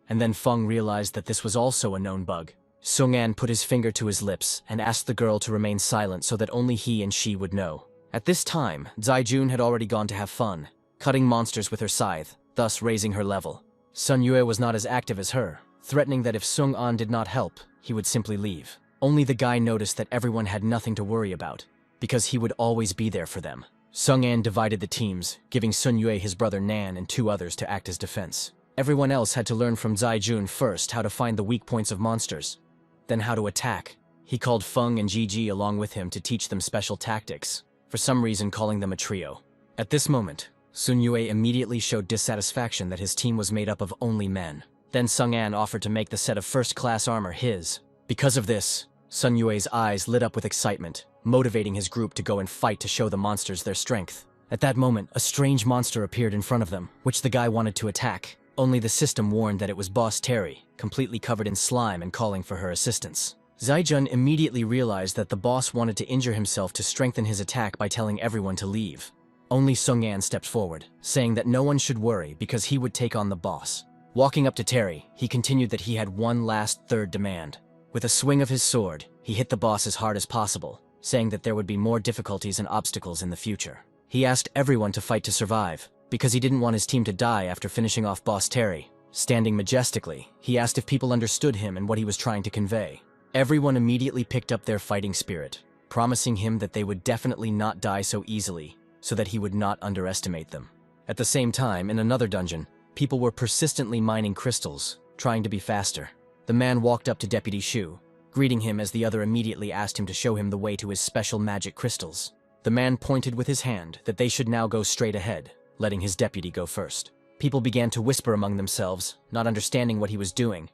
And then Feng realized that this was also a known bug. Sung-an put his finger to his lips and asked the girl to remain silent so that only he and she would know. At this time, Zaijun had already gone to have fun, cutting monsters with her scythe, thus raising her level. Sun Yue was not as active as her, threatening that if Sung-an did not help, he would simply leave. Only the guy noticed that everyone had nothing to worry about, because he would always be there for them. Sung-an divided the teams, giving Sun Yue his brother Nan and 2 others to act as defense. Everyone else had to learn from Zaijun first how to find the weak points of monsters, then how to attack. He called Feng and Gigi along with him to teach them special tactics, for some reason calling them a trio. At this moment, Sun Yue immediately showed dissatisfaction that his team was made up of only men. Then Sung-an offered to make the set of first-class armor his. Because of this, Sun Yue's eyes lit up with excitement, motivating his group to go and fight to show the monsters their strength. At that moment, a strange monster appeared in front of them, which the guy wanted to attack. Only the system warned that it was Boss Terry, completely covered in slime and calling for her assistance. Zaijun immediately realized that the boss wanted to injure himself to strengthen his attack by telling everyone to leave. Only Sung-an stepped forward, saying that no one should worry because he would take on the boss. Walking up to Terry, he continued that he had one last third demand. With a swing of his sword, he hit the boss as hard as possible, saying that there would be more difficulties and obstacles in the future. He asked everyone to fight to survive, because he didn't want his team to die after finishing off Boss Terry. Standing majestically, he asked if people understood him and what he was trying to convey. Everyone immediately picked up their fighting spirit, promising him that they would definitely not die so easily, so that he would not underestimate them. At the same time, in another dungeon, people were persistently mining crystals, trying to be faster. The man walked up to Deputy Shu, greeting him as the other immediately asked him to show him the way to his special magic crystals. The man pointed with his hand that they should now go straight ahead, letting his deputy go first. People began to whisper among themselves, not understanding what he was doing,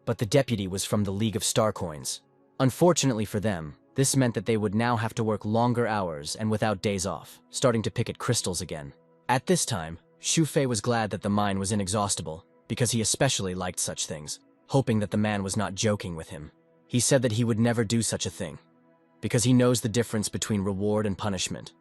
but the deputy was from the League of Star Coins. Unfortunately for them, this meant that they would now have to work longer hours and without days off, starting to pick at crystals again. At this time, Xu Fei was glad that the mine was inexhaustible, because he especially liked such things, hoping that the man was not joking with him. He said that he would never do such a thing. because he knows the difference between reward and punishment,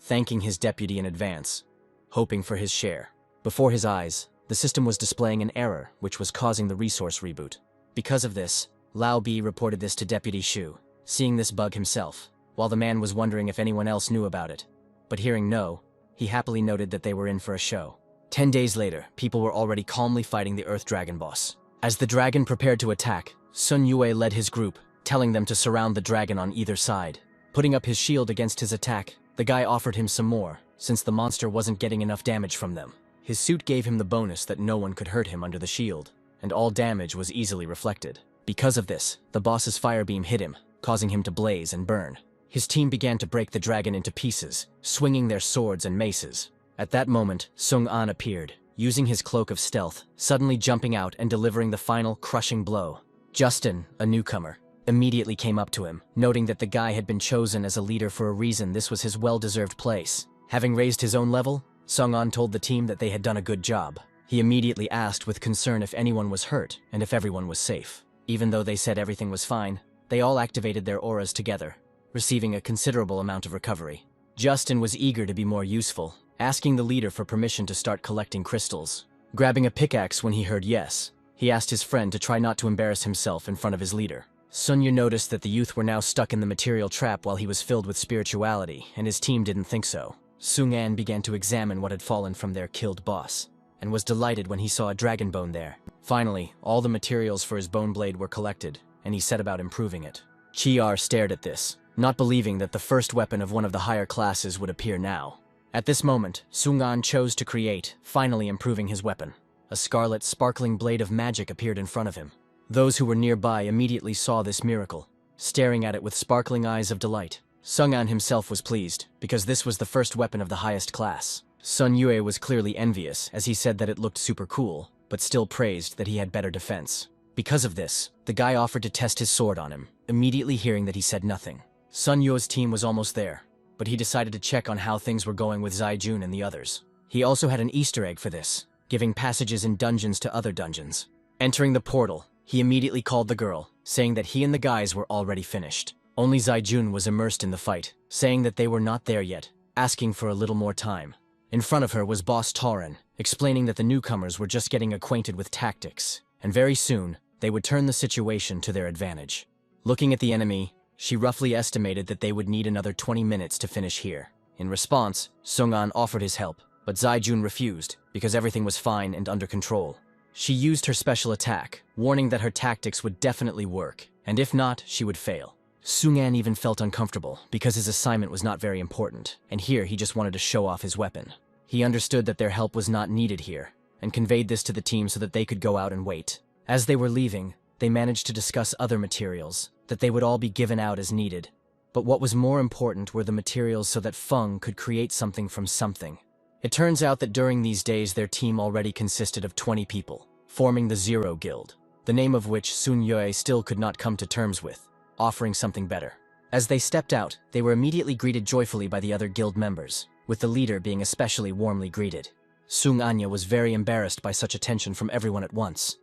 thanking his deputy in advance, hoping for his share. Before his eyes, the system was displaying an error which was causing the resource reboot. Because of this, Lao Bi reported this to Deputy Shu, seeing this bug himself, while the man was wondering if anyone else knew about it. But hearing no, he happily noted that they were in for a show. 10 days later, people were already calmly fighting the Earth Dragon boss. As the dragon prepared to attack, Sun Yue led his group, telling them to surround the dragon on either side. Putting up his shield against his attack, the guy offered him some more, since the monster wasn't getting enough damage from them. His suit gave him the bonus that no one could hurt him under the shield, and all damage was easily reflected. Because of this, the boss's fire beam hit him, causing him to blaze and burn. His team began to break the dragon into pieces, swinging their swords and maces. At that moment, Sung An appeared, using his cloak of stealth, suddenly jumping out and delivering the final crushing blow. Justin, a newcomer, immediately came up to him, noting that the guy had been chosen as a leader for a reason. This was his well-deserved place. Having raised his own level, Sung An told the team that they had done a good job. He immediately asked with concern if anyone was hurt and if everyone was safe. Even though they said everything was fine, they all activated their auras together, receiving a considerable amount of recovery. Justin was eager to be more useful, asking the leader for permission to start collecting crystals. Grabbing a pickaxe when he heard yes, he asked his friend to try not to embarrass himself in front of his leader. Sun Yu noticed that the youth were now stuck in the material trap while he was filled with spirituality, and his team didn't think so. Sung An began to examine what had fallen from their killed boss, and was delighted when he saw a dragon bone there. Finally, all the materials for his bone blade were collected, and he set about improving it. Chi-ar stared at this, not believing that the first weapon of one of the higher classes would appear now. At this moment, Sung An chose to create, finally improving his weapon. A scarlet, sparkling blade of magic appeared in front of him. Those who were nearby immediately saw this miracle, staring at it with sparkling eyes of delight. Sung An himself was pleased, because this was the first weapon of the highest class. Sun Yue was clearly envious, as he said that it looked super cool, but still praised that he had better defense. Because of this, the guy offered to test his sword on him, immediately hearing that he said nothing. Sun Yue's team was almost there, but he decided to check on how things were going with Zai Jun and the others. He also had an Easter egg for this, giving passages in dungeons to other dungeons. Entering the portal, he immediately called the girl, saying that he and the guys were already finished. Only Zai Jun was immersed in the fight, saying that they were not there yet, asking for a little more time. In front of her was Boss Tauren, explaining that the newcomers were just getting acquainted with tactics, and very soon, they would turn the situation to their advantage. Looking at the enemy, she roughly estimated that they would need another 20 minutes to finish here. In response, Sung An offered his help, but Zai Jun refused, because everything was fine and under control. She used her special attack, warning that her tactics would definitely work, and if not, she would fail. Sung An even felt uncomfortable, because his assignment was not very important, and here he just wanted to show off his weapon. He understood that their help was not needed here, and conveyed this to the team so that they could go out and wait. As they were leaving, they managed to discuss other materials, that they would all be given out as needed. But what was more important were the materials so that Feng could create something from something. It turns out that during these days their team already consisted of 20 people, forming the Zero Guild, the name of which Sun Yue still could not come to terms with, offering something better. As they stepped out, they were immediately greeted joyfully by the other guild members, with the leader being especially warmly greeted. Sung Anya was very embarrassed by such attention from everyone at once,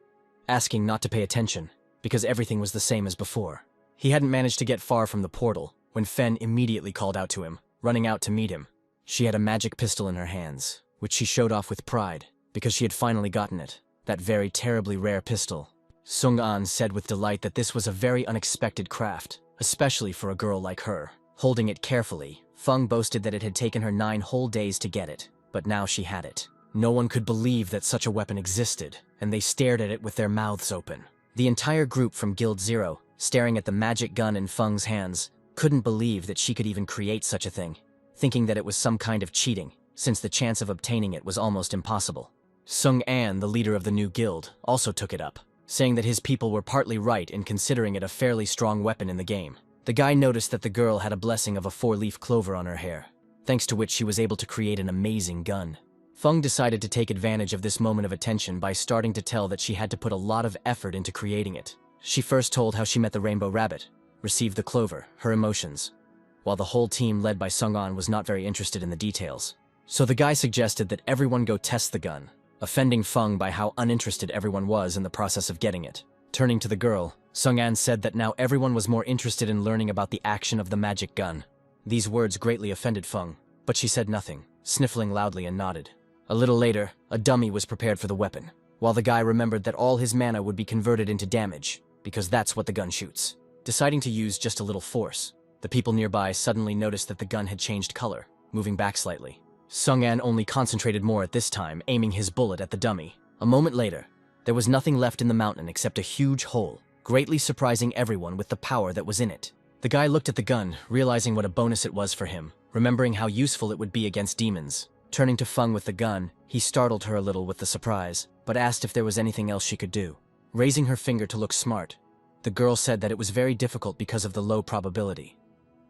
asking not to pay attention, because everything was the same as before. He hadn't managed to get far from the portal, when Fen immediately called out to him, running out to meet him. She had a magic pistol in her hands, which she showed off with pride, because she had finally gotten it, that very terribly rare pistol. Sung An said with delight that this was a very unexpected craft, especially for a girl like her. Holding it carefully, Feng boasted that it had taken her 9 whole days to get it, but now she had it. No one could believe that such a weapon existed, and they stared at it with their mouths open. The entire group from Guild Zero, staring at the magic gun in Feng's hands, couldn't believe that she could even create such a thing, thinking that it was some kind of cheating, since the chance of obtaining it was almost impossible. Sung An, the leader of the new guild, also took it up, saying that his people were partly right in considering it a fairly strong weapon in the game. The guy noticed that the girl had a blessing of a 4-leaf clover on her hair, thanks to which she was able to create an amazing gun. Feng decided to take advantage of this moment of attention by starting to tell that she had to put a lot of effort into creating it. She first told how she met the rainbow rabbit, received the clover, her emotions, while the whole team led by Sung An was not very interested in the details. So the guy suggested that everyone go test the gun, offending Feng by how uninterested everyone was in the process of getting it. Turning to the girl, Sung-an said that now everyone was more interested in learning about the action of the magic gun. These words greatly offended Feng, but she said nothing, sniffling loudly and nodded. A little later, a dummy was prepared for the weapon, while the guy remembered that all his mana would be converted into damage, because that's what the gun shoots. Deciding to use just a little force, the people nearby suddenly noticed that the gun had changed color, moving back slightly. Sung-an only concentrated more at this time, aiming his bullet at the dummy. A moment later, there was nothing left in the mountain except a huge hole, greatly surprising everyone with the power that was in it. The guy looked at the gun, realizing what a bonus it was for him, remembering how useful it would be against demons. Turning to Feng with the gun, he startled her a little with the surprise, but asked if there was anything else she could do. Raising her finger to look smart, the girl said that it was very difficult because of the low probability,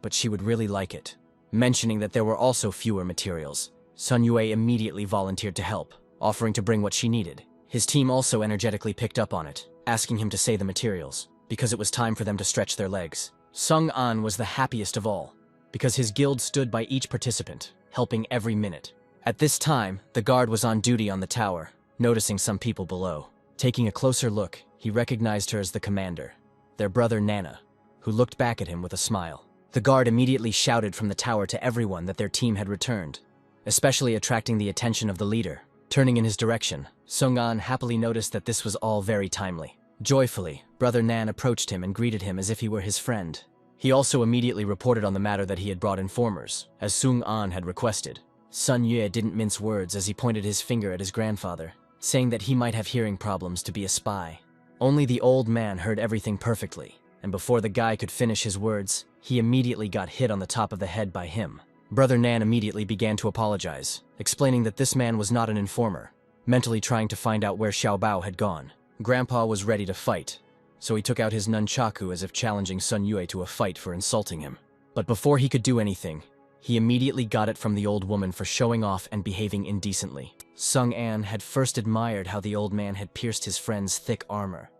but she would really like it. Mentioning that there were also fewer materials, Sun Yue immediately volunteered to help, offering to bring what she needed. His team also energetically picked up on it, asking him to say the materials, because it was time for them to stretch their legs. Sung-an was the happiest of all, because his guild stood by each participant, helping every minute. At this time, the guard was on duty on the tower, noticing some people below. Taking a closer look, he recognized her as the commander, their brother Nana, who looked back at him with a smile. The guard immediately shouted from the tower to everyone that their team had returned, especially attracting the attention of the leader. Turning in his direction, Sung-an happily noticed that this was all very timely. Joyfully, brother Nan approached him and greeted him as if he were his friend. He also immediately reported on the matter that he had brought informers, as Sung-an had requested. Sun Yue didn't mince words as he pointed his finger at his grandfather, saying that he might have hearing problems to be a spy. Only the old man heard everything perfectly, and before the guy could finish his words, he immediately got hit on the top of the head by him. Brother Nan immediately began to apologize, explaining that this man was not an informer, mentally trying to find out where Xiaobao had gone. Grandpa was ready to fight, so he took out his nunchaku as if challenging Sun Yue to a fight for insulting him. But before he could do anything, he immediately got it from the old woman for showing off and behaving indecently. Sung-an had first admired how the old man had pierced his friend's thick armor,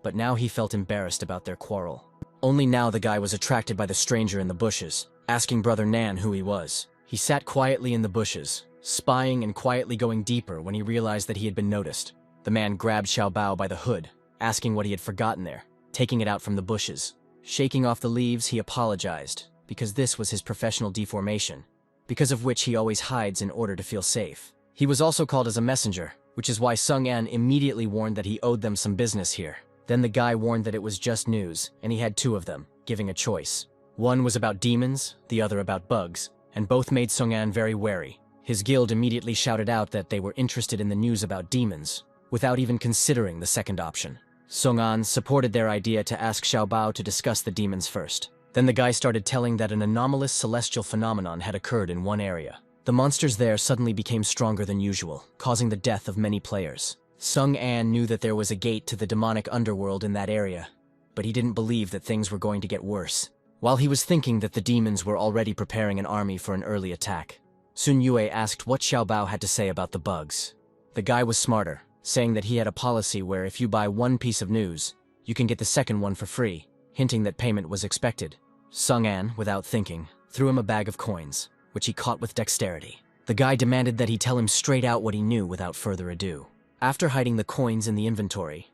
but now he felt embarrassed about their quarrel. Only now the guy was attracted by the stranger in the bushes, asking brother Nan who he was. He sat quietly in the bushes, spying and quietly going deeper when he realized that he had been noticed. The man grabbed Xiaobao by the hood, asking what he had forgotten there, taking it out from the bushes. Shaking off the leaves, he apologized, because this was his professional deformation, because of which he always hides in order to feel safe. He was also called as a messenger, which is why Sung-an immediately warned that he owed them some business here. Then the guy warned that it was just news, and he had two of them, giving a choice. One was about demons, the other about bugs, and both made Sung-an very wary. His guild immediately shouted out that they were interested in the news about demons, without even considering the second option. Sung-an supported their idea to ask Xiaobao to discuss the demons first. Then the guy started telling that an anomalous celestial phenomenon had occurred in one area. The monsters there suddenly became stronger than usual, causing the death of many players. Sung-an knew that there was a gate to the demonic underworld in that area, but he didn't believe that things were going to get worse. While he was thinking that the demons were already preparing an army for an early attack, Sun Yue asked what Xiaobao had to say about the bugs. The guy was smarter, saying that he had a policy where if you buy one piece of news, you can get the second one for free, hinting that payment was expected. Sung-an, without thinking, threw him a bag of coins, which he caught with dexterity. The guy demanded that he tell him straight out what he knew without further ado. After hiding the coins in the inventory,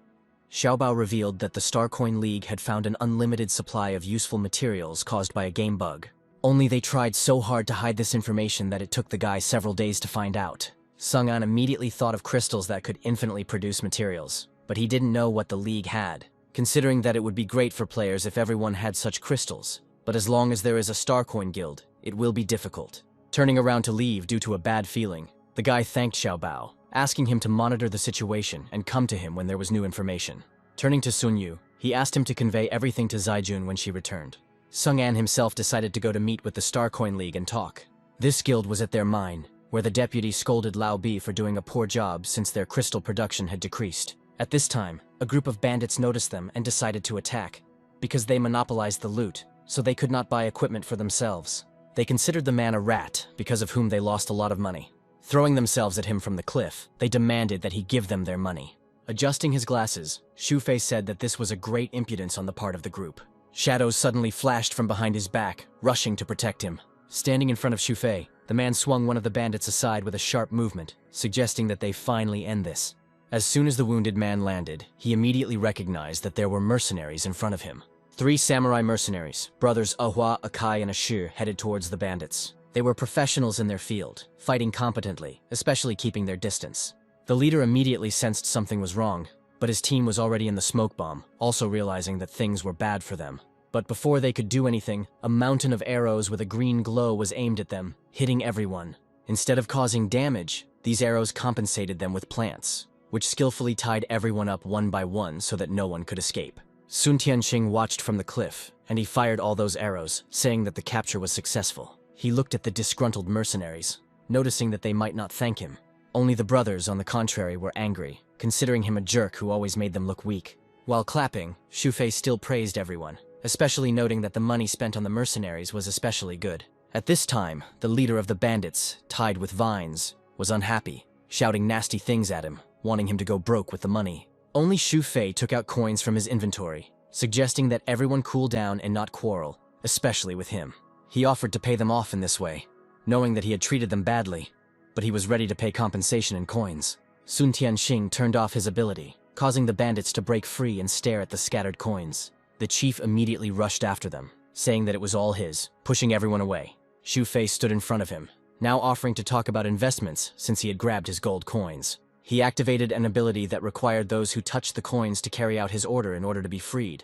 Xiaobao revealed that the Star Coin League had found an unlimited supply of useful materials caused by a game bug. Only they tried so hard to hide this information that it took the guy several days to find out. Sung-an immediately thought of crystals that could infinitely produce materials, but he didn't know what the League had, considering that it would be great for players if everyone had such crystals. But as long as there is a Star Coin Guild, it will be difficult. Turning around to leave due to a bad feeling, the guy thanked Xiaobao, asking him to monitor the situation and come to him when there was new information. Turning to Sun Yu, he asked him to convey everything to Zaijun when she returned. Sung-an himself decided to go to meet with the Star Coin League and talk. This guild was at their mine, where the deputy scolded Lao Bi for doing a poor job since their crystal production had decreased. At this time, a group of bandits noticed them and decided to attack, because they monopolized the loot, so they could not buy equipment for themselves. They considered the man a rat, because of whom they lost a lot of money. Throwing themselves at him from the cliff, they demanded that he give them their money. Adjusting his glasses, Shu Fei said that this was a great impudence on the part of the group. Shadows suddenly flashed from behind his back, rushing to protect him. Standing in front of Shu Fei, the man swung one of the bandits aside with a sharp movement, suggesting that they finally end this. As soon as the wounded man landed, he immediately recognized that there were mercenaries in front of him. 3 samurai mercenaries, brothers Ahwa, Akai, and Ashur, headed towards the bandits. They were professionals in their field, fighting competently, especially keeping their distance. The leader immediately sensed something was wrong, but his team was already in the smoke bomb, also realizing that things were bad for them. But before they could do anything, a mountain of arrows with a green glow was aimed at them, hitting everyone. Instead of causing damage, these arrows compensated them with plants, which skillfully tied everyone up one by one so that no one could escape. Sun Tianqing watched from the cliff, and he fired all those arrows, saying that the capture was successful. He looked at the disgruntled mercenaries, noticing that they might not thank him. Only the brothers, on the contrary, were angry, considering him a jerk who always made them look weak. While clapping, Xu Fei still praised everyone, especially noting that the money spent on the mercenaries was especially good. At this time, the leader of the bandits, tied with vines, was unhappy, shouting nasty things at him, wanting him to go broke with the money. Only Xu Fei took out coins from his inventory, suggesting that everyone cool down and not quarrel, especially with him. He offered to pay them off in this way, knowing that he had treated them badly, but he was ready to pay compensation in coins. Sun Tianqing turned off his ability, causing the bandits to break free and stare at the scattered coins. The chief immediately rushed after them, saying that it was all his, pushing everyone away. Xu Fei stood in front of him, now offering to talk about investments since he had grabbed his gold coins. He activated an ability that required those who touched the coins to carry out his order in order to be freed.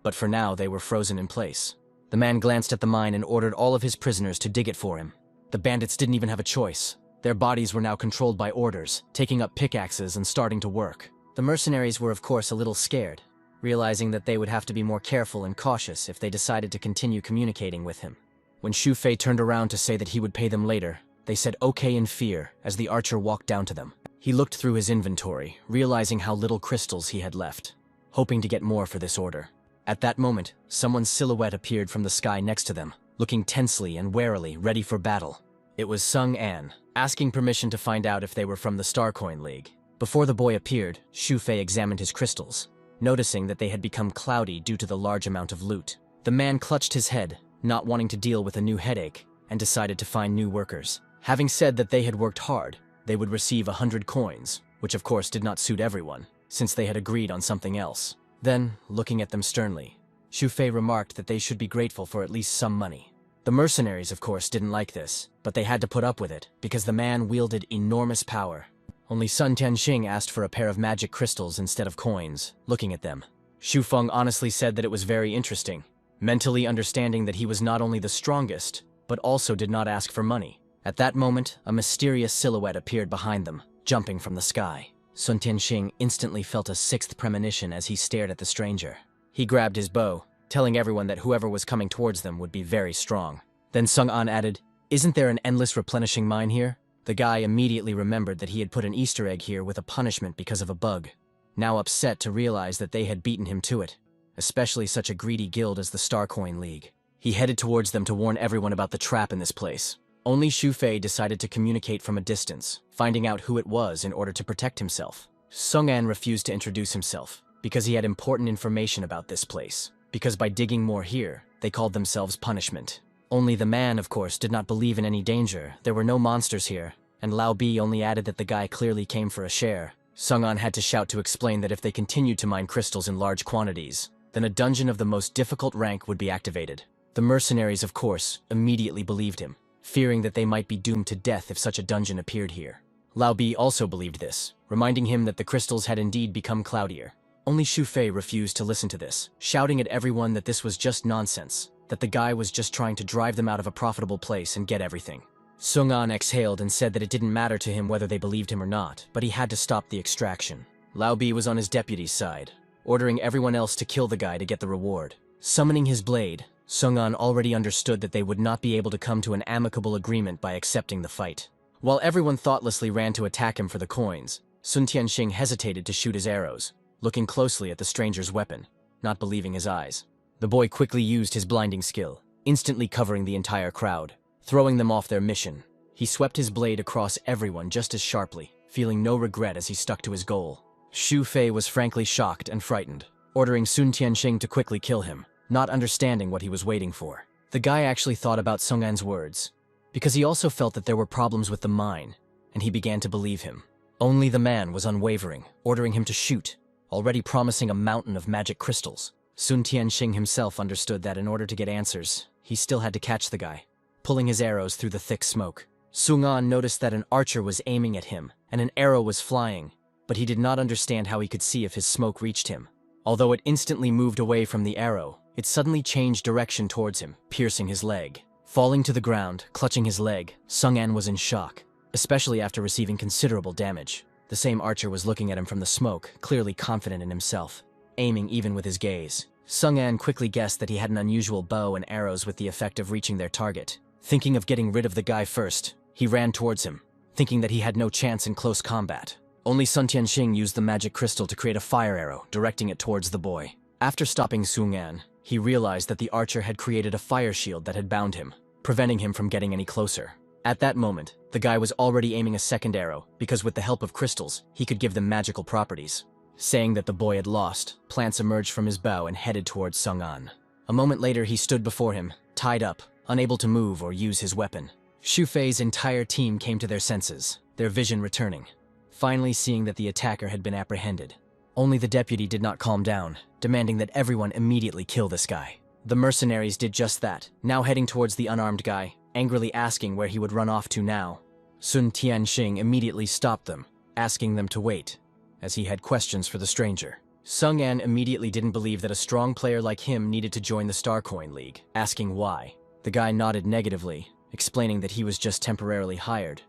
But for now, they were frozen in place. The man glanced at the mine and ordered all of his prisoners to dig it for him. The bandits didn't even have a choice. Their bodies were now controlled by orders, taking up pickaxes and starting to work. The mercenaries were of course a little scared, realizing that they would have to be more careful and cautious if they decided to continue communicating with him. When Xu Fei turned around to say that he would pay them later, they said okay in fear as the archer walked down to them. He looked through his inventory, realizing how little crystals he had left, hoping to get more for this order. At that moment, someone's silhouette appeared from the sky next to them, looking tensely and warily, ready for battle. It was Sung An, asking permission to find out if they were from the Starcoin League. Before the boy appeared, Xu Fei examined his crystals, noticing that they had become cloudy due to the large amount of loot. The man clutched his head, not wanting to deal with a new headache, and decided to find new workers. Having said that they had worked hard, they would receive 100 coins, which of course did not suit everyone, since they had agreed on something else. Then, looking at them sternly, Xu Fei remarked that they should be grateful for at least some money. The mercenaries, of course, didn't like this, but they had to put up with it, because the man wielded enormous power. Only Sun Tianqing asked for a pair of magic crystals instead of coins, looking at them. Xu Feng honestly said that it was very interesting, mentally understanding that he was not only the strongest, but also did not ask for money. At that moment, a mysterious silhouette appeared behind them, jumping from the sky. Sun Tianqing instantly felt a sixth premonition as he stared at the stranger. He grabbed his bow, telling everyone that whoever was coming towards them would be very strong. Then Sung An added, "Isn't there an endless replenishing mine here?" The guy immediately remembered that he had put an Easter egg here with a punishment because of a bug, now upset to realize that they had beaten him to it, especially such a greedy guild as the Starcoin League. He headed towards them to warn everyone about the trap in this place. Only Xu Fei decided to communicate from a distance, finding out who it was in order to protect himself. Sung An refused to introduce himself, because he had important information about this place, because by digging more here, they called themselves punishment. Only the man, of course, did not believe in any danger. There were no monsters here, and Lao Bi only added that the guy clearly came for a share. Sung An had to shout to explain that if they continued to mine crystals in large quantities, then a dungeon of the most difficult rank would be activated. The mercenaries, of course, immediately believed him, fearing that they might be doomed to death if such a dungeon appeared here. Lao Bi also believed this, reminding him that the crystals had indeed become cloudier. Only Xu Fei refused to listen to this, shouting at everyone that this was just nonsense, that the guy was just trying to drive them out of a profitable place and get everything. Sung An exhaled and said that it didn't matter to him whether they believed him or not, but he had to stop the extraction. Lao Bi was on his deputy's side, ordering everyone else to kill the guy to get the reward. Summoning his blade, Sung An already understood that they would not be able to come to an amicable agreement by accepting the fight. While everyone thoughtlessly ran to attack him for the coins, Sun Tianqing hesitated to shoot his arrows, looking closely at the stranger's weapon, not believing his eyes. The boy quickly used his blinding skill, instantly covering the entire crowd, throwing them off their mission. He swept his blade across everyone just as sharply, feeling no regret as he stuck to his goal. Xu Fei was frankly shocked and frightened, ordering Sun Tianqing to quickly kill him, not understanding what he was waiting for. The guy actually thought about Sung An's words, because he also felt that there were problems with the mine, and he began to believe him. Only the man was unwavering, ordering him to shoot, already promising a mountain of magic crystals. Sun Tianxing himself understood that in order to get answers, he still had to catch the guy, pulling his arrows through the thick smoke. Sung An noticed that an archer was aiming at him, and an arrow was flying, but he did not understand how he could see if his smoke reached him. Although it instantly moved away from the arrow, it suddenly changed direction towards him, piercing his leg. Falling to the ground, clutching his leg, Sung An was in shock, especially after receiving considerable damage. The same archer was looking at him from the smoke, clearly confident in himself, aiming even with his gaze. Sung An quickly guessed that he had an unusual bow and arrows with the effect of reaching their target. Thinking of getting rid of the guy first, he ran towards him, thinking that he had no chance in close combat. Only Sun Tianxing used the magic crystal to create a fire arrow, directing it towards the boy. After stopping Sung An, he realized that the archer had created a fire shield that had bound him, preventing him from getting any closer. At that moment, the guy was already aiming a second arrow, because with the help of crystals, he could give them magical properties. Saying that the boy had lost, plants emerged from his bow and headed towards Sung An. A moment later, he stood before him, tied up, unable to move or use his weapon. Xu Fei's entire team came to their senses, their vision returning, finally seeing that the attacker had been apprehended. Only the deputy did not calm down, demanding that everyone immediately kill this guy. The mercenaries did just that, now heading towards the unarmed guy, angrily asking where he would run off to now. Sun Tianxing immediately stopped them, asking them to wait, as he had questions for the stranger. Sung An immediately didn't believe that a strong player like him needed to join the Starcoin League, asking why. The guy nodded negatively, explaining that he was just temporarily hired,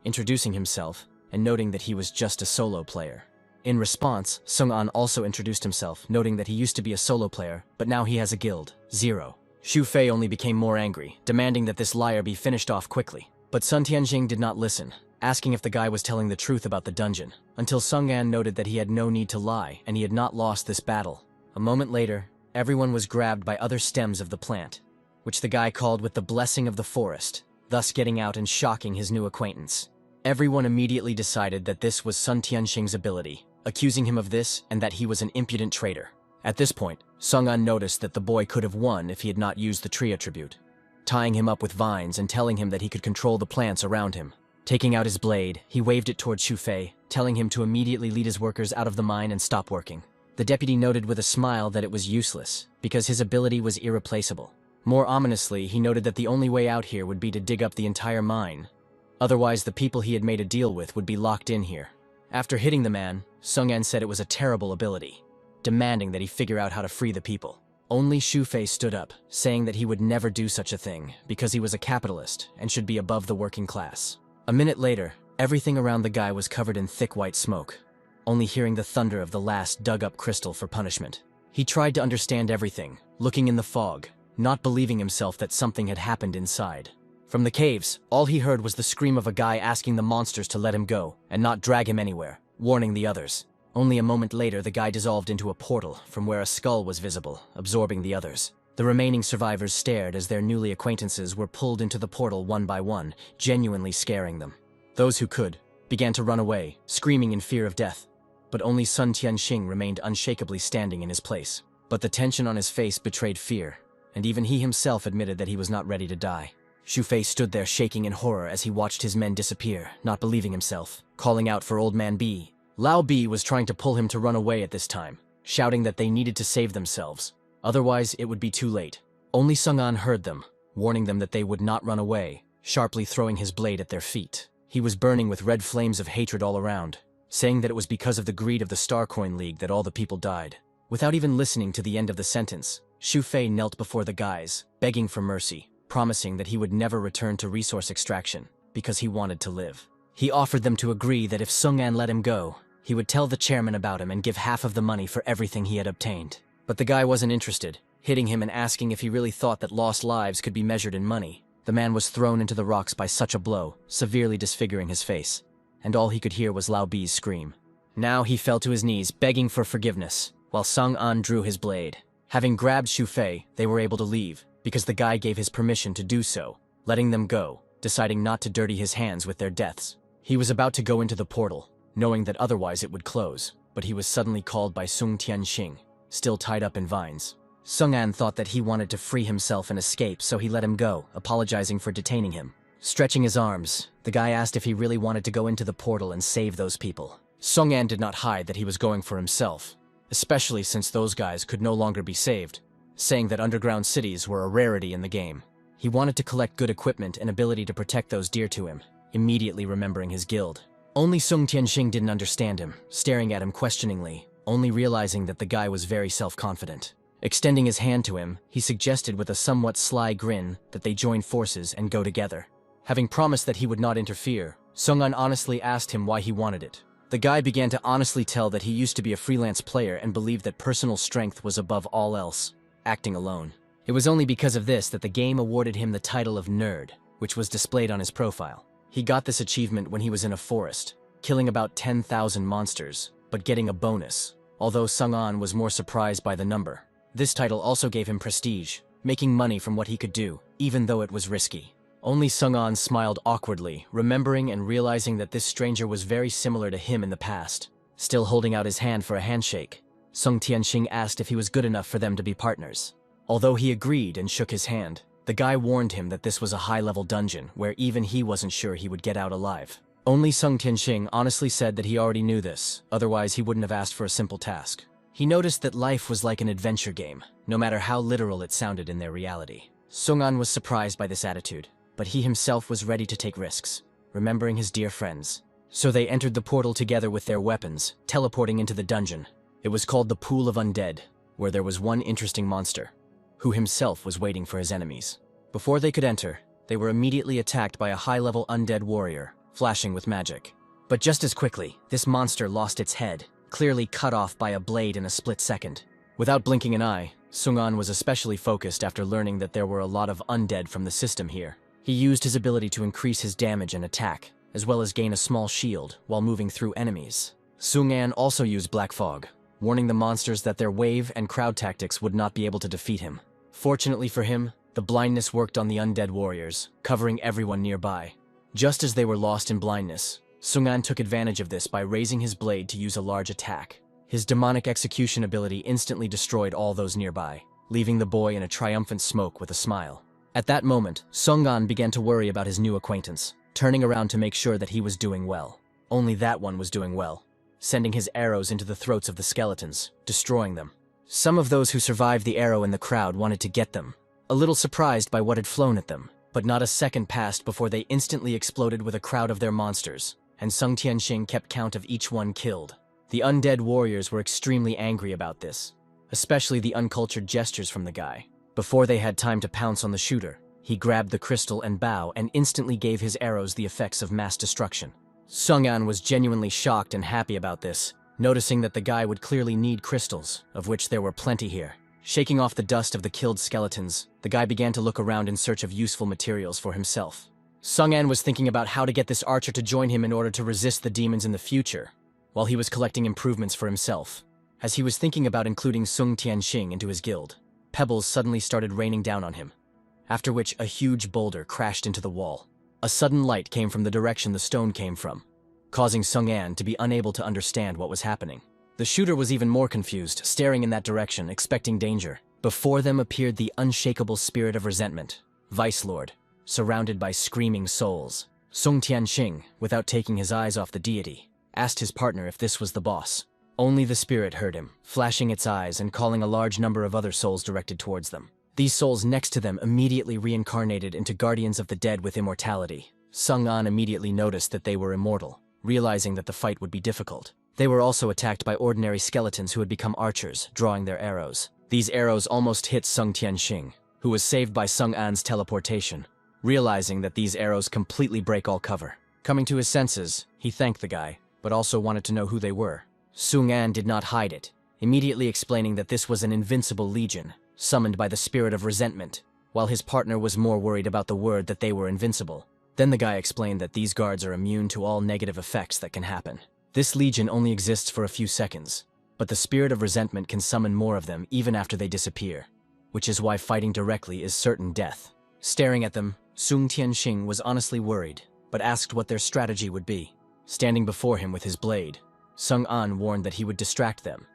introducing himself, and noting that he was just a solo player. In response, Sung An also introduced himself, noting that he used to be a solo player, but now he has a guild, 0. Xu Fei only became more angry, demanding that this liar be finished off quickly. But Sun Tianxing did not listen, asking if the guy was telling the truth about the dungeon, until Sung An noted that he had no need to lie and he had not lost this battle. A moment later, everyone was grabbed by other stems of the plant, which the guy called with the blessing of the forest, thus getting out and shocking his new acquaintance. Everyone immediately decided that this was Sun Tianxing's ability, accusing him of this and that he was an impudent traitor. At this point, Sung An noticed that the boy could have won if he had not used the tree attribute, tying him up with vines and telling him that he could control the plants around him. Taking out his blade, he waved it towards Xu Fei, telling him to immediately lead his workers out of the mine and stop working. The deputy noted with a smile that it was useless, because his ability was irreplaceable. More ominously, he noted that the only way out here would be to dig up the entire mine. Otherwise, the people he had made a deal with would be locked in here. After hitting the man, Sung An said it was a terrible ability, demanding that he figure out how to free the people. Only Xu Fei stood up, saying that he would never do such a thing, because he was a capitalist and should be above the working class. A minute later, everything around the guy was covered in thick white smoke, only hearing the thunder of the last dug-up crystal for punishment. He tried to understand everything, looking in the fog, not believing himself that something had happened inside. From the caves, all he heard was the scream of a guy asking the monsters to let him go and not drag him anywhere, warning the others. Only a moment later, the guy dissolved into a portal from where a skull was visible, absorbing the others. The remaining survivors stared as their newly acquaintances were pulled into the portal one by one, genuinely scaring them. Those who could began to run away, screaming in fear of death. But only Sun Tianxing remained unshakably standing in his place. But the tension on his face betrayed fear, and even he himself admitted that he was not ready to die. Xu Fei stood there shaking in horror as he watched his men disappear, not believing himself, calling out for Old Man B. Lao B was trying to pull him to run away at this time, shouting that they needed to save themselves. Otherwise, it would be too late. Only Sung An heard them, warning them that they would not run away, sharply throwing his blade at their feet. He was burning with red flames of hatred all around, saying that it was because of the greed of the Starcoin League that all the people died. Without even listening to the end of the sentence, Xu Fei knelt before the guys, begging for mercy, promising that he would never return to resource extraction, because he wanted to live. He offered them to agree that if Sung An let him go, he would tell the chairman about him and give half of the money for everything he had obtained. But the guy wasn't interested, hitting him and asking if he really thought that lost lives could be measured in money. The man was thrown into the rocks by such a blow, severely disfiguring his face, and all he could hear was Lao Bi's scream. Now he fell to his knees, begging for forgiveness, while Sung An drew his blade. Having grabbed Xu Fei, they were able to leave, because the guy gave his permission to do so, letting them go, deciding not to dirty his hands with their deaths. He was about to go into the portal, knowing that otherwise it would close, but he was suddenly called by Sun Tianxing, still tied up in vines. Sung An thought that he wanted to free himself and escape, so he let him go, apologizing for detaining him. Stretching his arms, the guy asked if he really wanted to go into the portal and save those people. Sung-an did not hide that he was going for himself, especially since those guys could no longer be saved, saying that underground cities were a rarity in the game. He wanted to collect good equipment and ability to protect those dear to him, immediately remembering his guild. Only Sung Tianxing didn't understand him, staring at him questioningly, only realizing that the guy was very self-confident. Extending his hand to him, he suggested with a somewhat sly grin that they join forces and go together. Having promised that he would not interfere, Sung-an honestly asked him why he wanted it. The guy began to honestly tell that he used to be a freelance player and believed that personal strength was above all else, acting alone. It was only because of this that the game awarded him the title of Nerd, which was displayed on his profile. He got this achievement when he was in a forest, killing about 10,000 monsters, but getting a bonus, although Sung-an was more surprised by the number. This title also gave him prestige, making money from what he could do, even though it was risky. Only Sung-an smiled awkwardly, remembering and realizing that this stranger was very similar to him in the past. Still holding out his hand for a handshake, Sung Tianxing asked if he was good enough for them to be partners. Although he agreed and shook his hand, the guy warned him that this was a high-level dungeon where even he wasn't sure he would get out alive. Only Sung Tianxing honestly said that he already knew this, otherwise he wouldn't have asked for a simple task. He noticed that life was like an adventure game, no matter how literal it sounded in their reality. Sung-an was surprised by this attitude, but he himself was ready to take risks, remembering his dear friends. So they entered the portal together with their weapons, teleporting into the dungeon. It was called the Pool of Undead, where there was one interesting monster, who himself was waiting for his enemies. Before they could enter, they were immediately attacked by a high-level undead warrior, flashing with magic. But just as quickly, this monster lost its head, clearly cut off by a blade in a split second. Without blinking an eye, Sung-an was especially focused after learning that there were a lot of undead from the system here. He used his ability to increase his damage and attack, as well as gain a small shield while moving through enemies. Sung-an also used Black Fog, warning the monsters that their wave and crowd tactics would not be able to defeat him. Fortunately for him, the blindness worked on the undead warriors, covering everyone nearby. Just as they were lost in blindness, Sung-an took advantage of this by raising his blade to use a large attack. His demonic execution ability instantly destroyed all those nearby, leaving the boy in a triumphant smoke with a smile. At that moment, Sung-an began to worry about his new acquaintance, turning around to make sure that he was doing well. Only that one was doing well, sending his arrows into the throats of the skeletons, destroying them. Some of those who survived the arrow in the crowd wanted to get them, a little surprised by what had flown at them, but not a second passed before they instantly exploded with a crowd of their monsters, and Sung Tianxing kept count of each one killed. The undead warriors were extremely angry about this, especially the uncultured gestures from the guy. Before they had time to pounce on the shooter, he grabbed the crystal and bow and instantly gave his arrows the effects of mass destruction. Sung-an was genuinely shocked and happy about this, noticing that the guy would clearly need crystals, of which there were plenty here. Shaking off the dust of the killed skeletons, the guy began to look around in search of useful materials for himself. Sung-an was thinking about how to get this archer to join him in order to resist the demons in the future, while he was collecting improvements for himself. As he was thinking about including Sung Tianxing into his guild, pebbles suddenly started raining down on him, after which a huge boulder crashed into the wall. A sudden light came from the direction the stone came from, causing Sung-an to be unable to understand what was happening. The shooter was even more confused, staring in that direction, expecting danger. Before them appeared the unshakable spirit of resentment, Vice Lord, surrounded by screaming souls. Sung Tianxing, without taking his eyes off the deity, asked his partner if this was the boss. Only the spirit heard him, flashing its eyes and calling a large number of other souls directed towards them. These souls next to them immediately reincarnated into guardians of the dead with immortality. Sung-an immediately noticed that they were immortal, realizing that the fight would be difficult. They were also attacked by ordinary skeletons who had become archers, drawing their arrows. These arrows almost hit Sung Tianxing, who was saved by Sung-an's teleportation, realizing that these arrows completely break all cover. Coming to his senses, he thanked the guy, but also wanted to know who they were. Sung-an did not hide it, immediately explaining that this was an invincible legion, summoned by the spirit of resentment, while his partner was more worried about the word that they were invincible. Then the guy explained that these guards are immune to all negative effects that can happen. This legion only exists for a few seconds, but the spirit of resentment can summon more of them even after they disappear, which is why fighting directly is certain death. Staring at them, Sung Tianxing was honestly worried, but asked what their strategy would be. Standing before him with his blade, Sung-an warned that he would distract them,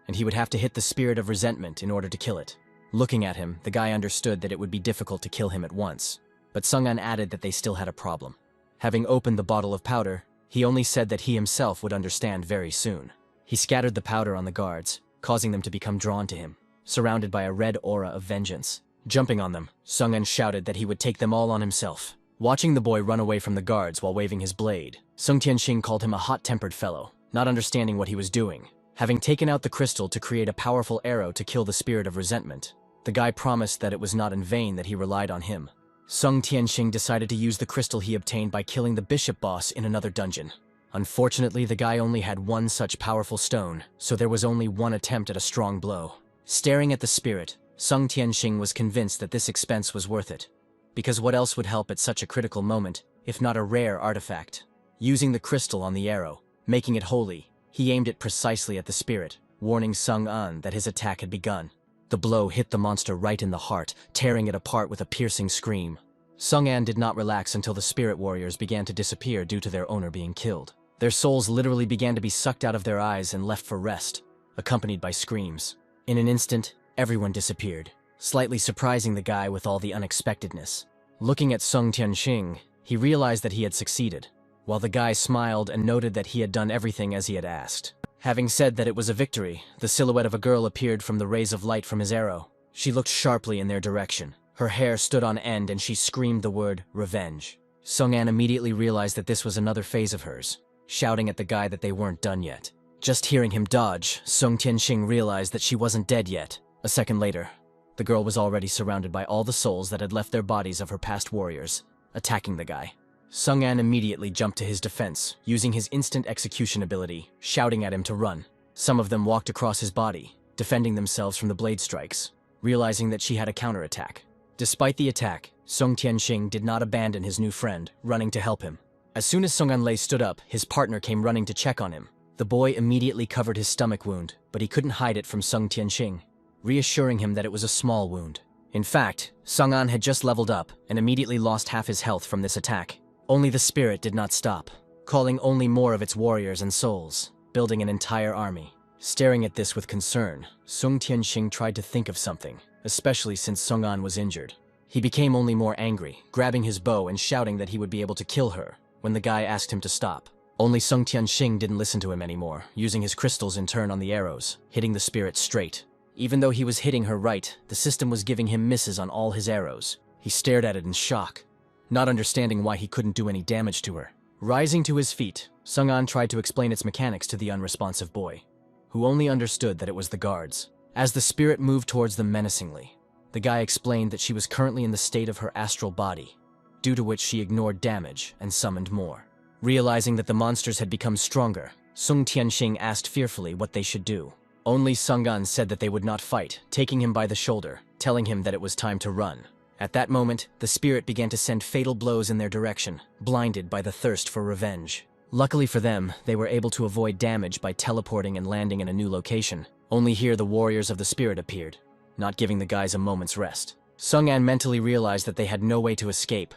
and he would have to hit the spirit of resentment in order to kill it. Looking at him, the guy understood that it would be difficult to kill him at once, but Sung-an added that they still had a problem. Having opened the bottle of powder, he only said that he himself would understand very soon. He scattered the powder on the guards, causing them to become drawn to him, surrounded by a red aura of vengeance. Jumping on them, Sung-an shouted that he would take them all on himself. Watching the boy run away from the guards while waving his blade, Sung Tianxing called him a hot-tempered fellow, not understanding what he was doing. Having taken out the crystal to create a powerful arrow to kill the spirit of resentment, the guy promised that it was not in vain that he relied on him. Sung Tianxing decided to use the crystal he obtained by killing the bishop boss in another dungeon. Unfortunately, the guy only had one such powerful stone, so there was only one attempt at a strong blow. Staring at the spirit, Sung Tianxing was convinced that this expense was worth it. Because what else would help at such a critical moment, if not a rare artifact? Using the crystal on the arrow, making it holy, he aimed it precisely at the spirit, warning Sung-an that his attack had begun. The blow hit the monster right in the heart, tearing it apart with a piercing scream. Sung-an did not relax until the spirit warriors began to disappear due to their owner being killed. Their souls literally began to be sucked out of their eyes and left for rest, accompanied by screams. In an instant, everyone disappeared, slightly surprising the guy with all the unexpectedness. Looking at Sung Tianxing, he realized that he had succeeded, while the guy smiled and noted that he had done everything as he had asked. Having said that it was a victory, the silhouette of a girl appeared from the rays of light from his arrow. She looked sharply in their direction. Her hair stood on end and she screamed the word, revenge. Sung-an immediately realized that this was another phase of hers, shouting at the guy that they weren't done yet. Just hearing him dodge, Sung Tianxing realized that she wasn't dead yet. A second later, the girl was already surrounded by all the souls that had left their bodies of her past warriors, attacking the guy. Sung-an immediately jumped to his defense, using his instant execution ability, shouting at him to run. Some of them walked across his body, defending themselves from the blade strikes, realizing that she had a counterattack. Despite the attack, Sung Tianxing did not abandon his new friend, running to help him. As soon as Sung An stood up, his partner came running to check on him. The boy immediately covered his stomach wound, but he couldn't hide it from Sung Tianxing, reassuring him that it was a small wound. In fact, Sung An had just leveled up and immediately lost half his health from this attack. Only the spirit did not stop, calling only more of its warriors and souls, building an entire army. Staring at this with concern, Sung Tianxing tried to think of something, especially since Sung An was injured. He became only more angry, grabbing his bow and shouting that he would be able to kill her, when the guy asked him to stop. Only Sung Tianxing didn't listen to him anymore, using his crystals in turn on the arrows, hitting the spirit straight. Even though he was hitting her right, the system was giving him misses on all his arrows. He stared at it in shock, not understanding why he couldn't do any damage to her. Rising to his feet, Sung An tried to explain its mechanics to the unresponsive boy, who only understood that it was the guards. As the spirit moved towards them menacingly, the guy explained that she was currently in the state of her astral body, due to which she ignored damage and summoned more. Realizing that the monsters had become stronger, Sung Tianxing asked fearfully what they should do. Only Sung An said that they would not fight, taking him by the shoulder, telling him that it was time to run. At that moment, the spirit began to send fatal blows in their direction, blinded by the thirst for revenge. Luckily for them, they were able to avoid damage by teleporting and landing in a new location. Only here the warriors of the spirit appeared, not giving the guys a moment's rest. Sung An mentally realized that they had no way to escape,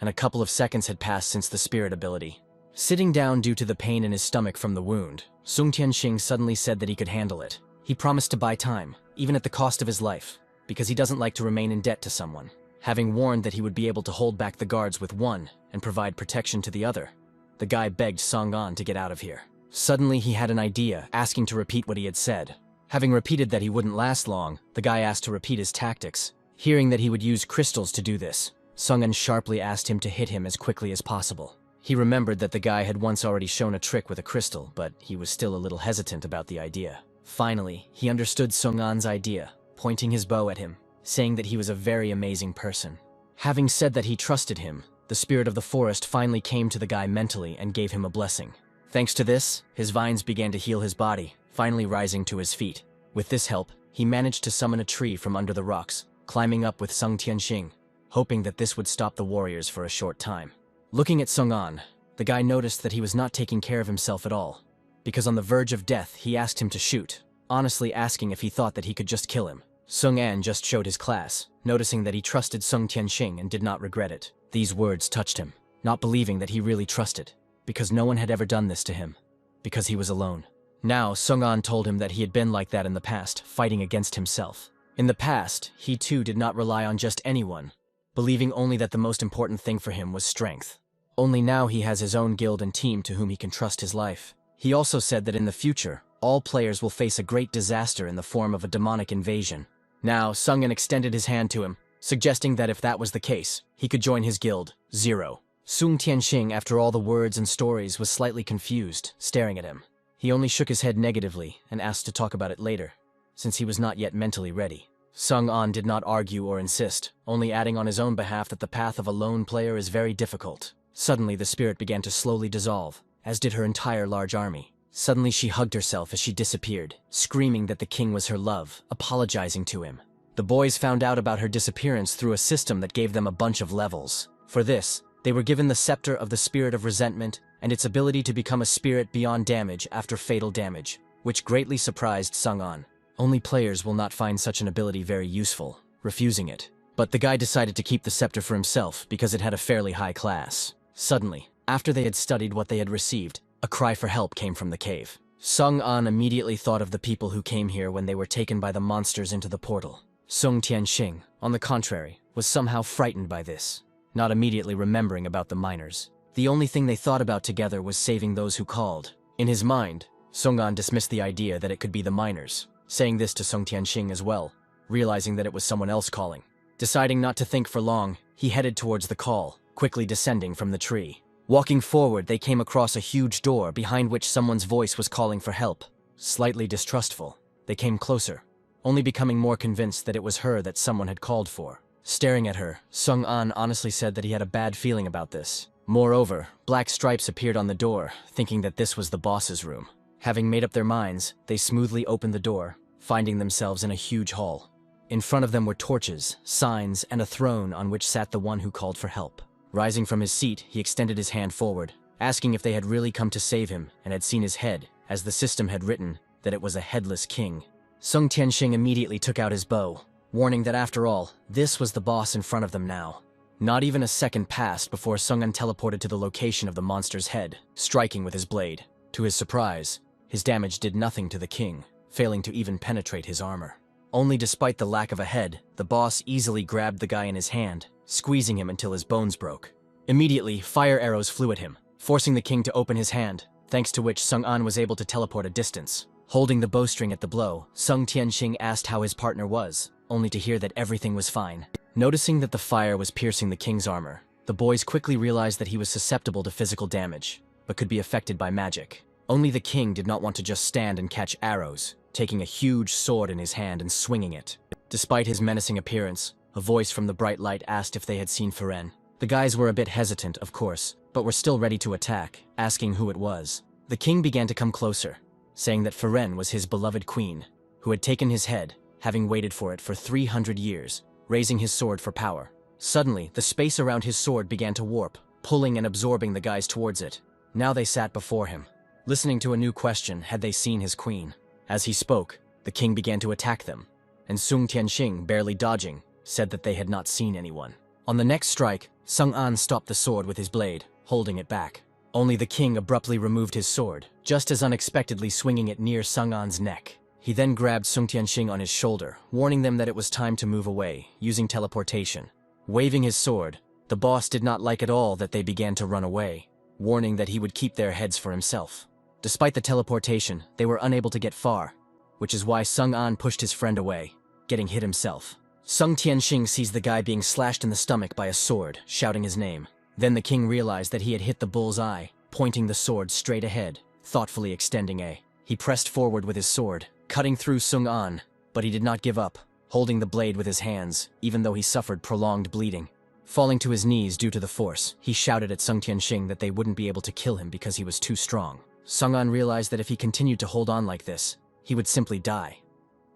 and a couple of seconds had passed since the spirit ability. Sitting down due to the pain in his stomach from the wound, Sung Tianxing suddenly said that he could handle it. He promised to buy time, even at the cost of his life, because he doesn't like to remain in debt to someone. Having warned that he would be able to hold back the guards with one and provide protection to the other, the guy begged Sung An to get out of here. Suddenly he had an idea, asking to repeat what he had said. Having repeated that he wouldn't last long, the guy asked to repeat his tactics. Hearing that he would use crystals to do this, Sung An sharply asked him to hit him as quickly as possible. He remembered that the guy had once already shown a trick with a crystal, but he was still a little hesitant about the idea. Finally, he understood Sung An's idea, pointing his bow at him, saying that he was a very amazing person. Having said that he trusted him, the spirit of the forest finally came to the guy mentally and gave him a blessing. Thanks to this, his vines began to heal his body, finally rising to his feet. With this help, he managed to summon a tree from under the rocks, climbing up with Sung Tianxing, hoping that this would stop the warriors for a short time. Looking at Sung An, the guy noticed that he was not taking care of himself at all, because on the verge of death, he asked him to shoot, honestly asking if he thought that he could just kill him. Sung An just showed his class, noticing that he trusted Sung Tianxing and did not regret it. These words touched him, not believing that he really trusted, because no one had ever done this to him, because he was alone. Now, Sung An told him that he had been like that in the past, fighting against himself. In the past, he too did not rely on just anyone, believing only that the most important thing for him was strength. Only now he has his own guild and team to whom he can trust his life. He also said that in the future, all players will face a great disaster in the form of a demonic invasion. Now, Sung-an extended his hand to him, suggesting that if that was the case, he could join his guild, Zero. Sung Tianxing, after all the words and stories, was slightly confused, staring at him. He only shook his head negatively and asked to talk about it later, since he was not yet mentally ready. Sung-an did not argue or insist, only adding on his own behalf that the path of a lone player is very difficult. Suddenly, the spirit began to slowly dissolve, as did her entire large army. Suddenly, she hugged herself as she disappeared, screaming that the king was her love, apologizing to him. The boys found out about her disappearance through a system that gave them a bunch of levels. For this, they were given the scepter of the spirit of resentment and its ability to become a spirit beyond damage after fatal damage, which greatly surprised Sung-an. Only players will not find such an ability very useful, refusing it. But the guy decided to keep the scepter for himself because it had a fairly high class. Suddenly, after they had studied what they had received, a cry for help came from the cave. Sung-an immediately thought of the people who came here when they were taken by the monsters into the portal. Sung Tianxing, on the contrary, was somehow frightened by this, not immediately remembering about the miners. The only thing they thought about together was saving those who called. In his mind, Sung-an dismissed the idea that it could be the miners, saying this to Sung Tianxing as well, realizing that it was someone else calling. Deciding not to think for long, he headed towards the call, quickly descending from the tree. Walking forward, they came across a huge door behind which someone's voice was calling for help. Slightly distrustful, they came closer, only becoming more convinced that it was her that someone had called for. Staring at her, Sung-an honestly said that he had a bad feeling about this. Moreover, black stripes appeared on the door, thinking that this was the boss's room. Having made up their minds, they smoothly opened the door, finding themselves in a huge hall. In front of them were torches, signs, and a throne on which sat the one who called for help. Rising from his seat, he extended his hand forward, asking if they had really come to save him and had seen his head, as the system had written that it was a headless king. Sung Tianxing immediately took out his bow, warning that after all, this was the boss in front of them now. Not even a second passed before Sung-an teleported to the location of the monster's head, striking with his blade. To his surprise, his damage did nothing to the king, failing to even penetrate his armor. Only despite the lack of a head, the boss easily grabbed the guy in his hand, squeezing him until his bones broke. Immediately, fire arrows flew at him, forcing the king to open his hand, thanks to which Sung-an was able to teleport a distance. Holding the bowstring at the blow, Sung Tianxing asked how his partner was, only to hear that everything was fine. Noticing that the fire was piercing the king's armor, the boys quickly realized that he was susceptible to physical damage, but could be affected by magic. Only the king did not want to just stand and catch arrows, taking a huge sword in his hand and swinging it. Despite his menacing appearance, a voice from the bright light asked if they had seen Firen. The guys were a bit hesitant, of course, but were still ready to attack, asking who it was. The king began to come closer, saying that Firen was his beloved queen, who had taken his head, having waited for it for 300 years, raising his sword for power. Suddenly, the space around his sword began to warp, pulling and absorbing the guys towards it. Now they sat before him, listening to a new question: had they seen his queen? As he spoke, the king began to attack them, and Sung Tianxing, barely dodging, said that they had not seen anyone. On the next strike, Sung-an stopped the sword with his blade, holding it back. Only the king abruptly removed his sword, just as unexpectedly swinging it near Sung-an's neck. He then grabbed Sung Tianxing on his shoulder, warning them that it was time to move away, using teleportation. Waving his sword, the boss did not like at all that they began to run away, warning that he would keep their heads for himself. Despite the teleportation, they were unable to get far, which is why Sung-an pushed his friend away, getting hit himself. Sung Tianxing sees the guy being slashed in the stomach by a sword, shouting his name. Then the king realized that he had hit the bull's eye, pointing the sword straight ahead, thoughtfully extending a. He pressed forward with his sword, cutting through Sung-an, but he did not give up, holding the blade with his hands, even though he suffered prolonged bleeding. Falling to his knees due to the force, he shouted at Sung Tianxing that they wouldn't be able to kill him because he was too strong. Sung-an realized that if he continued to hold on like this, he would simply die.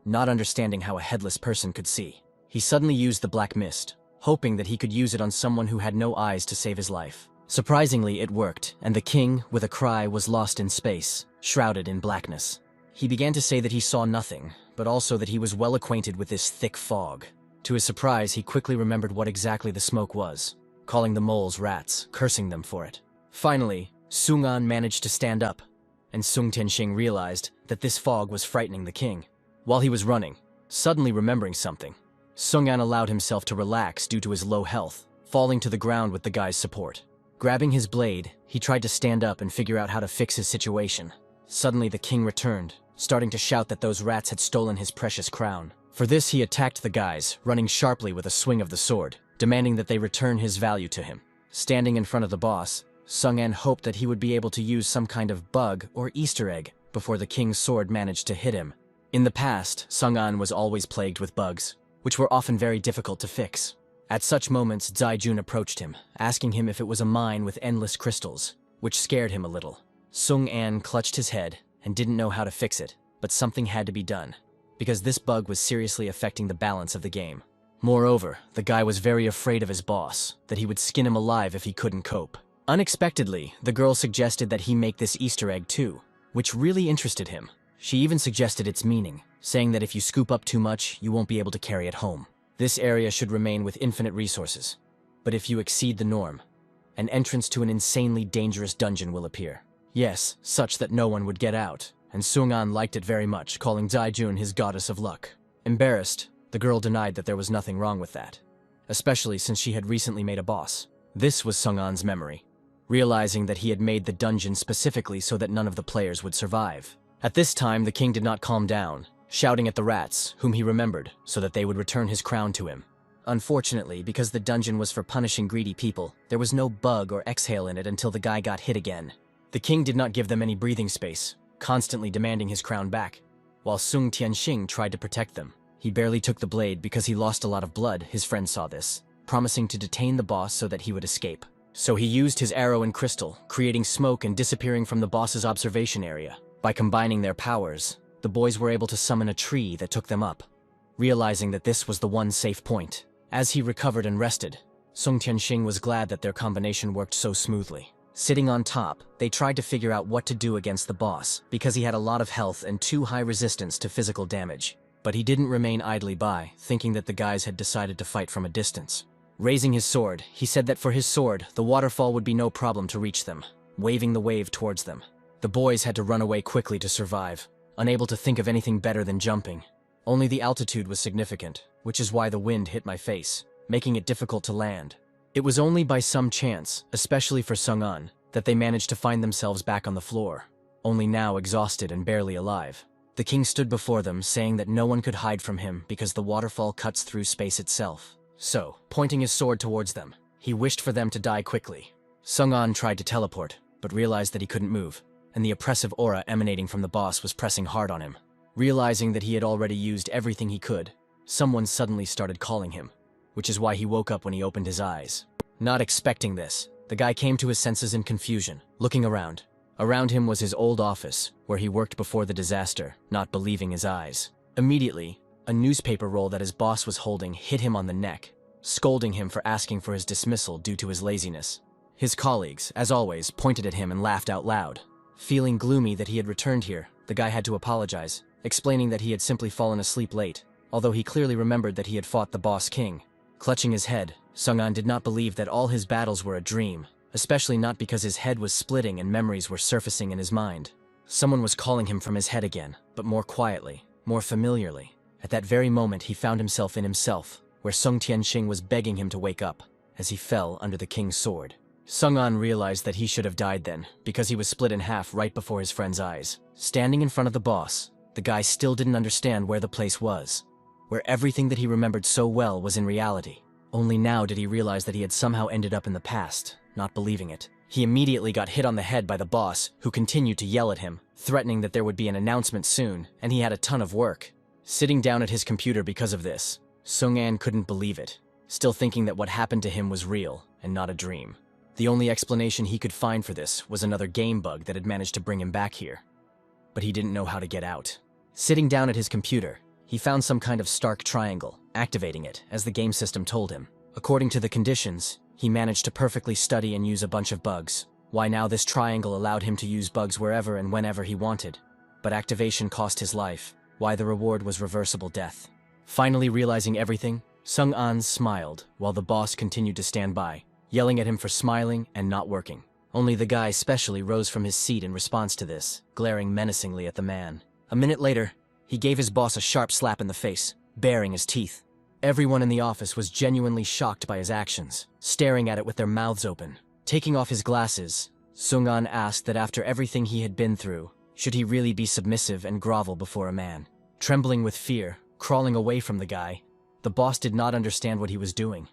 Not understanding how a headless person could see, he suddenly used the black mist, hoping that he could use it on someone who had no eyes to save his life. Surprisingly, it worked, and the king, with a cry, was lost in space, shrouded in blackness. He began to say that he saw nothing, but also that he was well acquainted with this thick fog. To his surprise, he quickly remembered what exactly the smoke was, calling the moles rats, cursing them for it. Finally, Sung-an managed to stand up, and Sung Tianxing realized that this fog was frightening the king. While he was running, suddenly remembering something, Sung-an allowed himself to relax due to his low health, falling to the ground with the guy's support. Grabbing his blade, he tried to stand up and figure out how to fix his situation. Suddenly the king returned, starting to shout that those rats had stolen his precious crown. For this he attacked the guys, running sharply with a swing of the sword, demanding that they return his value to him. Standing in front of the boss, Sung-an hoped that he would be able to use some kind of bug or Easter egg before the king's sword managed to hit him. In the past, Sung-an was always plagued with bugs, which were often very difficult to fix. At such moments, Zai-jun approached him, asking him if it was a mine with endless crystals, which scared him a little. Sung-an clutched his head and didn't know how to fix it, but something had to be done, because this bug was seriously affecting the balance of the game. Moreover, the guy was very afraid of his boss, that he would skin him alive if he couldn't cope. Unexpectedly, the girl suggested that he make this Easter egg too, which really interested him. She even suggested its meaning, saying that if you scoop up too much, you won't be able to carry it home. This area should remain with infinite resources, but if you exceed the norm, an entrance to an insanely dangerous dungeon will appear. Yes, such that no one would get out, and Sung-an liked it very much, calling Zai-jun his goddess of luck. Embarrassed, the girl denied that there was nothing wrong with that, especially since she had recently made a boss. This was Sung-an's memory, realizing that he had made the dungeon specifically so that none of the players would survive. At this time, the king did not calm down, shouting at the rats, whom he remembered, so that they would return his crown to him. Unfortunately, because the dungeon was for punishing greedy people, there was no bug or exhale in it until the guy got hit again. The king did not give them any breathing space, constantly demanding his crown back, while Sung Tianxing tried to protect them. He barely took the blade because he lost a lot of blood. His friend saw this, promising to detain the boss so that he would escape. So he used his arrow and crystal, creating smoke and disappearing from the boss's observation area. By combining their powers, the boys were able to summon a tree that took them up, realizing that this was the one safe point. As he recovered and rested, Sung Tianxing was glad that their combination worked so smoothly. Sitting on top, they tried to figure out what to do against the boss, because he had a lot of health and too high resistance to physical damage. But he didn't remain idly by, thinking that the guys had decided to fight from a distance. Raising his sword, he said that for his sword, the waterfall would be no problem to reach them, waving the wave towards them. The boys had to run away quickly to survive, unable to think of anything better than jumping. Only the altitude was significant, which is why the wind hit my face, making it difficult to land. It was only by some chance, especially for Sung-an, that they managed to find themselves back on the floor, only now exhausted and barely alive. The king stood before them, saying that no one could hide from him because the waterfall cuts through space itself. So, pointing his sword towards them, he wished for them to die quickly. Sung-an tried to teleport, but realized that he couldn't move, and the oppressive aura emanating from the boss was pressing hard on him. Realizing that he had already used everything he could, someone suddenly started calling him, which is why he woke up when he opened his eyes. Not expecting this, the guy came to his senses in confusion, looking around. Around him was his old office, where he worked before the disaster, not believing his eyes. Immediately, a newspaper roll that his boss was holding hit him on the neck, scolding him for asking for his dismissal due to his laziness. His colleagues, as always, pointed at him and laughed out loud. Feeling gloomy that he had returned here, the guy had to apologize, explaining that he had simply fallen asleep late, although he clearly remembered that he had fought the boss king. Clutching his head, Sung-an did not believe that all his battles were a dream, especially not because his head was splitting and memories were surfacing in his mind. Someone was calling him from his head again, but more quietly, more familiarly. At that very moment he found himself in himself, where Sung Tianxing was begging him to wake up, as he fell under the king's sword. Sung-an realized that he should have died then, because he was split in half right before his friend's eyes. Standing in front of the boss, the guy still didn't understand where the place was, where everything that he remembered so well was in reality. Only now did he realize that he had somehow ended up in the past, not believing it. He immediately got hit on the head by the boss, who continued to yell at him, threatening that there would be an announcement soon, and he had a ton of work. Sitting down at his computer because of this, Sung-an couldn't believe it, still thinking that what happened to him was real and not a dream. The only explanation he could find for this was another game bug that had managed to bring him back here. But he didn't know how to get out. Sitting down at his computer, he found some kind of stark triangle, activating it, as the game system told him. According to the conditions, he managed to perfectly study and use a bunch of bugs. Why now this triangle allowed him to use bugs wherever and whenever he wanted. But activation cost his life. Why the reward was reversible death. Finally realizing everything, Sung-an smiled while the boss continued to stand by, yelling at him for smiling and not working. Only the guy specially rose from his seat in response to this, glaring menacingly at the man. A minute later, he gave his boss a sharp slap in the face, baring his teeth. Everyone in the office was genuinely shocked by his actions, staring at it with their mouths open. Taking off his glasses, Sung-an asked that after everything he had been through, should he really be submissive and grovel before a man? Trembling with fear, crawling away from the guy, the boss did not understand what he was doing,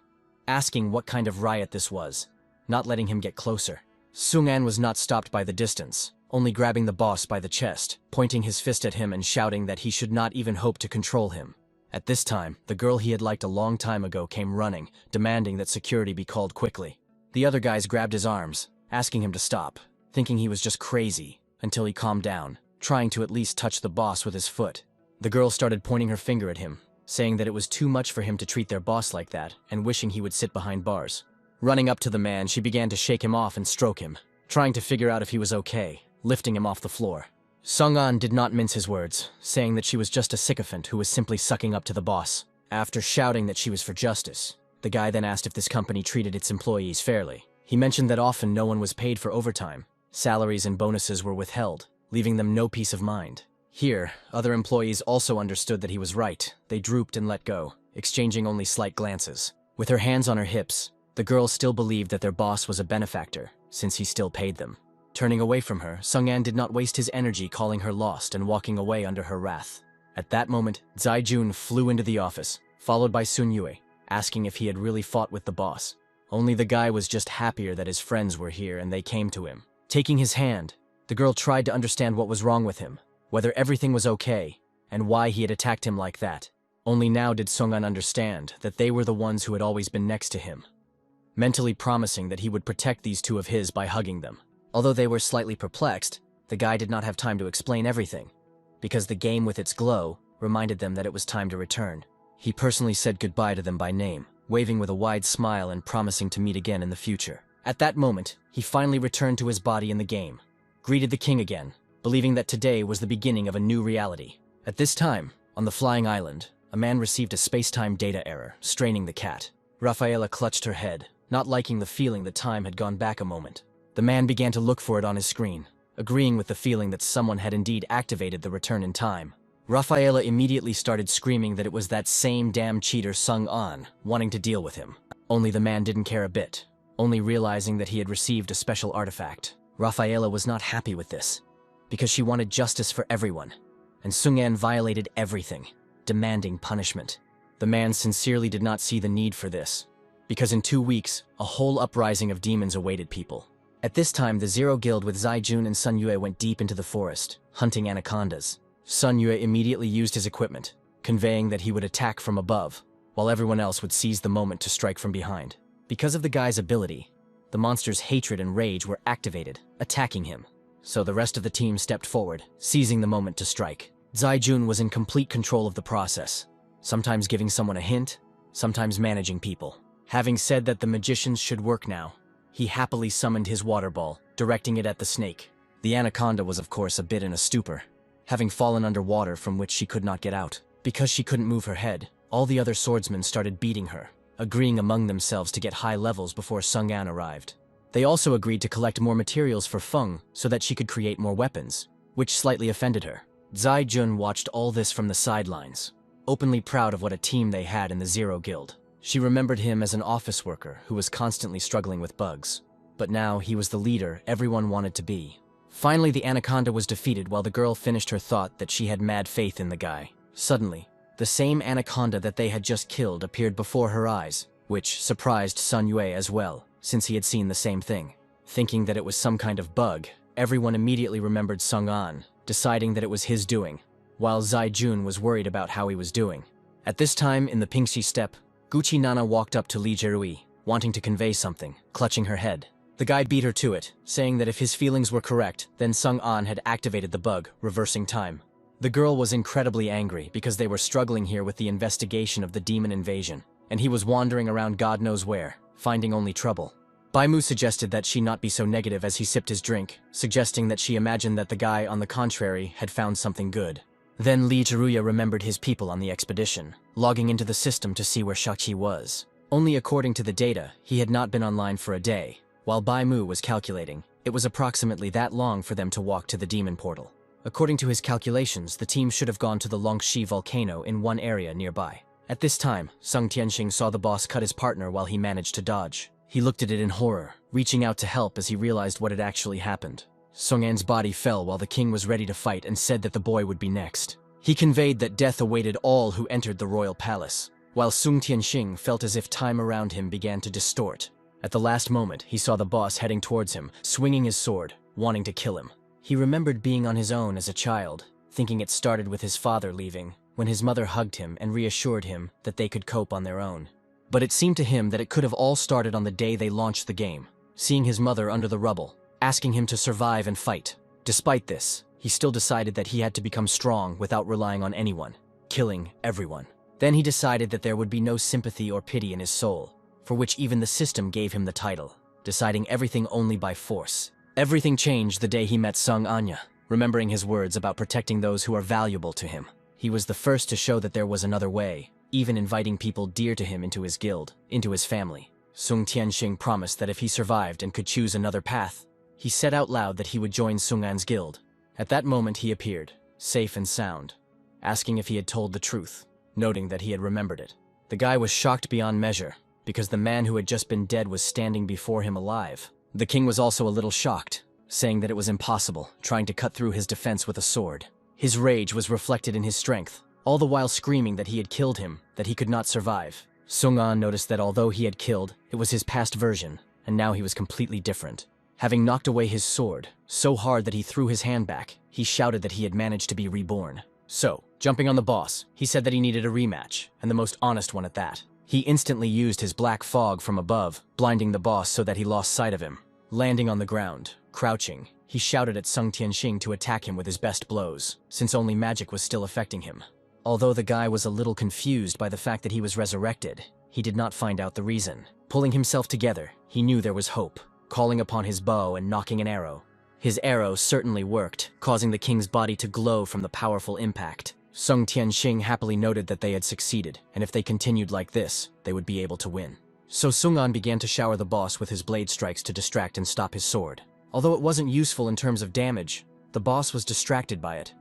asking what kind of riot this was, not letting him get closer. Sung-an was not stopped by the distance, only grabbing the boss by the chest, pointing his fist at him and shouting that he should not even hope to control him. At this time, the girl he had liked a long time ago came running, demanding that security be called quickly. The other guys grabbed his arms, asking him to stop, thinking he was just crazy, until he calmed down, trying to at least touch the boss with his foot. The girl started pointing her finger at him, saying that it was too much for him to treat their boss like that, and wishing he would sit behind bars. Running up to the man, she began to shake him off and stroke him, trying to figure out if he was okay, lifting him off the floor. Sung-an did not mince his words, saying that she was just a sycophant who was simply sucking up to the boss. After shouting that she was for justice, the guy then asked if this company treated its employees fairly. He mentioned that often no one was paid for overtime. Salaries and bonuses were withheld, leaving them no peace of mind. Here, other employees also understood that he was right. They drooped and let go, exchanging only slight glances. With her hands on her hips, the girls still believed that their boss was a benefactor, since he still paid them. Turning away from her, Sung-an did not waste his energy calling her lost and walking away under her wrath. At that moment, Zai-jun flew into the office, followed by Sun-yue, asking if he had really fought with the boss. Only the guy was just happier that his friends were here and they came to him. Taking his hand, the girl tried to understand what was wrong with him, whether everything was okay, and why he had attacked him like that. Only now did Sung-an understand that they were the ones who had always been next to him, mentally promising that he would protect these two of his by hugging them. Although they were slightly perplexed, the guy did not have time to explain everything, because the game with its glow reminded them that it was time to return. He personally said goodbye to them by name, waving with a wide smile and promising to meet again in the future. At that moment, he finally returned to his body in the game, greeted the king again, believing that today was the beginning of a new reality. At this time, on the flying island, a man received a space-time data error, straining the cat. Rafaela clutched her head, not liking the feeling that time had gone back a moment. The man began to look for it on his screen, agreeing with the feeling that someone had indeed activated the return in time. Rafaela immediately started screaming that it was that same damn cheater Sung-an, wanting to deal with him. Only the man didn't care a bit, only realizing that he had received a special artifact. Rafaela was not happy with this, because she wanted justice for everyone, and Sung-an violated everything, demanding punishment. The man sincerely did not see the need for this, because in 2 weeks, a whole uprising of demons awaited people. At this time, the Zero Guild with Zai-jun and Sun-yue went deep into the forest, hunting anacondas. Sun-yue immediately used his equipment, conveying that he would attack from above, while everyone else would seize the moment to strike from behind. Because of the guy's ability, the monster's hatred and rage were activated, attacking him. So the rest of the team stepped forward, seizing the moment to strike. Zai-jun was in complete control of the process, sometimes giving someone a hint, sometimes managing people. Having said that the magicians should work now, he happily summoned his water ball, directing it at the snake. The anaconda was of course a bit in a stupor, having fallen under water from which she could not get out. Because she couldn't move her head, all the other swordsmen started beating her, agreeing among themselves to get high levels before Sung-an arrived. They also agreed to collect more materials for Feng so that she could create more weapons, which slightly offended her. Zai-jun watched all this from the sidelines, openly proud of what a team they had in the Zero Guild. She remembered him as an office worker who was constantly struggling with bugs. But now he was the leader everyone wanted to be. Finally, the anaconda was defeated while the girl finished her thought that she had mad faith in the guy. Suddenly, the same anaconda that they had just killed appeared before her eyes, which surprised Sun-yue as well, since he had seen the same thing. Thinking that it was some kind of bug, everyone immediately remembered Sung-an, deciding that it was his doing, while Zai-jun was worried about how he was doing. At this time, in the Pingxi steppe, Gucci Nana walked up to Li Jerui, wanting to convey something, clutching her head. The guy beat her to it, saying that if his feelings were correct, then Sung-an had activated the bug, reversing time. The girl was incredibly angry because they were struggling here with the investigation of the demon invasion, and he was wandering around God knows where, finding only trouble. Baimu suggested that she not be so negative as he sipped his drink, suggesting that she imagined that the guy, on the contrary, had found something good. Then Li Teruya remembered his people on the expedition, logging into the system to see where Shachi was. Only according to the data, he had not been online for a day. While Baimu was calculating, it was approximately that long for them to walk to the demon portal. According to his calculations, the team should have gone to the Longxi volcano in one area nearby. At this time, Sung Tianxing saw the boss cut his partner while he managed to dodge. He looked at it in horror, reaching out to help as he realized what had actually happened. Sung An's body fell while the king was ready to fight and said that the boy would be next. He conveyed that death awaited all who entered the royal palace, while Sung Tianxing felt as if time around him began to distort. At the last moment, he saw the boss heading towards him, swinging his sword, wanting to kill him. He remembered being on his own as a child, thinking it started with his father leaving, when his mother hugged him and reassured him that they could cope on their own. But it seemed to him that it could have all started on the day they launched the game, seeing his mother under the rubble, asking him to survive and fight. Despite this, he still decided that he had to become strong without relying on anyone, killing everyone. Then he decided that there would be no sympathy or pity in his soul, for which even the system gave him the title, deciding everything only by force. Everything changed the day he met Sung Anya, remembering his words about protecting those who are valuable to him. He was the first to show that there was another way, even inviting people dear to him into his guild, into his family. Sung Tianxing promised that if he survived and could choose another path, he said out loud that he would join Sung An's guild. At that moment he appeared, safe and sound, asking if he had told the truth, noting that he had remembered it. The guy was shocked beyond measure, because the man who had just been dead was standing before him alive. The king was also a little shocked, saying that it was impossible, trying to cut through his defense with a sword. His rage was reflected in his strength, all the while screaming that he had killed him, that he could not survive. Sung An noticed that although he had killed, it was his past version, and now he was completely different. Having knocked away his sword, so hard that he threw his hand back, he shouted that he had managed to be reborn. So, jumping on the boss, he said that he needed a rematch, and the most honest one at that. He instantly used his black fog from above, blinding the boss so that he lost sight of him. Landing on the ground, crouching, he shouted at Sung Tianxing to attack him with his best blows, since only magic was still affecting him. Although the guy was a little confused by the fact that he was resurrected, he did not find out the reason. Pulling himself together, he knew there was hope, calling upon his bow and knocking an arrow. His arrow certainly worked, causing the king's body to glow from the powerful impact. Sung Tianxing happily noted that they had succeeded, and if they continued like this, they would be able to win. So Sung An began to shower the boss with his blade strikes to distract and stop his sword. Although it wasn't useful in terms of damage, the boss was distracted by it,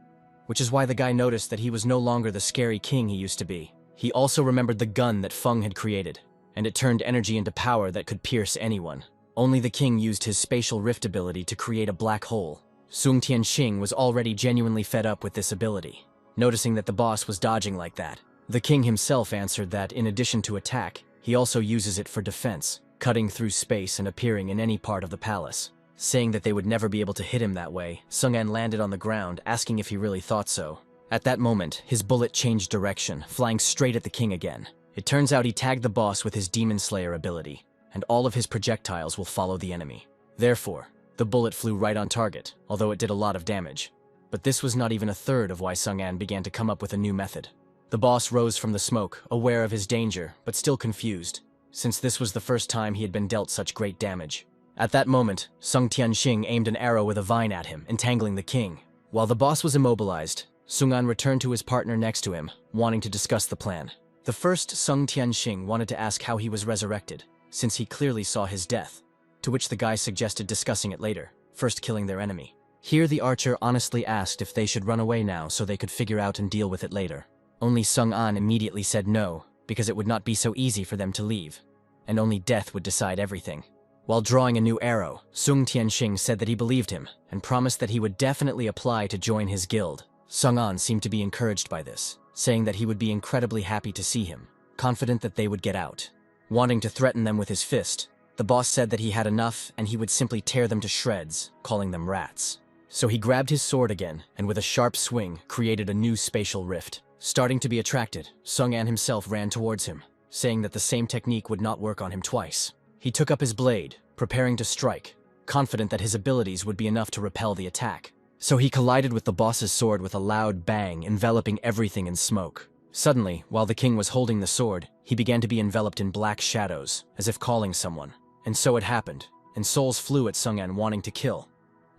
which is why the guy noticed that he was no longer the scary king he used to be. He also remembered the gun that Feng had created, and it turned energy into power that could pierce anyone. Only the king used his spatial rift ability to create a black hole. Sung Tianxing was already genuinely fed up with this ability. Noticing that the boss was dodging like that, the king himself answered that in addition to attack, he also uses it for defense, cutting through space and appearing in any part of the palace. Saying that they would never be able to hit him that way, Sung An landed on the ground, asking if he really thought so. At that moment, his bullet changed direction, flying straight at the king again. It turns out he tagged the boss with his Demon Slayer ability, and all of his projectiles will follow the enemy. Therefore, the bullet flew right on target, although it did a lot of damage. But this was not even a third of why Sung An began to come up with a new method. The boss rose from the smoke, aware of his danger, but still confused, since this was the first time he had been dealt such great damage. At that moment, Sung Tianxing aimed an arrow with a vine at him, entangling the king. While the boss was immobilized, Sung An returned to his partner next to him, wanting to discuss the plan. The first Sung Tianxing wanted to ask how he was resurrected, since he clearly saw his death, to which the guy suggested discussing it later, first killing their enemy. Here the archer honestly asked if they should run away now so they could figure out and deal with it later. Only Sung An immediately said no, because it would not be so easy for them to leave, and only death would decide everything. While drawing a new arrow, Sung Tianxing said that he believed him, and promised that he would definitely apply to join his guild. Sung An seemed to be encouraged by this, saying that he would be incredibly happy to see him, confident that they would get out. Wanting to threaten them with his fist, the boss said that he had enough and he would simply tear them to shreds, calling them rats. So he grabbed his sword again, and with a sharp swing, created a new spatial rift. Starting to be attracted, Sung An himself ran towards him, saying that the same technique would not work on him twice. He took up his blade, preparing to strike, confident that his abilities would be enough to repel the attack. So he collided with the boss's sword with a loud bang, enveloping everything in smoke. Suddenly, while the king was holding the sword, he began to be enveloped in black shadows, as if calling someone. And so it happened, and souls flew at Sung An wanting to kill,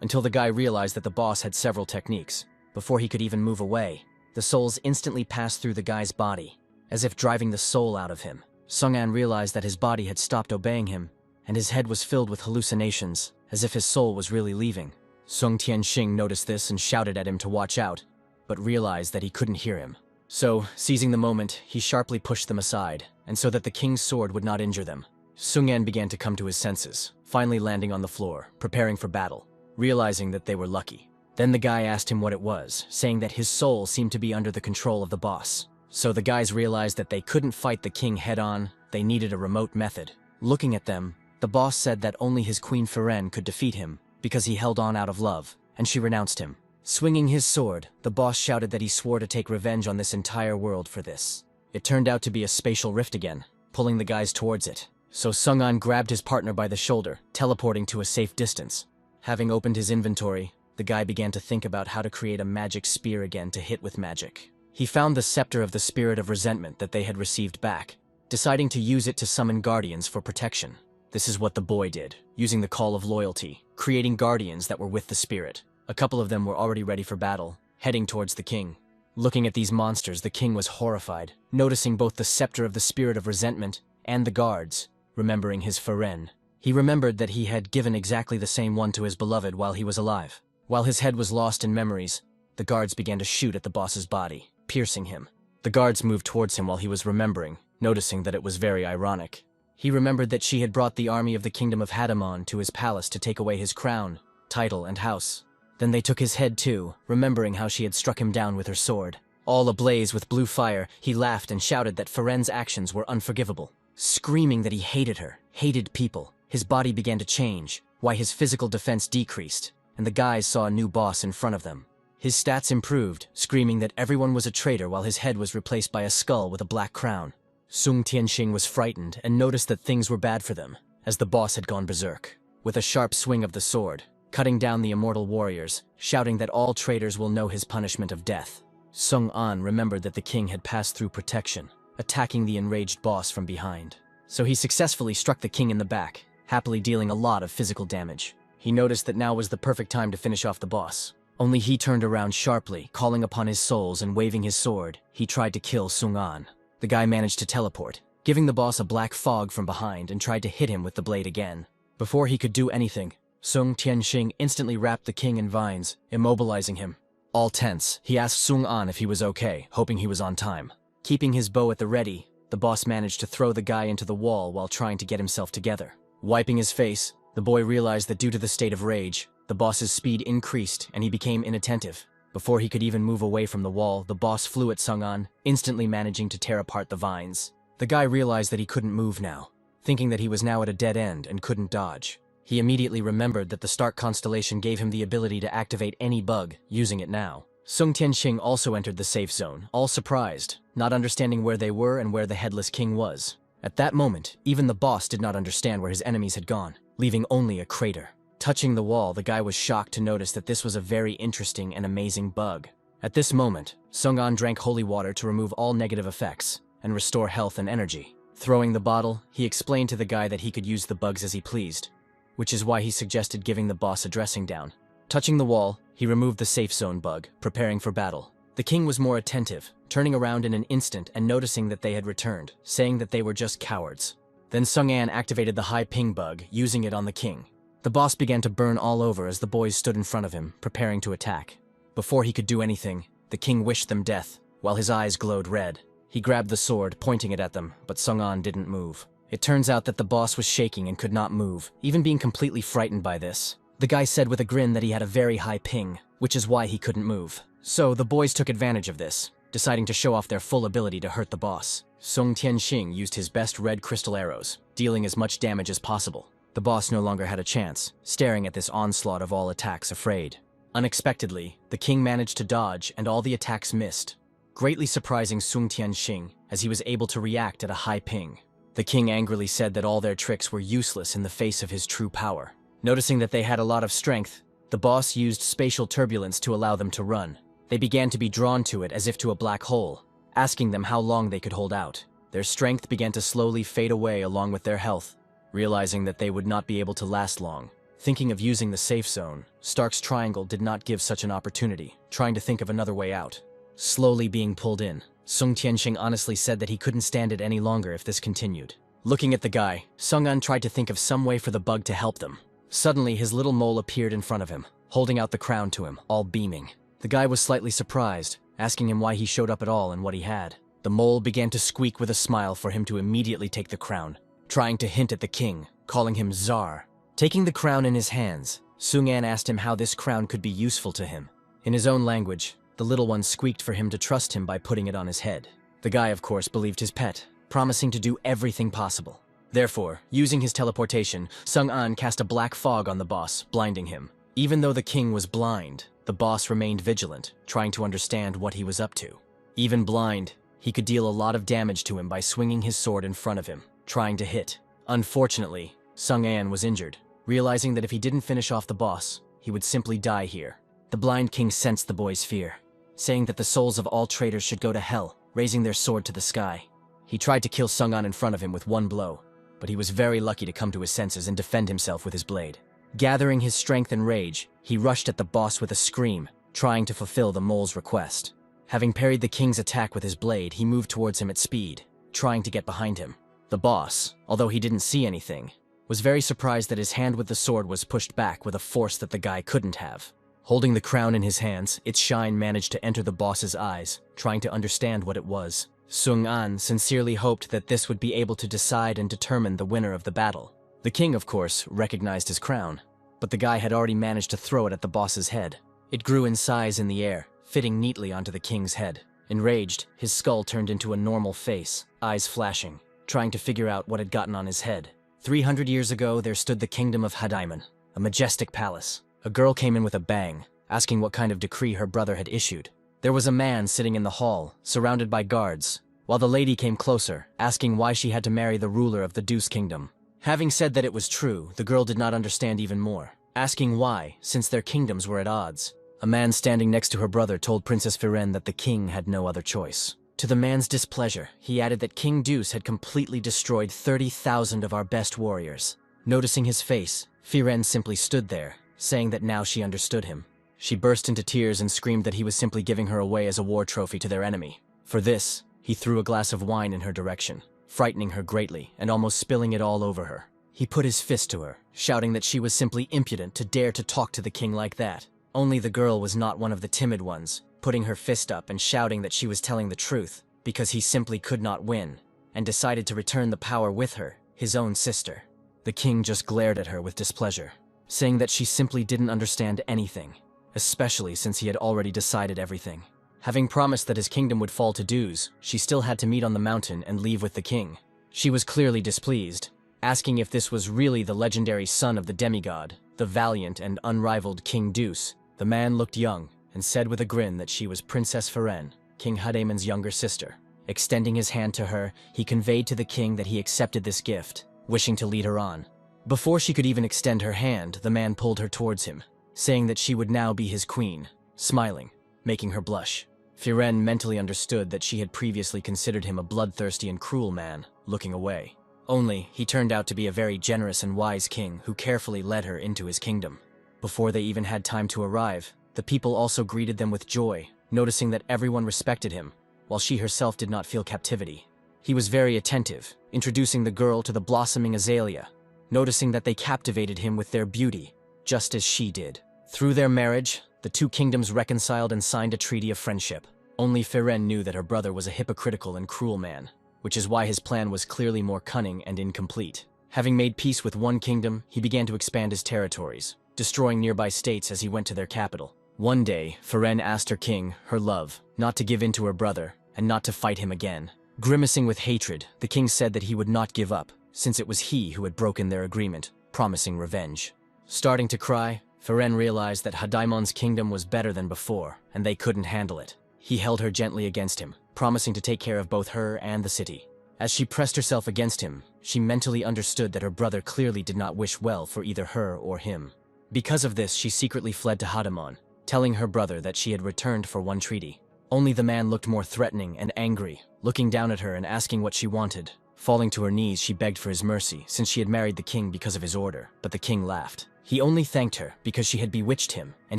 until the guy realized that the boss had several techniques. Before he could even move away, the souls instantly passed through the guy's body, as if driving the soul out of him. Sung An realized that his body had stopped obeying him, and his head was filled with hallucinations, as if his soul was really leaving. Sung Tianxing noticed this and shouted at him to watch out, but realized that he couldn't hear him. So, seizing the moment, he sharply pushed them aside, and so that the king's sword would not injure them. Sung-an began to come to his senses, finally landing on the floor, preparing for battle, realizing that they were lucky. Then the guy asked him what it was, saying that his soul seemed to be under the control of the boss. So the guys realized that they couldn't fight the king head-on, they needed a remote method. Looking at them, the boss said that only his queen Firen could defeat him, because he held on out of love, and she renounced him. Swinging his sword, the boss shouted that he swore to take revenge on this entire world for this. It turned out to be a spatial rift again, pulling the guys towards it. So Sung-an grabbed his partner by the shoulder, teleporting to a safe distance. Having opened his inventory, the guy began to think about how to create a magic spear again to hit with magic. He found the scepter of the spirit of resentment that they had received back, deciding to use it to summon guardians for protection. This is what the boy did, using the call of loyalty, creating guardians that were with the spirit. A couple of them were already ready for battle, heading towards the king. Looking at these monsters, the king was horrified, noticing both the scepter of the spirit of resentment and the guards, remembering his Firen. He remembered that he had given exactly the same one to his beloved while he was alive. While his head was lost in memories, the guards began to shoot at the boss's body, piercing him. The guards moved towards him while he was remembering, noticing that it was very ironic. He remembered that she had brought the army of the kingdom of Hadamon to his palace to take away his crown, title, and house. Then they took his head too, remembering how she had struck him down with her sword. All ablaze with blue fire, he laughed and shouted that Firen's actions were unforgivable. Screaming that he hated her, hated people, his body began to change, while his physical defense decreased, and the guys saw a new boss in front of them. His stats improved, screaming that everyone was a traitor while his head was replaced by a skull with a black crown. Sung Tianxing was frightened and noticed that things were bad for them, as the boss had gone berserk. With a sharp swing of the sword, cutting down the immortal warriors, shouting that all traitors will know his punishment of death. Sung-an remembered that the king had passed through protection, attacking the enraged boss from behind. So he successfully struck the king in the back, happily dealing a lot of physical damage. He noticed that now was the perfect time to finish off the boss. Only he turned around sharply, calling upon his souls and waving his sword. He tried to kill Sung-an. The guy managed to teleport, giving the boss a black fog from behind and tried to hit him with the blade again. Before he could do anything, Sung Tianxing instantly wrapped the king in vines, immobilizing him. All tense, he asked Sung-an if he was okay, hoping he was on time. Keeping his bow at the ready, the boss managed to throw the guy into the wall while trying to get himself together. Wiping his face, the boy realized that due to the state of rage, the boss's speed increased and he became inattentive. Before he could even move away from the wall, the boss flew at Sung-an, instantly managing to tear apart the vines. The guy realized that he couldn't move now, thinking that he was now at a dead end and couldn't dodge. He immediately remembered that the Stark constellation gave him the ability to activate any bug, using it now. Sung Tianxing also entered the safe zone, all surprised, not understanding where they were and where the headless king was. At that moment, even the boss did not understand where his enemies had gone, leaving only a crater. Touching the wall, the guy was shocked to notice that this was a very interesting and amazing bug. At this moment, Sung-an drank holy water to remove all negative effects and restore health and energy. Throwing the bottle, he explained to the guy that he could use the bugs as he pleased, which is why he suggested giving the boss a dressing down. Touching the wall, he removed the safe zone bug, preparing for battle. The king was more attentive, turning around in an instant and noticing that they had returned, saying that they were just cowards. Then Sung-an activated the high ping bug, using it on the king. The boss began to burn all over as the boys stood in front of him, preparing to attack. Before he could do anything, the king wished them death, while his eyes glowed red. He grabbed the sword, pointing it at them, but Sung-an didn't move. It turns out that the boss was shaking and could not move, even being completely frightened by this. The guy said with a grin that he had a very high ping, which is why he couldn't move. So the boys took advantage of this, deciding to show off their full ability to hurt the boss. Sung Tianxing used his best red crystal arrows, dealing as much damage as possible. The boss no longer had a chance, staring at this onslaught of all attacks afraid. Unexpectedly, the king managed to dodge and all the attacks missed, greatly surprising Sung Tianxing as he was able to react at a high ping. The king angrily said that all their tricks were useless in the face of his true power. Noticing that they had a lot of strength, the boss used spatial turbulence to allow them to run. They began to be drawn to it as if to a black hole, asking them how long they could hold out. Their strength began to slowly fade away along with their health. Realizing that they would not be able to last long, thinking of using the safe zone, Stark's triangle did not give such an opportunity, trying to think of another way out. Slowly being pulled in, Sung Tianxing honestly said that he couldn't stand it any longer if this continued. Looking at the guy, Sung-an tried to think of some way for the bug to help them. Suddenly, his little mole appeared in front of him, holding out the crown to him, all beaming. The guy was slightly surprised, asking him why he showed up at all and what he had. The mole began to squeak with a smile for him to immediately take the crown, trying to hint at the king, calling him Tsar. Taking the crown in his hands, Sung-an asked him how this crown could be useful to him. In his own language, the little one squeaked for him to trust him by putting it on his head. The guy, of course, believed his pet, promising to do everything possible. Therefore, using his teleportation, Sung-an cast a black fog on the boss, blinding him. Even though the king was blind, the boss remained vigilant, trying to understand what he was up to. Even blind, he could deal a lot of damage to him by swinging his sword in front of him, trying to hit. Unfortunately, Sung-an was injured, realizing that if he didn't finish off the boss, he would simply die here. The blind king sensed the boy's fear, saying that the souls of all traitors should go to hell, raising their sword to the sky. He tried to kill Sung-an in front of him with one blow, but he was very lucky to come to his senses and defend himself with his blade. Gathering his strength and rage, he rushed at the boss with a scream, trying to fulfill the mole's request. Having parried the king's attack with his blade, he moved towards him at speed, trying to get behind him. The boss, although he didn't see anything, was very surprised that his hand with the sword was pushed back with a force that the guy couldn't have. Holding the crown in his hands, its shine managed to enter the boss's eyes, trying to understand what it was. Sung-an sincerely hoped that this would be able to decide and determine the winner of the battle. The king, of course, recognized his crown, but the guy had already managed to throw it at the boss's head. It grew in size in the air, fitting neatly onto the king's head. Enraged, his skull turned into a normal face, eyes flashing, trying to figure out what had gotten on his head. 300 years ago, there stood the kingdom of Hadaimon, a majestic palace. A girl came in with a bang, asking what kind of decree her brother had issued. There was a man sitting in the hall, surrounded by guards, while the lady came closer, asking why she had to marry the ruler of the Deuce Kingdom. Having said that it was true, the girl did not understand even more, asking why, since their kingdoms were at odds. A man standing next to her brother told Princess Firen that the king had no other choice. To the man's displeasure, he added that King Deuce had completely destroyed 30,000 of our best warriors. Noticing his face, Firen simply stood there, saying that now she understood him. She burst into tears and screamed that he was simply giving her away as a war trophy to their enemy. For this, he threw a glass of wine in her direction, frightening her greatly and almost spilling it all over her. He put his fist to her, shouting that she was simply impudent to dare to talk to the king like that. Only the girl was not one of the timid ones, putting her fist up and shouting that she was telling the truth, because he simply could not win, and decided to return the power with her, his own sister. The king just glared at her with displeasure, saying that she simply didn't understand anything, especially since he had already decided everything. Having promised that his kingdom would fall to Deuce, she still had to meet on the mountain and leave with the king. She was clearly displeased, asking if this was really the legendary son of the demigod, the valiant and unrivaled King Deuce. The man looked young and said with a grin that she was Princess Firen, King Hadaimon's younger sister. Extending his hand to her, he conveyed to the king that he accepted this gift, wishing to lead her on. Before she could even extend her hand, the man pulled her towards him, saying that she would now be his queen, smiling, making her blush. Firen mentally understood that she had previously considered him a bloodthirsty and cruel man, looking away. Only, he turned out to be a very generous and wise king who carefully led her into his kingdom. Before they even had time to arrive, the people also greeted them with joy, noticing that everyone respected him, while she herself did not feel captivity. He was very attentive, introducing the girl to the blossoming azalea, noticing that they captivated him with their beauty, just as she did. Through their marriage, the two kingdoms reconciled and signed a treaty of friendship. Only Firen knew that her brother was a hypocritical and cruel man, which is why his plan was clearly more cunning and incomplete. Having made peace with one kingdom, he began to expand his territories, destroying nearby states as he went to their capital. One day, Firen asked her king, her love, not to give in to her brother, and not to fight him again. Grimacing with hatred, the king said that he would not give up, since it was he who had broken their agreement, promising revenge. Starting to cry, Firen realized that Hadaimon's kingdom was better than before, and they couldn't handle it. He held her gently against him, promising to take care of both her and the city. As she pressed herself against him, she mentally understood that her brother clearly did not wish well for either her or him. Because of this, she secretly fled to Hadaimon, telling her brother that she had returned for one treaty. Only the man looked more threatening and angry, looking down at her and asking what she wanted. Falling to her knees, she begged for his mercy, since she had married the king because of his order, but the king laughed. He only thanked her because she had bewitched him, and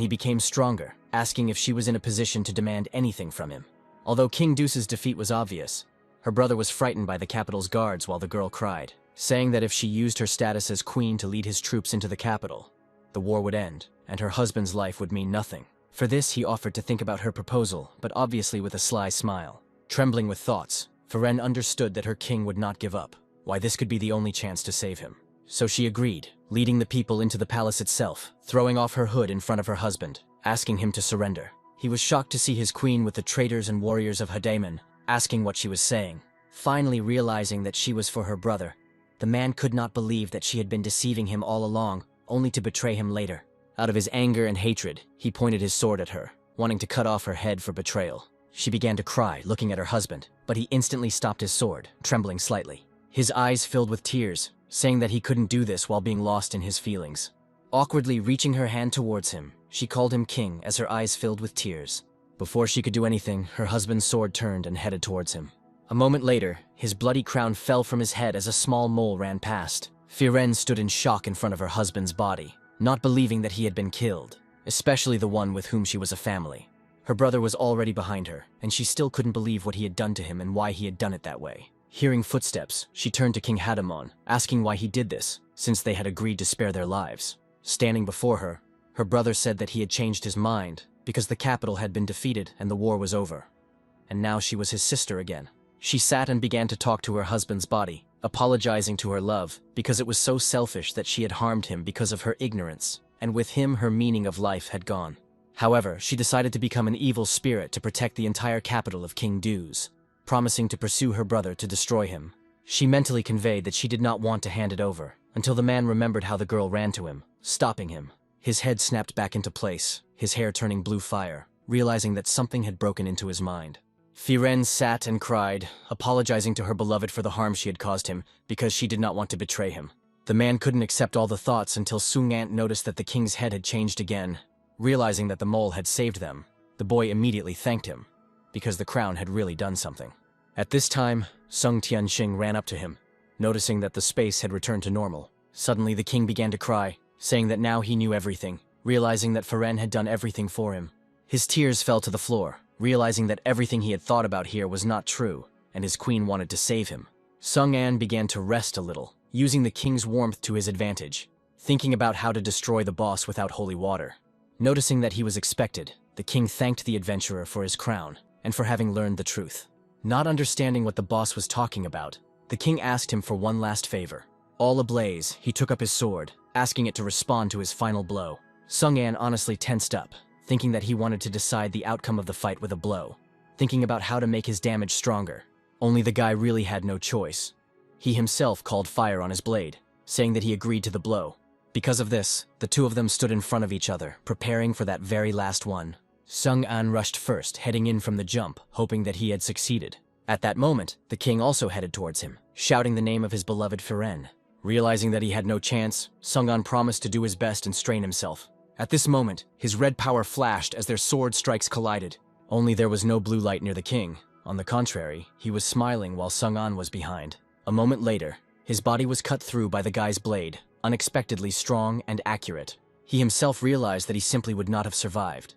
he became stronger, asking if she was in a position to demand anything from him. Although King Deuce's defeat was obvious, her brother was frightened by the capital's guards while the girl cried, saying that if she used her status as queen to lead his troops into the capital, the war would end, and her husband's life would mean nothing. For this, he offered to think about her proposal, but obviously with a sly smile. Trembling with thoughts, Firen understood that her king would not give up, why this could be the only chance to save him. So she agreed, leading the people into the palace itself, throwing off her hood in front of her husband, asking him to surrender. He was shocked to see his queen with the traitors and warriors of Hadaiman, asking what she was saying. Finally realizing that she was for her brother, the man could not believe that she had been deceiving him all along, only to betray him later. Out of his anger and hatred, he pointed his sword at her, wanting to cut off her head for betrayal. She began to cry, looking at her husband, but he instantly stopped his sword, trembling slightly. His eyes filled with tears, saying that he couldn't do this while being lost in his feelings. Awkwardly reaching her hand towards him, she called him king as her eyes filled with tears. Before she could do anything, her husband's sword turned and headed towards him. A moment later, his bloody crown fell from his head as a small mole ran past. Firen stood in shock in front of her husband's body, not believing that he had been killed, especially the one with whom she was a family. Her brother was already behind her, and she still couldn't believe what he had done to him and why he had done it that way. Hearing footsteps, she turned to King Hadamon, asking why he did this, since they had agreed to spare their lives. Standing before her, her brother said that he had changed his mind because the capital had been defeated and the war was over. And now she was his sister again. She sat and began to talk to her husband's body, apologizing to her love because it was so selfish that she had harmed him because of her ignorance, and with him her meaning of life had gone. However, she decided to become an evil spirit to protect the entire capital of King Du's, promising to pursue her brother to destroy him. She mentally conveyed that she did not want to hand it over, until the man remembered how the girl ran to him, stopping him. His head snapped back into place, his hair turning blue fire, realizing that something had broken into his mind. Firen sat and cried, apologizing to her beloved for the harm she had caused him because she did not want to betray him. The man couldn't accept all the thoughts until Sungant noticed that the king's head had changed again. Realizing that the mole had saved them, the boy immediately thanked him, because the crown had really done something. At this time, Sung Tianxing ran up to him, noticing that the space had returned to normal. Suddenly the king began to cry, saying that now he knew everything, realizing that Firen had done everything for him. His tears fell to the floor, realizing that everything he had thought about here was not true, and his queen wanted to save him. Sung An began to rest a little, using the king's warmth to his advantage, thinking about how to destroy the boss without holy water. Noticing that he was expected, the king thanked the adventurer for his crown, and for having learned the truth. Not understanding what the boss was talking about, the king asked him for one last favor. All ablaze, he took up his sword, asking it to respond to his final blow. Sung An honestly tensed up, thinking that he wanted to decide the outcome of the fight with a blow, thinking about how to make his damage stronger. Only the guy really had no choice. He himself called fire on his blade, saying that he agreed to the blow. Because of this, the two of them stood in front of each other, preparing for that very last one. Sung An rushed first, heading in from the jump, hoping that he had succeeded. At that moment, the king also headed towards him, shouting the name of his beloved Firen. Realizing that he had no chance, Sung An promised to do his best and strain himself. At this moment, his red power flashed as their sword strikes collided. Only there was no blue light near the king. On the contrary, he was smiling while Sung An was behind. A moment later, his body was cut through by the guy's blade, unexpectedly strong and accurate. He himself realized that he simply would not have survived.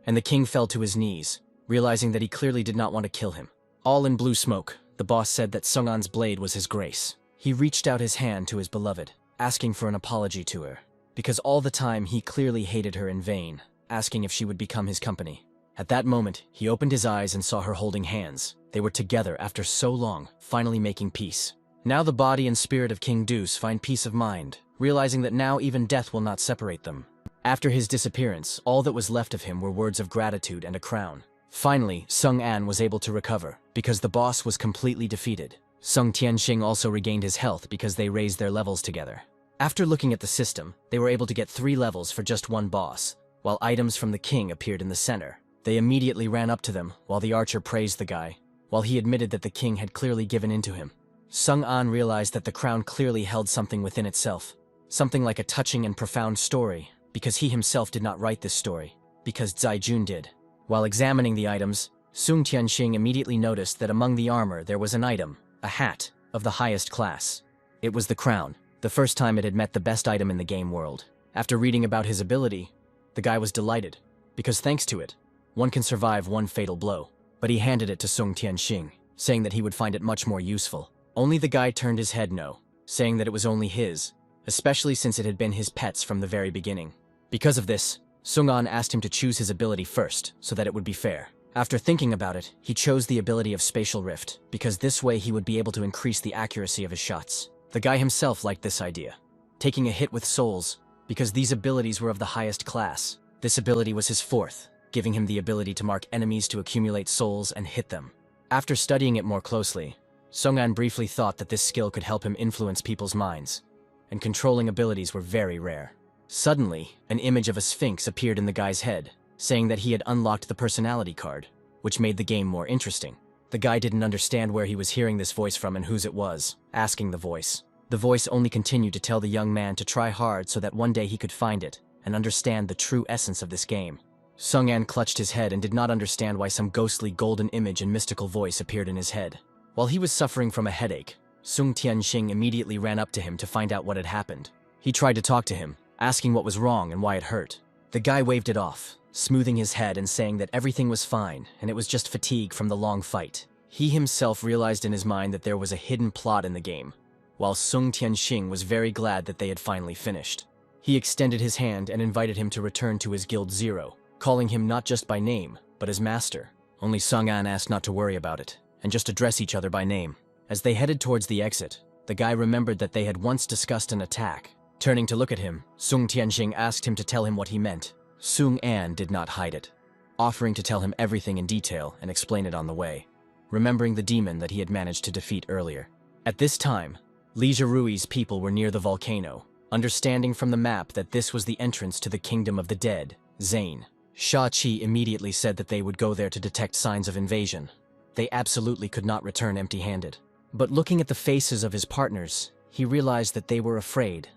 And the king fell to his knees, realizing that he clearly did not want to kill him. All in blue smoke, the boss said that Sung An's blade was his grace. He reached out his hand to his beloved, asking for an apology to her, because all the time he clearly hated her in vain, asking if she would become his company. At that moment, he opened his eyes and saw her holding hands. They were together after so long, finally making peace. Now the body and spirit of King Deuce find peace of mind, realizing that now even death will not separate them. After his disappearance, all that was left of him were words of gratitude and a crown. Finally, Sung An was able to recover, because the boss was completely defeated. Sung Tianxing also regained his health because they raised their levels together. After looking at the system, they were able to get 3 levels for just one boss, while items from the king appeared in the center. They immediately ran up to them, while the archer praised the guy, while he admitted that the king had clearly given in to him. Sung An realized that the crown clearly held something within itself, something like a touching and profound story, because he himself did not write this story, because Zai Jun did. While examining the items, Sung Tianxing immediately noticed that among the armor there was an item, a hat, of the highest class. It was the crown, the first time it had met the best item in the game world. After reading about his ability, the guy was delighted, because thanks to it, one can survive one fatal blow. But he handed it to Sung Tianxing, saying that he would find it much more useful. Only the guy turned his head no, saying that it was only his, especially since it had been his pet's from the very beginning. Because of this, Sung-an asked him to choose his ability first, so that it would be fair. After thinking about it, he chose the ability of Spatial Rift, because this way he would be able to increase the accuracy of his shots. The guy himself liked this idea. Taking a hit with souls, because these abilities were of the highest class. This ability was his fourth, giving him the ability to mark enemies to accumulate souls and hit them. After studying it more closely, Sung-an briefly thought that this skill could help him influence people's minds, and controlling abilities were very rare. Suddenly, an image of a sphinx appeared in the guy's head, saying that he had unlocked the personality card, which made the game more interesting. The guy didn't understand where he was hearing this voice from and whose it was, asking the voice. The voice only continued to tell the young man to try hard so that one day he could find it and understand the true essence of this game. Sung-an clutched his head and did not understand why some ghostly golden image and mystical voice appeared in his head. While he was suffering from a headache, Sung Tianxing immediately ran up to him to find out what had happened. He tried to talk to him, asking what was wrong and why it hurt. The guy waved it off, smoothing his head and saying that everything was fine and it was just fatigue from the long fight. He himself realized in his mind that there was a hidden plot in the game, while Sung Tianxing was very glad that they had finally finished. He extended his hand and invited him to return to his Guild Zero, calling him not just by name, but as master. Only Sung-an asked not to worry about it, and just address each other by name. As they headed towards the exit, the guy remembered that they had once discussed an attack. Turning to look at him, Sung Tianxing asked him to tell him what he meant. Sung-an did not hide it, offering to tell him everything in detail and explain it on the way, remembering the demon that he had managed to defeat earlier. At this time, Li Jirui's people were near the volcano, understanding from the map that this was the entrance to the kingdom of the dead, Zane. Sha-Qi immediately said that they would go there to detect signs of invasion. They absolutely could not return empty-handed. But looking at the faces of his partners, he realized that they were afraid,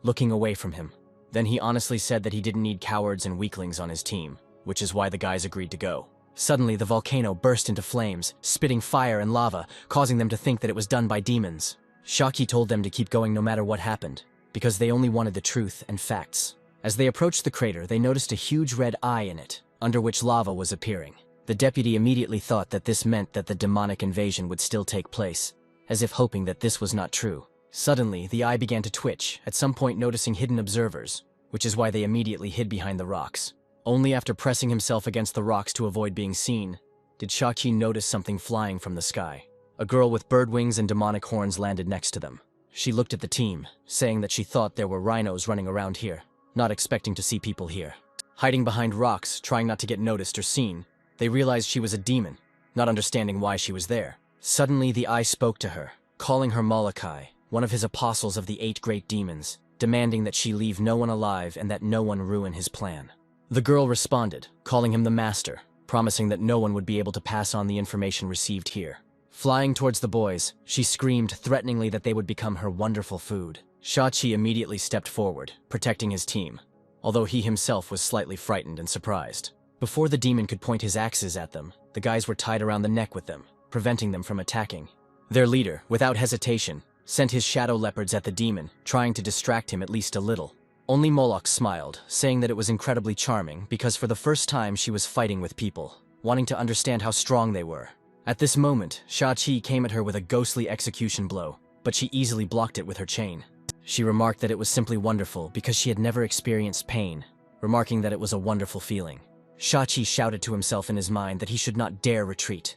looking away from him. Then he honestly said that he didn't need cowards and weaklings on his team, which is why the guys agreed to go. Suddenly, the volcano burst into flames, spitting fire and lava, causing them to think that it was done by demons. Sha-Qi told them to keep going no matter what happened, because they only wanted the truth and facts. As they approached the crater, they noticed a huge red eye in it, under which lava was appearing. The deputy immediately thought that this meant that the demonic invasion would still take place, as if hoping that this was not true. Suddenly, the eye began to twitch, at some point noticing hidden observers, which is why they immediately hid behind the rocks. Only after pressing himself against the rocks to avoid being seen, did Sha-Qi notice something flying from the sky. A girl with bird wings and demonic horns landed next to them. She looked at the team, saying that she thought there were rhinos running around here, not expecting to see people here. Hiding behind rocks, trying not to get noticed or seen, they realized she was a demon, not understanding why she was there. Suddenly, the eye spoke to her, calling her Molokai, one of his apostles of the 8 great demons, demanding that she leave no one alive and that no one ruin his plan. The girl responded, calling him the master, promising that no one would be able to pass on the information received here. Flying towards the boys, she screamed threateningly that they would become her wonderful food. Sha-Qi immediately stepped forward, protecting his team, although he himself was slightly frightened and surprised. Before the demon could point his axes at them, the guys were tied around the neck with them, preventing them from attacking. Their leader, without hesitation, sent his shadow leopards at the demon, trying to distract him at least a little. Only Moloch smiled, saying that it was incredibly charming because for the first time she was fighting with people, wanting to understand how strong they were. At this moment, Sha-Qi came at her with a ghostly execution blow, but she easily blocked it with her chain. She remarked that it was simply wonderful because she had never experienced pain, remarking that it was a wonderful feeling. Sha-Qi shouted to himself in his mind that he should not dare retreat,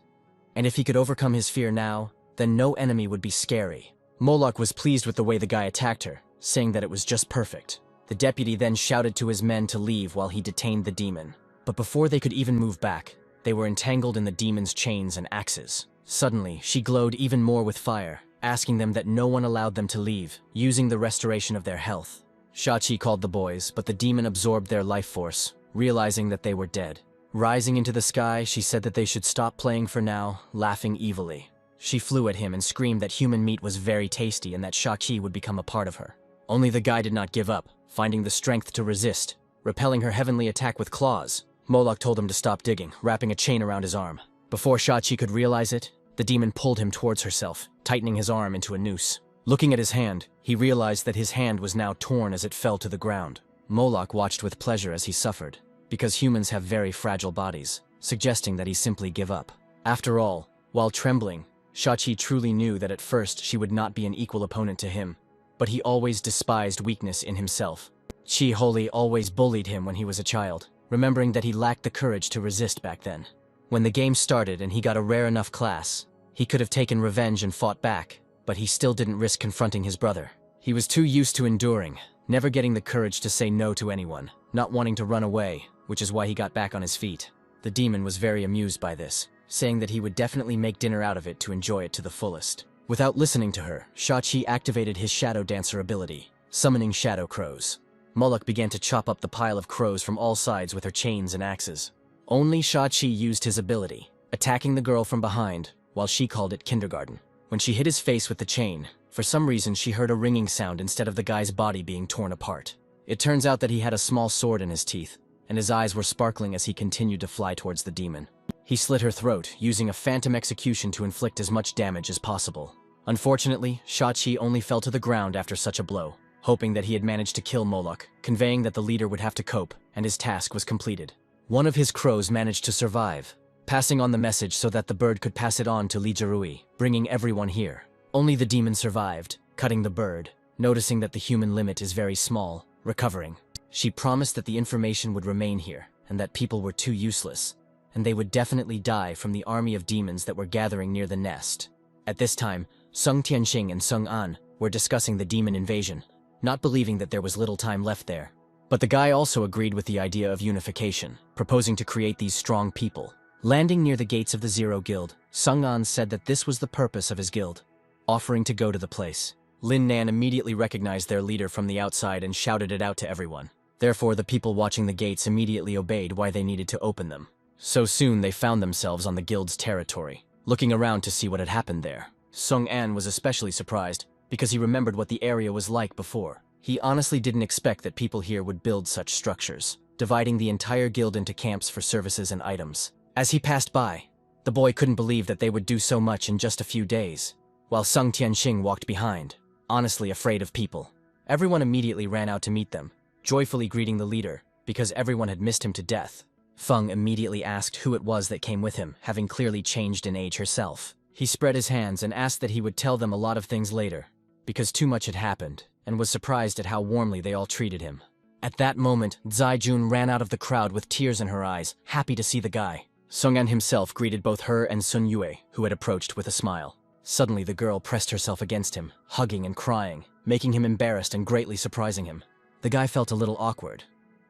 and if he could overcome his fear now, then no enemy would be scary. Moloch was pleased with the way the guy attacked her, saying that it was just perfect. The deputy then shouted to his men to leave while he detained the demon. But before they could even move back, they were entangled in the demon's chains and axes. Suddenly, she glowed even more with fire, asking them that no one allowed them to leave, using the restoration of their health. Sha-Qi called the boys, but the demon absorbed their life force, realizing that they were dead. Rising into the sky, she said that they should stop playing for now, laughing evilly. She flew at him and screamed that human meat was very tasty and that Sha-Qi would become a part of her. Only the guy did not give up, finding the strength to resist, repelling her heavenly attack with claws. Moloch told him to stop digging, wrapping a chain around his arm. Before Sha-Qi could realize it, the demon pulled him towards herself, tightening his arm into a noose. Looking at his hand, he realized that his hand was now torn as it fell to the ground. Moloch watched with pleasure as he suffered, because humans have very fragile bodies, suggesting that he simply give up. After all, while trembling, Sha-Qi truly knew that at first she would not be an equal opponent to him, but he always despised weakness in himself. Chi Holy always bullied him when he was a child, remembering that he lacked the courage to resist back then. When the game started and he got a rare enough class, he could have taken revenge and fought back, but he still didn't risk confronting his brother. He was too used to enduring, never getting the courage to say no to anyone, not wanting to run away, which is why he got back on his feet. The demon was very amused by this, saying that he would definitely make dinner out of it to enjoy it to the fullest. Without listening to her, Shachi activated his Shadow Dancer ability, summoning shadow crows. Moloch began to chop up the pile of crows from all sides with her chains and axes. Only Shachi used his ability, attacking the girl from behind, while she called it kindergarten. When she hit his face with the chain, for some reason she heard a ringing sound instead of the guy's body being torn apart. It turns out that he had a small sword in his teeth, and his eyes were sparkling as he continued to fly towards the demon. He slit her throat, using a phantom execution to inflict as much damage as possible. Unfortunately, Shachi only fell to the ground after such a blow, hoping that he had managed to kill Moloch, conveying that the leader would have to cope, and his task was completed. One of his crows managed to survive, passing on the message so that the bird could pass it on to Li Jirui, bringing everyone here. Only the demon survived, cutting the bird, noticing that the human limit is very small, recovering. She promised that the information would remain here, and that people were too useless, and they would definitely die from the army of demons that were gathering near the nest. At this time, Sung Tianxing and Sung An were discussing the demon invasion, not believing that there was little time left there. But the guy also agreed with the idea of unification, proposing to create these strong people. Landing near the gates of the Zero Guild, Sung An said that this was the purpose of his guild, offering to go to the place. Lin Nan immediately recognized their leader from the outside and shouted it out to everyone. Therefore, the people watching the gates immediately obeyed why they needed to open them. So soon they found themselves on the guild's territory, looking around to see what had happened there. Sung An was especially surprised, because he remembered what the area was like before. He honestly didn't expect that people here would build such structures, dividing the entire guild into camps for services and items. As he passed by, the boy couldn't believe that they would do so much in just a few days, while Sung Tianxing walked behind, honestly afraid of people. Everyone immediately ran out to meet them, joyfully greeting the leader, because everyone had missed him to death. Feng immediately asked who it was that came with him, having clearly changed in age herself. He spread his hands and asked that he would tell them a lot of things later, because too much had happened, and was surprised at how warmly they all treated him. At that moment, Zai Jun ran out of the crowd with tears in her eyes, happy to see the guy. Sung An himself greeted both her and Sun Yue, who had approached with a smile. Suddenly the girl pressed herself against him, hugging and crying, making him embarrassed and greatly surprising him. The guy felt a little awkward,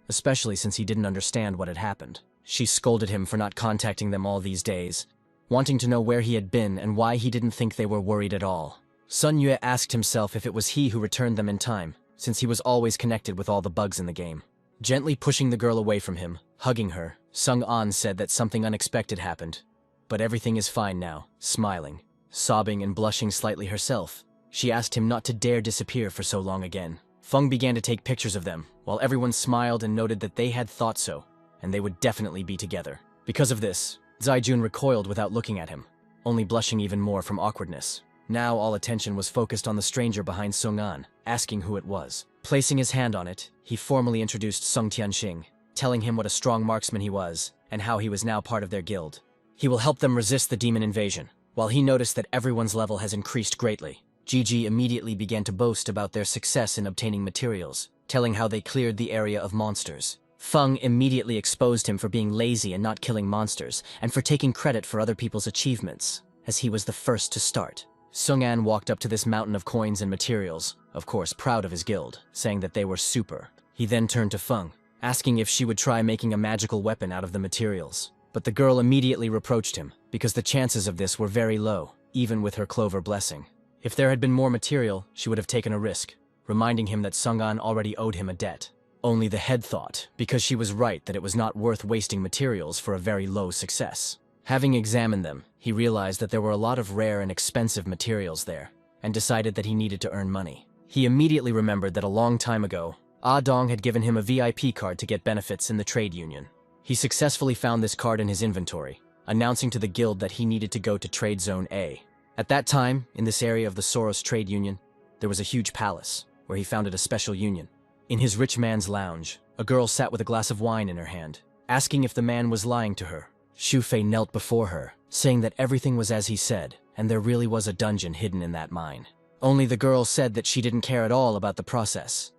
especially since he didn't understand what had happened. She scolded him for not contacting them all these days, wanting to know where he had been and why he didn't think they were worried at all. Sun Yue asked himself if it was he who returned them in time, since he was always connected with all the bugs in the game. Gently pushing the girl away from him, hugging her, Sung An said that something unexpected happened. But everything is fine now, smiling. Sobbing and blushing slightly herself, she asked him not to dare disappear for so long again. Feng began to take pictures of them, while everyone smiled and noted that they had thought so, and they would definitely be together. Because of this, Zai Jun recoiled without looking at him, only blushing even more from awkwardness. Now all attention was focused on the stranger behind Sung An, asking who it was. Placing his hand on it, he formally introduced Sung Tianxing, telling him what a strong marksman he was, and how he was now part of their guild. He will help them resist the demon invasion. While he noticed that everyone's level has increased greatly, Gigi immediately began to boast about their success in obtaining materials, telling how they cleared the area of monsters. Feng immediately exposed him for being lazy and not killing monsters, and for taking credit for other people's achievements, as he was the first to start. Sung An walked up to this mountain of coins and materials, of course proud of his guild, saying that they were super. He then turned to Feng, asking if she would try making a magical weapon out of the materials. But the girl immediately reproached him, because the chances of this were very low, even with her clover blessing. If there had been more material, she would have taken a risk, reminding him that Sung An already owed him a debt. Only the head thought, because she was right that it was not worth wasting materials for a very low success. Having examined them, he realized that there were a lot of rare and expensive materials there, and decided that he needed to earn money. He immediately remembered that a long time ago, Ah Dong had given him a VIP card to get benefits in the trade union. He successfully found this card in his inventory, announcing to the guild that he needed to go to Trade Zone A. At that time, in this area of the Soros Trade Union, there was a huge palace, where he founded a special union. In his rich man's lounge, a girl sat with a glass of wine in her hand, asking if the man was lying to her. Xu Fei knelt before her, saying that everything was as he said, and there really was a dungeon hidden in that mine. Only the girl said that she didn't care at all about the process.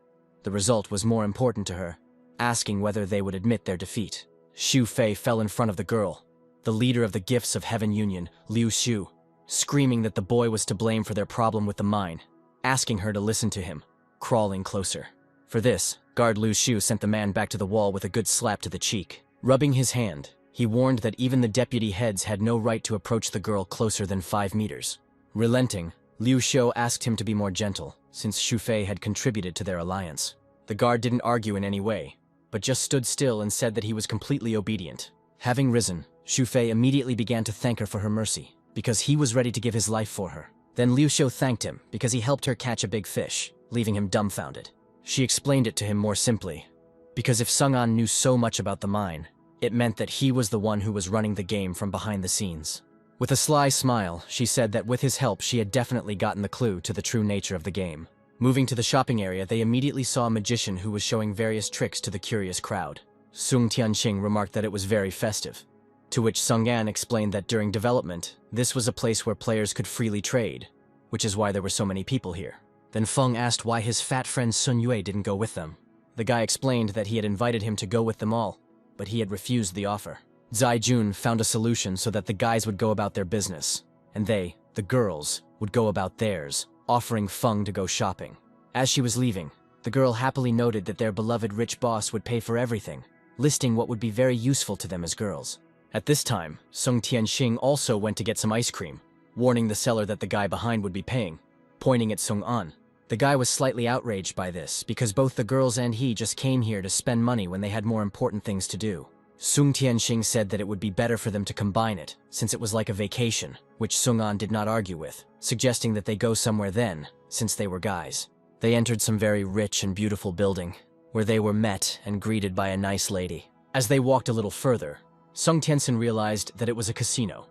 The result was more important to her, asking whether they would admit their defeat. Xu Fei fell in front of the girl, the leader of the Gifts of Heaven Union, Liu Xu, screaming that the boy was to blame for their problem with the mine, asking her to listen to him, crawling closer. For this, guard Liu Xu sent the man back to the wall with a good slap to the cheek. Rubbing his hand, he warned that even the deputy heads had no right to approach the girl closer than 5 meters. Relenting, Liu Xiu asked him to be more gentle, since Xu Fei had contributed to their alliance. The guard didn't argue in any way, but just stood still and said that he was completely obedient. Having risen, Xu Fei immediately began to thank her for her mercy, because he was ready to give his life for her. Then Liu Xiu thanked him because he helped her catch a big fish, leaving him dumbfounded. She explained it to him more simply, because if Sung An knew so much about the mine, it meant that he was the one who was running the game from behind the scenes. With a sly smile, she said that with his help she had definitely gotten the clue to the true nature of the game. Moving to the shopping area, they immediately saw a magician who was showing various tricks to the curious crowd. Sung Tianxing remarked that it was very festive, to which Sung An explained that during development, this was a place where players could freely trade, which is why there were so many people here. Then Feng asked why his fat friend Sun Yue didn't go with them. The guy explained that he had invited him to go with them all, but he had refused the offer. Zai Jun found a solution so that the guys would go about their business, and they, the girls, would go about theirs, offering Feng to go shopping. As she was leaving, the girl happily noted that their beloved rich boss would pay for everything, listing what would be very useful to them as girls. At this time, Sung Tianxing also went to get some ice cream, warning the seller that the guy behind would be paying, pointing at Sung An. The guy was slightly outraged by this, because both the girls and he just came here to spend money when they had more important things to do. Sung Tianxing said that it would be better for them to combine it, since it was like a vacation, which Sung An did not argue with, suggesting that they go somewhere then, since they were guys. They entered some very rich and beautiful building, where they were met and greeted by a nice lady. As they walked a little further, Sung Tianxin realized that it was a casino.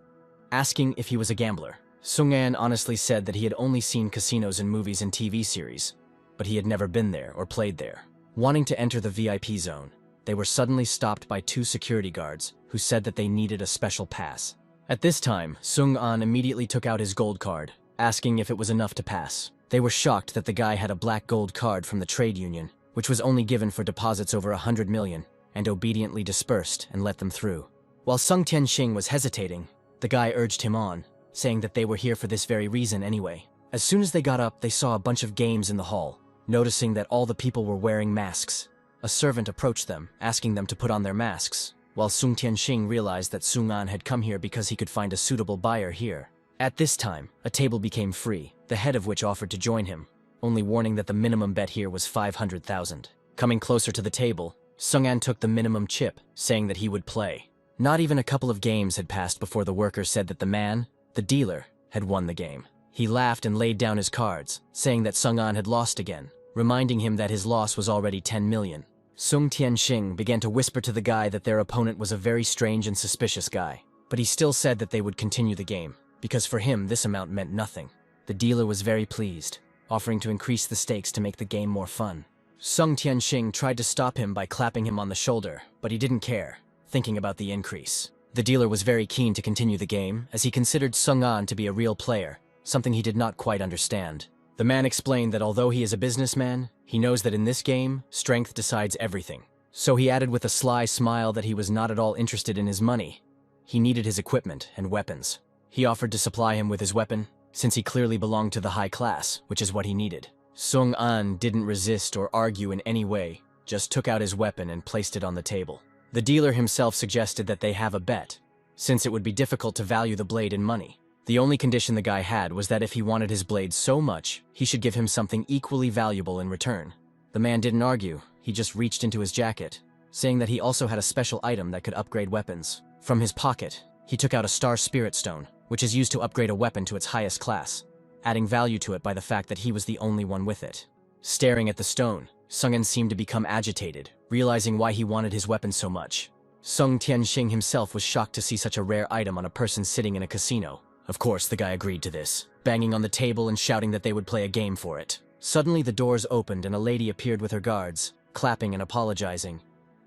Asking if he was a gambler, Sung An honestly said that he had only seen casinos in movies and TV series, but he had never been there or played there. Wanting to enter the VIP zone, they were suddenly stopped by 2 security guards who said that they needed a special pass. At this time, Sung An immediately took out his gold card, asking if it was enough to pass. They were shocked that the guy had a black gold card from the trade union, which was only given for deposits over 100 million, and obediently dispersed and let them through. While Sung Tianxing was hesitating, the guy urged him on, saying that they were here for this very reason anyway. As soon as they got up, they saw a bunch of games in the hall, noticing that all the people were wearing masks. A servant approached them, asking them to put on their masks, while Sung Tianxing realized that Sung An had come here because he could find a suitable buyer here. At this time, a table became free, the head of which offered to join him, only warning that the minimum bet here was 500,000. Coming closer to the table, Sung An took the minimum chip, saying that he would play. Not even a couple of games had passed before the worker said that the man, the dealer, had won the game. He laughed and laid down his cards, saying that Sung An had lost again, reminding him that his loss was already 10 million. Sung Tianxing began to whisper to the guy that their opponent was a very strange and suspicious guy, but he still said that they would continue the game, because for him this amount meant nothing. The dealer was very pleased, offering to increase the stakes to make the game more fun. Sung Tianxing tried to stop him by clapping him on the shoulder, but he didn't care, thinking about the increase. The dealer was very keen to continue the game, as he considered Sung An to be a real player, something he did not quite understand. The man explained that although he is a businessman, he knows that in this game, strength decides everything. So he added with a sly smile that he was not at all interested in his money. He needed his equipment and weapons. He offered to supply him with his weapon, since he clearly belonged to the high class, which is what he needed. Sung An didn't resist or argue in any way, just took out his weapon and placed it on the table. The dealer himself suggested that they have a bet, since it would be difficult to value the blade in money. The only condition the guy had was that if he wanted his blade so much, he should give him something equally valuable in return. The man didn't argue, he just reached into his jacket, saying that he also had a special item that could upgrade weapons. From his pocket, he took out a star spirit stone, which is used to upgrade a weapon to its highest class, adding value to it by the fact that he was the only one with it. Staring at the stone, Sung An seemed to become agitated, realizing why he wanted his weapon so much. Sung Tianxing himself was shocked to see such a rare item on a person sitting in a casino. Of course, the guy agreed to this, banging on the table and shouting that they would play a game for it. Suddenly, the doors opened and a lady appeared with her guards, clapping and apologizing.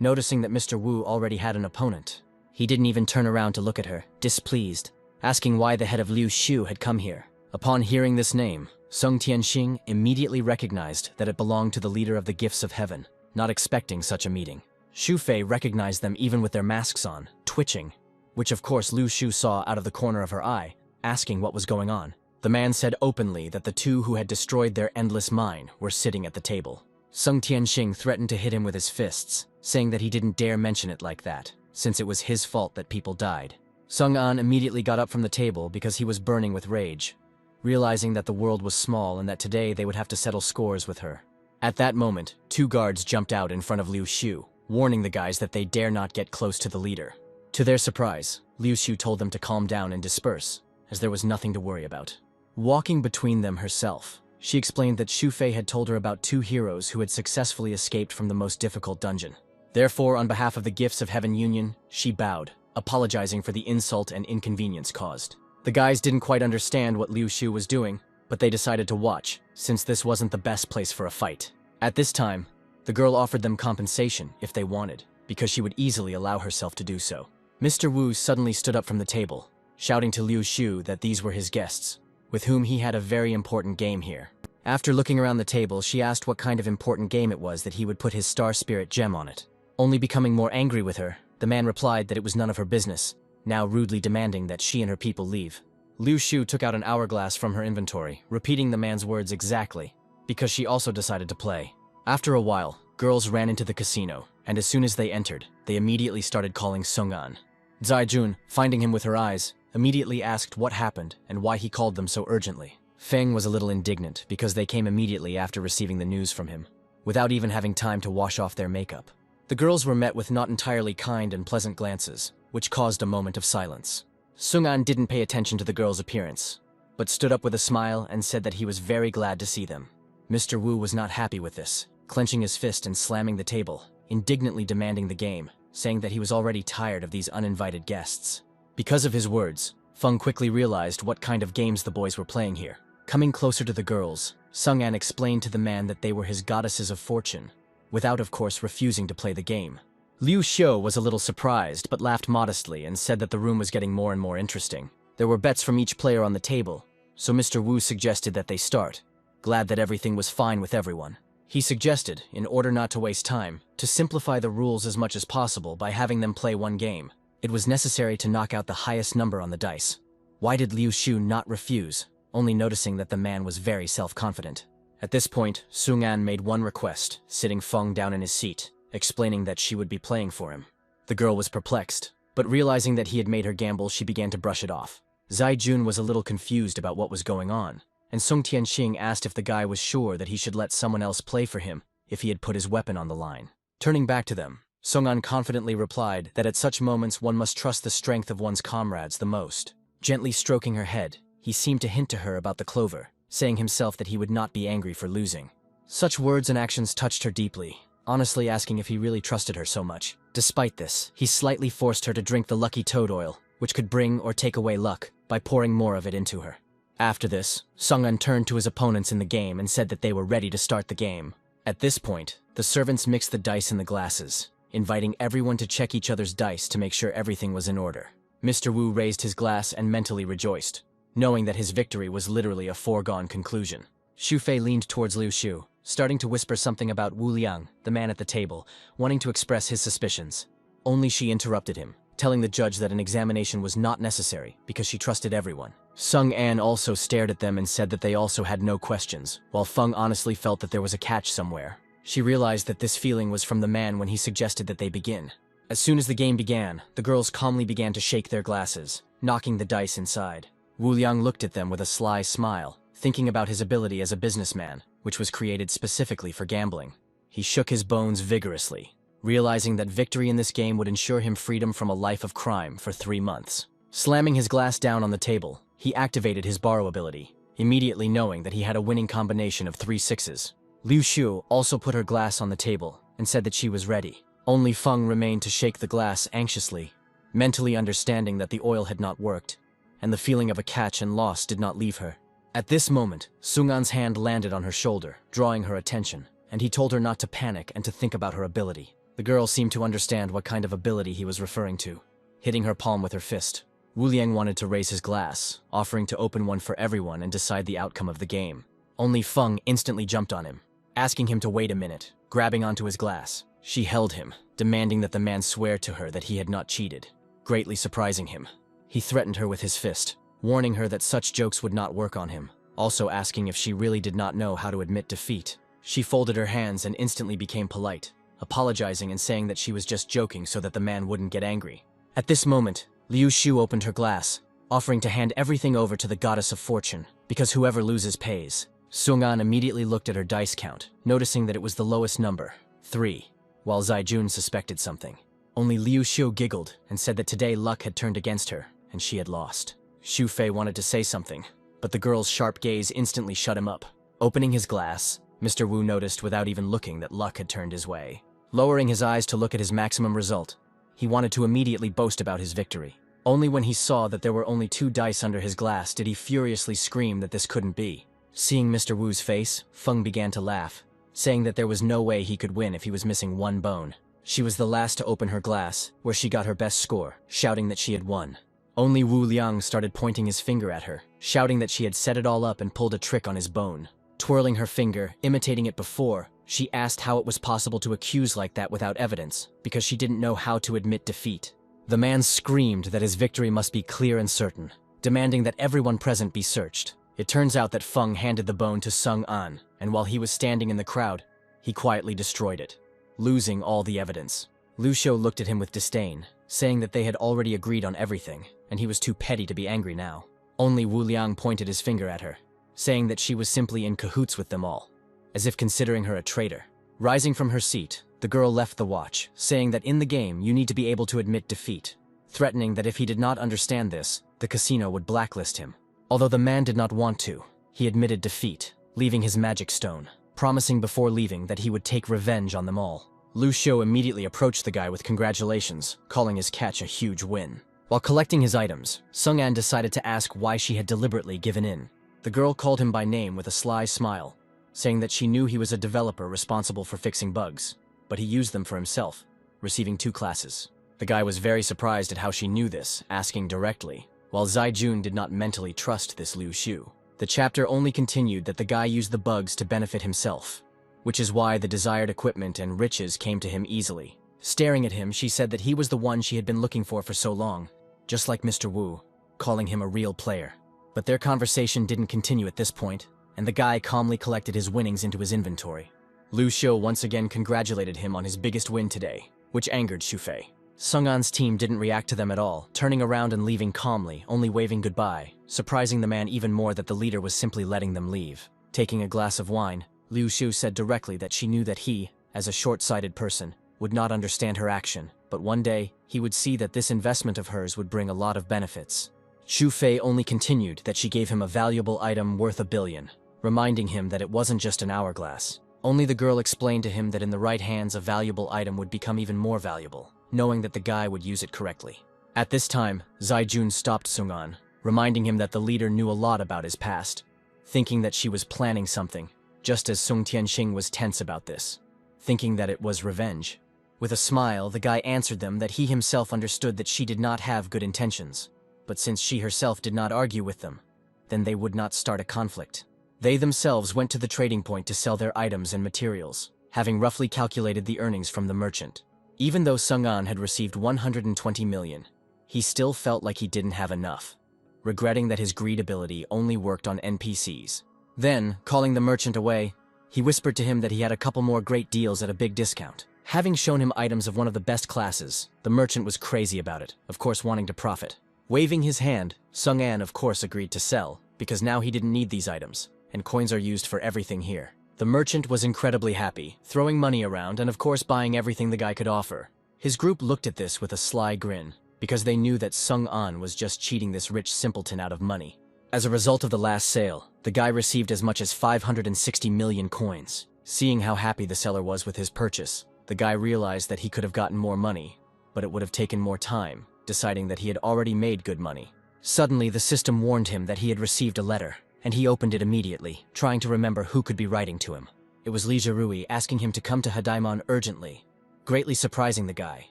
Noticing that Mr. Wu already had an opponent, he didn't even turn around to look at her, displeased, asking why the head of Liu Xiu had come here. Upon hearing this name, Sung Tianxing immediately recognized that it belonged to the leader of the gifts of heaven, not expecting such a meeting. Xu Fei recognized them even with their masks on, twitching, which of course Liu Shu saw out of the corner of her eye, asking what was going on. The man said openly that the two who had destroyed their endless mine were sitting at the table. Sung Tianxing threatened to hit him with his fists, saying that he didn't dare mention it like that, since it was his fault that people died. Sung An immediately got up from the table because he was burning with rage, realizing that the world was small and that today they would have to settle scores with her. At that moment, two guards jumped out in front of Liu Shu, warning the guys that they dare not get close to the leader. To their surprise, Liu Shu told them to calm down and disperse, as there was nothing to worry about. Walking between them herself, she explained that Xu Fei had told her about two heroes who had successfully escaped from the most difficult dungeon. Therefore, on behalf of the Gifts of Heaven Union, she bowed, apologizing for the insult and inconvenience caused. The guys didn't quite understand what Liu Shu was doing, but they decided to watch, since this wasn't the best place for a fight. At this time, the girl offered them compensation if they wanted, because she would easily allow herself to do so. Mr. Wu suddenly stood up from the table, shouting to Liu Shu that these were his guests, with whom he had a very important game here. After looking around the table, she asked what kind of important game it was that he would put his Star Spirit gem on it. Only becoming more angry with her, the man replied that it was none of her business, now rudely demanding that she and her people leave. Liu Shu took out an hourglass from her inventory, repeating the man's words exactly, because she also decided to play. After a while, girls ran into the casino, and as soon as they entered, they immediately started calling Sung An. Zai Jun, finding him with her eyes, immediately asked what happened and why he called them so urgently. Feng was a little indignant because they came immediately after receiving the news from him, without even having time to wash off their makeup. The girls were met with not entirely kind and pleasant glances, which caused a moment of silence. Sung An didn't pay attention to the girls' appearance, but stood up with a smile and said that he was very glad to see them. Mr. Wu was not happy with this, clenching his fist and slamming the table, indignantly demanding the game, saying that he was already tired of these uninvited guests. Because of his words, Feng quickly realized what kind of games the boys were playing here. Coming closer to the girls, Sung An explained to the man that they were his goddesses of fortune, without of course refusing to play the game. Liu Xiu was a little surprised but laughed modestly and said that the room was getting more and more interesting. There were bets from each player on the table, so Mr. Wu suggested that they start, glad that everything was fine with everyone. He suggested, in order not to waste time, to simplify the rules as much as possible by having them play one game. It was necessary to knock out the highest number on the dice. Why did Liu Xiu not refuse, only noticing that the man was very self-confident? At this point, Sung An made one request, sitting Feng down in his seat, explaining that she would be playing for him. The girl was perplexed, but realizing that he had made her gamble, she began to brush it off. Zai Jun was a little confused about what was going on, and Sung Tianxing asked if the guy was sure that he should let someone else play for him if he had put his weapon on the line. Turning back to them, Sung An confidently replied that at such moments one must trust the strength of one's comrades the most. Gently stroking her head, he seemed to hint to her about the clover, saying himself that he would not be angry for losing. Such words and actions touched her deeply, honestly asking if he really trusted her so much. Despite this, he slightly forced her to drink the lucky toad oil, which could bring or take away luck, by pouring more of it into her. After this, Sung An turned to his opponents in the game and said that they were ready to start the game. At this point, the servants mixed the dice in the glasses, inviting everyone to check each other's dice to make sure everything was in order. Mr. Wu raised his glass and mentally rejoiced, knowing that his victory was literally a foregone conclusion. Xu Fei leaned towards Liu Shu, starting to whisper something about Wu Liang, the man at the table, wanting to express his suspicions. Only she interrupted him, telling the judge that an examination was not necessary because she trusted everyone. Sung An also stared at them and said that they also had no questions, while Feng honestly felt that there was a catch somewhere. She realized that this feeling was from the man when he suggested that they begin. As soon as the game began, the girls calmly began to shake their glasses, knocking the dice inside. Wu Liang looked at them with a sly smile, thinking about his ability as a businessman, which was created specifically for gambling. He shook his bones vigorously, realizing that victory in this game would ensure him freedom from a life of crime for 3 months. Slamming his glass down on the table, he activated his borrow ability, immediately knowing that he had a winning combination of 3 sixes. Liu Shu also put her glass on the table and said that she was ready. Only Feng remained to shake the glass anxiously, mentally understanding that the oil had not worked, and the feeling of a catch and loss did not leave her. At this moment, Sung An's hand landed on her shoulder, drawing her attention, and he told her not to panic and to think about her ability. The girl seemed to understand what kind of ability he was referring to, hitting her palm with her fist. Wu Liang wanted to raise his glass, offering to open one for everyone and decide the outcome of the game. Only Feng instantly jumped on him, asking him to wait a minute, grabbing onto his glass. She held him, demanding that the man swear to her that he had not cheated. Greatly surprising him, he threatened her with his fist, warning her that such jokes would not work on him, also asking if she really did not know how to admit defeat. She folded her hands and instantly became polite, apologizing and saying that she was just joking so that the man wouldn't get angry. At this moment, Liu Shu opened her glass, offering to hand everything over to the goddess of fortune, because whoever loses pays. Sung-an immediately looked at her dice count, noticing that it was the lowest number, 3, while Zai-jun suspected something. Only Liu Shu giggled and said that today luck had turned against her, and she had lost. Xu Fei wanted to say something, but the girl's sharp gaze instantly shut him up. Opening his glass, Mr. Wu noticed without even looking that luck had turned his way. Lowering his eyes to look at his maximum result, he wanted to immediately boast about his victory. Only when he saw that there were only 2 dice under his glass did he furiously scream that this couldn't be. Seeing Mr. Wu's face, Feng began to laugh, saying that there was no way he could win if he was missing 1 bone. She was the last to open her glass, where she got her best score, shouting that she had won. Only Wu Liang started pointing his finger at her, shouting that she had set it all up and pulled a trick on his bone. Twirling her finger, imitating it before, she asked how it was possible to accuse like that without evidence, because she didn't know how to admit defeat. The man screamed that his victory must be clear and certain, demanding that everyone present be searched. It turns out that Feng handed the bone to Sung-an, and while he was standing in the crowd, he quietly destroyed it, losing all the evidence. Liu Shu looked at him with disdain, saying that they had already agreed on everything, and he was too petty to be angry now. Only Wu Liang pointed his finger at her, saying that she was simply in cahoots with them all, as if considering her a traitor. Rising from her seat, the girl left the watch, saying that in the game you need to be able to admit defeat, threatening that if he did not understand this, the casino would blacklist him. Although the man did not want to, he admitted defeat, leaving his magic stone, promising before leaving that he would take revenge on them all. Liu Shu immediately approached the guy with congratulations, calling his catch a huge win. While collecting his items, Sung-an decided to ask why she had deliberately given in. The girl called him by name with a sly smile, saying that she knew he was a developer responsible for fixing bugs, but he used them for himself, receiving 2 classes. The guy was very surprised at how she knew this, asking directly, while Zai-jun did not mentally trust this Liu Shu. The chapter only continued that the guy used the bugs to benefit himself, which is why the desired equipment and riches came to him easily. Staring at him, she said that he was the one she had been looking for so long, just like Mr. Wu, calling him a real player. But their conversation didn't continue at this point, and the guy calmly collected his winnings into his inventory. Liu Shu once again congratulated him on his biggest win today, which angered Xu Fei. Sung-an's team didn't react to them at all, turning around and leaving calmly, only waving goodbye, surprising the man even more that the leader was simply letting them leave. Taking a glass of wine, Liu Shu said directly that she knew that he, as a short-sighted person, would not understand her action, but one day, he would see that this investment of hers would bring a lot of benefits. Xu Fei only continued that she gave him a valuable item worth $1 billion, reminding him that it wasn't just an hourglass. Only the girl explained to him that in the right hands a valuable item would become even more valuable, knowing that the guy would use it correctly. At this time, Zai-jun stopped Sung-an, reminding him that the leader knew a lot about his past, thinking that she was planning something, just as Sung Tianxing was tense about this, thinking that it was revenge. With a smile, the guy answered them that he himself understood that she did not have good intentions, but since she herself did not argue with them, then they would not start a conflict. They themselves went to the trading point to sell their items and materials, having roughly calculated the earnings from the merchant. Even though Sung-an had received 120 million, he still felt like he didn't have enough, regretting that his greed ability only worked on NPCs. Then, calling the merchant away, he whispered to him that he had a couple more great deals at a big discount. Having shown him items of one of the best classes, the merchant was crazy about it, of course wanting to profit. Waving his hand, Sung-an of course agreed to sell, because now he didn't need these items, and coins are used for everything here. The merchant was incredibly happy, throwing money around and of course buying everything the guy could offer. His group looked at this with a sly grin, because they knew that Sung-an was just cheating this rich simpleton out of money. As a result of the last sale, the guy received as much as 560 million coins. Seeing how happy the seller was with his purchase, the guy realized that he could have gotten more money, but it would have taken more time, deciding that he had already made good money. Suddenly, the system warned him that he had received a letter, and he opened it immediately, trying to remember who could be writing to him. It was Li Zhirui asking him to come to Hadaimon urgently, greatly surprising the guy,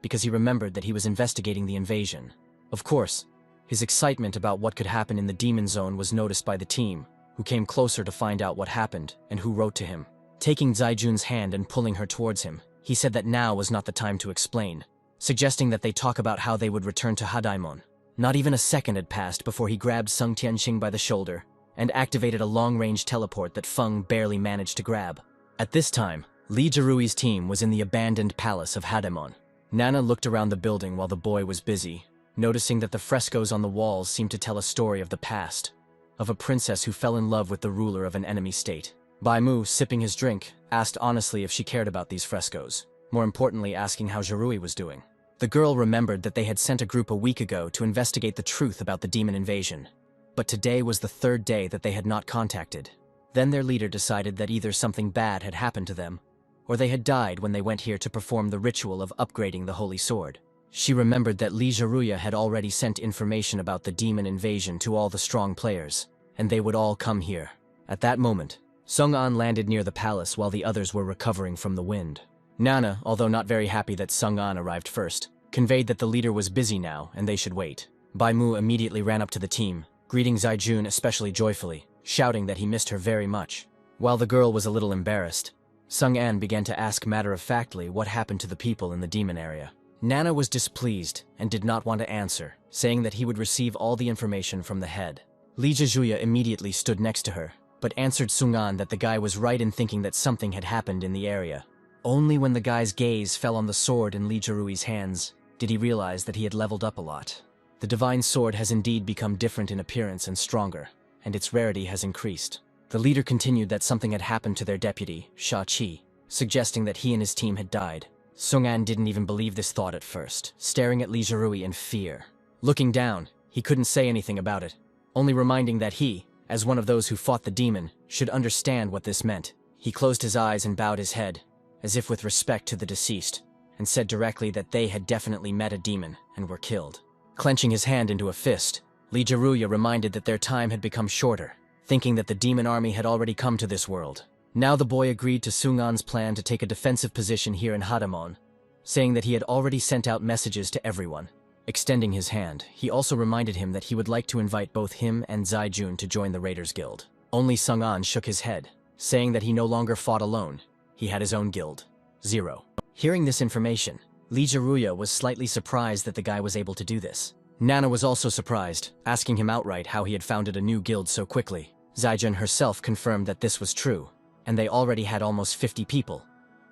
because he remembered that he was investigating the invasion. Of course, his excitement about what could happen in the demon zone was noticed by the team, who came closer to find out what happened and who wrote to him. Taking Zaijun's hand and pulling her towards him, he said that now was not the time to explain, suggesting that they talk about how they would return to Hadaimon. Not even a second had passed before he grabbed Sung Tianxing by the shoulder and activated a long-range teleport that Feng barely managed to grab. At this time, Li Jirui's team was in the abandoned palace of Hadaimon. Nana looked around the building while the boy was busy, noticing that the frescoes on the walls seemed to tell a story of the past, of a princess who fell in love with the ruler of an enemy state. Bai Mu, sipping his drink, asked honestly if she cared about these frescoes, more importantly asking how Jirui was doing. The girl remembered that they had sent a group a week ago to investigate the truth about the demon invasion, but today was the third day that they had not contacted. Then their leader decided that either something bad had happened to them, or they had died when they went here to perform the ritual of upgrading the holy sword. She remembered that Li Jiruya had already sent information about the demon invasion to all the strong players, and they would all come here. At that moment, Sung An landed near the palace while the others were recovering from the wind. Nana, although not very happy that Sung An arrived first, conveyed that the leader was busy now and they should wait. Bai Mu immediately ran up to the team, greeting Zaijun especially joyfully, shouting that he missed her very much. While the girl was a little embarrassed, Sung An began to ask matter-of-factly what happened to the people in the demon area. Nana was displeased and did not want to answer, saying that he would receive all the information from the head. Li Jijuya immediately stood next to her, but answered Sung An that the guy was right in thinking that something had happened in the area. Only when the guy's gaze fell on the sword in Li Jirui's hands did he realize that he had leveled up a lot. The divine sword has indeed become different in appearance and stronger, and its rarity has increased. The leader continued that something had happened to their deputy, Sha Qi, suggesting that he and his team had died. Sung An didn't even believe this thought at first, staring at Li Jirui in fear. Looking down, he couldn't say anything about it, only reminding that he, as one of those who fought the demon, should understand what this meant. He closed his eyes and bowed his head, as if with respect to the deceased, and said directly that they had definitely met a demon and were killed. Clenching his hand into a fist, Li Jiruya reminded that their time had become shorter, thinking that the demon army had already come to this world. Now the boy agreed to Sung An's plan to take a defensive position here in Hadamon, saying that he had already sent out messages to everyone. Extending his hand, he also reminded him that he would like to invite both him and Zaijun to join the Raiders Guild. Only Sung An shook his head, saying that he no longer fought alone. He had his own guild. 0. Hearing this information, Li Jiruya was slightly surprised that the guy was able to do this. Nana was also surprised, asking him outright how he had founded a new guild so quickly. Zaijun herself confirmed that this was true, and they already had almost 50 people,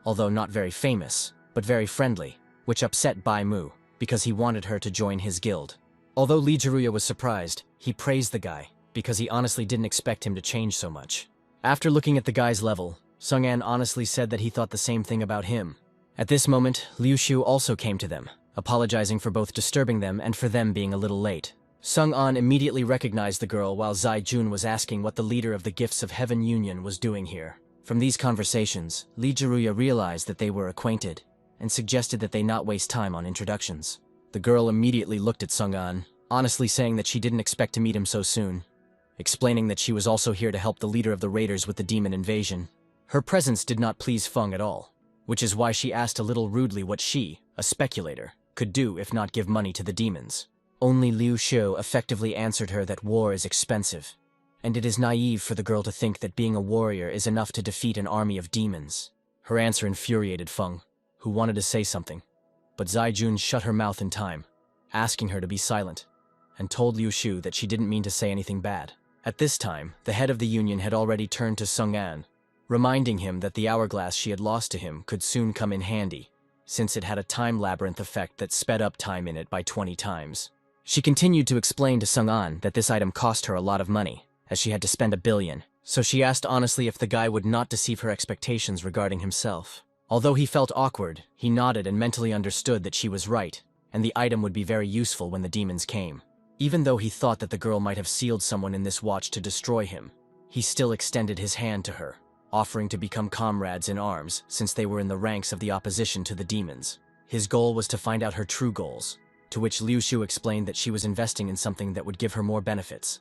although not very famous, but very friendly, which upset Bai Mu, because he wanted her to join his guild. Although Li Jiruya was surprised, he praised the guy, because he honestly didn't expect him to change so much. After looking at the guy's level, Sung An honestly said that he thought the same thing about him. At this moment, Liu Shu also came to them, apologizing for both disturbing them and for them being a little late. Sung An immediately recognized the girl while Zaijun was asking what the leader of the Gifts of Heaven Union was doing here. From these conversations, Li Jiruya realized that they were acquainted, and suggested that they not waste time on introductions. The girl immediately looked at Sung An, honestly saying that she didn't expect to meet him so soon, explaining that she was also here to help the leader of the raiders with the demon invasion. Her presence did not please Feng at all, which is why she asked a little rudely what she, a speculator, could do if not give money to the demons. Only Liu Shu effectively answered her that war is expensive, and it is naive for the girl to think that being a warrior is enough to defeat an army of demons. Her answer infuriated Feng, who wanted to say something, but Zaijun shut her mouth in time, asking her to be silent, and told Liu Shu that she didn't mean to say anything bad. At this time, the head of the union had already turned to Sung An, reminding him that the hourglass she had lost to him could soon come in handy, since it had a time labyrinth effect that sped up time in it by 20 times. She continued to explain to Sung An that this item cost her a lot of money, as she had to spend 1 billion, so she asked honestly if the guy would not deceive her expectations regarding himself. Although he felt awkward, he nodded and mentally understood that she was right, and the item would be very useful when the demons came. Even though he thought that the girl might have sealed someone in this watch to destroy him, he still extended his hand to her, offering to become comrades in arms since they were in the ranks of the opposition to the demons. His goal was to find out her true goals, to which Liu Shu explained that she was investing in something that would give her more benefits,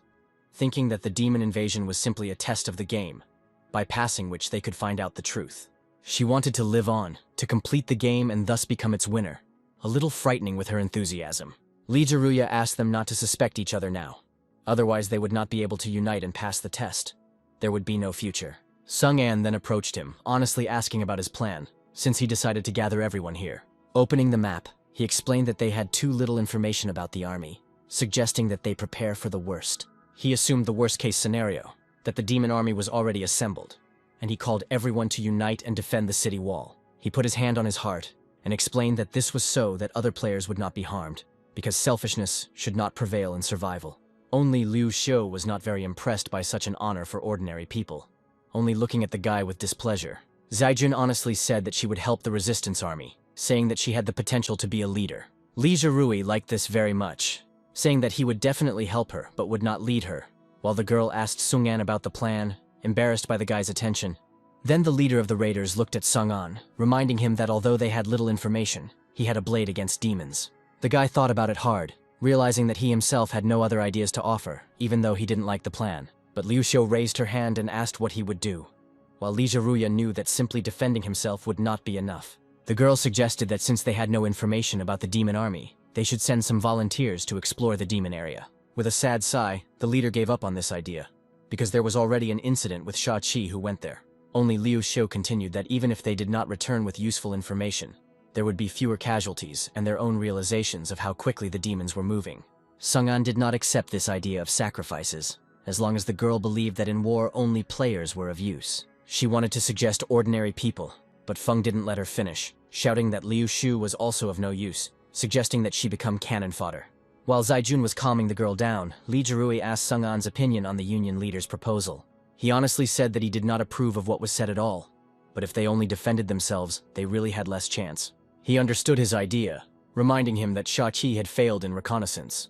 thinking that the demon invasion was simply a test of the game, by passing which they could find out the truth. She wanted to live on, to complete the game and thus become its winner, a little frightening with her enthusiasm. Li Jiruya asked them not to suspect each other now, otherwise they would not be able to unite and pass the test. there would be no future. Sung An then approached him, honestly asking about his plan, since he decided to gather everyone here. Opening the map, he explained that they had too little information about the army, suggesting that they prepare for the worst. He assumed the worst-case scenario, that the demon army was already assembled, and he called everyone to unite and defend the city wall. He put his hand on his heart and explained that this was so that other players would not be harmed, because selfishness should not prevail in survival. Only Liu Xiu was not very impressed by such an honor for ordinary people, only looking at the guy with displeasure. Zaijun honestly said that she would help the resistance army, saying that she had the potential to be a leader. Li Zhirui liked this very much, saying that he would definitely help her but would not lead her, while the girl asked Sung An about the plan, embarrassed by the guy's attention. Then the leader of the raiders looked at Sung An, reminding him that although they had little information, he had a blade against demons. The guy thought about it hard, realizing that he himself had no other ideas to offer, even though he didn't like the plan. But Liu Xiu raised her hand and asked what he would do, while Li Zhiruya knew that simply defending himself would not be enough. The girl suggested that since they had no information about the demon army, they should send some volunteers to explore the demon area. With a sad sigh, the leader gave up on this idea, because there was already an incident with Sha Qi who went there. Only Liu Xiu continued that even if they did not return with useful information, there would be fewer casualties and their own realizations of how quickly the demons were moving. Sung An did not accept this idea of sacrifices, as long as the girl believed that in war only players were of use. She wanted to suggest ordinary people, but Feng didn't let her finish, shouting that Liu Xiu was also of no use, suggesting that she become cannon fodder. While Zaijun was calming the girl down, Li Zhirui asked Sung An's opinion on the union leader's proposal. He honestly said that he did not approve of what was said at all, but if they only defended themselves, they really had less chance. He understood his idea, reminding him that Sha Qi had failed in reconnaissance,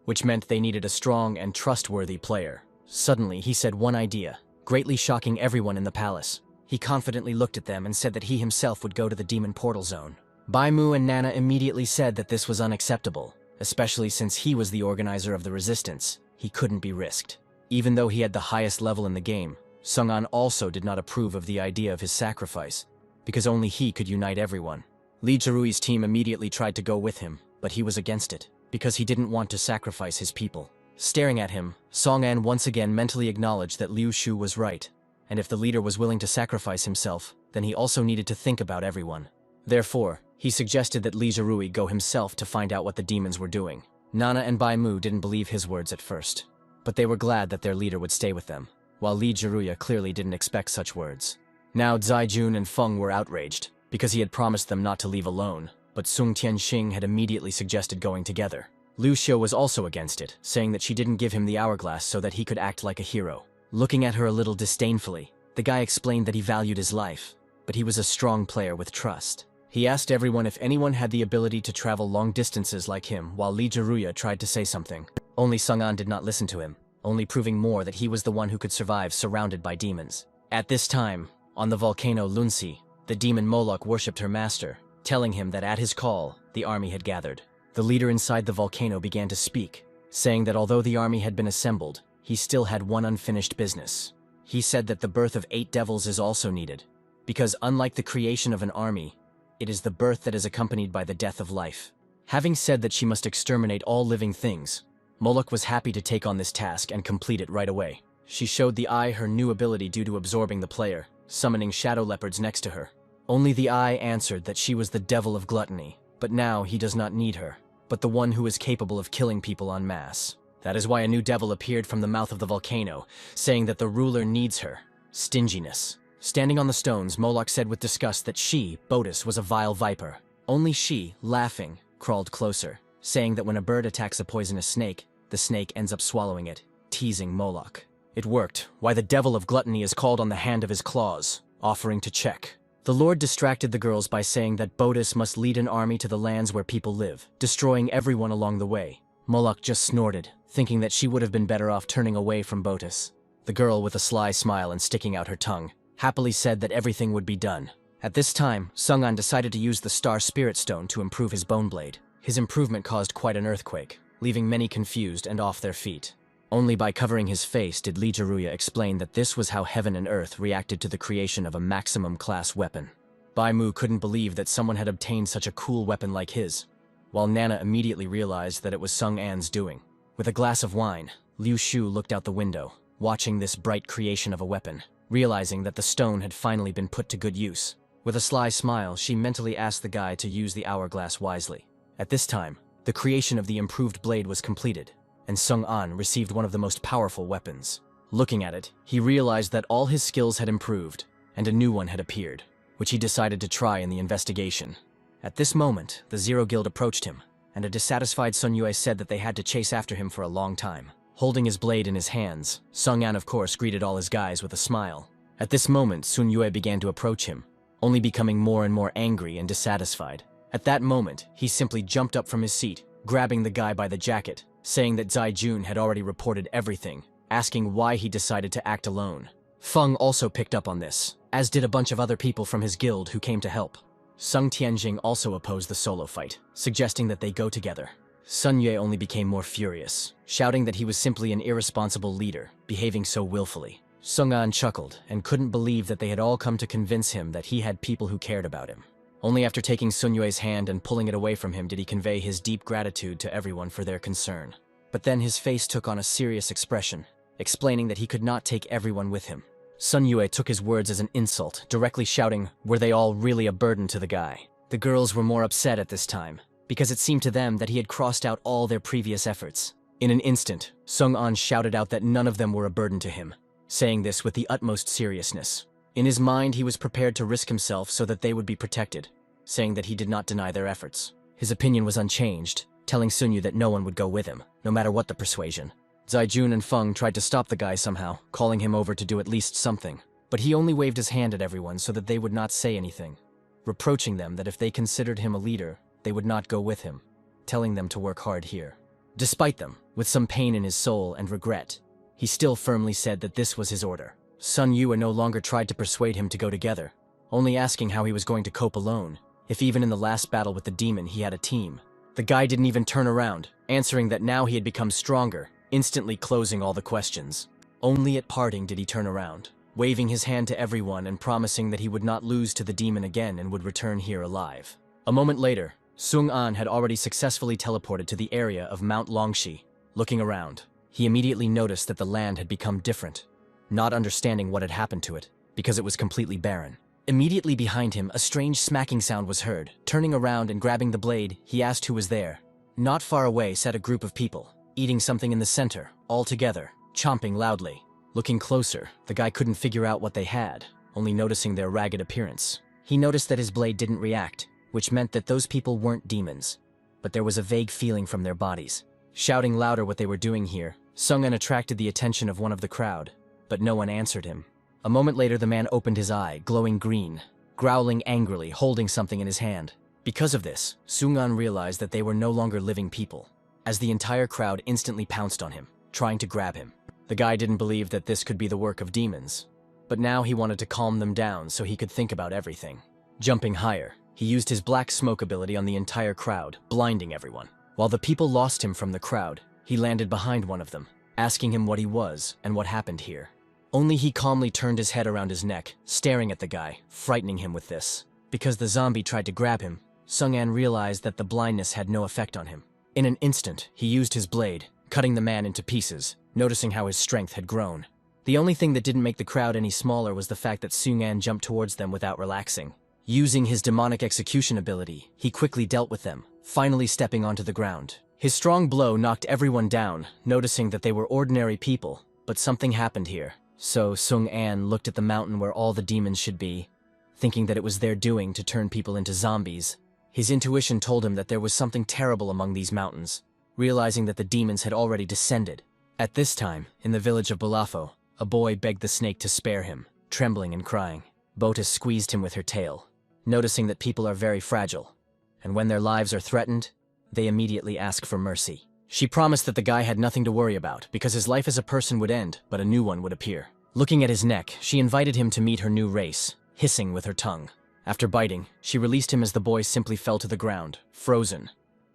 which meant they needed a strong and trustworthy player. Suddenly, he said one idea, greatly shocking everyone in the palace. He confidently looked at them and said that he himself would go to the demon portal zone. Bai Mu and Nana immediately said that this was unacceptable, especially since he was the organizer of the resistance. He couldn't be risked. Even though he had the highest level in the game, Sung An also did not approve of the idea of his sacrifice, because only he could unite everyone. Li Zhirui's team immediately tried to go with him, but he was against it, because he didn't want to sacrifice his people. Staring at him, Song An once again mentally acknowledged that Liu Xiu was right, and if the leader was willing to sacrifice himself, then he also needed to think about everyone. Therefore, he suggested that Li Zhirui go himself to find out what the demons were doing. Nana and Bai Mu didn't believe his words at first, but they were glad that their leader would stay with them, while Li Zhiruya clearly didn't expect such words. Now Zaijun and Feng were outraged, because he had promised them not to leave alone, but Sung Tianxing had immediately suggested going together. Liu Xiu was also against it, saying that she didn't give him the hourglass so that he could act like a hero. Looking at her a little disdainfully, the guy explained that he valued his life, but he was a strong player with trust. He asked everyone if anyone had the ability to travel long distances like him, while Li Zhiruya tried to say something. Only Sung An did not listen to him, only proving more that he was the one who could survive surrounded by demons. At this time, on the volcano Lunsi, the demon Moloch worshipped her master, telling him that at his call, the army had gathered. The leader inside the volcano began to speak, saying that although the army had been assembled, he still had one unfinished business. He said that the birth of 8 devils is also needed, because unlike the creation of an army, it is the birth that is accompanied by the death of life. Having said that she must exterminate all living things, Moloch was happy to take on this task and complete it right away. She showed the eye her new ability due to absorbing the player, summoning shadow leopards next to her. Only the eye answered that she was the devil of gluttony, but now he does not need her, but the one who is capable of killing people en masse. That is why a new devil appeared from the mouth of the volcano, saying that the ruler needs her. Stinginess. Standing on the stones, Moloch said with disgust that she, Botus, was a vile viper. Only she, laughing, crawled closer, saying that when a bird attacks a poisonous snake, the snake ends up swallowing it, teasing Moloch. It worked, why the devil of gluttony is called on the hand of his claws, offering to check. The Lord distracted the girls by saying that Botus must lead an army to the lands where people live, destroying everyone along the way. Moloch just snorted, thinking that she would have been better off turning away from Botus. The girl, with a sly smile and sticking out her tongue, happily said that everything would be done. At this time, Sung An decided to use the Star Spirit Stone to improve his bone blade. His improvement caused quite an earthquake, leaving many confused and off their feet. Only by covering his face did Li Zhiruya explain that this was how heaven and earth reacted to the creation of a maximum-class weapon. Bai Mu couldn't believe that someone had obtained such a cool weapon like his, while Nana immediately realized that it was Sung An's doing. With a glass of wine, Liu Xiu looked out the window, watching this bright creation of a weapon, realizing that the stone had finally been put to good use. With a sly smile, she mentally asked the guy to use the hourglass wisely. At this time, the creation of the improved blade was completed, and Sung-an received one of the most powerful weapons. Looking at it, he realized that all his skills had improved, and a new one had appeared, which he decided to try in the investigation. At this moment, the Zero Guild approached him, and a dissatisfied Sun Yue said that they had to chase after him for a long time. Holding his blade in his hands, Sung-an of course greeted all his guys with a smile. At this moment, Sun Yue began to approach him, only becoming more and more angry and dissatisfied. At that moment, he simply jumped up from his seat, grabbing the guy by the jacket, saying that Zai Jun had already reported everything, asking why he decided to act alone. Feng also picked up on this, as did a bunch of other people from his guild who came to help. Sung Tianjing also opposed the solo fight, suggesting that they go together. Sun Yue only became more furious, shouting that he was simply an irresponsible leader, behaving so willfully. Sung-an chuckled and couldn't believe that they had all come to convince him that he had people who cared about him. Only after taking Sun Yue's hand and pulling it away from him did he convey his deep gratitude to everyone for their concern. But then his face took on a serious expression, explaining that he could not take everyone with him. Sun Yue took his words as an insult, directly shouting, were they all really a burden to the guy? The girls were more upset at this time, because it seemed to them that he had crossed out all their previous efforts. In an instant, Sung-an shouted out that none of them were a burden to him, saying this with the utmost seriousness. In his mind, he was prepared to risk himself so that they would be protected, saying that he did not deny their efforts. His opinion was unchanged, telling Sun Yu that no one would go with him, no matter what the persuasion. Zai Jun and Feng tried to stop the guy somehow, calling him over to do at least something, but he only waved his hand at everyone so that they would not say anything, reproaching them that if they considered him a leader, they would not go with him, telling them to work hard here. Despite them, with some pain in his soul and regret, he still firmly said that this was his order. Sun Yu no longer tried to persuade him to go together, only asking how he was going to cope alone, if even in the last battle with the demon he had a team. The guy didn't even turn around, answering that now he had become stronger, instantly closing all the questions. Only at parting did he turn around, waving his hand to everyone and promising that he would not lose to the demon again and would return here alive. A moment later, Sung-an had already successfully teleported to the area of Mount Longxi. Looking around, he immediately noticed that the land had become different, not understanding what had happened to it, because it was completely barren. Immediately behind him, a strange smacking sound was heard. Turning around and grabbing the blade, he asked who was there. Not far away sat a group of people, eating something in the center, all together, chomping loudly. Looking closer, the guy couldn't figure out what they had, only noticing their ragged appearance. He noticed that his blade didn't react, which meant that those people weren't demons, but there was a vague feeling from their bodies. Shouting louder what they were doing here, Sung-an attracted the attention of one of the crowd, but no one answered him. A moment later, the man opened his eye, glowing green, growling angrily, holding something in his hand. Because of this, Sung-an realized that they were no longer living people, as the entire crowd instantly pounced on him, trying to grab him. The guy didn't believe that this could be the work of demons, but now he wanted to calm them down so he could think about everything. Jumping higher, he used his black smoke ability on the entire crowd, blinding everyone. While the people lost him from the crowd, he landed behind one of them, asking him what he was and what happened here. Only he calmly turned his head around his neck, staring at the guy, frightening him with this. Because the zombie tried to grab him, Sung-an realized that the blindness had no effect on him. In an instant, he used his blade, cutting the man into pieces, noticing how his strength had grown. The only thing that didn't make the crowd any smaller was the fact that Sung-an jumped towards them without relaxing. Using his demonic execution ability, he quickly dealt with them, finally stepping onto the ground. His strong blow knocked everyone down, noticing that they were ordinary people, but something happened here. So Sung-an looked at the mountain where all the demons should be, thinking that it was their doing to turn people into zombies. His intuition told him that there was something terrible among these mountains, realizing that the demons had already descended. At this time, in the village of Balafo, a boy begged the snake to spare him, trembling and crying. Botus squeezed him with her tail, noticing that people are very fragile, and when their lives are threatened, they immediately ask for mercy. She promised that the guy had nothing to worry about, because his life as a person would end, but a new one would appear. Looking at his neck, she invited him to meet her new race, hissing with her tongue. After biting, she released him as the boy simply fell to the ground, frozen,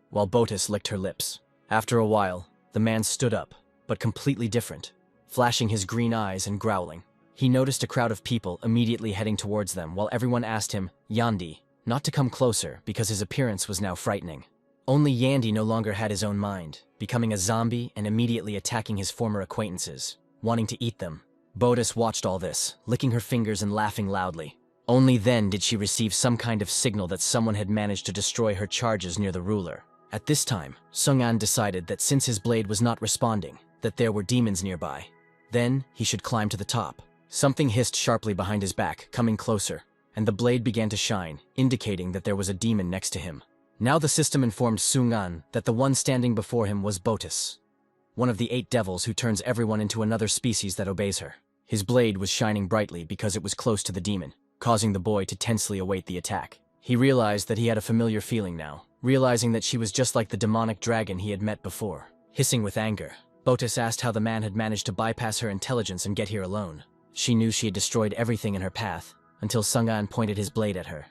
while Botus licked her lips. After a while, the man stood up, but completely different, flashing his green eyes and growling. He noticed a crowd of people immediately heading towards them while everyone asked him, Yandi, not to come closer because his appearance was now frightening. Only Yandi no longer had his own mind, becoming a zombie and immediately attacking his former acquaintances. wanting to eat them. Bodis watched all this, licking her fingers and laughing loudly. Only then did she receive some kind of signal that someone had managed to destroy her charges near the ruler. At this time, Sung-an decided that since his blade was not responding, that there were demons nearby. Then, he should climb to the top. Something hissed sharply behind his back, coming closer, and the blade began to shine, indicating that there was a demon next to him. Now the system informed Sung-an that the one standing before him was Botis, one of the 8 devils who turns everyone into another species that obeys her. His blade was shining brightly because it was close to the demon, causing the boy to tensely await the attack. He realized that he had a familiar feeling now, realizing that she was just like the demonic dragon he had met before. Hissing with anger, Botis asked how the man had managed to bypass her intelligence and get here alone. She knew she had destroyed everything in her path, until Sung-an pointed his blade at her,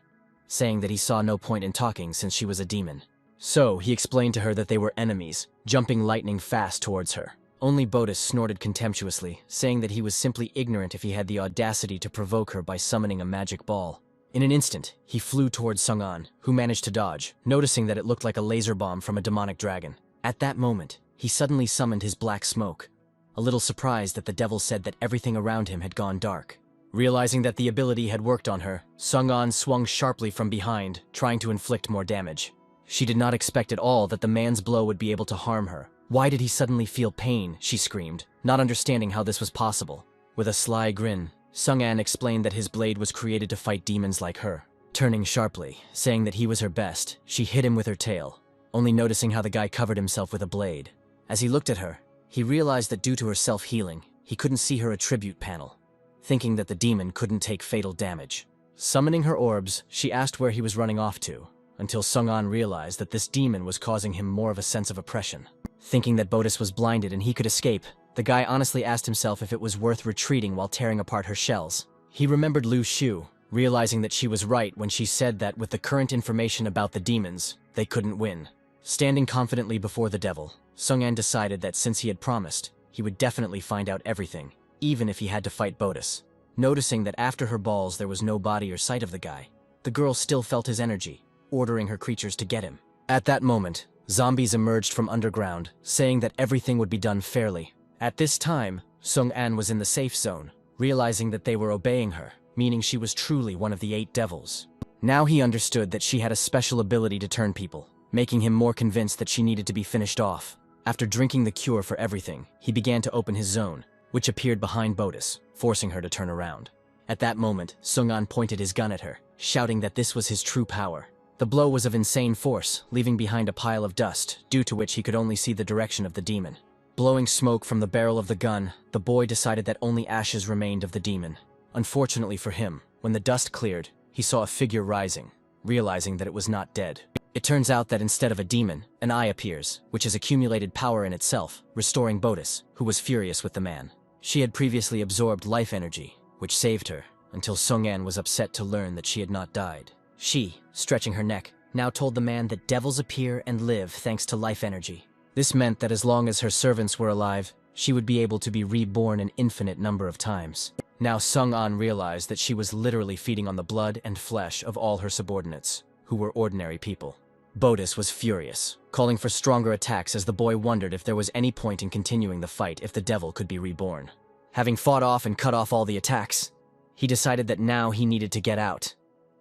saying that he saw no point in talking since she was a demon. So, he explained to her that they were enemies, jumping lightning fast towards her. Only Botis snorted contemptuously, saying that he was simply ignorant if he had the audacity to provoke her by summoning a magic ball. In an instant, he flew towards Sung-an, who managed to dodge, noticing that it looked like a laser bomb from a demonic dragon. At that moment, he suddenly summoned his black smoke, a little surprised that the devil said that everything around him had gone dark. Realizing that the ability had worked on her, Sung-an swung sharply from behind, trying to inflict more damage. She did not expect at all that the man's blow would be able to harm her. Why did he suddenly feel pain, she screamed, not understanding how this was possible. With a sly grin, Sung-an explained that his blade was created to fight demons like her. Turning sharply, saying that he was her best, she hit him with her tail, only noticing how the guy covered himself with a blade. As he looked at her, he realized that due to her self-healing, he couldn't see her attribute panel, thinking that the demon couldn't take fatal damage. Summoning her orbs, she asked where he was running off to, until Sung-an realized that this demon was causing him more of a sense of oppression. Thinking that Botis was blinded and he could escape, the guy honestly asked himself if it was worth retreating while tearing apart her shells. He remembered Lu Shu, realizing that she was right when she said that with the current information about the demons, they couldn't win. Standing confidently before the devil, Sung-an decided that since he had promised, he would definitely find out everything, even if he had to fight Botis. Noticing that after her balls there was no body or sight of the guy, the girl still felt his energy, ordering her creatures to get him. At that moment, zombies emerged from underground, saying that everything would be done fairly. At this time, Sung-an was in the safe zone, realizing that they were obeying her, meaning she was truly one of the 8 devils. Now he understood that she had a special ability to turn people, making him more convinced that she needed to be finished off. After drinking the cure for everything, he began to open his zone, which appeared behind Botis, forcing her to turn around. At that moment, Sung-an pointed his gun at her, shouting that this was his true power. The blow was of insane force, leaving behind a pile of dust, due to which he could only see the direction of the demon. Blowing smoke from the barrel of the gun, the boy decided that only ashes remained of the demon. Unfortunately for him, when the dust cleared, he saw a figure rising, realizing that it was not dead. It turns out that instead of a demon, an eye appears, which has accumulated power in itself, restoring Botis, who was furious with the man. She had previously absorbed life energy, which saved her, until Sung-an was upset to learn that she had not died. She, stretching her neck, now told the man that devils appear and live thanks to life energy. This meant that as long as her servants were alive, she would be able to be reborn an infinite number of times. Now Sung-an realized that she was literally feeding on the blood and flesh of all her subordinates, who were ordinary people. Botis was furious, calling for stronger attacks as the boy wondered if there was any point in continuing the fight if the devil could be reborn. Having fought off and cut off all the attacks, he decided that now he needed to get out,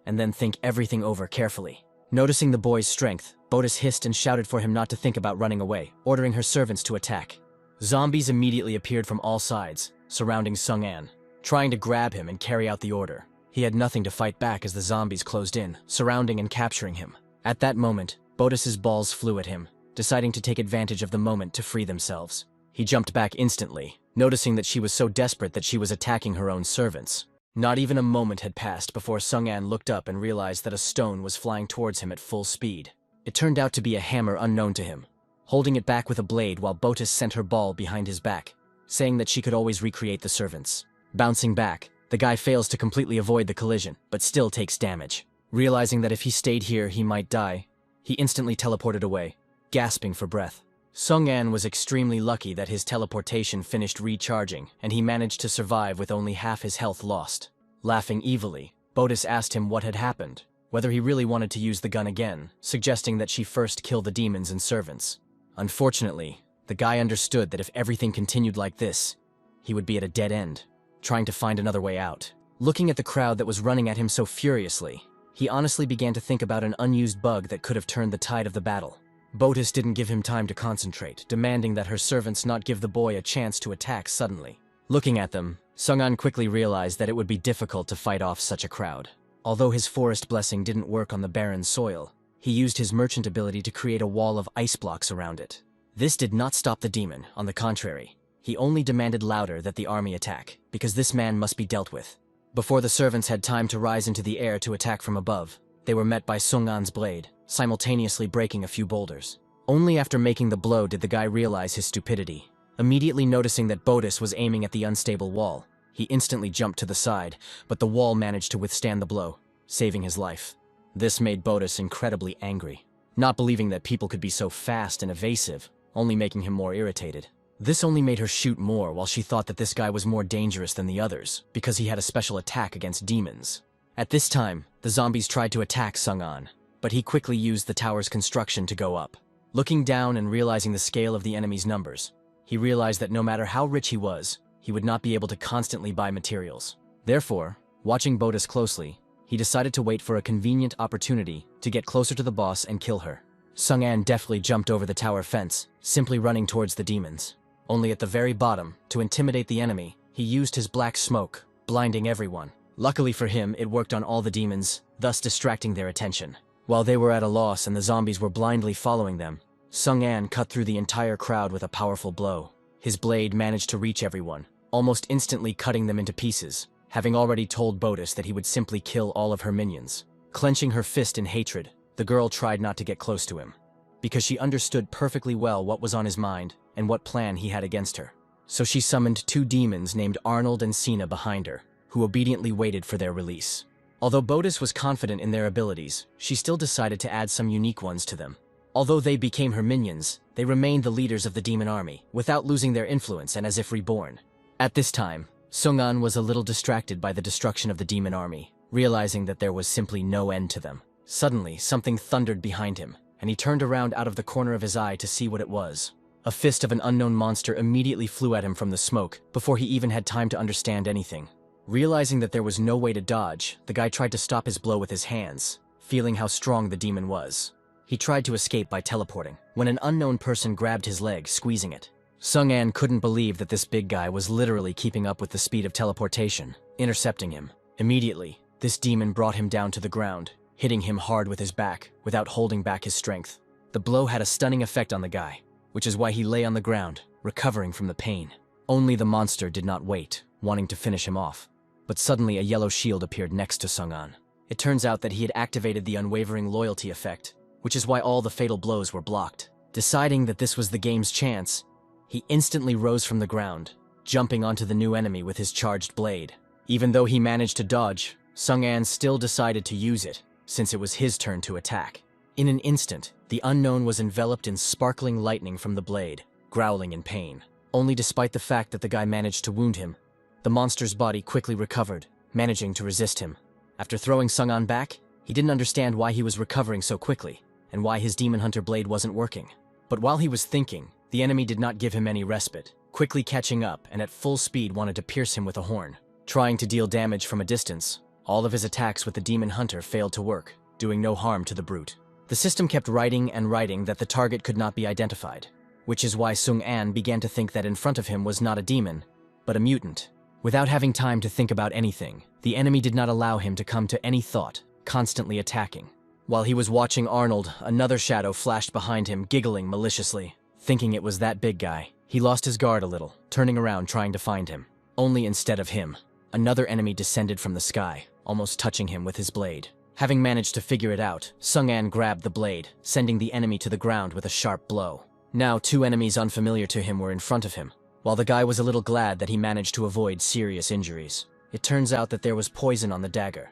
and then think everything over carefully. Noticing the boy's strength, Botis hissed and shouted for him not to think about running away, ordering her servants to attack. Zombies immediately appeared from all sides, surrounding Sung-an, trying to grab him and carry out the order. He had nothing to fight back as the zombies closed in, surrounding and capturing him. At that moment, Botis's balls flew at him, deciding to take advantage of the moment to free themselves. He jumped back instantly, noticing that she was so desperate that she was attacking her own servants. Not even a moment had passed before Sung-an looked up and realized that a stone was flying towards him at full speed. It turned out to be a hammer unknown to him, holding it back with a blade while Botis sent her ball behind his back, saying that she could always recreate the servants. Bouncing back, the guy fails to completely avoid the collision, but still takes damage. Realizing that if he stayed here he might die, he instantly teleported away, gasping for breath. Sung-an was extremely lucky that his teleportation finished recharging, and he managed to survive with only half his health lost. Laughing evilly, Botis asked him what had happened, whether he really wanted to use the gun again, suggesting that she first kill the demons and servants. Unfortunately, the guy understood that if everything continued like this, he would be at a dead end, trying to find another way out. Looking at the crowd that was running at him so furiously, he honestly began to think about an unused bug that could have turned the tide of the battle. Botus didn't give him time to concentrate, demanding that her servants not give the boy a chance to attack suddenly. Looking at them, Sung-an quickly realized that it would be difficult to fight off such a crowd. Although his forest blessing didn't work on the barren soil, he used his merchant ability to create a wall of ice blocks around it. This did not stop the demon, on the contrary. He only demanded louder that the army attack, because this man must be dealt with. Before the servants had time to rise into the air to attack from above, they were met by Sung-an's blade, simultaneously breaking a few boulders. Only after making the blow did the guy realize his stupidity. Immediately noticing that Botus was aiming at the unstable wall, he instantly jumped to the side, but the wall managed to withstand the blow, saving his life. This made Botus incredibly angry, not believing that people could be so fast and evasive, only making him more irritated. This only made her shoot more while she thought that this guy was more dangerous than the others, because he had a special attack against demons. At this time, the zombies tried to attack Sung-an, but he quickly used the tower's construction to go up. Looking down and realizing the scale of the enemy's numbers, he realized that no matter how rich he was, he would not be able to constantly buy materials. Therefore, watching Botus closely, he decided to wait for a convenient opportunity to get closer to the boss and kill her. Sung-an deftly jumped over the tower fence, simply running towards the demons. Only at the very bottom, to intimidate the enemy, he used his black smoke, blinding everyone. Luckily for him, it worked on all the demons, thus distracting their attention. While they were at a loss and the zombies were blindly following them, Sung-an cut through the entire crowd with a powerful blow. His blade managed to reach everyone, almost instantly cutting them into pieces, having already told Botus that he would simply kill all of her minions. Clenching her fist in hatred, the girl tried not to get close to him, because she understood perfectly well what was on his mind and what plan he had against her. So she summoned two demons named Arnold and Sina behind her, who obediently waited for their release. Although Botus was confident in their abilities, she still decided to add some unique ones to them. Although they became her minions, they remained the leaders of the demon army, without losing their influence and as if reborn. At this time, Sung-an was a little distracted by the destruction of the demon army, realizing that there was simply no end to them. Suddenly, something thundered behind him, and he turned around out of the corner of his eye to see what it was. A fist of an unknown monster immediately flew at him from the smoke, before he even had time to understand anything. Realizing that there was no way to dodge, the guy tried to stop his blow with his hands, feeling how strong the demon was. He tried to escape by teleporting, when an unknown person grabbed his leg, squeezing it. Sung-an couldn't believe that this big guy was literally keeping up with the speed of teleportation, intercepting him. Immediately, this demon brought him down to the ground, hitting him hard with his back, without holding back his strength. The blow had a stunning effect on the guy, which is why he lay on the ground, recovering from the pain. Only the monster did not wait, wanting to finish him off. But suddenly a yellow shield appeared next to Sung-an. It turns out that he had activated the unwavering loyalty effect, which is why all the fatal blows were blocked. Deciding that this was the game's chance, he instantly rose from the ground, jumping onto the new enemy with his charged blade. Even though he managed to dodge, Sung-an still decided to use it, since it was his turn to attack. In an instant, the unknown was enveloped in sparkling lightning from the blade, growling in pain. Only despite the fact that the guy managed to wound him, the monster's body quickly recovered, managing to resist him. After throwing Sung-an back, he didn't understand why he was recovering so quickly, and why his demon hunter blade wasn't working. But while he was thinking, the enemy did not give him any respite, quickly catching up and at full speed wanted to pierce him with a horn. Trying to deal damage from a distance, all of his attacks with the demon hunter failed to work, doing no harm to the brute. The system kept writing and writing that the target could not be identified, which is why Sung-an began to think that in front of him was not a demon, but a mutant. Without having time to think about anything, the enemy did not allow him to come to any thought, constantly attacking. While he was watching Arnold, another shadow flashed behind him, giggling maliciously. Thinking it was that big guy, he lost his guard a little, turning around trying to find him. Only instead of him, another enemy descended from the sky, almost touching him with his blade. Having managed to figure it out, Sung-an grabbed the blade, sending the enemy to the ground with a sharp blow. Now two enemies unfamiliar to him were in front of him, while the guy was a little glad that he managed to avoid serious injuries. It turns out that there was poison on the dagger,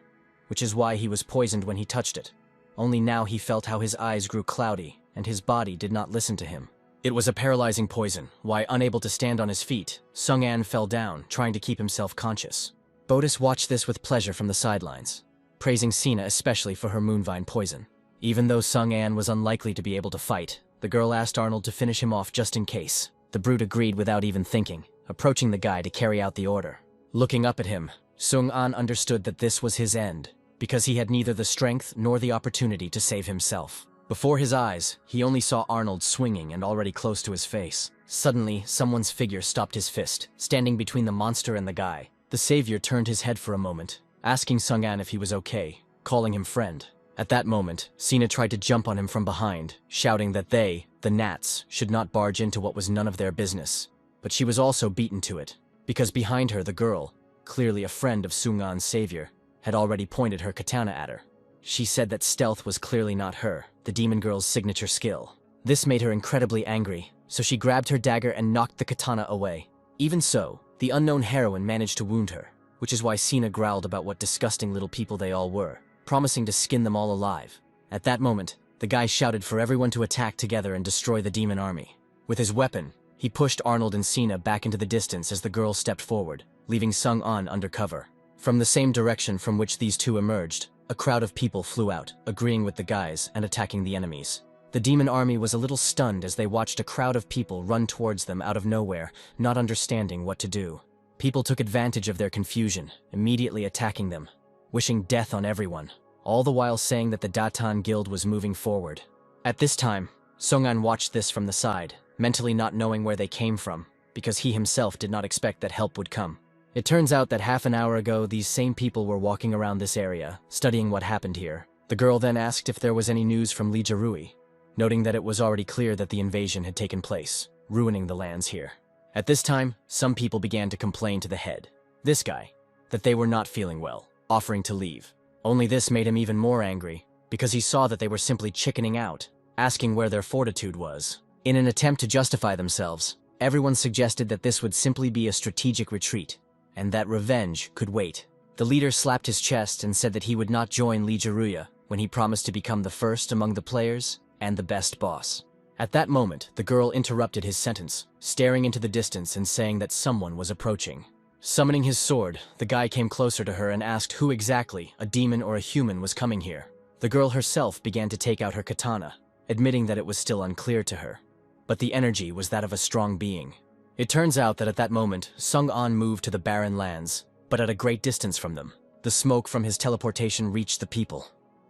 which is why he was poisoned when he touched it. Only now he felt how his eyes grew cloudy, and his body did not listen to him. It was a paralyzing poison, why unable to stand on his feet, Sung-an fell down, trying to keep himself conscious. Botus watched this with pleasure from the sidelines, praising Sina especially for her moonvine poison. Even though Sung-an was unlikely to be able to fight, the girl asked Arnold to finish him off just in case. The brute agreed without even thinking, approaching the guy to carry out the order. Looking up at him, Sung-an understood that this was his end, because he had neither the strength nor the opportunity to save himself. Before his eyes, he only saw Arnold swinging and already close to his face. Suddenly, someone's figure stopped his fist, standing between the monster and the guy. The savior turned his head for a moment, asking Sung-an if he was okay, calling him friend. At that moment, Sina tried to jump on him from behind, shouting that they, the gnats, should not barge into what was none of their business. But she was also beaten to it, because behind her the girl, clearly a friend of Sung-an's savior, had already pointed her katana at her. She said that stealth was clearly not her, the demon girl's signature skill. This made her incredibly angry, so she grabbed her dagger and knocked the katana away. Even so, the unknown heroine managed to wound her, which is why Sina growled about what disgusting little people they all were, promising to skin them all alive. At that moment, the guy shouted for everyone to attack together and destroy the demon army. With his weapon, he pushed Arnold and Sina back into the distance as the girl stepped forward, leaving Sung-an under cover. From the same direction from which these two emerged, a crowd of people flew out, agreeing with the guys and attacking the enemies. The demon army was a little stunned as they watched a crowd of people run towards them out of nowhere, not understanding what to do. People took advantage of their confusion, immediately attacking them, wishing death on everyone, all the while saying that the Datan Guild was moving forward. At this time, Sung-an watched this from the side, mentally not knowing where they came from, because he himself did not expect that help would come. It turns out that half an hour ago, these same people were walking around this area, studying what happened here. The girl then asked if there was any news from Lee Jarui, noting that it was already clear that the invasion had taken place, ruining the lands here. At this time, some people began to complain to the head, this guy, that they were not feeling well, offering to leave. Only this made him even more angry, because he saw that they were simply chickening out, asking where their fortitude was. In an attempt to justify themselves, everyone suggested that this would simply be a strategic retreat, and that revenge could wait. The leader slapped his chest and said that he would not join Lee Jaruya when he promised to become the first among the players and the best boss. At that moment, the girl interrupted his sentence, staring into the distance and saying that someone was approaching. Summoning his sword, the guy came closer to her and asked who exactly, a demon or a human, was coming here. The girl herself began to take out her katana, admitting that it was still unclear to her. But the energy was that of a strong being. It turns out that at that moment, Sung-an moved to the barren lands, but at a great distance from them. The smoke from his teleportation reached the people,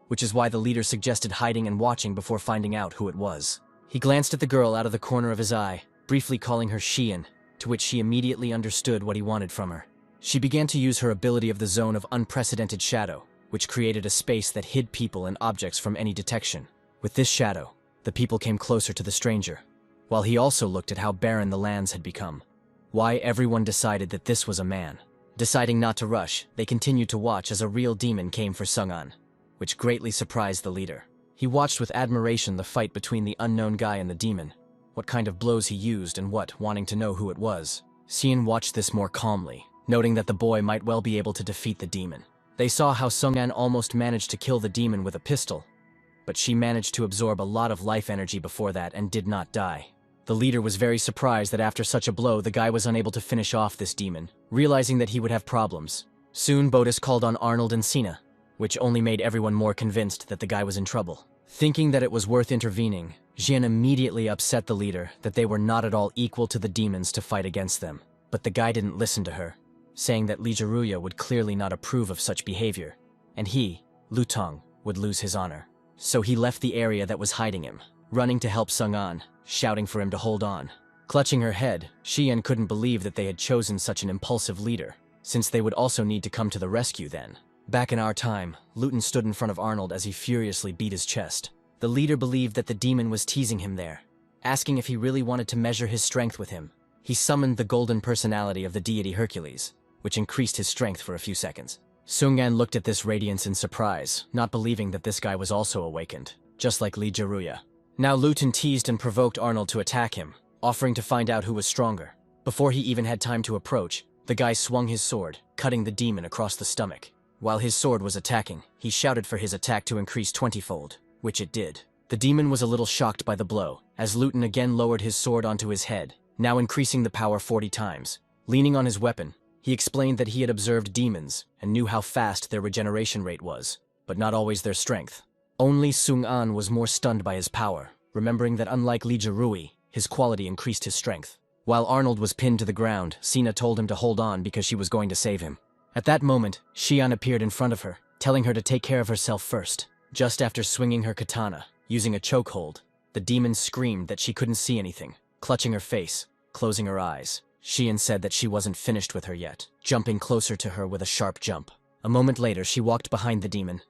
which is why the leader suggested hiding and watching before finding out who it was. He glanced at the girl out of the corner of his eye, briefly calling her Shian, to which she immediately understood what he wanted from her. She began to use her ability of the zone of unprecedented shadow, which created a space that hid people and objects from any detection. With this shadow, the people came closer to the stranger, while he also looked at how barren the lands had become. Why everyone decided that this was a man. Deciding not to rush, they continued to watch as a real demon came for Sung-an, which greatly surprised the leader. He watched with admiration the fight between the unknown guy and the demon, what kind of blows he used and what, wanting to know who it was. Sien watched this more calmly, noting that the boy might well be able to defeat the demon. They saw how Sung-an almost managed to kill the demon with a pistol, but she managed to absorb a lot of life energy before that and did not die. The leader was very surprised that after such a blow, the guy was unable to finish off this demon, realizing that he would have problems. Soon, Bodis called on Arnold and Sina, which only made everyone more convinced that the guy was in trouble. Thinking that it was worth intervening, Jian immediately upset the leader that they were not at all equal to the demons to fight against them. But the guy didn't listen to her, saying that Lee Jaruya would clearly not approve of such behavior, and he, Lu Tong, would lose his honor. So he left the area that was hiding him, running to help Sung-an, shouting for him to hold on. Clutching her head, Xian couldn't believe that they had chosen such an impulsive leader, since they would also need to come to the rescue then. Back in our time, Luton stood in front of Arnold as he furiously beat his chest. The leader believed that the demon was teasing him there, asking if he really wanted to measure his strength with him. He summoned the golden personality of the deity Hercules, which increased his strength for a few seconds. Sung-an looked at this radiance in surprise, not believing that this guy was also awakened, just like Lee Jaruya. Now Luton teased and provoked Arnold to attack him, offering to find out who was stronger. Before he even had time to approach, the guy swung his sword, cutting the demon across the stomach. While his sword was attacking, he shouted for his attack to increase 20-fold, which it did. The demon was a little shocked by the blow, as Luton again lowered his sword onto his head, now increasing the power 40 times. Leaning on his weapon, he explained that he had observed demons and knew how fast their regeneration rate was, but not always their strength. Only Sung-an was more stunned by his power, remembering that unlike Lee Jarui, his quality increased his strength. While Arnold was pinned to the ground, Sina told him to hold on because she was going to save him. At that moment, Xian appeared in front of her, telling her to take care of herself first. Just after swinging her katana, using a chokehold, the demon screamed that she couldn't see anything, clutching her face, closing her eyes. Xian said that she wasn't finished with her yet, jumping closer to her with a sharp jump. A moment later, she walked behind the demon,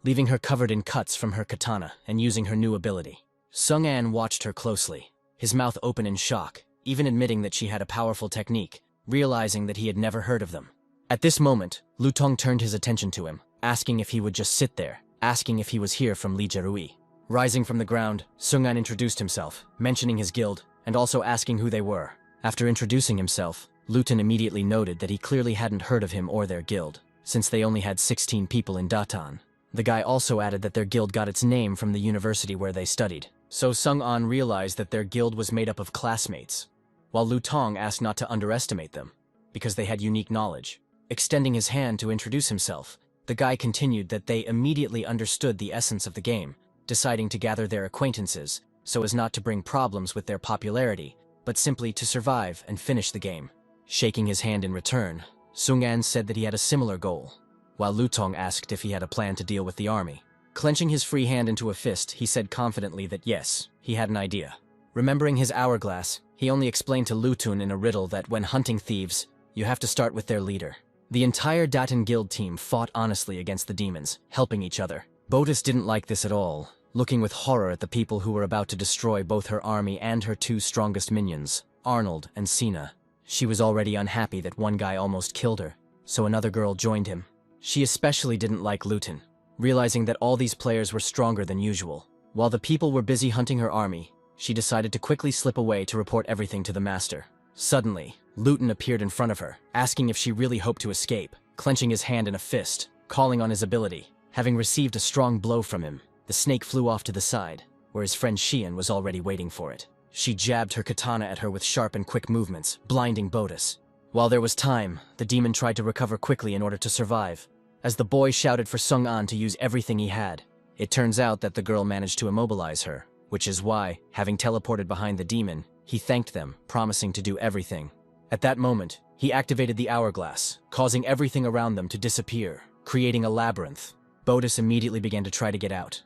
leaving her covered in cuts from her katana and using her new ability. Sung An watched her closely, his mouth open in shock, even admitting that she had a powerful technique, realizing that he had never heard of them. At this moment, Lu Tong turned his attention to him, asking if he would just sit there, asking if he was here from Li Jerui. Rising from the ground, Sung An introduced himself, mentioning his guild, and also asking who they were. After introducing himself, Luton immediately noted that he clearly hadn't heard of him or their guild, since they only had 16 people in Datan. The guy also added that their guild got its name from the university where they studied, so Sung An realized that their guild was made up of classmates, while Lu Tong asked not to underestimate them, because they had unique knowledge. Extending his hand to introduce himself, the guy continued that they immediately understood the essence of the game, deciding to gather their acquaintances so as not to bring problems with their popularity, but simply to survive and finish the game. Shaking his hand in return, Sung An said that he had a similar goal, while Lu Tong asked if he had a plan to deal with the army. Clenching his free hand into a fist, he said confidently that yes, he had an idea. Remembering his hourglass, he only explained to Lu Tun in a riddle that when hunting thieves, you have to start with their leader. The entire Datan Guild team fought honestly against the demons, helping each other. Botus didn't like this at all, looking with horror at the people who were about to destroy both her army and her two strongest minions, Arnold and Sina. She was already unhappy that one guy almost killed her, so another girl joined him. She especially didn't like Luton, realizing that all these players were stronger than usual. While the people were busy hunting her army, she decided to quickly slip away to report everything to the master. Suddenly, Luton appeared in front of her, asking if she really hoped to escape, clenching his hand in a fist, calling on his ability. Having received a strong blow from him, the snake flew off to the side, where his friend Xian was already waiting for it. She jabbed her katana at her with sharp and quick movements, blinding Botus. While there was time, the demon tried to recover quickly in order to survive. As the boy shouted for Sung An to use everything he had, it turns out that the girl managed to immobilize her, which is why, having teleported behind the demon, he thanked them, promising to do everything. At that moment, he activated the hourglass, causing everything around them to disappear, creating a labyrinth. Botus immediately began to try to get out,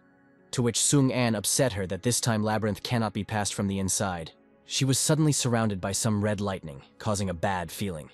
to which Sung An upset her that this time labyrinth cannot be passed from the inside. She was suddenly surrounded by some red lightning, causing a bad feeling,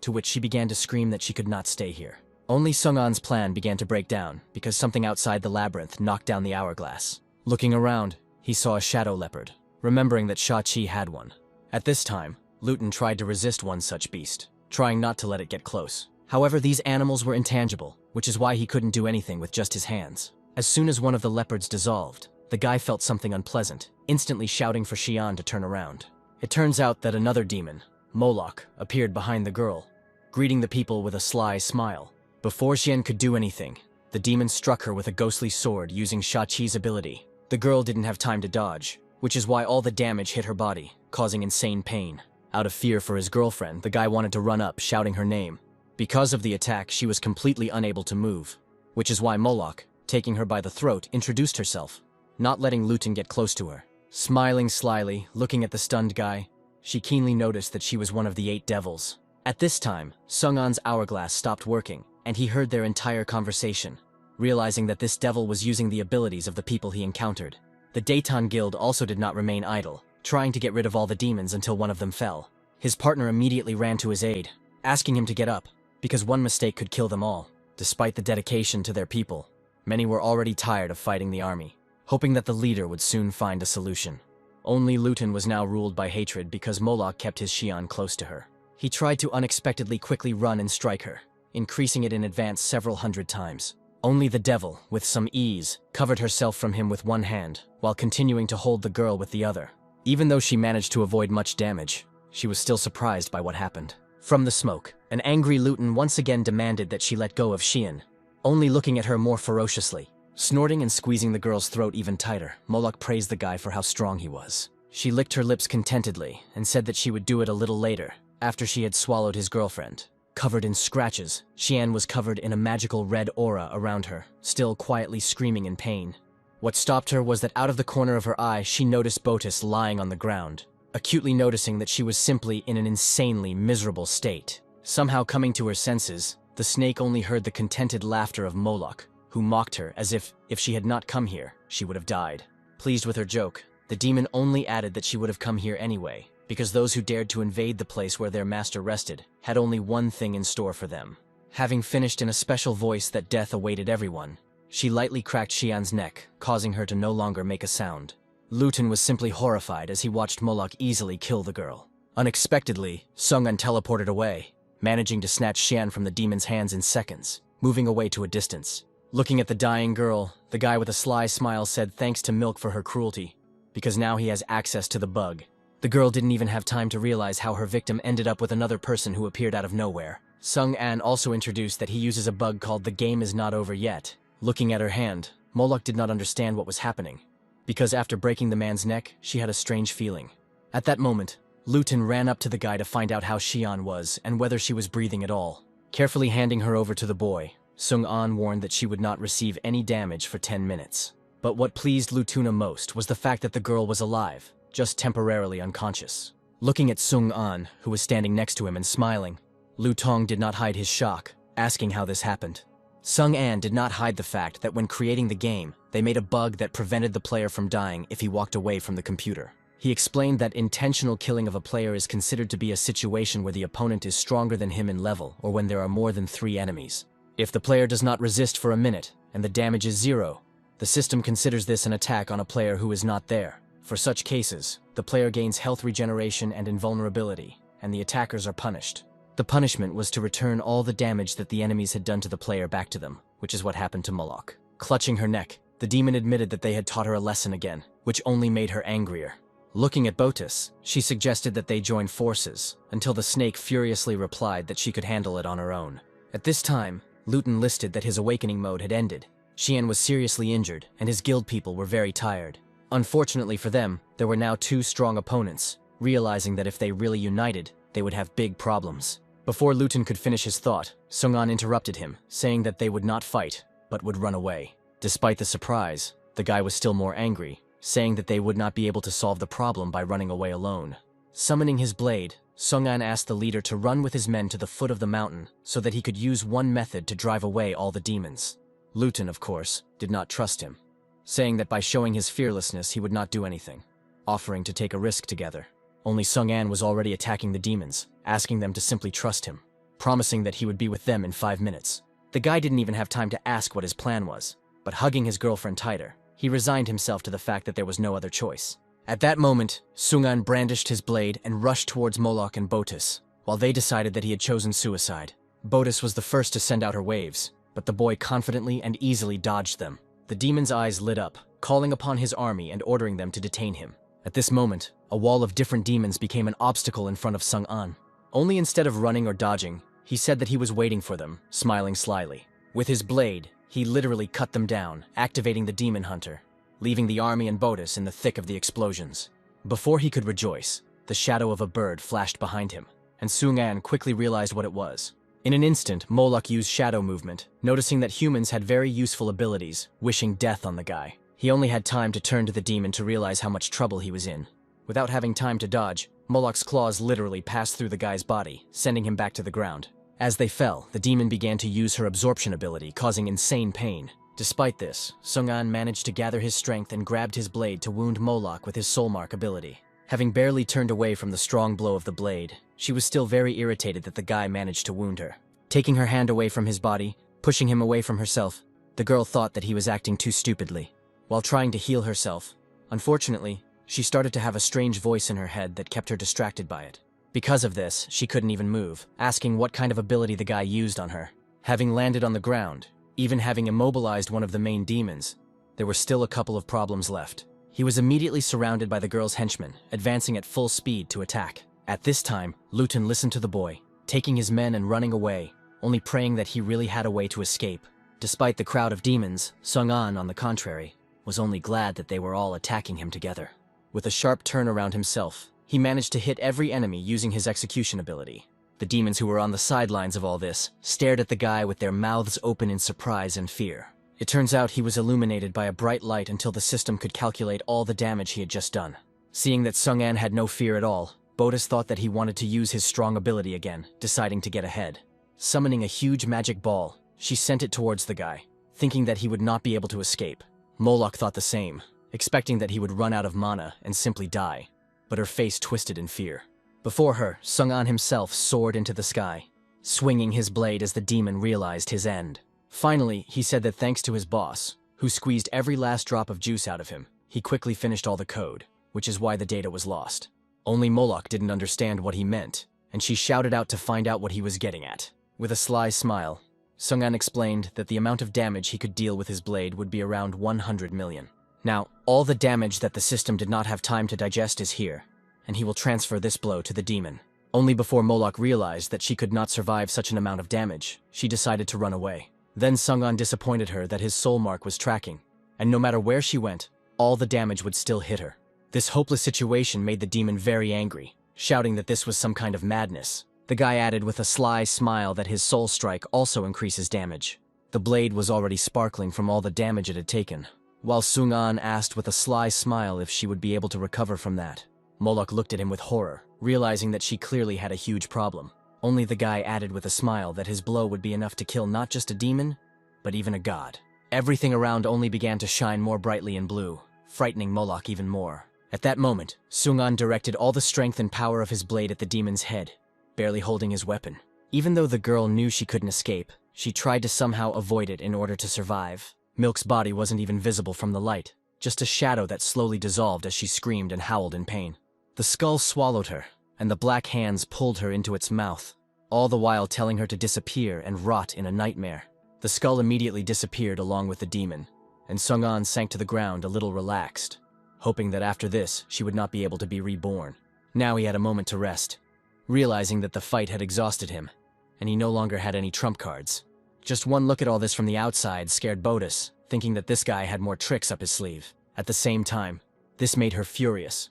to which she began to scream that she could not stay here. Only Sung An's plan began to break down because something outside the labyrinth knocked down the hourglass. Looking around, he saw a shadow leopard, remembering that Sha-Chi had one. At this time, Luton tried to resist one such beast, trying not to let it get close. However, these animals were intangible, which is why he couldn't do anything with just his hands. As soon as one of the leopards dissolved, the guy felt something unpleasant, instantly shouting for Xian to turn around. It turns out that another demon, Moloch, appeared behind the girl, greeting the people with a sly smile. Before Xian could do anything, the demon struck her with a ghostly sword using Sha-Chi's ability. The girl didn't have time to dodge, which is why all the damage hit her body, causing insane pain. Out of fear for his girlfriend, the guy wanted to run up, shouting her name. Because of the attack, she was completely unable to move, which is why Moloch, taking her by the throat, introduced herself, not letting Luton get close to her. Smiling slyly, looking at the stunned guy, she keenly noticed that she was one of the 8 devils. At this time, Sung An's hourglass stopped working, and he heard their entire conversation, realizing that this devil was using the abilities of the people he encountered. The Datan Guild also did not remain idle, trying to get rid of all the demons until one of them fell. His partner immediately ran to his aid, asking him to get up, because one mistake could kill them all. Despite the dedication to their people, many were already tired of fighting the army, hoping that the leader would soon find a solution. Only Luton was now ruled by hatred because Moloch kept his Xian close to her. He tried to unexpectedly quickly run and strike her, increasing it in advance several hundred times. Only the devil, with some ease, covered herself from him with one hand, while continuing to hold the girl with the other. Even though she managed to avoid much damage, she was still surprised by what happened. From the smoke, an angry Luton once again demanded that she let go of Xian, only looking at her more ferociously. Snorting and squeezing the girl's throat even tighter, Moloch praised the guy for how strong he was. She licked her lips contentedly and said that she would do it a little later, after she had swallowed his girlfriend. Covered in scratches, Xian was covered in a magical red aura around her, still quietly screaming in pain. What stopped her was that out of the corner of her eye she noticed Botus lying on the ground. acutely noticing that she was simply in an insanely miserable state. Somehow coming to her senses, the snake only heard the contented laughter of Moloch, who mocked her as if she had not come here, she would have died. Pleased with her joke, the demon only added that she would have come here anyway, because those who dared to invade the place where their master rested had only one thing in store for them. Having finished in a special voice that death awaited everyone, she lightly cracked Xian's neck, causing her to no longer make a sound. Luton was simply horrified as he watched Moloch easily kill the girl. Unexpectedly, Sung-an teleported away, managing to snatch Xian from the demon's hands in seconds, moving away to a distance. Looking at the dying girl, the guy with a sly smile said thanks to Milk for her cruelty, because now he has access to the bug. The girl didn't even have time to realize how her victim ended up with another person who appeared out of nowhere. Sung-an also introduced that he uses a bug called the game is not over yet. Looking at her hand, Moloch did not understand what was happening, because after breaking the man's neck, she had a strange feeling. At that moment, Luton ran up to the guy to find out how Xian was and whether she was breathing at all. Carefully handing her over to the boy, Sung-an warned that she would not receive any damage for 10 minutes. But what pleased Lutuna most was the fact that the girl was alive, just temporarily unconscious. Looking at Sung-an, who was standing next to him and smiling, Lu Tong did not hide his shock, asking how this happened. Sung-an did not hide the fact that when creating the game, they made a bug that prevented the player from dying if he walked away from the computer. He explained that intentional killing of a player is considered to be a situation where the opponent is stronger than him in level or when there are more than 3 enemies. If the player does not resist for a minute and the damage is 0, the system considers this an attack on a player who is not there. For such cases, the player gains health regeneration and invulnerability, and the attackers are punished. The punishment was to return all the damage that the enemies had done to the player back to them, which is what happened to Moloch. Clutching her neck, the demon admitted that they had taught her a lesson again, which only made her angrier. Looking at Botus, she suggested that they join forces, until the snake furiously replied that she could handle it on her own. At this time, Luton listed that his awakening mode had ended. Xian was seriously injured, and his guild people were very tired. Unfortunately for them, there were now 2 strong opponents, realizing that if they really united, they would have big problems. Before Luton could finish his thought, Sung-an interrupted him, saying that they would not fight, but would run away. Despite the surprise, the guy was still more angry, saying that they would not be able to solve the problem by running away alone. Summoning his blade, Sung-an asked the leader to run with his men to the foot of the mountain so that he could use one method to drive away all the demons. Luton, of course, did not trust him, saying that by showing his fearlessness he would not do anything, offering to take a risk together. Only Sung-an was already attacking the demons, asking them to simply trust him, promising that he would be with them in 5 minutes. The guy didn't even have time to ask what his plan was, but hugging his girlfriend tighter, he resigned himself to the fact that there was no other choice. At that moment, Sung-an brandished his blade and rushed towards Moloch and Botus, while they decided that he had chosen suicide. Botus was the first to send out her waves, but the boy confidently and easily dodged them. The demon's eyes lit up, calling upon his army and ordering them to detain him. At this moment, a wall of different demons became an obstacle in front of Sung-an. Only instead of running or dodging, he said that he was waiting for them, smiling slyly. With his blade, he literally cut them down, activating the demon hunter, leaving the army and Botus in the thick of the explosions. Before he could rejoice, the shadow of a bird flashed behind him, and Sung-an quickly realized what it was. In an instant, Moloch used shadow movement, noticing that humans had very useful abilities, wishing death on the guy. He only had time to turn to the demon to realize how much trouble he was in. Without having time to dodge, Moloch's claws literally passed through the guy's body, sending him back to the ground. As they fell, the demon began to use her absorption ability, causing insane pain. Despite this, Sung-an managed to gather his strength and grabbed his blade to wound Moloch with his soulmark ability. Having barely turned away from the strong blow of the blade, she was still very irritated that the guy managed to wound her. Taking her hand away from his body, pushing him away from herself, the girl thought that he was acting too stupidly. While trying to heal herself, unfortunately, she started to have a strange voice in her head that kept her distracted by it. Because of this, she couldn't even move, asking what kind of ability the guy used on her. Having landed on the ground, even having immobilized one of the main demons, there were still a couple of problems left. He was immediately surrounded by the girl's henchmen, advancing at full speed to attack. At this time, Luton listened to the boy, taking his men and running away, only praying that he really had a way to escape. Despite the crowd of demons, Sung-an, on the contrary, was only glad that they were all attacking him together. With a sharp turn around himself, he managed to hit every enemy using his execution ability. The demons who were on the sidelines of all this stared at the guy with their mouths open in surprise and fear. It turns out he was illuminated by a bright light until the system could calculate all the damage he had just done. Seeing that Sung-an had no fear at all, Bodis thought that he wanted to use his strong ability again, deciding to get ahead. Summoning a huge magic ball, she sent it towards the guy, thinking that he would not be able to escape. Moloch thought the same, expecting that he would run out of mana and simply die, but her face twisted in fear. Before her, Sung-an himself soared into the sky, swinging his blade as the demon realized his end. Finally, he said that thanks to his boss, who squeezed every last drop of juice out of him, he quickly finished all the code, which is why the data was lost. Only Moloch didn't understand what he meant, and she shouted out to find out what he was getting at. With a sly smile, Sung-an explained that the amount of damage he could deal with his blade would be around 100 million. Now, all the damage that the system did not have time to digest is here, and he will transfer this blow to the demon. Only before Moloch realized that she could not survive such an amount of damage, she decided to run away. Then Sung-an disappointed her that his soul mark was tracking, and no matter where she went, all the damage would still hit her. This hopeless situation made the demon very angry, shouting that this was some kind of madness. The guy added with a sly smile that his soul strike also increases damage. The blade was already sparkling from all the damage it had taken, while Sung-an asked with a sly smile if she would be able to recover from that. Moloch looked at him with horror, realizing that she clearly had a huge problem. Only the guy added with a smile that his blow would be enough to kill not just a demon, but even a god. Everything around only began to shine more brightly in blue, frightening Moloch even more. At that moment, Sung-an directed all the strength and power of his blade at the demon's head, barely holding his weapon. Even though the girl knew she couldn't escape, she tried to somehow avoid it in order to survive. Milk's body wasn't even visible from the light, just a shadow that slowly dissolved as she screamed and howled in pain. The skull swallowed her, and the black hands pulled her into its mouth, all the while telling her to disappear and rot in a nightmare. The skull immediately disappeared along with the demon, and Sung-an sank to the ground a little relaxed, hoping that after this she would not be able to be reborn. Now he had a moment to rest, realizing that the fight had exhausted him, and he no longer had any trump cards. Just one look at all this from the outside scared Bodis, thinking that this guy had more tricks up his sleeve. At the same time, this made her furious,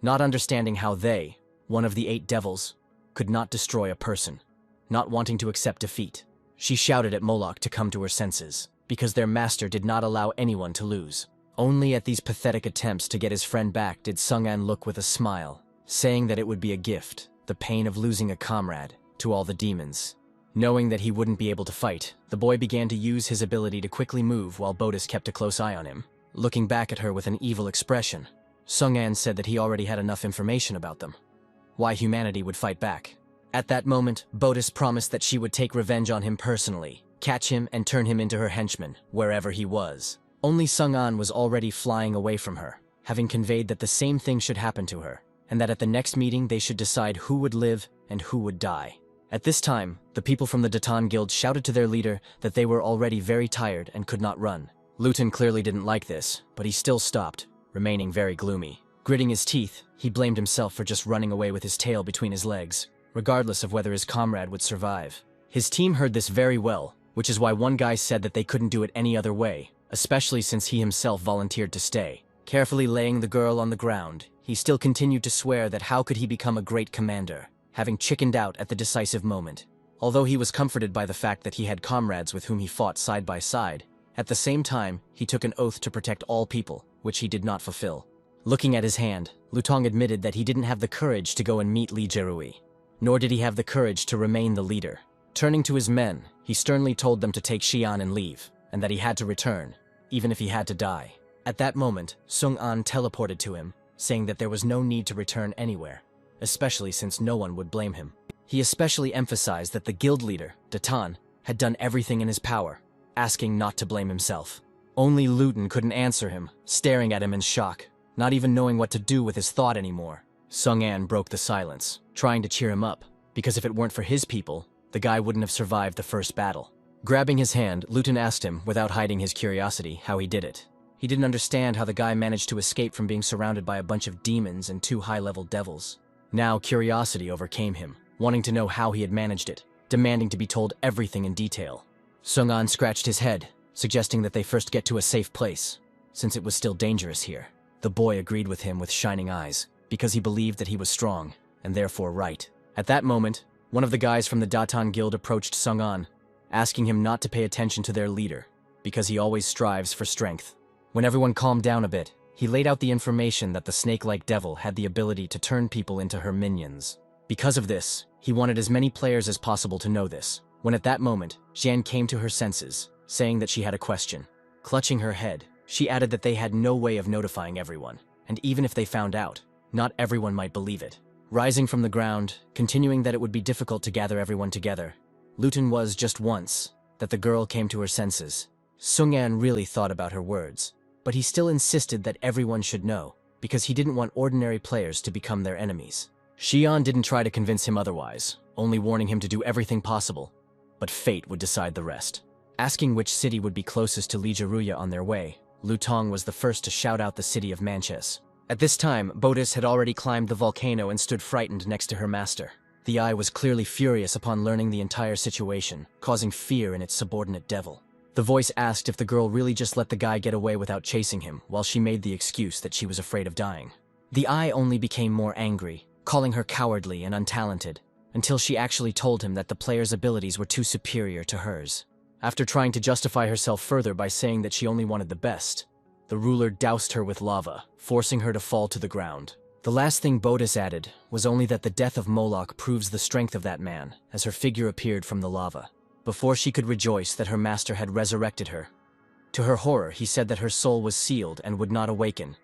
not understanding how they, one of the 8 devils, could not destroy a person, not wanting to accept defeat. She shouted at Moloch to come to her senses, because their master did not allow anyone to lose. Only at these pathetic attempts to get his friend back did Sung-an look with a smile, saying that it would be a gift, the pain of losing a comrade, to all the demons. Knowing that he wouldn't be able to fight, the boy began to use his ability to quickly move while Bodis kept a close eye on him. Looking back at her with an evil expression, Sung-an said that he already had enough information about them. Why humanity would fight back. At that moment, Bodis promised that she would take revenge on him personally, catch him and turn him into her henchman, wherever he was. Only Sung-an was already flying away from her, having conveyed that the same thing should happen to her, and that at the next meeting they should decide who would live and who would die. At this time, the people from the Datan Guild shouted to their leader that they were already very tired and could not run. Luton clearly didn't like this, but he still stopped, remaining very gloomy. Gritting his teeth, he blamed himself for just running away with his tail between his legs, regardless of whether his comrade would survive. His team heard this very well, which is why one guy said that they couldn't do it any other way, especially since he himself volunteered to stay. Carefully laying the girl on the ground, he still continued to swear that how could he become a great commander, having chickened out at the decisive moment. Although he was comforted by the fact that he had comrades with whom he fought side by side, at the same time, he took an oath to protect all people, which he did not fulfill. Looking at his hand, Lutong admitted that he didn't have the courage to go and meet Li Jerui, nor did he have the courage to remain the leader. Turning to his men, he sternly told them to take Xian and leave, and that he had to return, even if he had to die. At that moment, Sung-an teleported to him, saying that there was no need to return anywhere, especially since no one would blame him. He especially emphasized that the guild leader, Datan, had done everything in his power, asking not to blame himself. Only Luton couldn't answer him, staring at him in shock, not even knowing what to do with his thought anymore. Sung-an broke the silence, trying to cheer him up, because if it weren't for his people, the guy wouldn't have survived the first battle. Grabbing his hand, Luton asked him, without hiding his curiosity, how he did it. He didn't understand how the guy managed to escape from being surrounded by a bunch of demons and 2 high-level devils. Now curiosity overcame him, wanting to know how he had managed it, demanding to be told everything in detail. Sung-an scratched his head, suggesting that they first get to a safe place, since it was still dangerous here. The boy agreed with him with shining eyes, because he believed that he was strong, and therefore right. At that moment, one of the guys from the Datan Guild approached Sung-an, asking him not to pay attention to their leader, because he always strives for strength. When everyone calmed down a bit, he laid out the information that the snake-like devil had the ability to turn people into her minions. Because of this, he wanted as many players as possible to know this, when at that moment, Xian came to her senses, saying that she had a question. Clutching her head, she added that they had no way of notifying everyone, and even if they found out, not everyone might believe it. Rising from the ground, continuing that it would be difficult to gather everyone together, Luton was just once that the girl came to her senses. Sung-an really thought about her words, but he still insisted that everyone should know, because he didn't want ordinary players to become their enemies. Xian didn't try to convince him otherwise, only warning him to do everything possible, but fate would decide the rest. Asking which city would be closest to Lijiruya on their way, Lutong was the first to shout out the city of Manches. At this time, Bodis had already climbed the volcano and stood frightened next to her master. The eye was clearly furious upon learning the entire situation, causing fear in its subordinate devil. The voice asked if the girl really just let the guy get away without chasing him, while she made the excuse that she was afraid of dying. The eye only became more angry, calling her cowardly and untalented, until she actually told him that the player's abilities were too superior to hers. After trying to justify herself further by saying that she only wanted the best, the ruler doused her with lava, forcing her to fall to the ground. The last thing Bodis added was only that the death of Moloch proves the strength of that man, as her figure appeared from the lava, before she could rejoice that her master had resurrected her. To her horror, he said that her soul was sealed and would not awaken,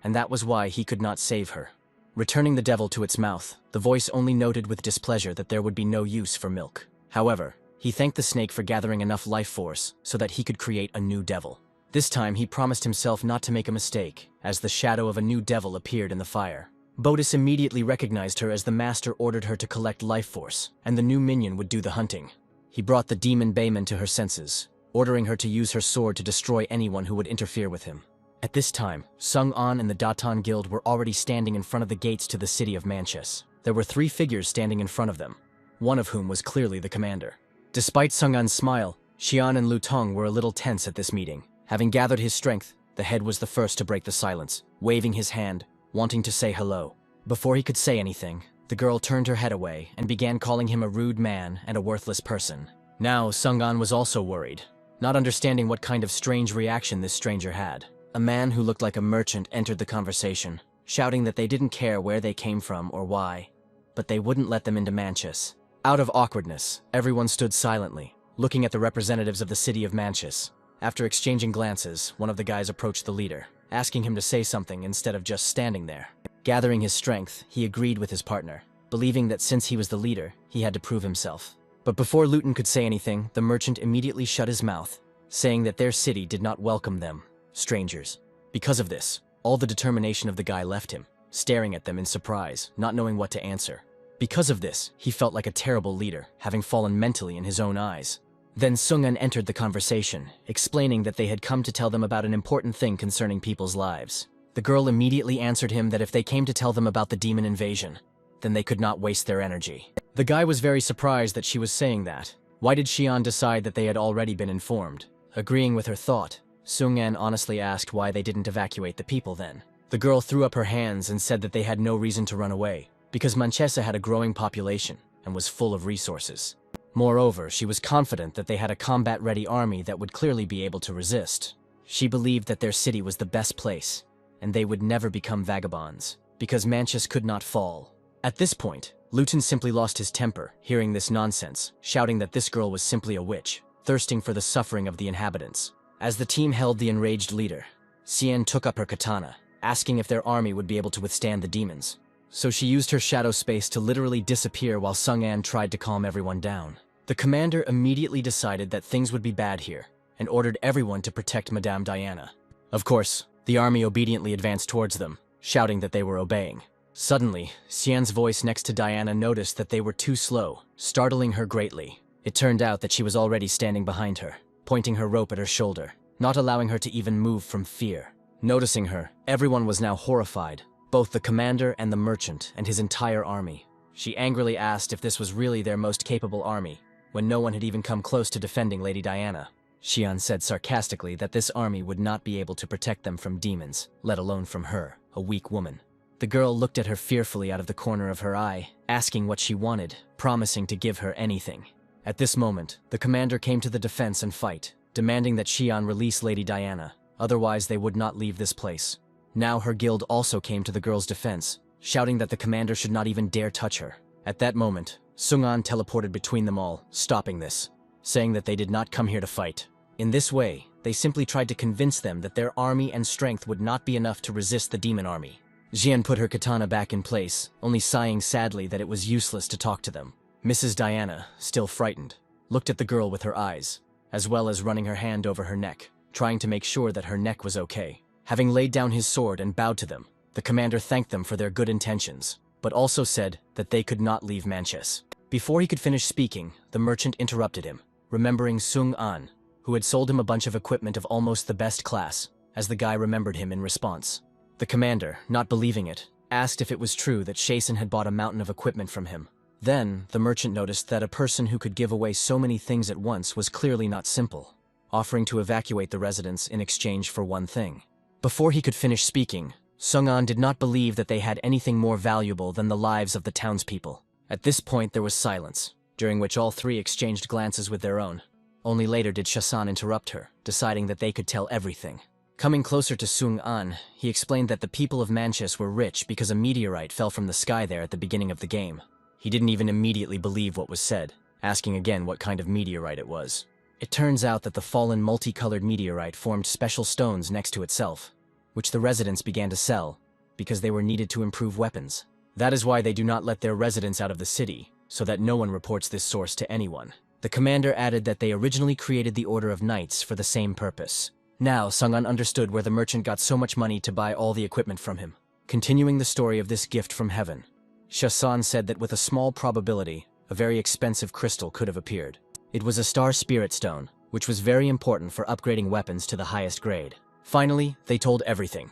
and that was why he could not save her. Returning the devil to its mouth, the voice only noted with displeasure that there would be no use for milk. However, he thanked the snake for gathering enough life force so that he could create a new devil. This time he promised himself not to make a mistake, as the shadow of a new devil appeared in the fire. Bodis immediately recognized her as the master ordered her to collect life force, and the new minion would do the hunting. He brought the demon Bayman to her senses, ordering her to use her sword to destroy anyone who would interfere with him. At this time, Sung-an and the Datan Guild were already standing in front of the gates to the city of Manches. There were 3 figures standing in front of them, one of whom was clearly the commander. Despite Sung-an's smile, Xian and Lutong were a little tense at this meeting. Having gathered his strength, the head was the first to break the silence, waving his hand, wanting to say hello. Before he could say anything, the girl turned her head away and began calling him a rude man and a worthless person. Now, Sung-an was also worried, not understanding what kind of strange reaction this stranger had. A man who looked like a merchant entered the conversation, shouting that they didn't care where they came from or why, but they wouldn't let them into Manches. Out of awkwardness, everyone stood silently, looking at the representatives of the city of Manches. After exchanging glances, one of the guys approached the leader, asking him to say something instead of just standing there. Gathering his strength, he agreed with his partner, believing that since he was the leader, he had to prove himself. But before Luton could say anything, the merchant immediately shut his mouth, saying that their city did not welcome them, strangers. Because of this, all the determination of the guy left him, staring at them in surprise, not knowing what to answer. Because of this, he felt like a terrible leader, having fallen mentally in his own eyes. Then Sung-an entered the conversation, explaining that they had come to tell them about an important thing concerning people's lives. The girl immediately answered him that if they came to tell them about the demon invasion, then they could not waste their energy. The guy was very surprised that she was saying that. Why did Xian decide that they had already been informed? Agreeing with her thought, Sung-an honestly asked why they didn't evacuate the people then. The girl threw up her hands and said that they had no reason to run away, because Manchesa had a growing population and was full of resources. Moreover, she was confident that they had a combat-ready army that would clearly be able to resist. She believed that their city was the best place, and they would never become vagabonds, because Manches could not fall. At this point, Luton simply lost his temper, hearing this nonsense, shouting that this girl was simply a witch, thirsting for the suffering of the inhabitants. As the team held the enraged leader, Xian took up her katana, asking if their army would be able to withstand the demons. So she used her shadow space to literally disappear while Sung-an tried to calm everyone down. The commander immediately decided that things would be bad here, and ordered everyone to protect Madame Diana. Of course, the army obediently advanced towards them, shouting that they were obeying. Suddenly, Xian's voice next to Diana noticed that they were too slow, startling her greatly. It turned out that she was already standing behind her, pointing her rope at her shoulder, not allowing her to even move from fear. Noticing her, everyone was now horrified, both the commander and the merchant and his entire army. She angrily asked if this was really their most capable army, when no one had even come close to defending Lady Diana. Xian said sarcastically that this army would not be able to protect them from demons, let alone from her, a weak woman. The girl looked at her fearfully out of the corner of her eye, asking what she wanted, promising to give her anything. At this moment, the commander came to the defense and fight, demanding that Xian release Lady Diana, otherwise they would not leave this place. Now her guild also came to the girl's defense, shouting that the commander should not even dare touch her. At that moment, Sung-an teleported between them all, stopping this, saying that they did not come here to fight. In this way, they simply tried to convince them that their army and strength would not be enough to resist the demon army. Jian put her katana back in place, only sighing sadly that it was useless to talk to them. Mrs. Diana, still frightened, looked at the girl with her eyes, as well as running her hand over her neck, trying to make sure that her neck was okay. Having laid down his sword and bowed to them, the commander thanked them for their good intentions, but also said that they could not leave Manchus. Before he could finish speaking, the merchant interrupted him, remembering Sung-an, who had sold him a bunch of equipment of almost the best class, as the guy remembered him in response. The commander, not believing it, asked if it was true that Shason had bought a mountain of equipment from him. Then, the merchant noticed that a person who could give away so many things at once was clearly not simple, offering to evacuate the residents in exchange for one thing. Before he could finish speaking, Sung-an did not believe that they had anything more valuable than the lives of the townspeople. At this point there was silence, during which all three exchanged glances with their own. Only later did Shasan interrupt her, deciding that they could tell everything. Coming closer to Sung-an, he explained that the people of Manchus were rich because a meteorite fell from the sky there at the beginning of the game. He didn't even immediately believe what was said, asking again what kind of meteorite it was. It turns out that the fallen multicolored meteorite formed special stones next to itself, which the residents began to sell, because they were needed to improve weapons. That is why they do not let their residents out of the city, so that no one reports this source to anyone. The commander added that they originally created the Order of Knights for the same purpose. Now, Sung-an understood where the merchant got so much money to buy all the equipment from him. Continuing the story of this gift from heaven, Shasan said that with a small probability, a very expensive crystal could have appeared. It was a star spirit stone, which was very important for upgrading weapons to the highest grade. Finally, they told everything,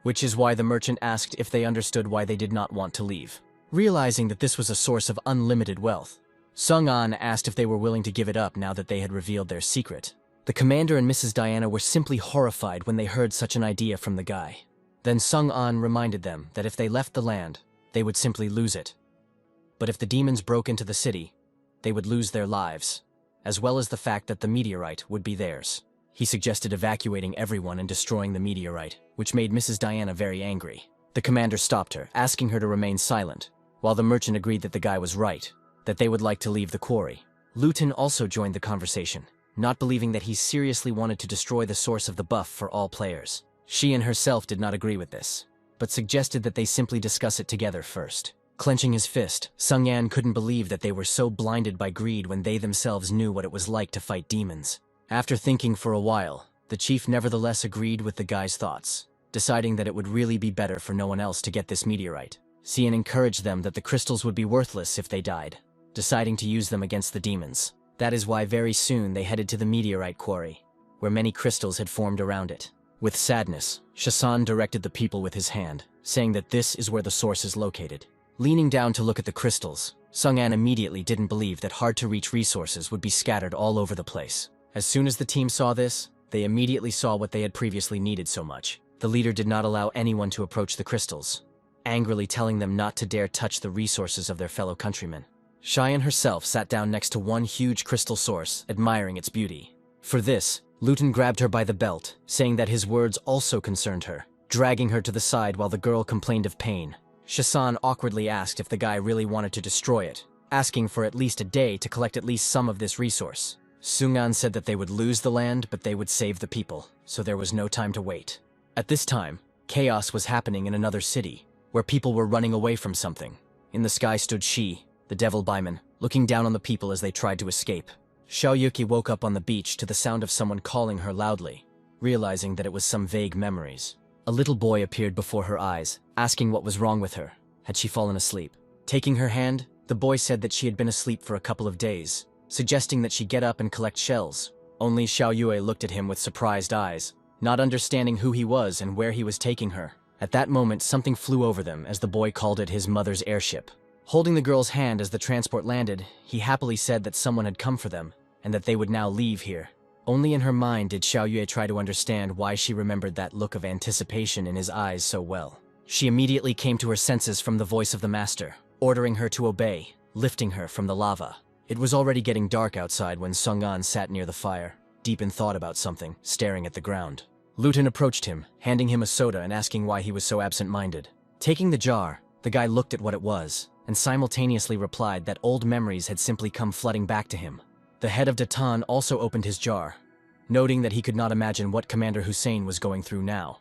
which is why the merchant asked if they understood why they did not want to leave. Realizing that this was a source of unlimited wealth, Sung-an asked if they were willing to give it up now that they had revealed their secret. The commander and Mrs. Diana were simply horrified when they heard such an idea from the guy. Then Sung-an reminded them that if they left the land, they would simply lose it. But if the demons broke into the city, they would lose their lives, as well as the fact that the meteorite would be theirs. He suggested evacuating everyone and destroying the meteorite, which made Mrs. Diana very angry. The commander stopped her, asking her to remain silent, while the merchant agreed that the guy was right, that they would like to leave the quarry. Luton also joined the conversation, not believing that he seriously wanted to destroy the source of the buff for all players. She and herself did not agree with this, but suggested that they simply discuss it together first. Clenching his fist, Sung-an couldn't believe that they were so blinded by greed when they themselves knew what it was like to fight demons. After thinking for a while, the chief nevertheless agreed with the guy's thoughts, deciding that it would really be better for no one else to get this meteorite. Cian encouraged them that the crystals would be worthless if they died, deciding to use them against the demons. That is why very soon they headed to the meteorite quarry, where many crystals had formed around it. With sadness, Shasan directed the people with his hand, saying that this is where the source is located. Leaning down to look at the crystals, Sung-an immediately didn't believe that hard-to-reach resources would be scattered all over the place. As soon as the team saw this, they immediately saw what they had previously needed so much. The leader did not allow anyone to approach the crystals, angrily telling them not to dare touch the resources of their fellow countrymen. Cheyenne herself sat down next to one huge crystal source, admiring its beauty. For this, Luton grabbed her by the belt, saying that his words also concerned her, dragging her to the side while the girl complained of pain. Shasan awkwardly asked if the guy really wanted to destroy it, asking for at least a day to collect at least some of this resource. Sung-an said that they would lose the land, but they would save the people, so there was no time to wait. At this time, chaos was happening in another city, where people were running away from something. In the sky stood Shi, the devil Baiman, looking down on the people as they tried to escape. Xiaoyuki woke up on the beach to the sound of someone calling her loudly, realizing that it was some vague memories. A little boy appeared before her eyes, asking what was wrong with her. Had she fallen asleep? Taking her hand, the boy said that she had been asleep for a couple of days, suggesting that she get up and collect shells. Only Xiaoyue looked at him with surprised eyes, not understanding who he was and where he was taking her. At that moment, something flew over them as the boy called it his mother's airship. Holding the girl's hand as the transport landed, he happily said that someone had come for them, and that they would now leave here. Only in her mind did Xiaoyue try to understand why she remembered that look of anticipation in his eyes so well. She immediately came to her senses from the voice of the master, ordering her to obey, lifting her from the lava. It was already getting dark outside when Sung-an sat near the fire, deep in thought about something, staring at the ground. Luton approached him, handing him a soda and asking why he was so absent-minded. Taking the jar, the guy looked at what it was, and simultaneously replied that old memories had simply come flooding back to him. The head of Datan also opened his jar, noting that he could not imagine what Commander Hussein was going through now,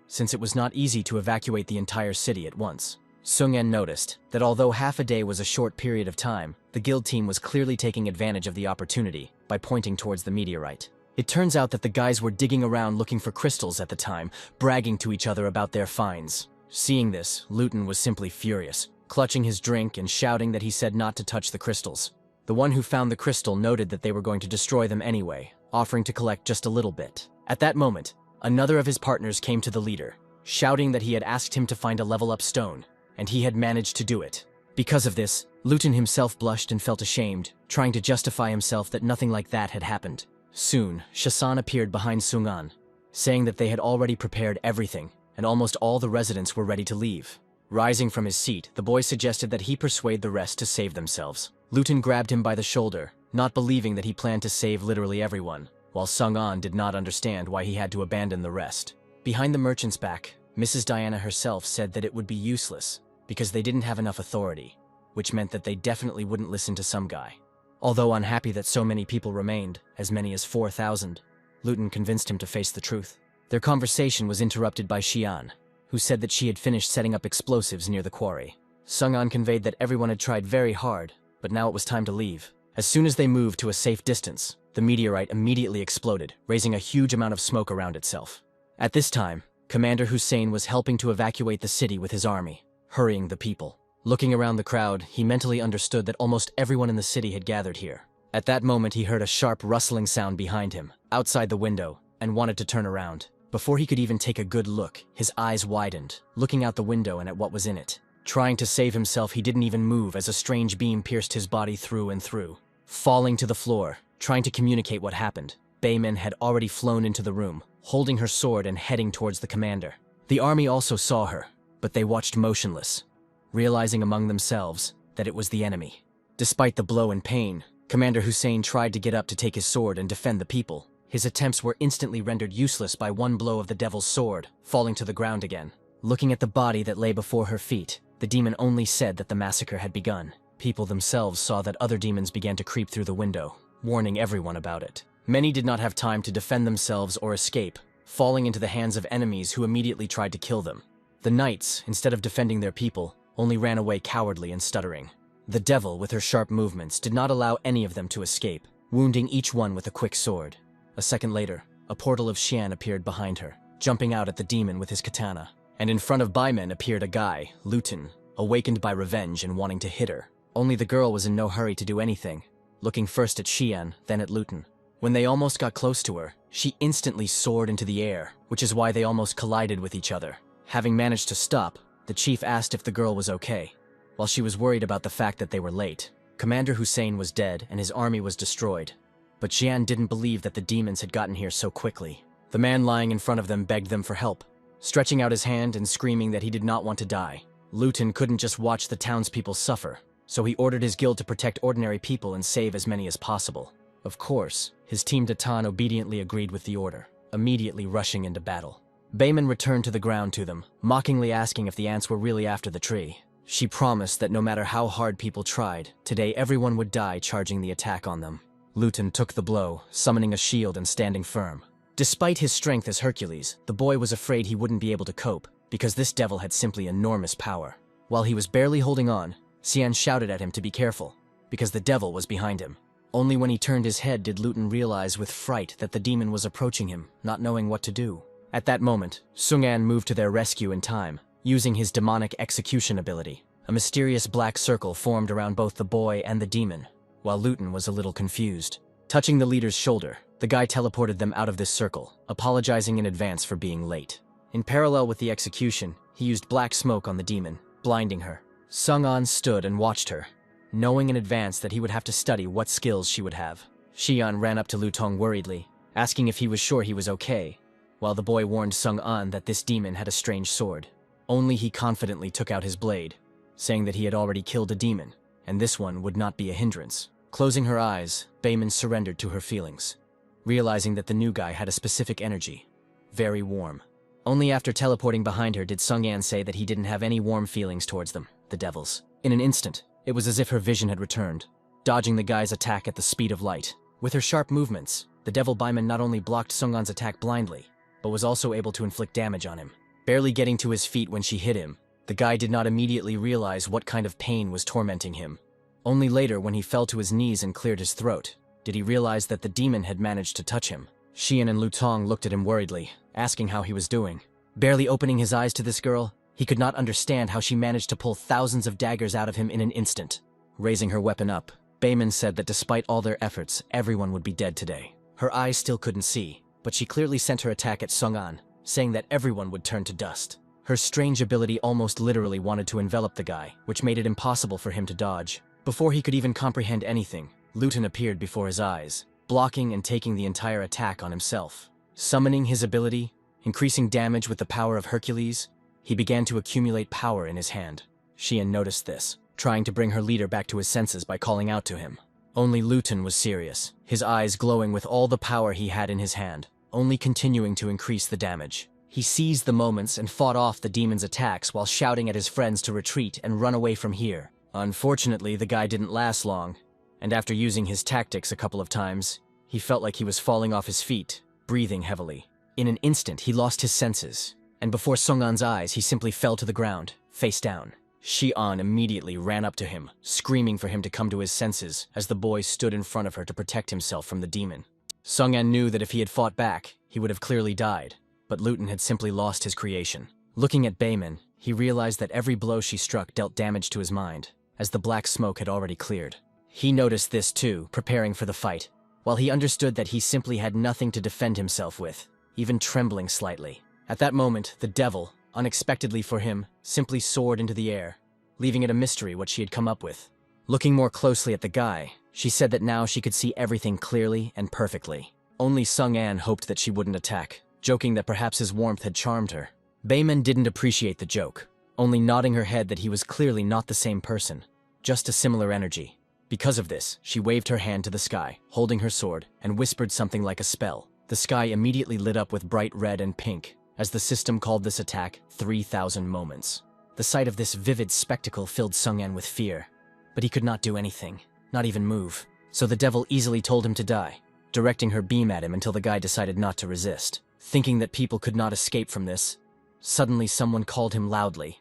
since it was not easy to evacuate the entire city at once. Sung-en noticed that although half a day was a short period of time, the guild team was clearly taking advantage of the opportunity by pointing towards the meteorite. It turns out that the guys were digging around looking for crystals at the time, bragging to each other about their finds. Seeing this, Luton was simply furious, clutching his drink and shouting that he said not to touch the crystals. The one who found the crystal noted that they were going to destroy them anyway, offering to collect just a little bit. At that moment, another of his partners came to the leader, shouting that he had asked him to find a level-up stone, and he had managed to do it. Because of this, Luton himself blushed and felt ashamed, trying to justify himself that nothing like that had happened. Soon, Shasan appeared behind Sung-an, saying that they had already prepared everything, and almost all the residents were ready to leave. Rising from his seat, the boy suggested that he persuade the rest to save themselves. Luton grabbed him by the shoulder, not believing that he planned to save literally everyone, while Sung-an did not understand why he had to abandon the rest. Behind the merchant's back, Mrs. Diana herself said that it would be useless, because they didn't have enough authority, which meant that they definitely wouldn't listen to some guy. Although unhappy that so many people remained, as many as 4,000, Luton convinced him to face the truth. Their conversation was interrupted by Xian, who said that she had finished setting up explosives near the quarry. Sung-an conveyed that everyone had tried very hard, but now it was time to leave. As soon as they moved to a safe distance, the meteorite immediately exploded, raising a huge amount of smoke around itself. At this time, Commander Hussein was helping to evacuate the city with his army, hurrying the people. Looking around the crowd, he mentally understood that almost everyone in the city had gathered here. At that moment, he heard a sharp rustling sound behind him, outside the window, and wanted to turn around. Before he could even take a good look, his eyes widened, looking out the window and at what was in it. Trying to save himself, he didn't even move as a strange beam pierced his body through and through. Falling to the floor, trying to communicate what happened, Bayman had already flown into the room, holding her sword and heading towards the commander. The army also saw her, but they watched motionless, realizing among themselves that it was the enemy. Despite the blow and pain, Commander Hussein tried to get up to take his sword and defend the people. His attempts were instantly rendered useless by one blow of the devil's sword, falling to the ground again. Looking at the body that lay before her feet, the demon only said that the massacre had begun. People themselves saw that other demons began to creep through the window, warning everyone about it. Many did not have time to defend themselves or escape, falling into the hands of enemies who immediately tried to kill them. The knights, instead of defending their people, only ran away cowardly and stuttering. The devil, with her sharp movements, did not allow any of them to escape, wounding each one with a quick sword. A second later, a portal of Xian appeared behind her, jumping out at the demon with his katana. And in front of Baimen appeared a guy, Luton, awakened by revenge and wanting to hit her. Only the girl was in no hurry to do anything, looking first at Xian, then at Luton. When they almost got close to her, she instantly soared into the air, which is why they almost collided with each other. Having managed to stop, the chief asked if the girl was okay, while she was worried about the fact that they were late. Commander Hussein was dead and his army was destroyed, but Xian didn't believe that the demons had gotten here so quickly. The man lying in front of them begged them for help, stretching out his hand and screaming that he did not want to die. Luton couldn't just watch the townspeople suffer, so he ordered his guild to protect ordinary people and save as many as possible. Of course, his team Datan obediently agreed with the order, immediately rushing into battle. Bayman returned to the ground to them, mockingly asking if the ants were really after the tree. She promised that no matter how hard people tried, today everyone would die charging the attack on them. Luton took the blow, summoning a shield and standing firm. Despite his strength as Hercules, the boy was afraid he wouldn't be able to cope, because this devil had simply enormous power. While he was barely holding on, Xian shouted at him to be careful, because the devil was behind him. Only when he turned his head did Luton realize with fright that the demon was approaching him, not knowing what to do. At that moment, Sung-an moved to their rescue in time, using his demonic execution ability. A mysterious black circle formed around both the boy and the demon, while Luton was a little confused. Touching the leader's shoulder, the guy teleported them out of this circle, apologizing in advance for being late. In parallel with the execution, he used black smoke on the demon, blinding her. Sung-an stood and watched her, knowing in advance that he would have to study what skills she would have. Xian ran up to Lutong worriedly, asking if he was sure he was okay, while the boy warned Sung-an that this demon had a strange sword. Only he confidently took out his blade, saying that he had already killed a demon, and this one would not be a hindrance. Closing her eyes, Bayman surrendered to her feelings, realizing that the new guy had a specific energy, very warm. Only after teleporting behind her did Sung-an say that he didn't have any warm feelings towards them, the devils. In an instant, it was as if her vision had returned, dodging the guy's attack at the speed of light. With her sharp movements, the devil Baiman not only blocked Sung-an's attack blindly, but was also able to inflict damage on him. Barely getting to his feet when she hit him, the guy did not immediately realize what kind of pain was tormenting him. Only later, when he fell to his knees and cleared his throat, did he realize that the demon had managed to touch him. Xian and Lu Tong looked at him worriedly, asking how he was doing. Barely opening his eyes to this girl, he could not understand how she managed to pull thousands of daggers out of him in an instant. Raising her weapon up, Baiman said that despite all their efforts, everyone would be dead today. Her eyes still couldn't see, but she clearly sent her attack at Sung-an, saying that everyone would turn to dust. Her strange ability almost literally wanted to envelop the guy, which made it impossible for him to dodge. Before he could even comprehend anything, Luton appeared before his eyes, blocking and taking the entire attack on himself. Summoning his ability, increasing damage with the power of Hercules, he began to accumulate power in his hand. Xian noticed this, trying to bring her leader back to his senses by calling out to him. Only Luton was serious, his eyes glowing with all the power he had in his hand, only continuing to increase the damage. He seized the moments and fought off the demon's attacks while shouting at his friends to retreat and run away from here. Unfortunately, the guy didn't last long, and after using his tactics a couple of times, he felt like he was falling off his feet, breathing heavily. In an instant, he lost his senses, and before Sung-an's eyes, he simply fell to the ground, face down. Xian immediately ran up to him, screaming for him to come to his senses as the boy stood in front of her to protect himself from the demon. Sung-an knew that if he had fought back, he would have clearly died, but Luton had simply lost his creation. Looking at Baiman, he realized that every blow she struck dealt damage to his mind, as the black smoke had already cleared. He noticed this too, preparing for the fight, while he understood that he simply had nothing to defend himself with, even trembling slightly. At that moment, the devil, unexpectedly for him, simply soared into the air, leaving it a mystery what she had come up with. Looking more closely at the guy, she said that now she could see everything clearly and perfectly. Only Sung-an hoped that she wouldn't attack, joking that perhaps his warmth had charmed her. Baiman didn't appreciate the joke, only nodding her head that he was clearly not the same person, just a similar energy. Because of this, she waved her hand to the sky, holding her sword, and whispered something like a spell. The sky immediately lit up with bright red and pink, as the system called this attack 3,000 moments. The sight of this vivid spectacle filled Sung-an with fear, but he could not do anything, not even move. So the devil easily told him to die, directing her beam at him until the guy decided not to resist. Thinking that people could not escape from this, suddenly someone called him loudly,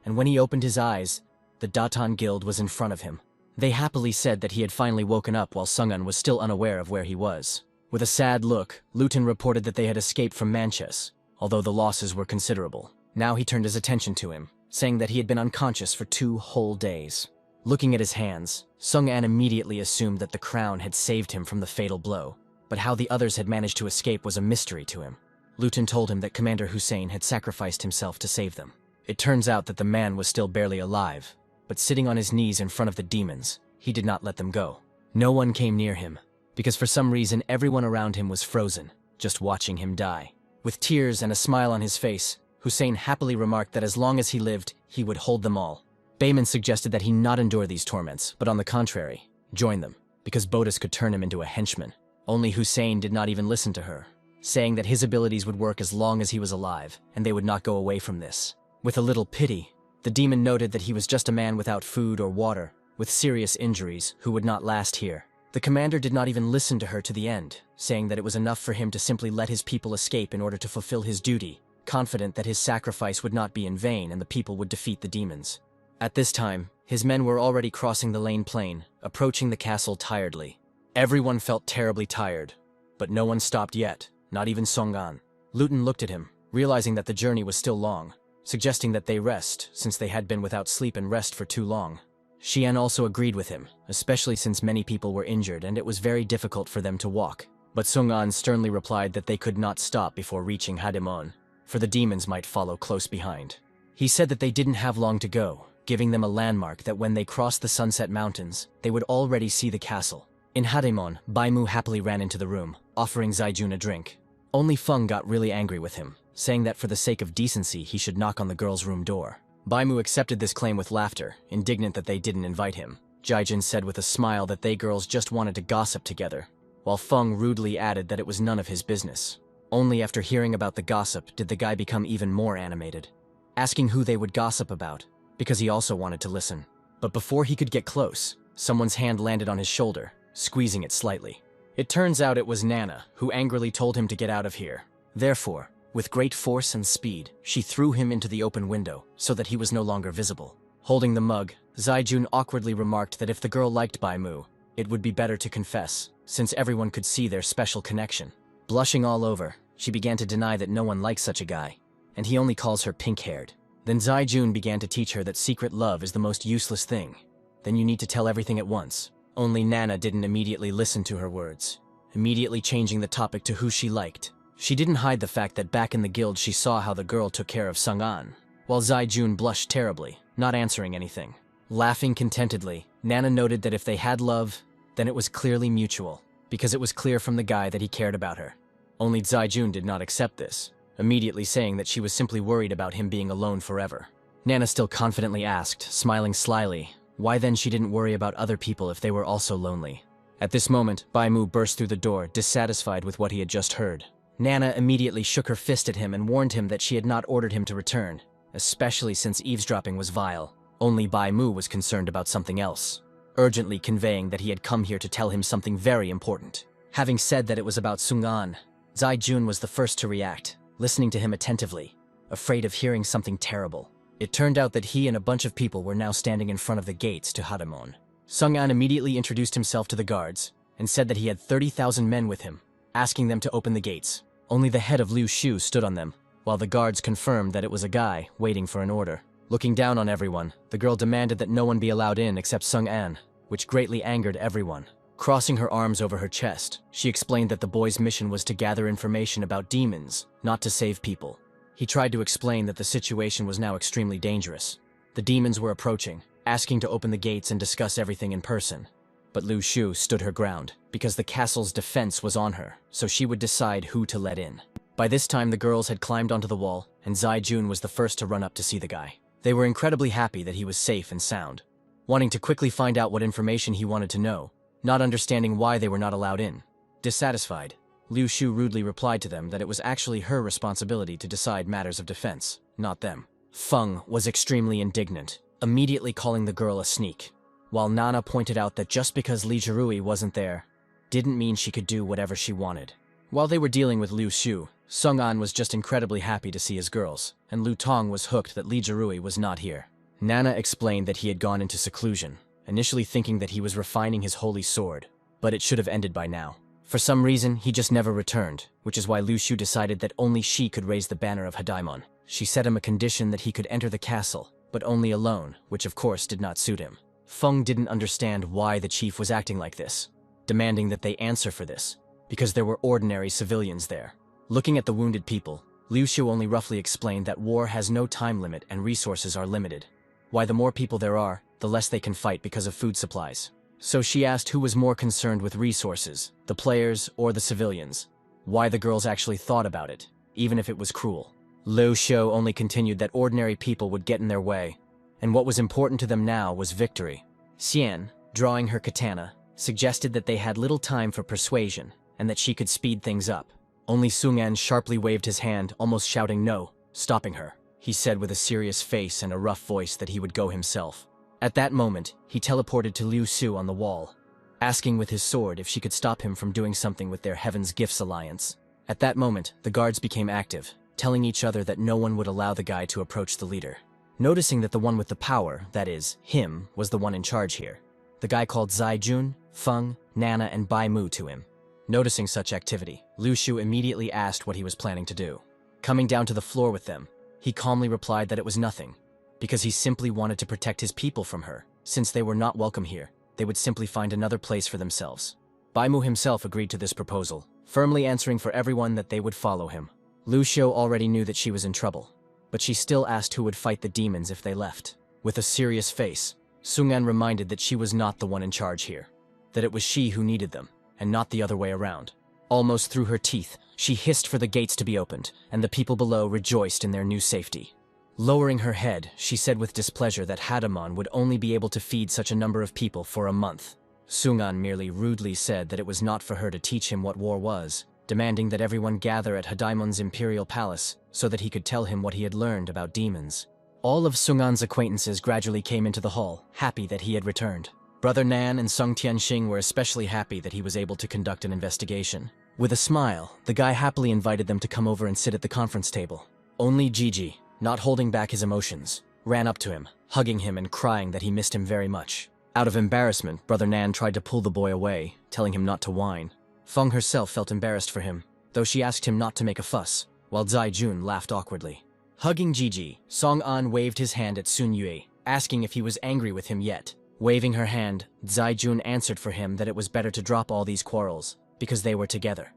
and when he opened his eyes, the Datan Guild was in front of him. They happily said that he had finally woken up while Sung-an was still unaware of where he was. With a sad look, Luton reported that they had escaped from Manchus, although the losses were considerable. Now he turned his attention to him, saying that he had been unconscious for 2 whole days. Looking at his hands, Sung-an immediately assumed that the crown had saved him from the fatal blow, but how the others had managed to escape was a mystery to him. Luton told him that Commander Hussein had sacrificed himself to save them. It turns out that the man was still barely alive, but sitting on his knees in front of the demons, he did not let them go. No one came near him, because for some reason everyone around him was frozen, just watching him die. With tears and a smile on his face, Hussein happily remarked that as long as he lived, he would hold them all. Baiman suggested that he not endure these torments, but on the contrary, join them, because Bodis could turn him into a henchman. Only Hussein did not even listen to her, saying that his abilities would work as long as he was alive, and they would not go away from this. With a little pity, the demon noted that he was just a man without food or water, with serious injuries, who would not last here. The commander did not even listen to her to the end, saying that it was enough for him to simply let his people escape in order to fulfill his duty, confident that his sacrifice would not be in vain and the people would defeat the demons. At this time, his men were already crossing the Lane Plain, approaching the castle tiredly. Everyone felt terribly tired, but no one stopped yet, not even Sung-an. Luton looked at him, realizing that the journey was still long, suggesting that they rest, since they had been without sleep and rest for too long. Xian also agreed with him, especially since many people were injured and it was very difficult for them to walk. But Sung-an sternly replied that they could not stop before reaching Hadimon, for the demons might follow close behind. He said that they didn't have long to go, giving them a landmark that when they crossed the Sunset Mountains, they would already see the castle. In Hadimon, Baimu happily ran into the room, offering Zaijun a drink. Only Feng got really angry with him, saying that for the sake of decency he should knock on the girl's room door. Baimu accepted this claim with laughter, indignant that they didn't invite him. Jaijin said with a smile that they girls just wanted to gossip together, while Feng rudely added that it was none of his business. Only after hearing about the gossip did the guy become even more animated, asking who they would gossip about, because he also wanted to listen. But before he could get close, someone's hand landed on his shoulder, squeezing it slightly. It turns out it was Nana, who angrily told him to get out of here. Therefore, with great force and speed, she threw him into the open window so that he was no longer visible. Holding the mug, Zaijun awkwardly remarked that if the girl liked Bai Mu, it would be better to confess, since everyone could see their special connection. Blushing all over, she began to deny that no one likes such a guy, and he only calls her pink-haired. Then Zaijun began to teach her that secret love is the most useless thing. Then you need to tell everything at once. Only Nana didn't immediately listen to her words, immediately changing the topic to who she liked. She didn't hide the fact that back in the guild she saw how the girl took care of Sung-an, while Zaijun blushed terribly, not answering anything. Laughing contentedly, Nana noted that if they had love, then it was clearly mutual, because it was clear from the guy that he cared about her. Only Zaijun did not accept this, immediately saying that she was simply worried about him being alone forever. Nana still confidently asked, smiling slyly, why then she didn't worry about other people if they were also lonely. At this moment, Bai Mu burst through the door, dissatisfied with what he had just heard. Nana immediately shook her fist at him and warned him that she had not ordered him to return, especially since eavesdropping was vile. Only Bai Mu was concerned about something else, urgently conveying that he had come here to tell him something very important. Having said that it was about Sung-an, Zaijun was the first to react, listening to him attentively, afraid of hearing something terrible. It turned out that he and a bunch of people were now standing in front of the gates to Hadamon. Sung-an immediately introduced himself to the guards and said that he had 30,000 men with him, asking them to open the gates. Only the head of Liu Shu stood on them, while the guards confirmed that it was a guy waiting for an order. Looking down on everyone, the girl demanded that no one be allowed in except Sung-an, which greatly angered everyone. Crossing her arms over her chest, she explained that the boy's mission was to gather information about demons, not to save people. He tried to explain that the situation was now extremely dangerous. The demons were approaching, asking to open the gates and discuss everything in person. But Liu Shu stood her ground, because the castle's defense was on her, so she would decide who to let in. By this time the girls had climbed onto the wall, and Zaijun was the first to run up to see the guy. They were incredibly happy that he was safe and sound, wanting to quickly find out what information he wanted to know, not understanding why they were not allowed in. Dissatisfied, Liu Shu rudely replied to them that it was actually her responsibility to decide matters of defense, not them. Feng was extremely indignant, immediately calling the girl a sneak, while Nana pointed out that just because Li Jirui wasn't there, didn't mean she could do whatever she wanted. While they were dealing with Liu Shu, Sung-an was just incredibly happy to see his girls, and Lu Tong was hooked that Li Jirui was not here. Nana explained that he had gone into seclusion, initially thinking that he was refining his holy sword, but it should have ended by now. For some reason, he just never returned, which is why Liu Shu decided that only she could raise the banner of Hadaimon. She set him a condition that he could enter the castle, but only alone, which of course did not suit him. Feng didn't understand why the chief was acting like this, demanding that they answer for this, because there were ordinary civilians there. Looking at the wounded people, Liu Shu only roughly explained that war has no time limit and resources are limited. Why the more people there are, the less they can fight because of food supplies. So she asked who was more concerned with resources, the players or the civilians. Why the girls actually thought about it, even if it was cruel. Liu Shu only continued that ordinary people would get in their way, and what was important to them now was victory. Xian, drawing her katana, suggested that they had little time for persuasion, and that she could speed things up. Only Sung-an sharply waved his hand, almost shouting no, stopping her. He said with a serious face and a rough voice that he would go himself. At that moment, he teleported to Liu Shu on the wall, asking with his sword if she could stop him from doing something with their Heaven's Gifts alliance. At that moment, the guards became active, telling each other that no one would allow the guy to approach the leader. Noticing that the one with the power, that is, him, was the one in charge here, the guy called Zaijun, Feng, Nana, and Bai Mu to him. Noticing such activity, Liu Shu immediately asked what he was planning to do. Coming down to the floor with them, he calmly replied that it was nothing, because he simply wanted to protect his people from her. Since they were not welcome here, they would simply find another place for themselves. Bai Mu himself agreed to this proposal, firmly answering for everyone that they would follow him. Liu Shu already knew that she was in trouble, but she still asked who would fight the demons if they left. With a serious face, Sung-an reminded that she was not the one in charge here, that it was she who needed them, and not the other way around. Almost through her teeth, she hissed for the gates to be opened, and the people below rejoiced in their new safety. Lowering her head, she said with displeasure that Hadamon would only be able to feed such a number of people for a month. Sung-an merely rudely said that it was not for her to teach him what war was, demanding that everyone gather at Hadaimon's imperial palace so that he could tell him what he had learned about demons. All of Sung-an's acquaintances gradually came into the hall, happy that he had returned. Brother Nan and Sung Tianxing were especially happy that he was able to conduct an investigation. With a smile, the guy happily invited them to come over and sit at the conference table. Only Gigi, not holding back his emotions, ran up to him, hugging him and crying that he missed him very much. Out of embarrassment, Brother Nan tried to pull the boy away, telling him not to whine. Feng herself felt embarrassed for him, though she asked him not to make a fuss, while Zai Jun laughed awkwardly. Hugging Gigi, Song-an waved his hand at Sun Yue, asking if he was angry with him yet. Waving her hand, Zai Jun answered for him that it was better to drop all these quarrels, because they were together,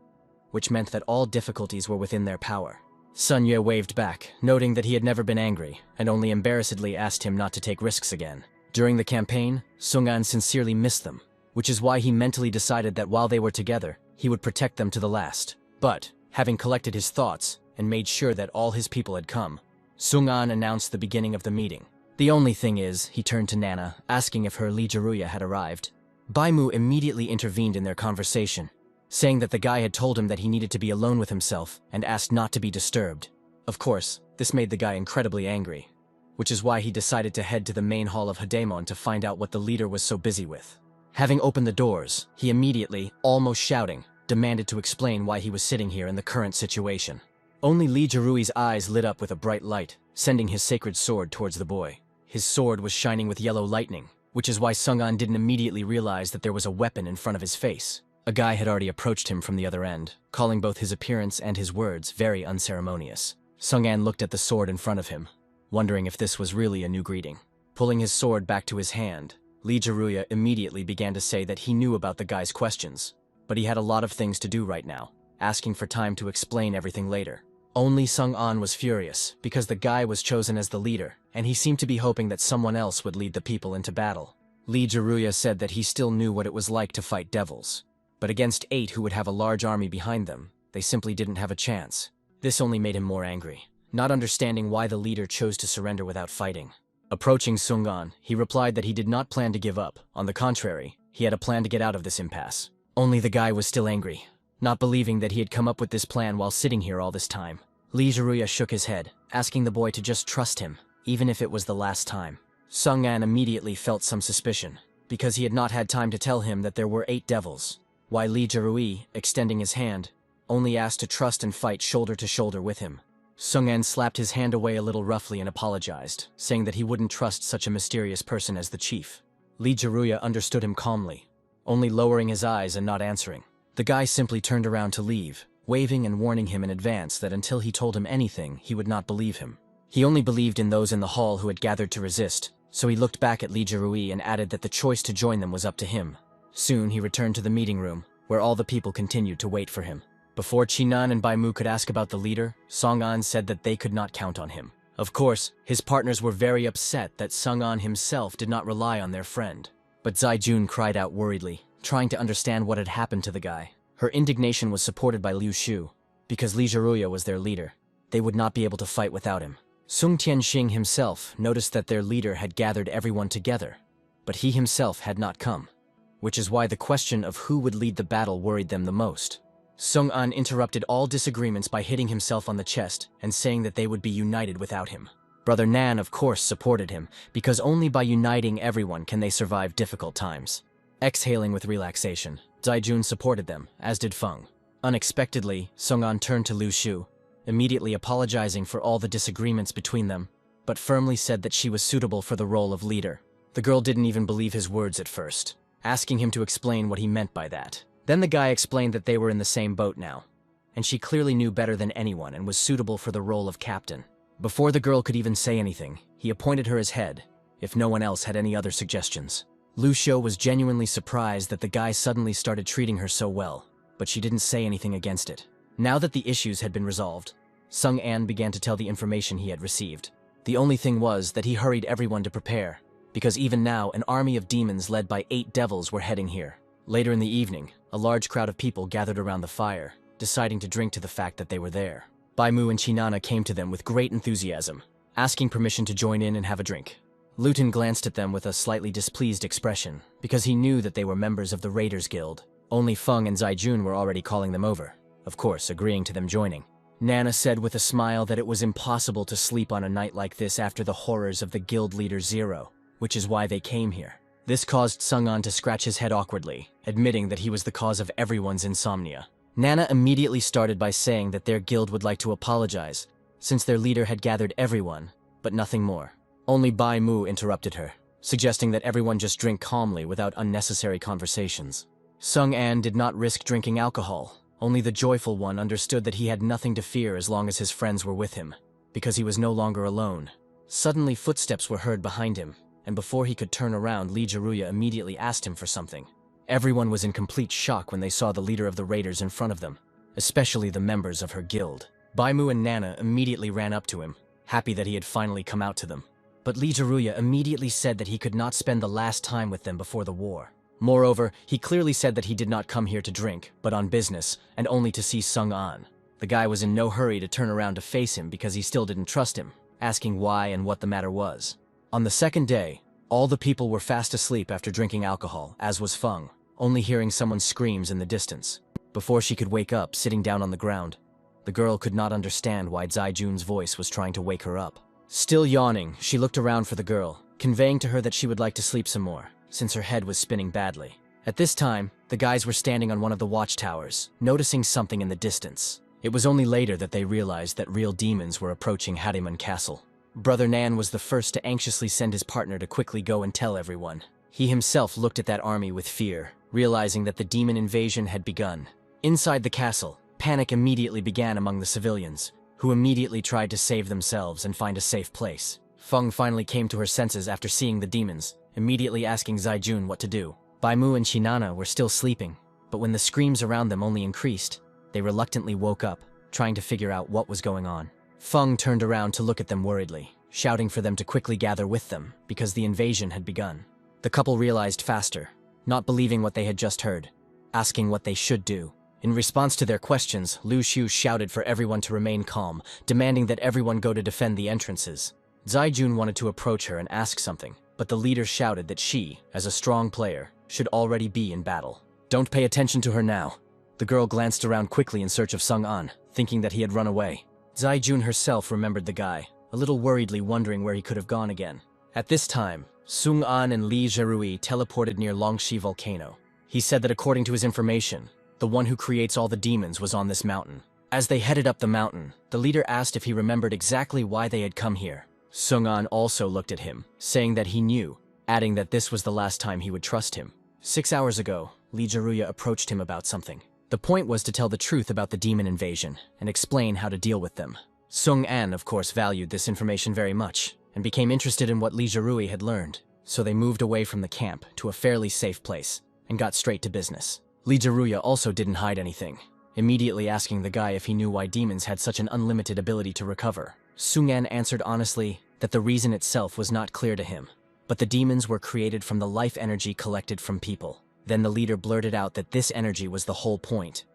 which meant that all difficulties were within their power. Sun Yue waved back, noting that he had never been angry, and only embarrassedly asked him not to take risks again. During the campaign, Sung-an sincerely missed them, which is why he mentally decided that while they were together, he would protect them to the last. But, having collected his thoughts and made sure that all his people had come, Sung-an announced the beginning of the meeting. The only thing is, he turned to Nana, asking if her Li Jiruya had arrived. Baimu immediately intervened in their conversation, saying that the guy had told him that he needed to be alone with himself and asked not to be disturbed. Of course, this made the guy incredibly angry, which is why he decided to head to the main hall of Hadaemon to find out what the leader was so busy with. Having opened the doors, he immediately, almost shouting, demanded to explain why he was sitting here in the current situation. Only Li Jirui's eyes lit up with a bright light, sending his sacred sword towards the boy. His sword was shining with yellow lightning, which is why Sung-an didn't immediately realize that there was a weapon in front of his face. A guy had already approached him from the other end, calling both his appearance and his words very unceremonious. Sung-an looked at the sword in front of him, wondering if this was really a new greeting. Pulling his sword back to his hand, Li Jiruya immediately began to say that he knew about the guy's questions, but he had a lot of things to do right now, asking for time to explain everything later. Only Sung-an was furious, because the guy was chosen as the leader, and he seemed to be hoping that someone else would lead the people into battle. Li Jiruya said that he still knew what it was like to fight devils, but against 8 who would have a large army behind them, they simply didn't have a chance. This only made him more angry, not understanding why the leader chose to surrender without fighting. Approaching Sung-an, he replied that he did not plan to give up. On the contrary, he had a plan to get out of this impasse. Only the guy was still angry, not believing that he had come up with this plan while sitting here all this time. Li Jiruya shook his head, asking the boy to just trust him, even if it was the last time. Sung-an immediately felt some suspicion, because he had not had time to tell him that there were 8 devils, while Li Jirui, extending his hand, only asked to trust and fight shoulder to shoulder with him. Sung-an slapped his hand away a little roughly and apologized, saying that he wouldn't trust such a mysterious person as the chief. Li Jiruya understood him calmly, only lowering his eyes and not answering. The guy simply turned around to leave, waving and warning him in advance that until he told him anything, he would not believe him. He only believed in those in the hall who had gathered to resist, so he looked back at Li Jirui and added that the choice to join them was up to him. Soon he returned to the meeting room, where all the people continued to wait for him. Before Chinan and Baimu could ask about the leader, Song-an said that they could not count on him. Of course, his partners were very upset that Sung-an himself did not rely on their friend. But Zai Jun cried out worriedly, trying to understand what had happened to the guy. Her indignation was supported by Liu Shu, because Li Jiruya was their leader. They would not be able to fight without him. Sung Tianxing himself noticed that their leader had gathered everyone together, but he himself had not come, which is why the question of who would lead the battle worried them the most. Sung-an interrupted all disagreements by hitting himself on the chest and saying that they would be united without him. Brother Nan, of course, supported him, because only by uniting everyone can they survive difficult times. Exhaling with relaxation, Zai Jun supported them, as did Feng. Unexpectedly, Sung-an turned to Liu Shu, immediately apologizing for all the disagreements between them, but firmly said that she was suitable for the role of leader. The girl didn't even believe his words at first, asking him to explain what he meant by that. Then the guy explained that they were in the same boat now, and she clearly knew better than anyone and was suitable for the role of captain. Before the girl could even say anything, he appointed her as head, if no one else had any other suggestions. Liu Shu was genuinely surprised that the guy suddenly started treating her so well, but she didn't say anything against it. Now that the issues had been resolved, Sung-an began to tell the information he had received. The only thing was that he hurried everyone to prepare, because even now an army of demons led by 8 devils were heading here. Later in the evening, a large crowd of people gathered around the fire, deciding to drink to the fact that they were there. Baimu and Chinana came to them with great enthusiasm, asking permission to join in and have a drink. Luton glanced at them with a slightly displeased expression, because he knew that they were members of the Raiders Guild. Only Feng and Zai Jun were already calling them over. of course agreeing to them joining. Nana said with a smile that it was impossible to sleep on a night like this after the horrors of the guild leader Zero, which is why they came here. This caused Sung-an to scratch his head awkwardly, admitting that he was the cause of everyone's insomnia. Nana immediately started by saying that their guild would like to apologize, since their leader had gathered everyone, but nothing more. Only Bai Mu interrupted her, suggesting that everyone just drink calmly without unnecessary conversations. Sung-an did not risk drinking alcohol. Only the joyful one understood that he had nothing to fear as long as his friends were with him, because he was no longer alone. Suddenly footsteps were heard behind him, and before he could turn around, Lee Jaruya immediately asked him for something. Everyone was in complete shock when they saw the leader of the raiders in front of them, especially the members of her guild. Bai Mu and Nana immediately ran up to him, happy that he had finally come out to them. But Lee Jaruya immediately said that he could not spend the last time with them before the war. Moreover, he clearly said that he did not come here to drink, but on business, and only to see Sung-an. The guy was in no hurry to turn around to face him because he still didn't trust him, asking why and what the matter was. On the second day, all the people were fast asleep after drinking alcohol, as was Feng, only hearing someone's screams in the distance. Before she could wake up, sitting down on the ground, the girl could not understand why Zai-jun's voice was trying to wake her up. Still yawning, she looked around for the girl, conveying to her that she would like to sleep some more, since her head was spinning badly. At this time, the guys were standing on one of the watchtowers, noticing something in the distance. It was only later that they realized that real demons were approaching Harimon Castle. Brother Nan was the first to anxiously send his partner to quickly go and tell everyone. He himself looked at that army with fear, realizing that the demon invasion had begun. Inside the castle, panic immediately began among the civilians, who immediately tried to save themselves and find a safe place. Feng finally came to her senses after seeing the demons, immediately asking Zai-jun what to do. Bai Mu and Shinana were still sleeping, but when the screams around them only increased, they reluctantly woke up, trying to figure out what was going on. Feng turned around to look at them worriedly, shouting for them to quickly gather with them, because the invasion had begun. The couple realized faster, not believing what they had just heard, asking what they should do. In response to their questions, Lu Xiu shouted for everyone to remain calm, demanding that everyone go to defend the entrances. Zai-jun wanted to approach her and ask something, but the leader shouted that she, as a strong player, should already be in battle. Don't pay attention to her now. The girl glanced around quickly in search of Sung-an, thinking that he had run away. Zai-jun herself remembered the guy, a little worriedly wondering where he could have gone again. At this time, Sung-an and Li Zherui teleported near Longxi Volcano. He said that according to his information, the one who creates all the demons was on this mountain. As they headed up the mountain, the leader asked if he remembered exactly why they had come here. Sung-an also looked at him, saying that he knew, adding that this was the last time he would trust him. 6 hours ago, Li Jaruya approached him about something. The point was to tell the truth about the demon invasion and explain how to deal with them. Sung-an, of course, valued this information very much and became interested in what Li Jarui had learned, so they moved away from the camp to a fairly safe place and got straight to business. Li Jaruya also didn't hide anything, immediately asking the guy if he knew why demons had such an unlimited ability to recover. Sung-an answered honestly that the reason itself was not clear to him, but the demons were created from the life energy collected from people. Then the leader blurted out that this energy was the whole point,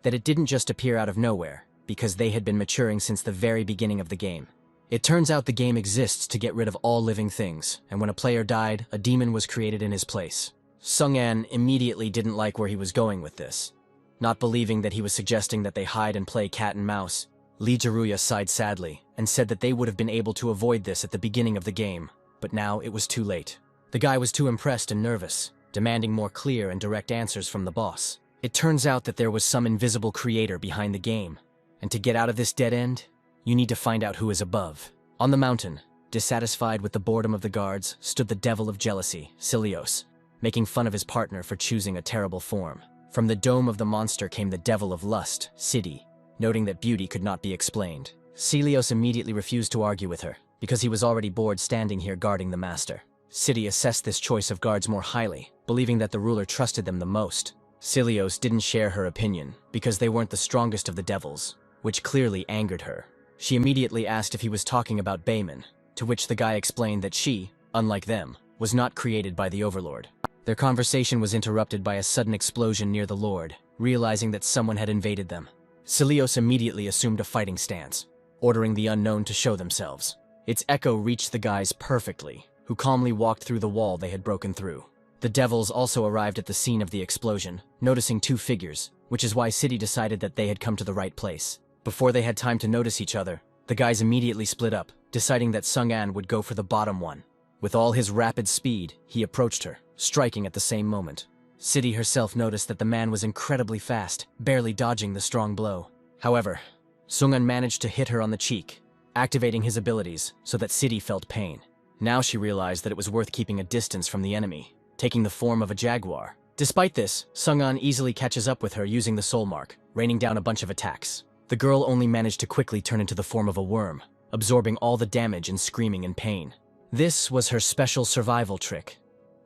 that it didn't just appear out of nowhere, because they had been maturing since the very beginning of the game. It turns out the game exists to get rid of all living things, and when a player died, a demon was created in his place. Sung-an immediately didn't like where he was going with this. Not believing that he was suggesting that they hide and play cat and mouse, Li Jaruya sighed sadly and said that they would have been able to avoid this at the beginning of the game, but now it was too late. The guy was too impressed and nervous, demanding more clear and direct answers from the boss. It turns out that there was some invisible creator behind the game, and to get out of this dead end, you need to find out who is above. On the mountain, dissatisfied with the boredom of the guards, stood the devil of jealousy, Cilios, making fun of his partner for choosing a terrible form. From the dome of the monster came the devil of lust, Sidi, noting that beauty could not be explained. Cilios immediately refused to argue with her, because he was already bored standing here guarding the master. Sidi assessed this choice of guards more highly, believing that the ruler trusted them the most. Cilios didn't share her opinion, because they weren't the strongest of the devils, which clearly angered her. She immediately asked if he was talking about Bayman, to which the guy explained that she, unlike them, was not created by the Overlord. Their conversation was interrupted by a sudden explosion near the Lord, realizing that someone had invaded them. Cilios immediately assumed a fighting stance, ordering the unknown to show themselves. Its echo reached the guys perfectly, who calmly walked through the wall they had broken through. The devils also arrived at the scene of the explosion, noticing two figures, which is why City decided that they had come to the right place. Before they had time to notice each other, the guys immediately split up, deciding that Sung-an would go for the bottom one. With all his rapid speed, he approached her, striking at the same moment. City herself noticed that the man was incredibly fast, barely dodging the strong blow. However, Sung-an managed to hit her on the cheek, activating his abilities so that City felt pain. Now she realized that it was worth keeping a distance from the enemy, taking the form of a jaguar. Despite this, Sung-an easily catches up with her using the soul mark, raining down a bunch of attacks. The girl only managed to quickly turn into the form of a worm, absorbing all the damage and screaming in pain. This was her special survival trick,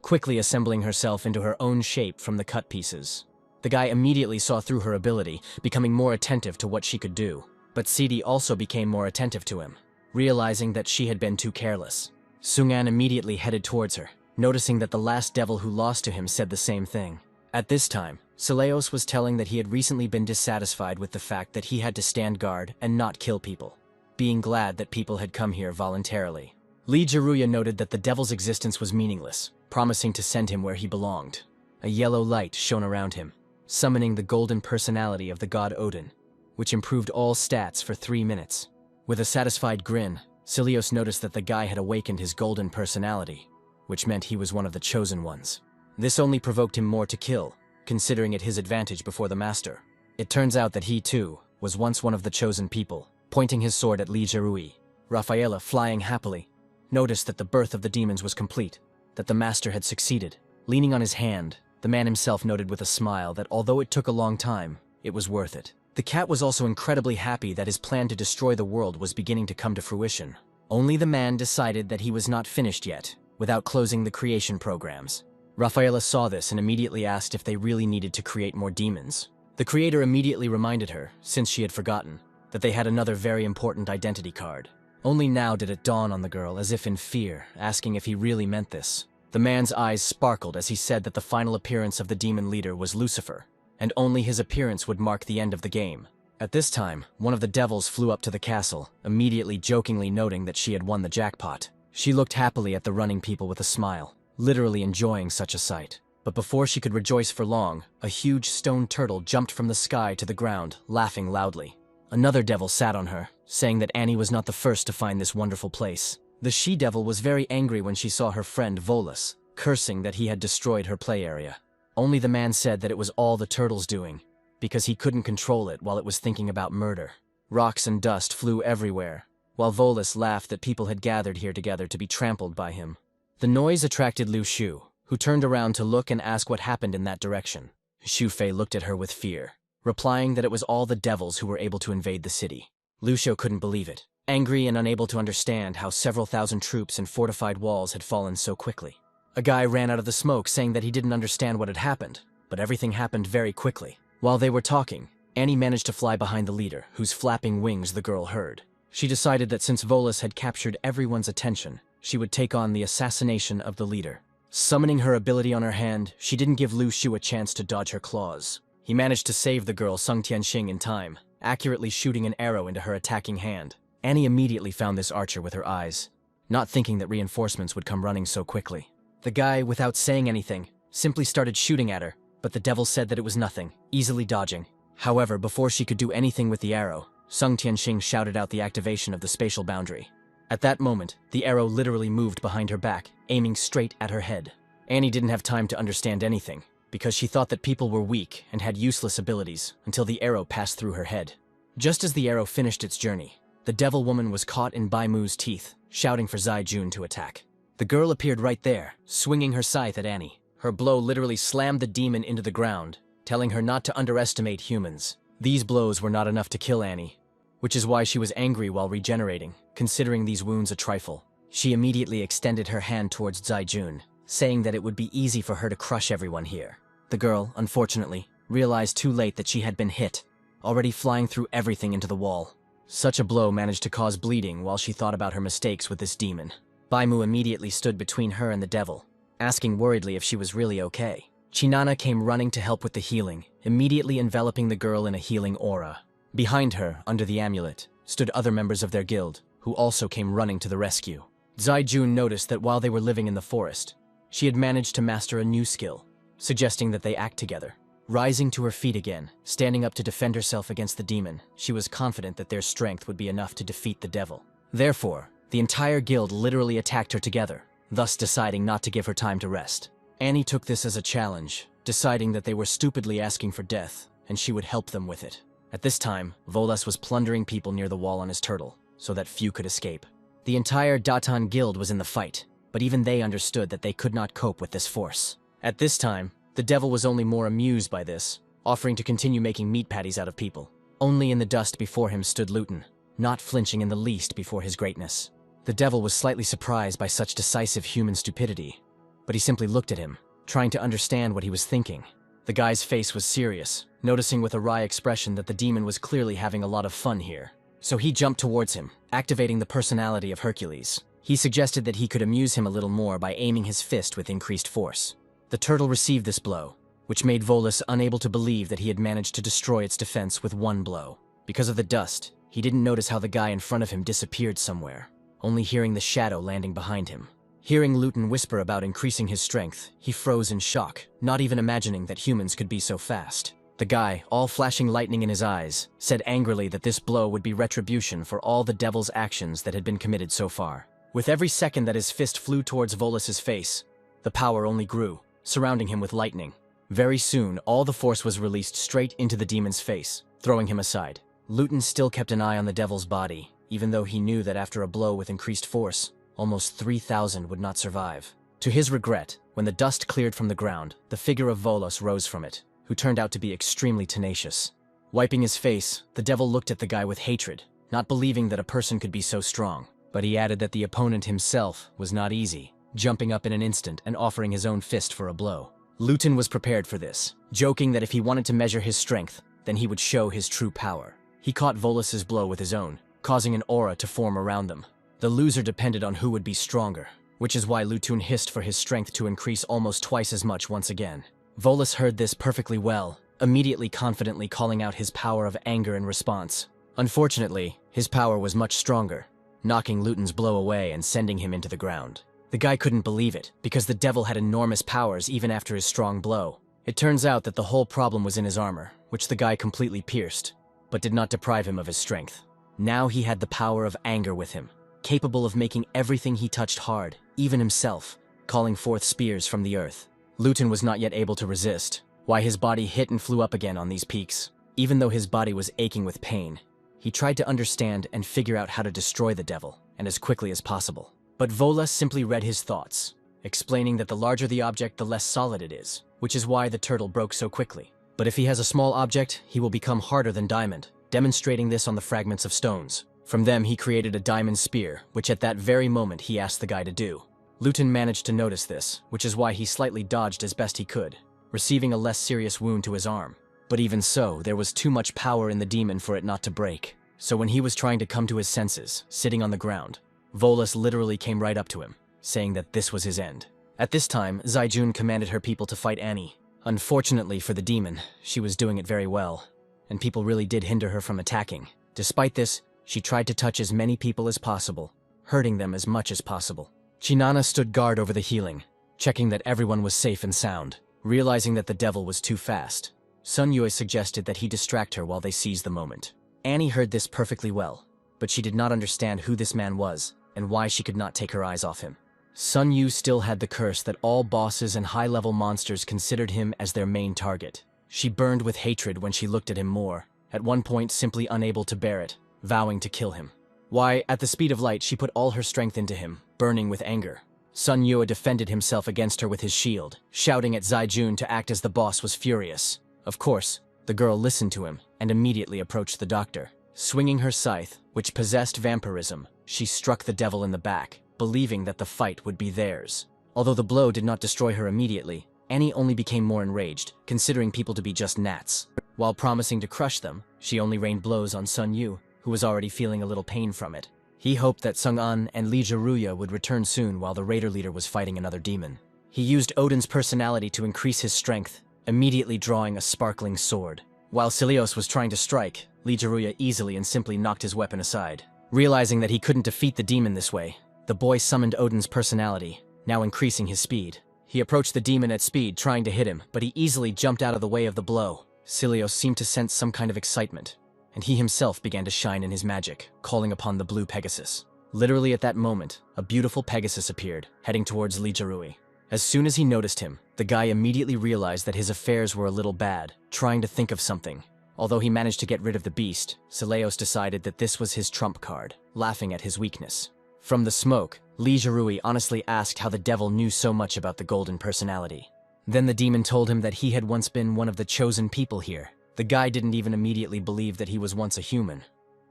quickly assembling herself into her own shape from the cut pieces. The guy immediately saw through her ability, becoming more attentive to what she could do. But City also became more attentive to him, realizing that she had been too careless. Sung-an immediately headed towards her, noticing that the last devil who lost to him said the same thing. At this time, Seleos was telling that he had recently been dissatisfied with the fact that he had to stand guard and not kill people, being glad that people had come here voluntarily. Lee Jaruya noted that the devil's existence was meaningless, promising to send him where he belonged. A yellow light shone around him, summoning the golden personality of the god Odin, which improved all stats for 3 minutes. With a satisfied grin, Seleos noticed that the guy had awakened his golden personality, which meant he was one of the chosen ones. This only provoked him more to kill, considering it his advantage before the master. It turns out that he, too, was once one of the chosen people, pointing his sword at Lee Jarui. Rafaela, flying happily, noticed that the birth of the demons was complete, that the master had succeeded. Leaning on his hand, the man himself noted with a smile that although it took a long time, it was worth it. The cat was also incredibly happy that his plan to destroy the world was beginning to come to fruition. Only the man decided that he was not finished yet, without closing the creation programs. Rafaela saw this and immediately asked if they really needed to create more demons. The creator immediately reminded her, since she had forgotten, that they had another very important identity card. Only now did it dawn on the girl, as if in fear, asking if he really meant this. The man's eyes sparkled as he said that the final appearance of the demon leader was Lucifer, and only his appearance would mark the end of the game. At this time, one of the devils flew up to the castle, immediately jokingly noting that she had won the jackpot. She looked happily at the running people with a smile, literally enjoying such a sight. But before she could rejoice for long, a huge stone turtle jumped from the sky to the ground, laughing loudly. Another devil sat on her, saying that Annie was not the first to find this wonderful place. The she-devil was very angry when she saw her friend Volus, cursing that he had destroyed her play area. Only the man said that it was all the turtle's doing, because he couldn't control it while it was thinking about murder. Rocks and dust flew everywhere, while Volus laughed that people had gathered here together to be trampled by him. The noise attracted Liu Shu, who turned around to look and ask what happened in that direction. Xu Fei looked at her with fear, replying that it was all the devils who were able to invade the city. Liu Shu couldn't believe it, angry and unable to understand how several thousand troops and fortified walls had fallen so quickly. A guy ran out of the smoke saying that he didn't understand what had happened, but everything happened very quickly. While they were talking, Annie managed to fly behind the leader, whose flapping wings the girl heard. She decided that since Volus had captured everyone's attention, she would take on the assassination of the leader. Summoning her ability on her hand, she didn't give Liu Shu a chance to dodge her claws. He managed to save the girl Sung Tianxing in time, accurately shooting an arrow into her attacking hand. Annie immediately found this archer with her eyes, not thinking that reinforcements would come running so quickly. The guy, without saying anything, simply started shooting at her, but the devil said that it was nothing, easily dodging. However, before she could do anything with the arrow, Sung Tianxing shouted out the activation of the spatial boundary. At that moment, the arrow literally moved behind her back, aiming straight at her head. Annie didn't have time to understand anything, because she thought that people were weak and had useless abilities until the arrow passed through her head. Just as the arrow finished its journey, the devil woman was caught in Bai Mu's teeth, shouting for Zai Jun to attack. The girl appeared right there, swinging her scythe at Annie. Her blow literally slammed the demon into the ground, telling her not to underestimate humans. These blows were not enough to kill Annie, which is why she was angry while regenerating, considering these wounds a trifle. She immediately extended her hand towards Zai Jun, saying that it would be easy for her to crush everyone here. The girl, unfortunately, realized too late that she had been hit, already flying through everything into the wall. Such a blow managed to cause bleeding while she thought about her mistakes with this demon. Bai Mu immediately stood between her and the devil, asking worriedly if she was really okay. Chinana came running to help with the healing, immediately enveloping the girl in a healing aura. Behind her, under the amulet, stood other members of their guild, who also came running to the rescue. Zai Jun noticed that while they were living in the forest, she had managed to master a new skill, suggesting that they act together. Rising to her feet again, standing up to defend herself against the demon, she was confident that their strength would be enough to defeat the devil. Therefore, the entire guild literally attacked her together, thus deciding not to give her time to rest. Annie took this as a challenge, deciding that they were stupidly asking for death, and she would help them with it. At this time, Volas was plundering people near the wall on his turtle, so that few could escape. The entire Datan guild was in the fight, but even they understood that they could not cope with this force. At this time, the devil was only more amused by this, offering to continue making meat patties out of people. Only in the dust before him stood Luton, not flinching in the least before his greatness. The devil was slightly surprised by such decisive human stupidity, but he simply looked at him, trying to understand what he was thinking. The guy's face was serious, noticing with a wry expression that the demon was clearly having a lot of fun here. So he jumped towards him, activating the personality of Hercules. He suggested that he could amuse him a little more by aiming his fist with increased force. The turtle received this blow, which made Volas unable to believe that he had managed to destroy its defense with one blow. Because of the dust, he didn't notice how the guy in front of him disappeared somewhere, only hearing the shadow landing behind him. Hearing Luton whisper about increasing his strength, he froze in shock, not even imagining that humans could be so fast. The guy, all flashing lightning in his eyes, said angrily that this blow would be retribution for all the devil's actions that had been committed so far. With every second that his fist flew towards Volas's face, the power only grew, surrounding him with lightning. Very soon, all the force was released straight into the demon's face, throwing him aside. Luton still kept an eye on the devil's body, even though he knew that after a blow with increased force, almost 3,000 would not survive. To his regret, when the dust cleared from the ground, the figure of Volas rose from it, who turned out to be extremely tenacious. Wiping his face, the devil looked at the guy with hatred, not believing that a person could be so strong. But he added that the opponent himself was not easy, jumping up in an instant and offering his own fist for a blow. Luton was prepared for this, joking that if he wanted to measure his strength, then he would show his true power. He caught Volas's blow with his own, causing an aura to form around them. The loser depended on who would be stronger, which is why Luton hissed for his strength to increase almost twice as much once again. Volas heard this perfectly well, immediately confidently calling out his power of anger in response. Unfortunately, his power was much stronger, knocking Luton's blow away and sending him into the ground. The guy couldn't believe it, because the devil had enormous powers even after his strong blow. It turns out that the whole problem was in his armor, which the guy completely pierced, but did not deprive him of his strength. Now he had the power of anger with him, capable of making everything he touched hard, even himself, calling forth spears from the earth. Luton was not yet able to resist, why his body hit and flew up again on these peaks. Even though his body was aching with pain, he tried to understand and figure out how to destroy the devil, and as quickly as possible. But Volas simply read his thoughts, explaining that the larger the object, the less solid it is, which is why the turtle broke so quickly. But if he has a small object, he will become harder than diamond, demonstrating this on the fragments of stones. From them he created a diamond spear, which at that very moment he asked the guy to do. Luton managed to notice this, which is why he slightly dodged as best he could, receiving a less serious wound to his arm. But even so, there was too much power in the demon for it not to break. So when he was trying to come to his senses, sitting on the ground, Volas literally came right up to him, saying that this was his end. At this time, Zaijun commanded her people to fight Annie. Unfortunately for the demon, she was doing it very well, and people really did hinder her from attacking. Despite this, she tried to touch as many people as possible, hurting them as much as possible. Chinana stood guard over the healing, checking that everyone was safe and sound. Realizing that the devil was too fast, Sun Yue suggested that he distract her while they seized the moment. Annie heard this perfectly well, but she did not understand who this man was and why she could not take her eyes off him. Sun Yu still had the curse that all bosses and high-level monsters considered him as their main target. She burned with hatred when she looked at him more, at one point simply unable to bear it, vowing to kill him. Why, at the speed of light, she put all her strength into him, burning with anger. Sun Yue defended himself against her with his shield, shouting at Zaijun to act as the boss was furious. Of course, the girl listened to him and immediately approached the doctor. Swinging her scythe, which possessed vampirism, she struck the devil in the back, believing that the fight would be theirs. Although the blow did not destroy her immediately, Annie only became more enraged, considering people to be just gnats. While promising to crush them, she only rained blows on Sun Yu, who was already feeling a little pain from it. He hoped that Sung An and Li Jiruya would return soon while the raider leader was fighting another demon. He used Odin's personality to increase his strength, immediately drawing a sparkling sword. While Cilios was trying to strike, Li Jiruya easily and simply knocked his weapon aside. Realizing that he couldn't defeat the demon this way, the boy summoned Odin's personality, now increasing his speed. He He approached the demon at speed, trying to hit him, but he easily jumped out of the way of the blow. Cilios seemed to sense some kind of excitement, and he himself began to shine in his magic, calling upon the blue Pegasus. Literally at that moment, a beautiful Pegasus appeared, heading towards Lijarui. As soon as he noticed him, the guy immediately realized that his affairs were a little bad, trying to think of something. Although he managed to get rid of the beast, Cilios decided that this was his trump card, laughing at his weakness. From the smoke, Lijarui honestly asked how the devil knew so much about the golden personality. Then the demon told him that he had once been one of the chosen people here. The guy didn't even immediately believe that he was once a human,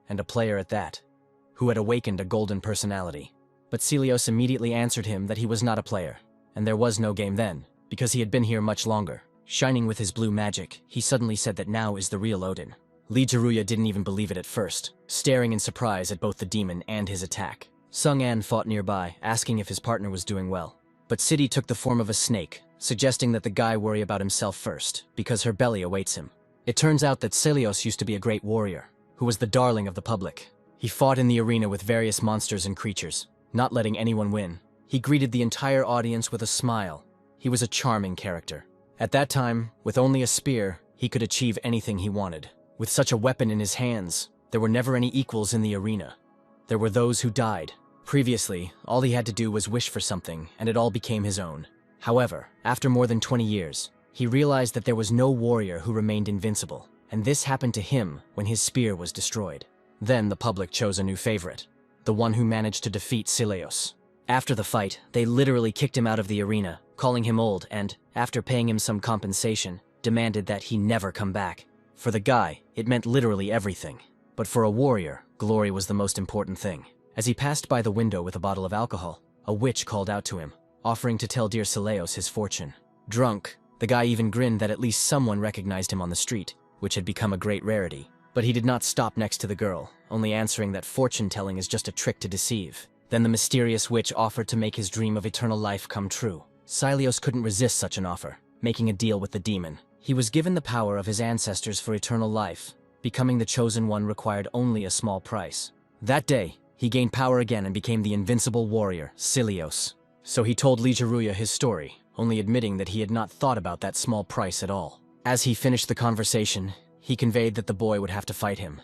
and a player at that, who had awakened a golden personality. But Cilios immediately answered him that he was not a player, and there was no game then, because he had been here much longer. Shining with his blue magic, he suddenly said that now is the real Odin. Lijaruya didn't even believe it at first, staring in surprise at both the demon and his attack. Sung An fought nearby, asking if his partner was doing well. But City took the form of a snake, suggesting that the guy worry about himself first, because her belly awaits him. It turns out that Cilios used to be a great warrior, who was the darling of the public. He fought in the arena with various monsters and creatures, not letting anyone win. He greeted the entire audience with a smile. He was a charming character. At that time, with only a spear, he could achieve anything he wanted. With such a weapon in his hands, there were never any equals in the arena. There were those who died. Previously, all he had to do was wish for something, and it all became his own. However, after more than 20 years, he realized that there was no warrior who remained invincible, and this happened to him when his spear was destroyed. Then the public chose a new favorite, the one who managed to defeat Cilios. After the fight, they literally kicked him out of the arena, calling him old, and, after paying him some compensation, demanded that he never come back. For the guy, it meant literally everything. But for a warrior, glory was the most important thing. As he passed by the window with a bottle of alcohol, a witch called out to him, offering to tell dear Cilios his fortune. Drunk, the guy even grinned that at least someone recognized him on the street, which had become a great rarity. But he did not stop next to the girl, only answering that fortune-telling is just a trick to deceive. Then the mysterious witch offered to make his dream of eternal life come true. Cilios couldn't resist such an offer, making a deal with the demon. He was given the power of his ancestors for eternal life. Becoming the chosen one required only a small price. That day, he gained power again and became the invincible warrior, Cilios. So he told Lijaruya his story, only admitting that he had not thought about that small price at all. As he finished the conversation, he conveyed that the boy would have to fight him,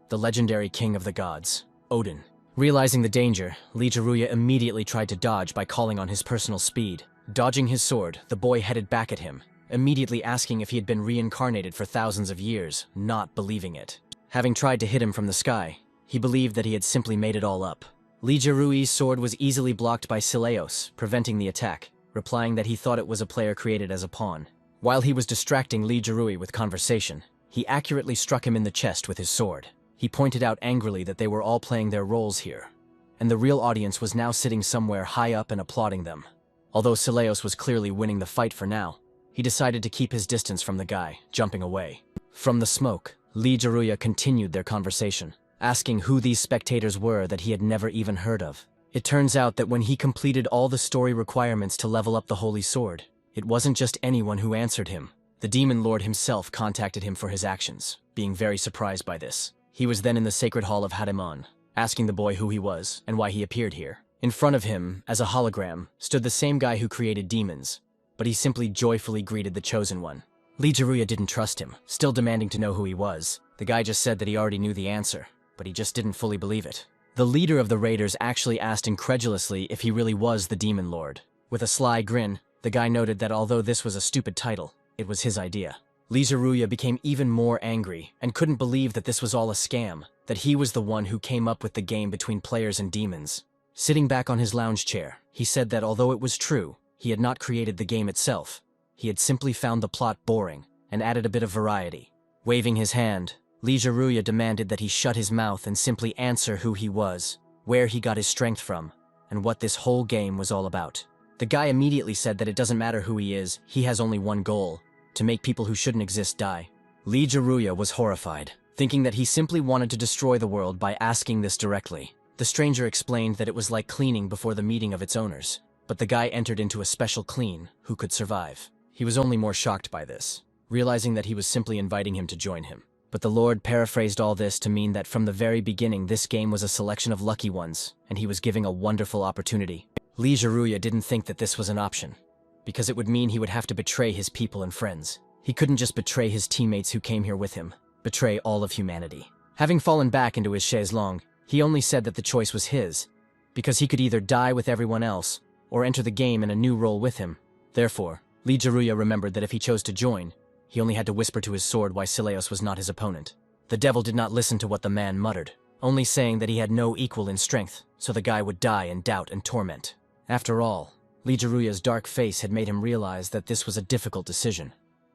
the legendary king of the gods, Odin. Realizing the danger, Lijaruya immediately tried to dodge by calling on his personal speed. Dodging his sword, the boy headed back at him, immediately asking if he had been reincarnated for thousands of years, not believing it. Having tried to hit him from the sky, he believed that he had simply made it all up. Lijarui's sword was easily blocked by Cilios, preventing the attack, replying that he thought it was a player created as a pawn. While he was distracting Lijarui with conversation, he accurately struck him in the chest with his sword. He pointed out angrily that they were all playing their roles here, and the real audience was now sitting somewhere high up and applauding them. Although Cilios was clearly winning the fight for now, he decided to keep his distance from the guy, jumping away. From the smoke, Lijaruya continued their conversation, asking who these spectators were that he had never even heard of. It turns out that when he completed all the story requirements to level up the Holy Sword, it wasn't just anyone who answered him. The Demon Lord himself contacted him for his actions, being very surprised by this. He was then in the Sacred Hall of Hademan, asking the boy who he was and why he appeared here. In front of him, as a hologram, stood the same guy who created demons, but he simply joyfully greeted the Chosen One. Lijaruya didn't trust him, still demanding to know who he was. The guy just said that he already knew the answer, but he just didn't fully believe it. The leader of the raiders actually asked incredulously if he really was the Demon Lord. With a sly grin, the guy noted that although this was a stupid title, it was his idea. Lijaruya became even more angry and couldn't believe that this was all a scam, that he was the one who came up with the game between players and demons. Sitting back on his lounge chair, he said that although it was true, he had not created the game itself. He had simply found the plot boring and added a bit of variety. Waving his hand, Lijaruya demanded that he shut his mouth and simply answer who he was, where he got his strength from, and what this whole game was all about. The guy immediately said that it doesn't matter who he is, he has only one goal: to make people who shouldn't exist die. Lijaruya was horrified, thinking that he simply wanted to destroy the world by asking this directly. The stranger explained that it was like cleaning before the meeting of its owners, but the guy entered into a special clean who could survive. He was only more shocked by this, realizing that he was simply inviting him to join him. But the Lord paraphrased all this to mean that from the very beginning this game was a selection of lucky ones, and he was giving a wonderful opportunity. Lijaruya didn't think that this was an option, because it would mean he would have to betray his people and friends. He couldn't just betray his teammates who came here with him, betray all of humanity. Having fallen back into his chaise longue, he only said that the choice was his, because he could either die with everyone else, or enter the game in a new role with him. Therefore, Lee Jaruya remembered that if he chose to join, he only had to whisper to his sword why Sileos was not his opponent. The devil did not listen to what the man muttered, only saying that he had no equal in strength, so the guy would die in doubt and torment. After all, Lee Jaruya's dark face had made him realize that this was a difficult decision.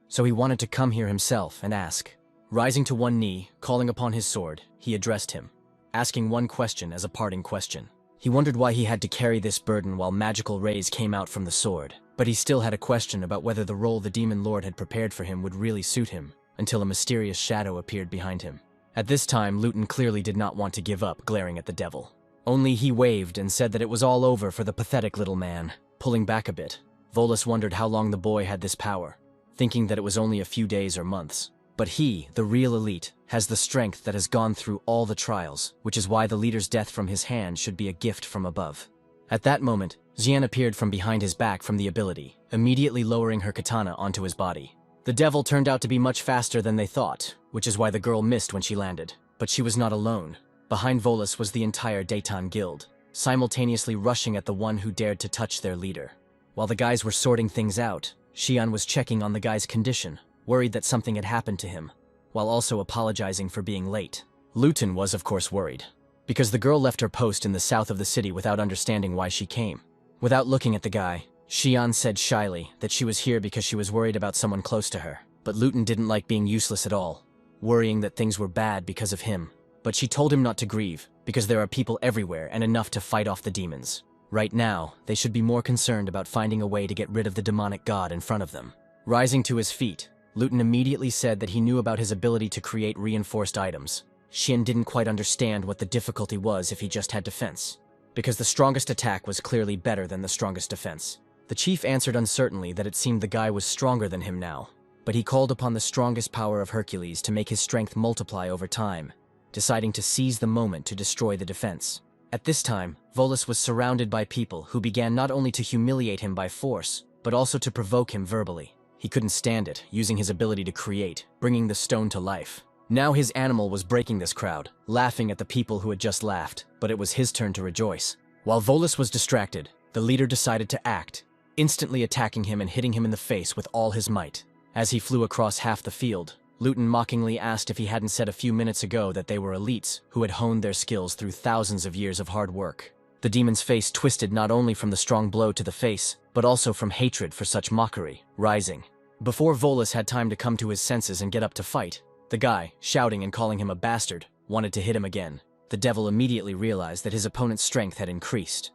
So he wanted to come here himself and ask. Rising to one knee, calling upon his sword, he addressed him, asking one question as a parting question. He wondered why he had to carry this burden while magical rays came out from the sword, but he still had a question about whether the role the Demon Lord had prepared for him would really suit him, until a mysterious shadow appeared behind him. At this time, Luton clearly did not want to give up, glaring at the devil. Only he waved and said that it was all over for the pathetic little man. Pulling back a bit, Volus wondered how long the boy had this power, thinking that it was only a few days or months. But he, the real elite, has the strength that has gone through all the trials, which is why the leader's death from his hand should be a gift from above. At that moment, Xian appeared from behind his back from the ability, immediately lowering her katana onto his body. The devil turned out to be much faster than they thought, which is why the girl missed when she landed. But she was not alone. Behind Volus was the entire Dayton Guild, simultaneously rushing at the one who dared to touch their leader. While the guys were sorting things out, Xian was checking on the guy's condition, worried that something had happened to him, while also apologizing for being late. Luton was, of course, worried, because the girl left her post in the south of the city without understanding why she came. Without looking at the guy, Xian said shyly that she was here because she was worried about someone close to her. But Luton didn't like being useless at all, worrying that things were bad because of him. But she told him not to grieve, because there are people everywhere and enough to fight off the demons. Right now, they should be more concerned about finding a way to get rid of the demonic god in front of them. Rising to his feet, Luton immediately said that he knew about his ability to create reinforced items. Xian didn't quite understand what the difficulty was if he just had defense, because the strongest attack was clearly better than the strongest defense. The chief answered uncertainly that it seemed the guy was stronger than him now, but he called upon the strongest power of Hercules to make his strength multiply over time, deciding to seize the moment to destroy the defense. At this time, Volus was surrounded by people who began not only to humiliate him by force, but also to provoke him verbally. He couldn't stand it, using his ability to create, bringing the stone to life. Now his animal was breaking this crowd, laughing at the people who had just laughed, but it was his turn to rejoice. While Volus was distracted, the leader decided to act, instantly attacking him and hitting him in the face with all his might. As he flew across half the field, Luton mockingly asked if he hadn't said a few minutes ago that they were elites who had honed their skills through thousands of years of hard work. The demon's face twisted not only from the strong blow to the face, but also from hatred for such mockery, rising. Before Volus had time to come to his senses and get up to fight, the guy, shouting and calling him a bastard, wanted to hit him again. The devil immediately realized that his opponent's strength had increased.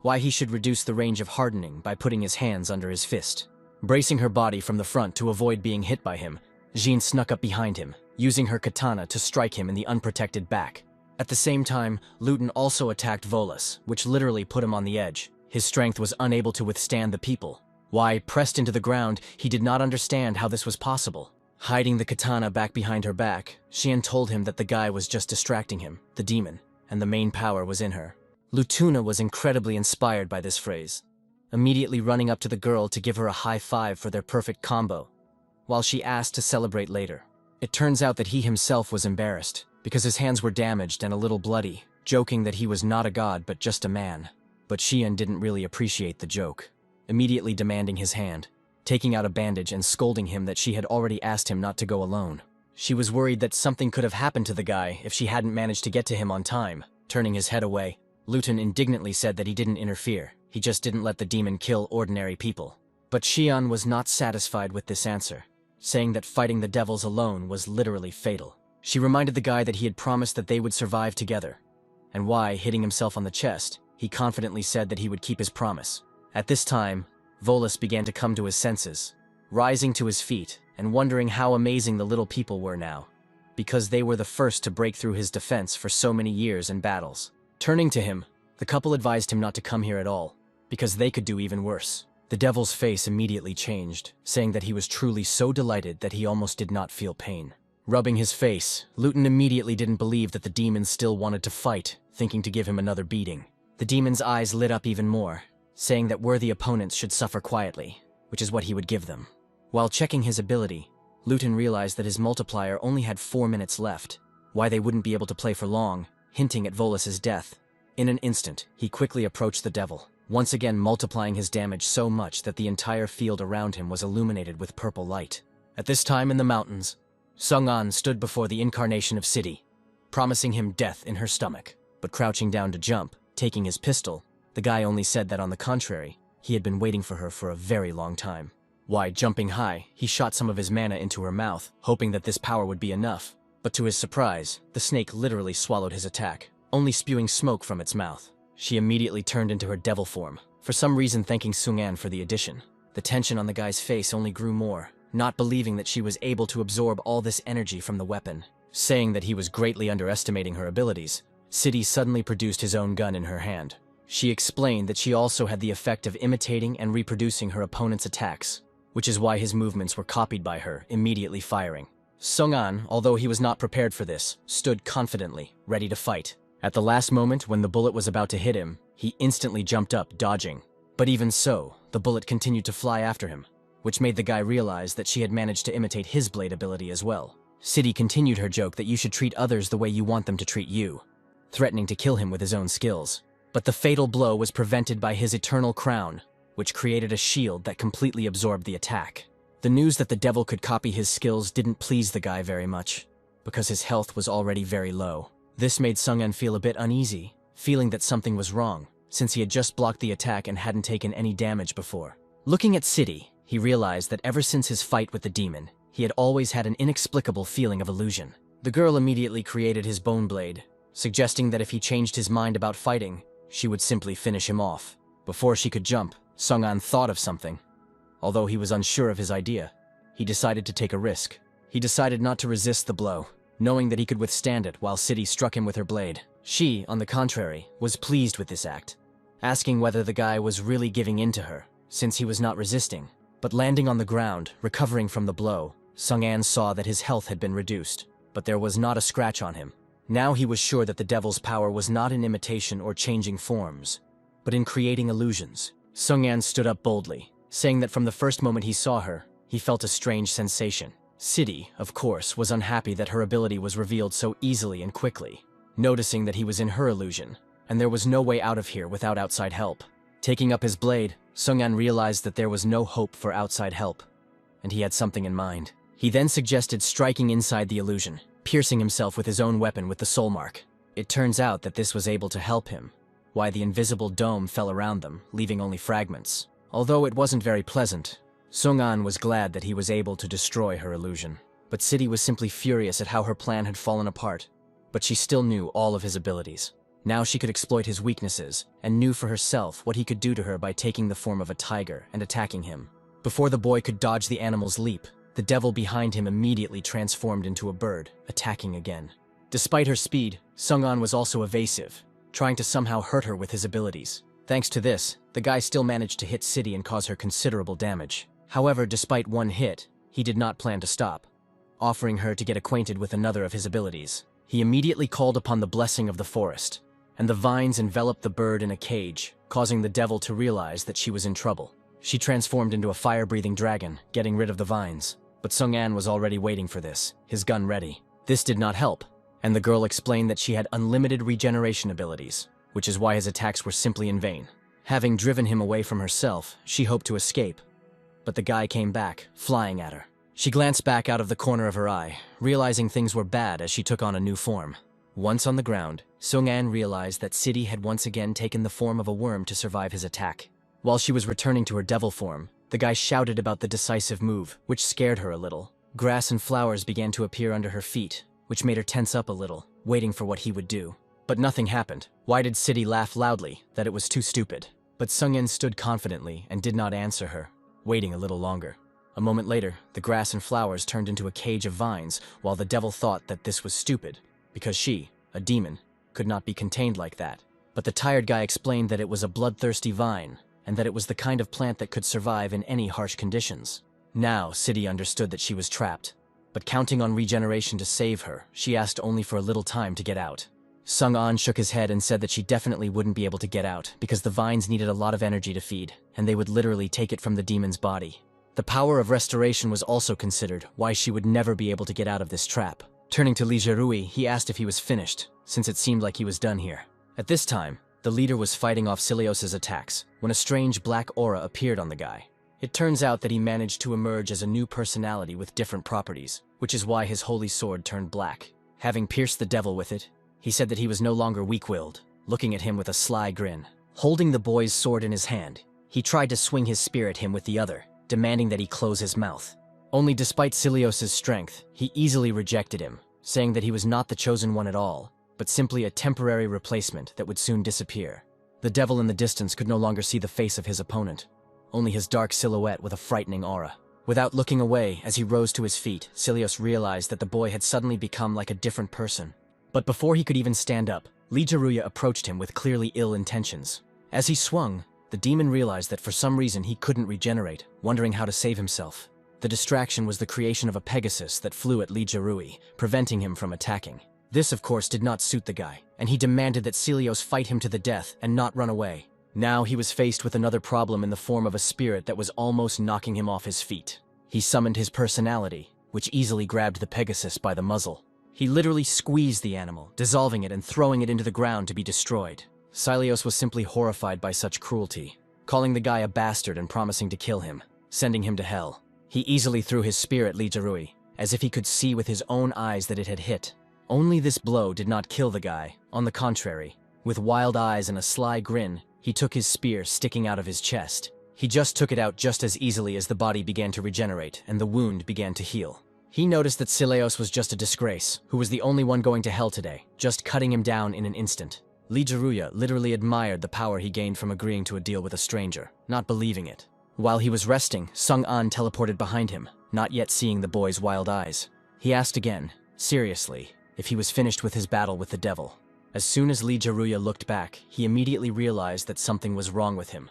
Why he should reduce the range of hardening by putting his hands under his fist. Bracing her body from the front to avoid being hit by him, Jean snuck up behind him, using her katana to strike him in the unprotected back. At the same time, Luton also attacked Volus, which literally put him on the edge. His strength was unable to withstand the people. Why, pressed into the ground, he did not understand how this was possible. Hiding the katana back behind her back, Xian told him that the guy was just distracting him, the demon, and the main power was in her. Lutuna was incredibly inspired by this phrase, immediately running up to the girl to give her a high five for their perfect combo, while she asked to celebrate later. It turns out that he himself was embarrassed, because his hands were damaged and a little bloody, joking that he was not a god but just a man. But Xian didn't really appreciate the joke, immediately demanding his hand, taking out a bandage and scolding him that she had already asked him not to go alone. She was worried that something could have happened to the guy if she hadn't managed to get to him on time. Turning his head away, Luton indignantly said that he didn't interfere, he just didn't let the demon kill ordinary people. But Xian was not satisfied with this answer, saying that fighting the devils alone was literally fatal. She reminded the guy that he had promised that they would survive together, and why, hitting himself on the chest, he confidently said that he would keep his promise. At this time, Volus began to come to his senses, rising to his feet and wondering how amazing the little people were now, because they were the first to break through his defense for so many years and battles. Turning to him, the couple advised him not to come here at all, because they could do even worse. The devil's face immediately changed, saying that he was truly so delighted that he almost did not feel pain. Rubbing his face, Luton immediately didn't believe that the demon still wanted to fight, thinking to give him another beating. The demon's eyes lit up even more, saying that worthy opponents should suffer quietly, which is what he would give them. While checking his ability, Luton realized that his multiplier only had 4 minutes left, why they wouldn't be able to play for long, hinting at Volus's death. In an instant, he quickly approached the devil, once again multiplying his damage so much that the entire field around him was illuminated with purple light. At this time in the mountains, Sung-an stood before the incarnation of City, promising him death in her stomach. But crouching down to jump, taking his pistol, the guy only said that on the contrary, he had been waiting for her for a very long time. Why, jumping high, he shot some of his mana into her mouth, hoping that this power would be enough. But to his surprise, the snake literally swallowed his attack, only spewing smoke from its mouth. She immediately turned into her devil form, for some reason thanking Sung-an for the addition. The tension on the guy's face only grew more, not believing that she was able to absorb all this energy from the weapon. Saying that he was greatly underestimating her abilities, City suddenly produced his own gun in her hand. She explained that she also had the effect of imitating and reproducing her opponent's attacks, which is why his movements were copied by her, immediately firing. Sung-an, although he was not prepared for this, stood confidently, ready to fight. At the last moment when the bullet was about to hit him, he instantly jumped up, dodging. But even so, the bullet continued to fly after him, which made the guy realize that she had managed to imitate his blade ability as well. City continued her joke that you should treat others the way you want them to treat you, threatening to kill him with his own skills. But the fatal blow was prevented by his eternal crown, which created a shield that completely absorbed the attack. The news that the devil could copy his skills didn't please the guy very much, because his health was already very low. This made Sung-an feel a bit uneasy, feeling that something was wrong, since he had just blocked the attack and hadn't taken any damage before. Looking at City, he realized that ever since his fight with the demon, he had always had an inexplicable feeling of illusion. The girl immediately created his bone blade, suggesting that if he changed his mind about fighting, she would simply finish him off. Before she could jump, Sung-an thought of something. Although he was unsure of his idea, he decided to take a risk. He decided not to resist the blow, knowing that he could withstand it while City struck him with her blade. She, on the contrary, was pleased with this act, asking whether the guy was really giving in to her, since he was not resisting. But landing on the ground, recovering from the blow, Sung-an saw that his health had been reduced, but there was not a scratch on him. Now he was sure that the devil's power was not in imitation or changing forms, but in creating illusions. Sung-an stood up boldly, saying that from the first moment he saw her, he felt a strange sensation. City, of course, was unhappy that her ability was revealed so easily and quickly, noticing that he was in her illusion, and there was no way out of here without outside help. Taking up his blade, Sung-an realized that there was no hope for outside help, and he had something in mind. He then suggested striking inside the illusion, piercing himself with his own weapon with the soul mark. It turns out that this was able to help him, why the invisible dome fell around them, leaving only fragments. Although it wasn't very pleasant, Sung-an was glad that he was able to destroy her illusion. But City was simply furious at how her plan had fallen apart. But she still knew all of his abilities. Now she could exploit his weaknesses, and knew for herself what he could do to her by taking the form of a tiger and attacking him. Before the boy could dodge the animal's leap, the devil behind him immediately transformed into a bird, attacking again. Despite her speed, Sung-an was also evasive, trying to somehow hurt her with his abilities. Thanks to this, the guy still managed to hit City and cause her considerable damage. However, despite one hit, he did not plan to stop, offering her to get acquainted with another of his abilities. He immediately called upon the blessing of the forest, and the vines enveloped the bird in a cage, causing the devil to realize that she was in trouble. She transformed into a fire-breathing dragon, getting rid of the vines. But Sung-an was already waiting for this, his gun ready. This did not help, and the girl explained that she had unlimited regeneration abilities, which is why his attacks were simply in vain. Having driven him away from herself, she hoped to escape, but the guy came back, flying at her. She glanced back out of the corner of her eye, realizing things were bad as she took on a new form. Once on the ground, Sung-an realized that City had once again taken the form of a worm to survive his attack. While she was returning to her devil form, the guy shouted about the decisive move, which scared her a little. Grass and flowers began to appear under her feet, which made her tense up a little, waiting for what he would do. But nothing happened. Why did City laugh loudly? That it was too stupid. But Sung-in stood confidently and did not answer her, waiting a little longer. A moment later, the grass and flowers turned into a cage of vines, while the devil thought that this was stupid, because she, a demon, could not be contained like that. But the tired guy explained that it was a bloodthirsty vine, and that it was the kind of plant that could survive in any harsh conditions. Now, City understood that she was trapped, but counting on regeneration to save her, she asked only for a little time to get out. Sung-an shook his head and said that she definitely wouldn't be able to get out because the vines needed a lot of energy to feed, and they would literally take it from the demon's body. The power of restoration was also considered why she would never be able to get out of this trap. Turning to Li Zherui, he asked if he was finished, since it seemed like he was done here. At this time, the leader was fighting off Silios's attacks when a strange black aura appeared on the guy. It turns out that he managed to emerge as a new personality with different properties, which is why his holy sword turned black. Having pierced the devil with it, he said that he was no longer weak-willed, looking at him with a sly grin. Holding the boy's sword in his hand, he tried to swing his spear at him with the other, demanding that he close his mouth. Only despite Silios's strength, he easily rejected him, saying that he was not the chosen one at all, but simply a temporary replacement that would soon disappear. The devil in the distance could no longer see the face of his opponent, only his dark silhouette with a frightening aura. Without looking away, as he rose to his feet, Silios realized that the boy had suddenly become like a different person. But before he could even stand up, Li Zherui approached him with clearly ill intentions. As he swung, the demon realized that for some reason he couldn't regenerate, wondering how to save himself. The distraction was the creation of a Pegasus that flew at Li Zherui, preventing him from attacking. This, of course, did not suit the guy, and he demanded that Silios fight him to the death and not run away. Now he was faced with another problem in the form of a spirit that was almost knocking him off his feet. He summoned his personality, which easily grabbed the Pegasus by the muzzle. He literally squeezed the animal, dissolving it and throwing it into the ground to be destroyed. Silios was simply horrified by such cruelty, calling the guy a bastard and promising to kill him, sending him to hell. He easily threw his spear at Li Zherui, as if he could see with his own eyes that it had hit. Only this blow did not kill the guy. On the contrary, with wild eyes and a sly grin, he took his spear sticking out of his chest. He just took it out just as easily as the body began to regenerate and the wound began to heal. He noticed that Silios was just a disgrace, who was the only one going to hell today, just cutting him down in an instant. Li Zherui literally admired the power he gained from agreeing to a deal with a stranger, not believing it. While he was resting, Sung-an teleported behind him, not yet seeing the boy's wild eyes. He asked again, seriously, if he was finished with his battle with the devil. As soon as Li Zherui looked back, he immediately realized that something was wrong with him,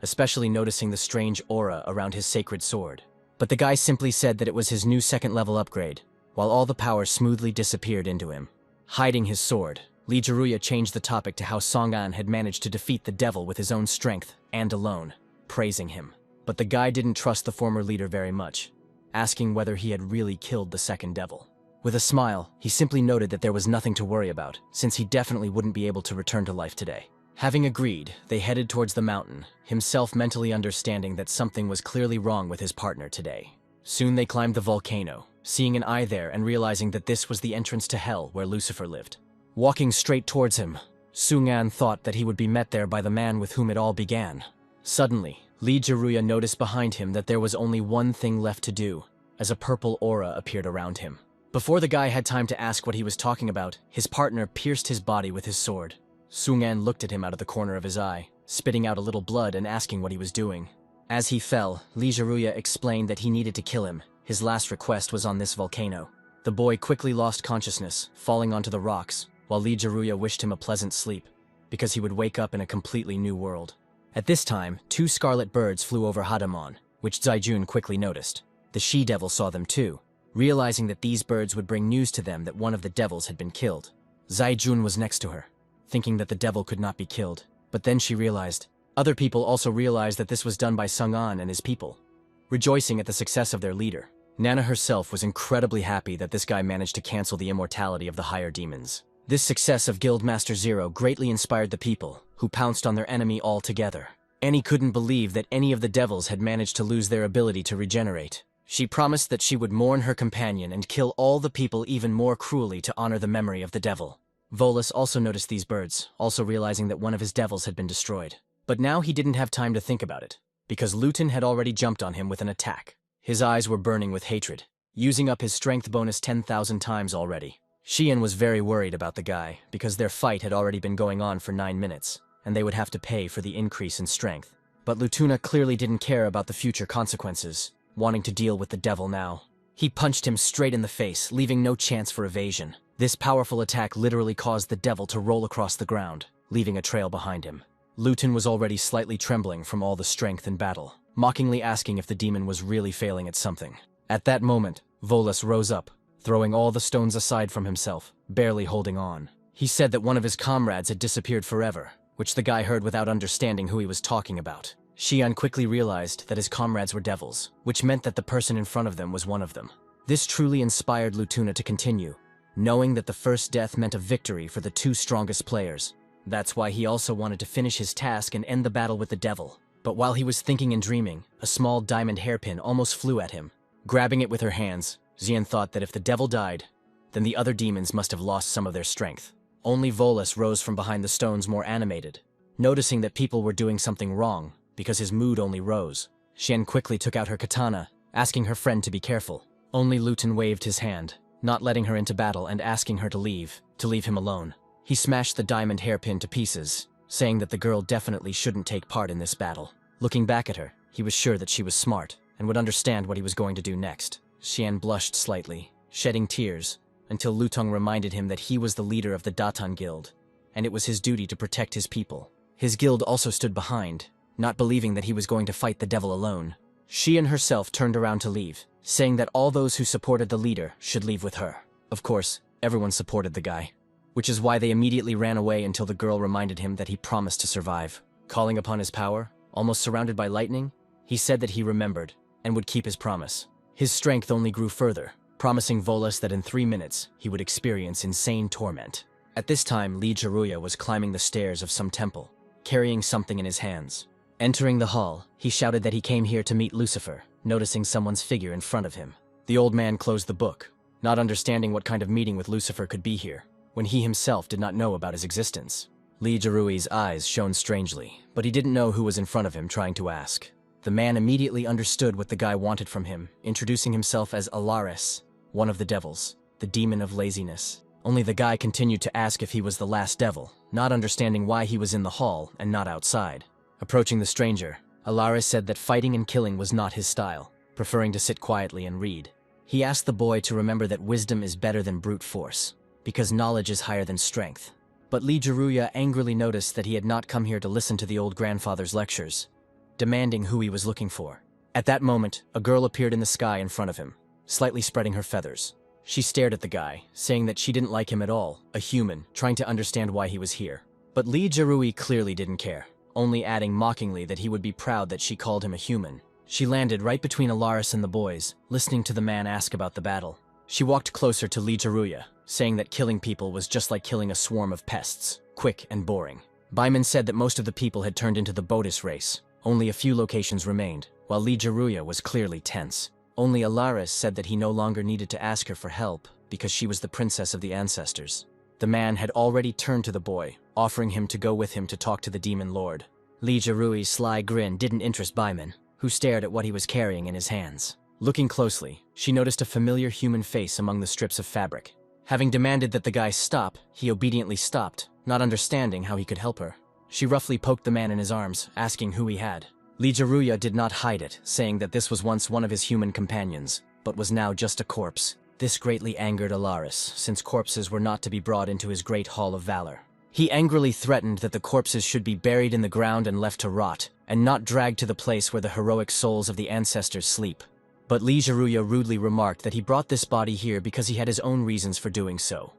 especially noticing the strange aura around his sacred sword. But the guy simply said that it was his new second-level upgrade, while all the power smoothly disappeared into him. Hiding his sword, Li Zherui changed the topic to how Song-an had managed to defeat the devil with his own strength, and alone, praising him. But the guy didn't trust the former leader very much, asking whether he had really killed the second devil. With a smile, he simply noted that there was nothing to worry about, since he definitely wouldn't be able to return to life today. Having agreed, they headed towards the mountain, himself mentally understanding that something was clearly wrong with his partner today. Soon they climbed the volcano, seeing an eye there and realizing that this was the entrance to hell where Lucifer lived. Walking straight towards him, Sung-an thought that he would be met there by the man with whom it all began. Suddenly, Li Zherui noticed behind him that there was only one thing left to do, as a purple aura appeared around him. Before the guy had time to ask what he was talking about, his partner pierced his body with his sword. Sung-an looked at him out of the corner of his eye, spitting out a little blood and asking what he was doing. As he fell, Li Zherui explained that he needed to kill him. His last request was on this volcano. The boy quickly lost consciousness, falling onto the rocks, while Li Zherui wished him a pleasant sleep, because he would wake up in a completely new world. At this time, 2 scarlet birds flew over Hadamon, which Zaijun quickly noticed. The she-devil saw them too, realizing that these birds would bring news to them that one of the devils had been killed. Zaijun was next to her, thinking that the devil could not be killed, but then she realized. Other people also realized that this was done by Sung-an and his people, rejoicing at the success of their leader. Nana herself was incredibly happy that this guy managed to cancel the immortality of the higher demons. This success of Guildmaster Zero greatly inspired the people, who pounced on their enemy altogether. Annie couldn't believe that any of the devils had managed to lose their ability to regenerate. She promised that she would mourn her companion and kill all the people even more cruelly to honor the memory of the devil. Volus also noticed these birds, also realizing that one of his devils had been destroyed. But now he didn't have time to think about it, because Luton had already jumped on him with an attack. His eyes were burning with hatred, using up his strength bonus 10,000 times already. Xian was very worried about the guy, because their fight had already been going on for 9 minutes, and they would have to pay for the increase in strength. But Lutuna clearly didn't care about the future consequences, wanting to deal with the devil now. He punched him straight in the face, leaving no chance for evasion. This powerful attack literally caused the devil to roll across the ground, leaving a trail behind him. Luton was already slightly trembling from all the strength in battle, mockingly asking if the demon was really failing at something. At that moment, Volus rose up, throwing all the stones aside from himself, barely holding on. He said that one of his comrades had disappeared forever, which the guy heard without understanding who he was talking about. Xian quickly realized that his comrades were devils, which meant that the person in front of them was one of them. This truly inspired Lutuna to continue, knowing that the first death meant a victory for the two strongest players. That's why he also wanted to finish his task and end the battle with the devil. But while he was thinking and dreaming, a small diamond hairpin almost flew at him. Grabbing it with her hands, Xian thought that if the devil died, then the other demons must have lost some of their strength. Only Volus rose from behind the stones more animated, noticing that people were doing something wrong, because his mood only rose. Xian quickly took out her katana, asking her friend to be careful. Only Luton waved his hand, not letting her into battle and asking her to leave him alone. He smashed the diamond hairpin to pieces, saying that the girl definitely shouldn't take part in this battle. Looking back at her, he was sure that she was smart and would understand what he was going to do next. Xian blushed slightly, shedding tears, until Lutong reminded him that he was the leader of the Datan Guild, and it was his duty to protect his people. His guild also stood behind, not believing that he was going to fight the devil alone. Xian herself turned around to leave, saying that all those who supported the leader should leave with her. Of course, everyone supported the guy, which is why they immediately ran away until the girl reminded him that he promised to survive. Calling upon his power, almost surrounded by lightning, he said that he remembered and would keep his promise. His strength only grew further, promising Volus that in 3 minutes he would experience insane torment. At this time, Li Jiruya was climbing the stairs of some temple, carrying something in his hands. Entering the hall, he shouted that he came here to meet Lucifer, noticing someone's figure in front of him. The old man closed the book, not understanding what kind of meeting with Lucifer could be here, when he himself did not know about his existence. Li Jirui's eyes shone strangely, but he didn't know who was in front of him trying to ask. The man immediately understood what the guy wanted from him, introducing himself as Alaris, one of the devils, the demon of laziness. Only the guy continued to ask if he was the last devil, not understanding why he was in the hall and not outside. Approaching the stranger, Alaris said that fighting and killing was not his style, preferring to sit quietly and read. He asked the boy to remember that wisdom is better than brute force, because knowledge is higher than strength. But Li Jiruya angrily noticed that he had not come here to listen to the old grandfather's lectures, demanding who he was looking for. At that moment, a girl appeared in the sky in front of him, slightly spreading her feathers. She stared at the guy, saying that she didn't like him at all, a human, trying to understand why he was here. But Li Jirui clearly didn't care, only adding mockingly that he would be proud that she called him a human. She landed right between Alaris and the boys, listening to the man ask about the battle. She walked closer to Li Jiruya, saying that killing people was just like killing a swarm of pests, quick and boring. Baiman said that most of the people had turned into the Bodis race. Only a few locations remained, while Li Jiruya was clearly tense. Only Alaris said that he no longer needed to ask her for help because she was the princess of the ancestors. The man had already turned to the boy, offering him to go with him to talk to the demon lord. Li Jirui's sly grin didn't interest Baiman, who stared at what he was carrying in his hands. Looking closely, she noticed a familiar human face among the strips of fabric. Having demanded that the guy stop, he obediently stopped, not understanding how he could help her. She roughly poked the man in his arms, asking who he had. Li Jiruya did not hide it, saying that this was once one of his human companions, but was now just a corpse. This greatly angered Alaris, since corpses were not to be brought into his great hall of valor. He angrily threatened that the corpses should be buried in the ground and left to rot, and not dragged to the place where the heroic souls of the ancestors sleep. But Li Jiruya rudely remarked that he brought this body here because he had his own reasons for doing so,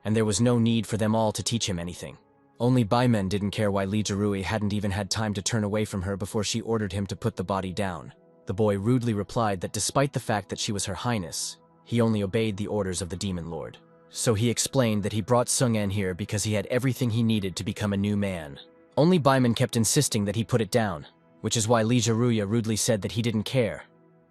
and there was no need for them all to teach him anything. Only Baimen didn't care why Li Jirui hadn't even had time to turn away from her before she ordered him to put the body down. The boy rudely replied that despite the fact that she was her highness, he only obeyed the orders of the demon lord. So he explained that he brought Sung-en here because he had everything he needed to become a new man. Only Baimen kept insisting that he put it down, which is why Li Jiruya rudely said that he didn't care,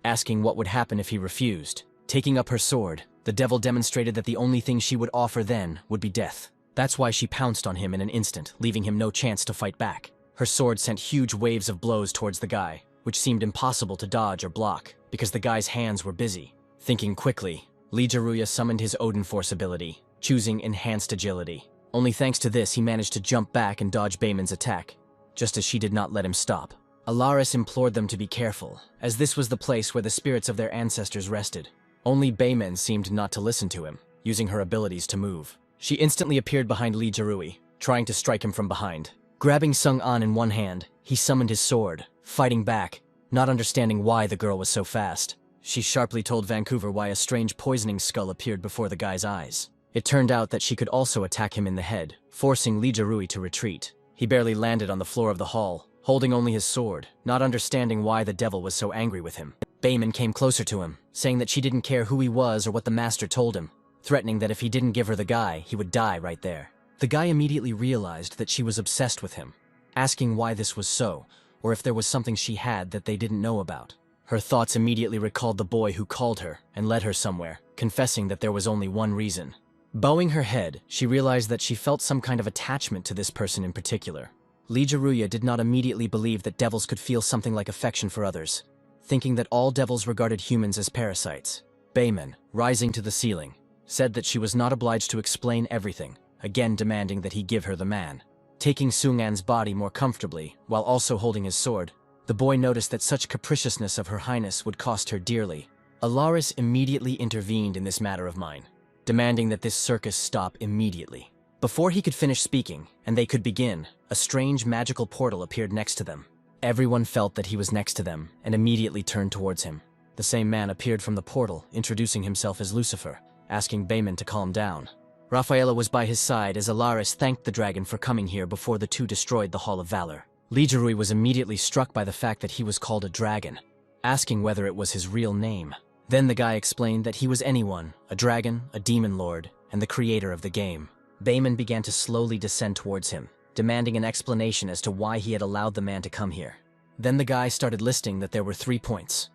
asking what would happen if he refused. Taking up her sword, the devil demonstrated that the only thing she would offer then would be death. That's why she pounced on him in an instant, leaving him no chance to fight back. Her sword sent huge waves of blows towards the guy, which seemed impossible to dodge or block, because the guy's hands were busy. Thinking quickly, Li Jiruya summoned his Odin Force ability, choosing Enhanced Agility. Only thanks to this he managed to jump back and dodge Baimen's attack, just as she did not let him stop. Alaris implored them to be careful, as this was the place where the spirits of their ancestors rested. Only Baimen seemed not to listen to him, using her abilities to move. She instantly appeared behind Li Jirui, trying to strike him from behind. Grabbing Sung-an in one hand, he summoned his sword, fighting back, not understanding why the girl was so fast. She sharply told Vancouver why a strange poisoning skull appeared before the guy's eyes. It turned out that she could also attack him in the head, forcing Lee Jarui to retreat. He barely landed on the floor of the hall, holding only his sword, not understanding why the devil was so angry with him. Bayman came closer to him, saying that she didn't care who he was or what the master told him, threatening that if he didn't give her the guy, he would die right there. The guy immediately realized that she was obsessed with him, asking why this was so, or if there was something she had that they didn't know about. Her thoughts immediately recalled the boy who called her and led her somewhere, confessing that there was only one reason. Bowing her head, she realized that she felt some kind of attachment to this person in particular. Lee Jaruya did not immediately believe that devils could feel something like affection for others, thinking that all devils regarded humans as parasites. Bayman, rising to the ceiling, said that she was not obliged to explain everything, again demanding that he give her the man. Taking Sungan's body more comfortably, while also holding his sword, the boy noticed that such capriciousness of Her Highness would cost her dearly. Alaris immediately intervened in this matter of mine, demanding that this circus stop immediately. Before he could finish speaking, and they could begin, a strange magical portal appeared next to them. Everyone felt that he was next to them, and immediately turned towards him. The same man appeared from the portal, introducing himself as Lucifer, asking Bayman to calm down. Rafaela was by his side as Alaris thanked the dragon for coming here before the two destroyed the Hall of Valor. Lee Jarui was immediately struck by the fact that he was called a dragon, asking whether it was his real name. Then the guy explained that he was anyone, a dragon, a demon lord, and the creator of the game. Bayman began to slowly descend towards him, demanding an explanation as to why he had allowed the man to come here. Then the guy started listing that there were 3 points,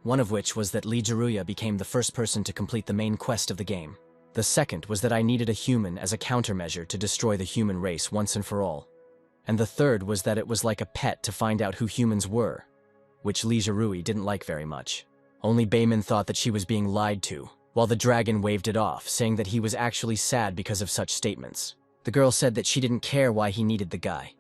one of which was that Lee Jaruya became the first person to complete the main quest of the game. The second was that I needed a human as a countermeasure to destroy the human race once and for all. And the third was that it was like a pet to find out who humans were, which Lee Jarui didn't like very much. Only Bayman thought that she was being lied to, while the dragon waved it off, saying that he was actually sad because of such statements. The girl said that she didn't care why he needed the guy,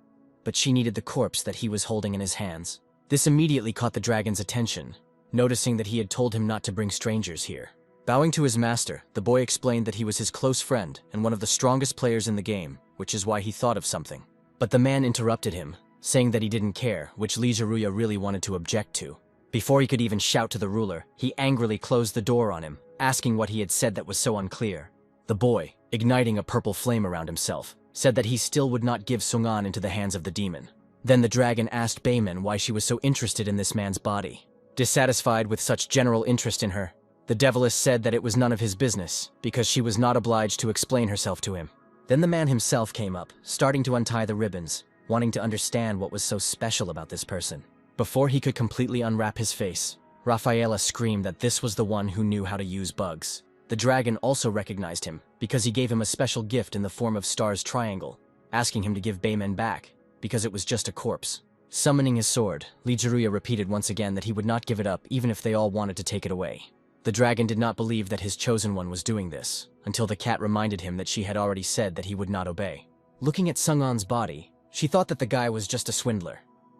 but she needed the corpse that he was holding in his hands. This immediately caught the dragon's attention, noticing that he had told him not to bring strangers here. Bowing to his master, the boy explained that he was his close friend and one of the strongest players in the game, which is why he thought of something. But the man interrupted him, saying that he didn't care, which Lee Jaruya really wanted to object to. Before he could even shout to the ruler, he angrily closed the door on him, asking what he had said that was so unclear. The boy, igniting a purple flame around himself, said that he still would not give Sungan into the hands of the demon. Then the dragon asked Bayman why she was so interested in this man's body. Dissatisfied with such general interest in her, the deviless said that it was none of his business, because she was not obliged to explain herself to him. Then the man himself came up, starting to untie the ribbons, wanting to understand what was so special about this person. Before he could completely unwrap his face, Rafaela screamed that this was the one who knew how to use bugs. The dragon also recognized him, because he gave him a special gift in the form of Star's triangle, asking him to give Bayman back, because it was just a corpse. Summoning his sword, Lee Jaruya repeated once again that he would not give it up even if they all wanted to take it away. The dragon did not believe that his chosen one was doing this, until the cat reminded him that she had already said that he would not obey. Looking at Sungan's body, she thought that the guy was just a swindler,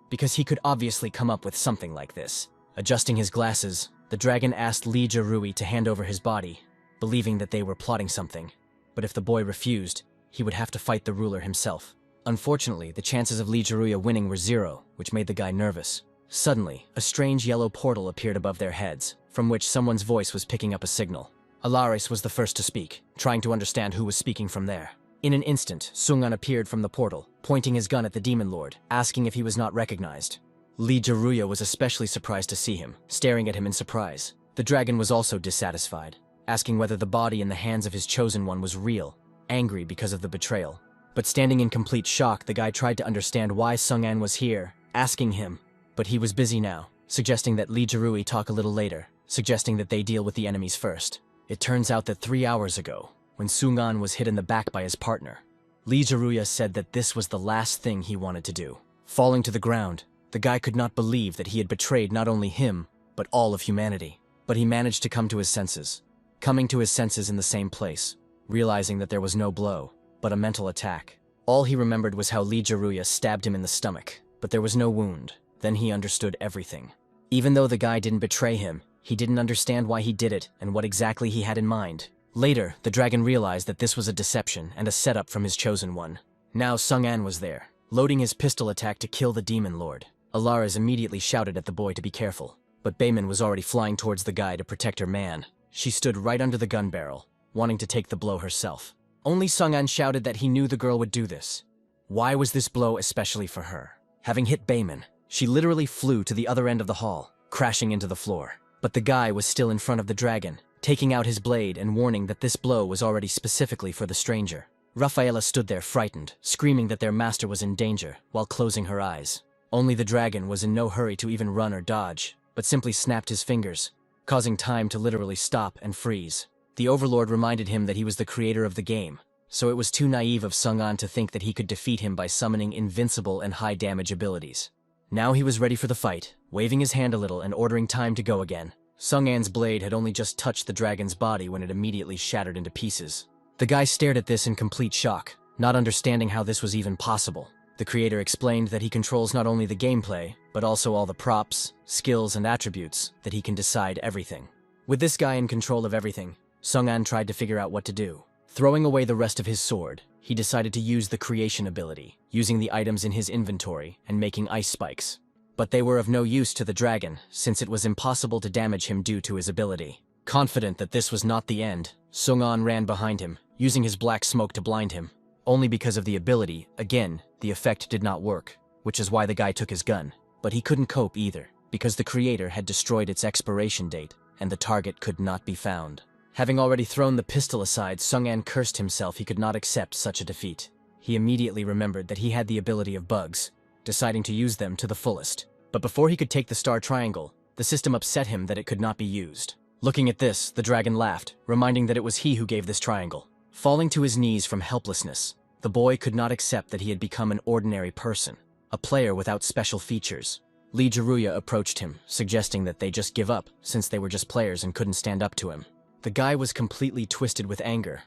because he could obviously come up with something like this. Adjusting his glasses, the dragon asked Lee Jarui to hand over his body, believing that they were plotting something. But if the boy refused, he would have to fight the ruler himself. Unfortunately, the chances of Lee Jaruya winning were 0, which made the guy nervous. Suddenly, a strange yellow portal appeared above their heads, from which someone's voice was picking up a signal. Alaris was the first to speak, trying to understand who was speaking from there. In an instant, Sungan appeared from the portal, pointing his gun at the demon lord, asking if he was not recognized. Lee Jaruya was especially surprised to see him, staring at him in surprise. The dragon was also dissatisfied, asking whether the body in the hands of his chosen one was real, angry because of the betrayal. But standing in complete shock, the guy tried to understand why Sungan was here, asking him, but he was busy now, suggesting that Lee Jarui talk a little later, suggesting that they deal with the enemies first. It turns out that 3 hours ago, when Sungan was hit in the back by his partner, Lee Jaruya said that this was the last thing he wanted to do. Falling to the ground, the guy could not believe that he had betrayed not only him, but all of humanity. But he managed to come to his senses. Coming to his senses in the same place, realizing that there was no blow, but a mental attack. All he remembered was how Lee Jaruya stabbed him in the stomach, but there was no wound. Then he understood everything. Even though the guy didn't betray him, he didn't understand why he did it and what exactly he had in mind. Later, the dragon realized that this was a deception and a setup from his chosen one. Now Sungan was there, loading his pistol attack to kill the demon lord. Alaris immediately shouted at the boy to be careful, but Bayman was already flying towards the guy to protect her man. She stood right under the gun barrel, wanting to take the blow herself. Only Sung-an shouted that he knew the girl would do this. Why was this blow especially for her? Having hit Bayman, she literally flew to the other end of the hall, crashing into the floor. But the guy was still in front of the dragon, taking out his blade and warning that this blow was already specifically for the stranger. Rafaela stood there frightened, screaming that their master was in danger, while closing her eyes. Only the dragon was in no hurry to even run or dodge, but simply snapped his fingers, causing time to literally stop and freeze. The Overlord reminded him that he was the creator of the game, so it was too naive of Sung-an to think that he could defeat him by summoning invincible and high-damage abilities. Now he was ready for the fight, waving his hand a little and ordering time to go again. Sung-an's blade had only just touched the dragon's body when it immediately shattered into pieces. The guy stared at this in complete shock, not understanding how this was even possible. The creator explained that he controls not only the gameplay, but also all the props, skills, and attributes, that he can decide everything. With this guy in control of everything, Sung-an tried to figure out what to do. Throwing away the rest of his sword, he decided to use the creation ability, using the items in his inventory and making ice spikes. But they were of no use to the dragon, since it was impossible to damage him due to his ability. Confident that this was not the end, Sung-an ran behind him, using his black smoke to blind him. Only because of the ability, again, the effect did not work, which is why the guy took his gun. But he couldn't cope either, because the creator had destroyed its expiration date, and the target could not be found. Having already thrown the pistol aside, Sung-an cursed himself he could not accept such a defeat. He immediately remembered that he had the ability of bugs, deciding to use them to the fullest. But before he could take the star triangle, the system upset him that it could not be used. Looking at this, the dragon laughed, reminding that it was he who gave this triangle. Falling to his knees from helplessness, the boy could not accept that he had become an ordinary person, a player without special features. Lee Jaruya approached him, suggesting that they just give up, since they were just players and couldn't stand up to him. The guy was completely twisted with anger,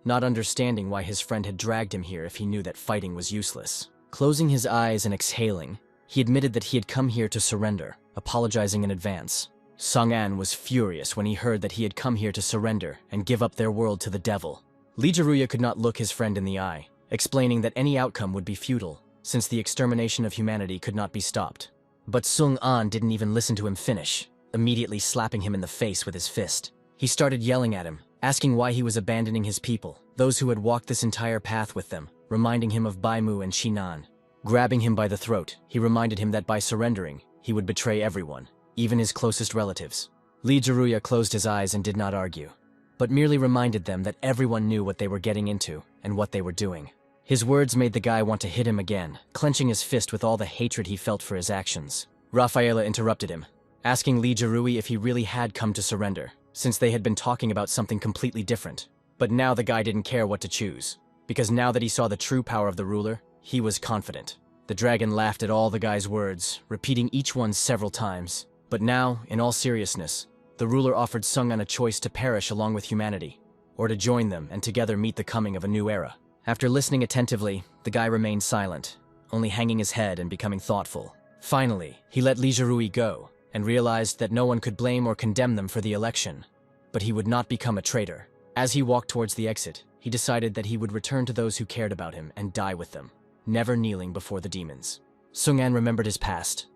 not understanding why his friend had dragged him here if he knew that fighting was useless. Closing his eyes and exhaling, he admitted that he had come here to surrender, apologizing in advance. Sung-an was furious when he heard that he had come here to surrender and give up their world to the devil. Lee Jaruya could not look his friend in the eye, explaining that any outcome would be futile, since the extermination of humanity could not be stopped. But Sung-an didn't even listen to him finish, immediately slapping him in the face with his fist. He started yelling at him, asking why he was abandoning his people, those who had walked this entire path with them, reminding him of Baimu and Shinan. Grabbing him by the throat, he reminded him that by surrendering, he would betray everyone, even his closest relatives. Lee Jaruya closed his eyes and did not argue, but merely reminded them that everyone knew what they were getting into and what they were doing. His words made the guy want to hit him again, clenching his fist with all the hatred he felt for his actions. Rafaela interrupted him, asking Lee Jaruya if he really had come to surrender, since they had been talking about something completely different. But now the guy didn't care what to choose, because now that he saw the true power of the ruler, he was confident. The dragon laughed at all the guy's words, repeating each one several times. But now, in all seriousness, the ruler offered Sung-an a choice to perish along with humanity, or to join them and together meet the coming of a new era. After listening attentively, the guy remained silent, only hanging his head and becoming thoughtful. Finally, he let Lee Jaruya go, and realized that no one could blame or condemn them for the election. But he would not become a traitor. As he walked towards the exit, he decided that he would return to those who cared about him and die with them, never kneeling before the demons. Sung-an remembered his past,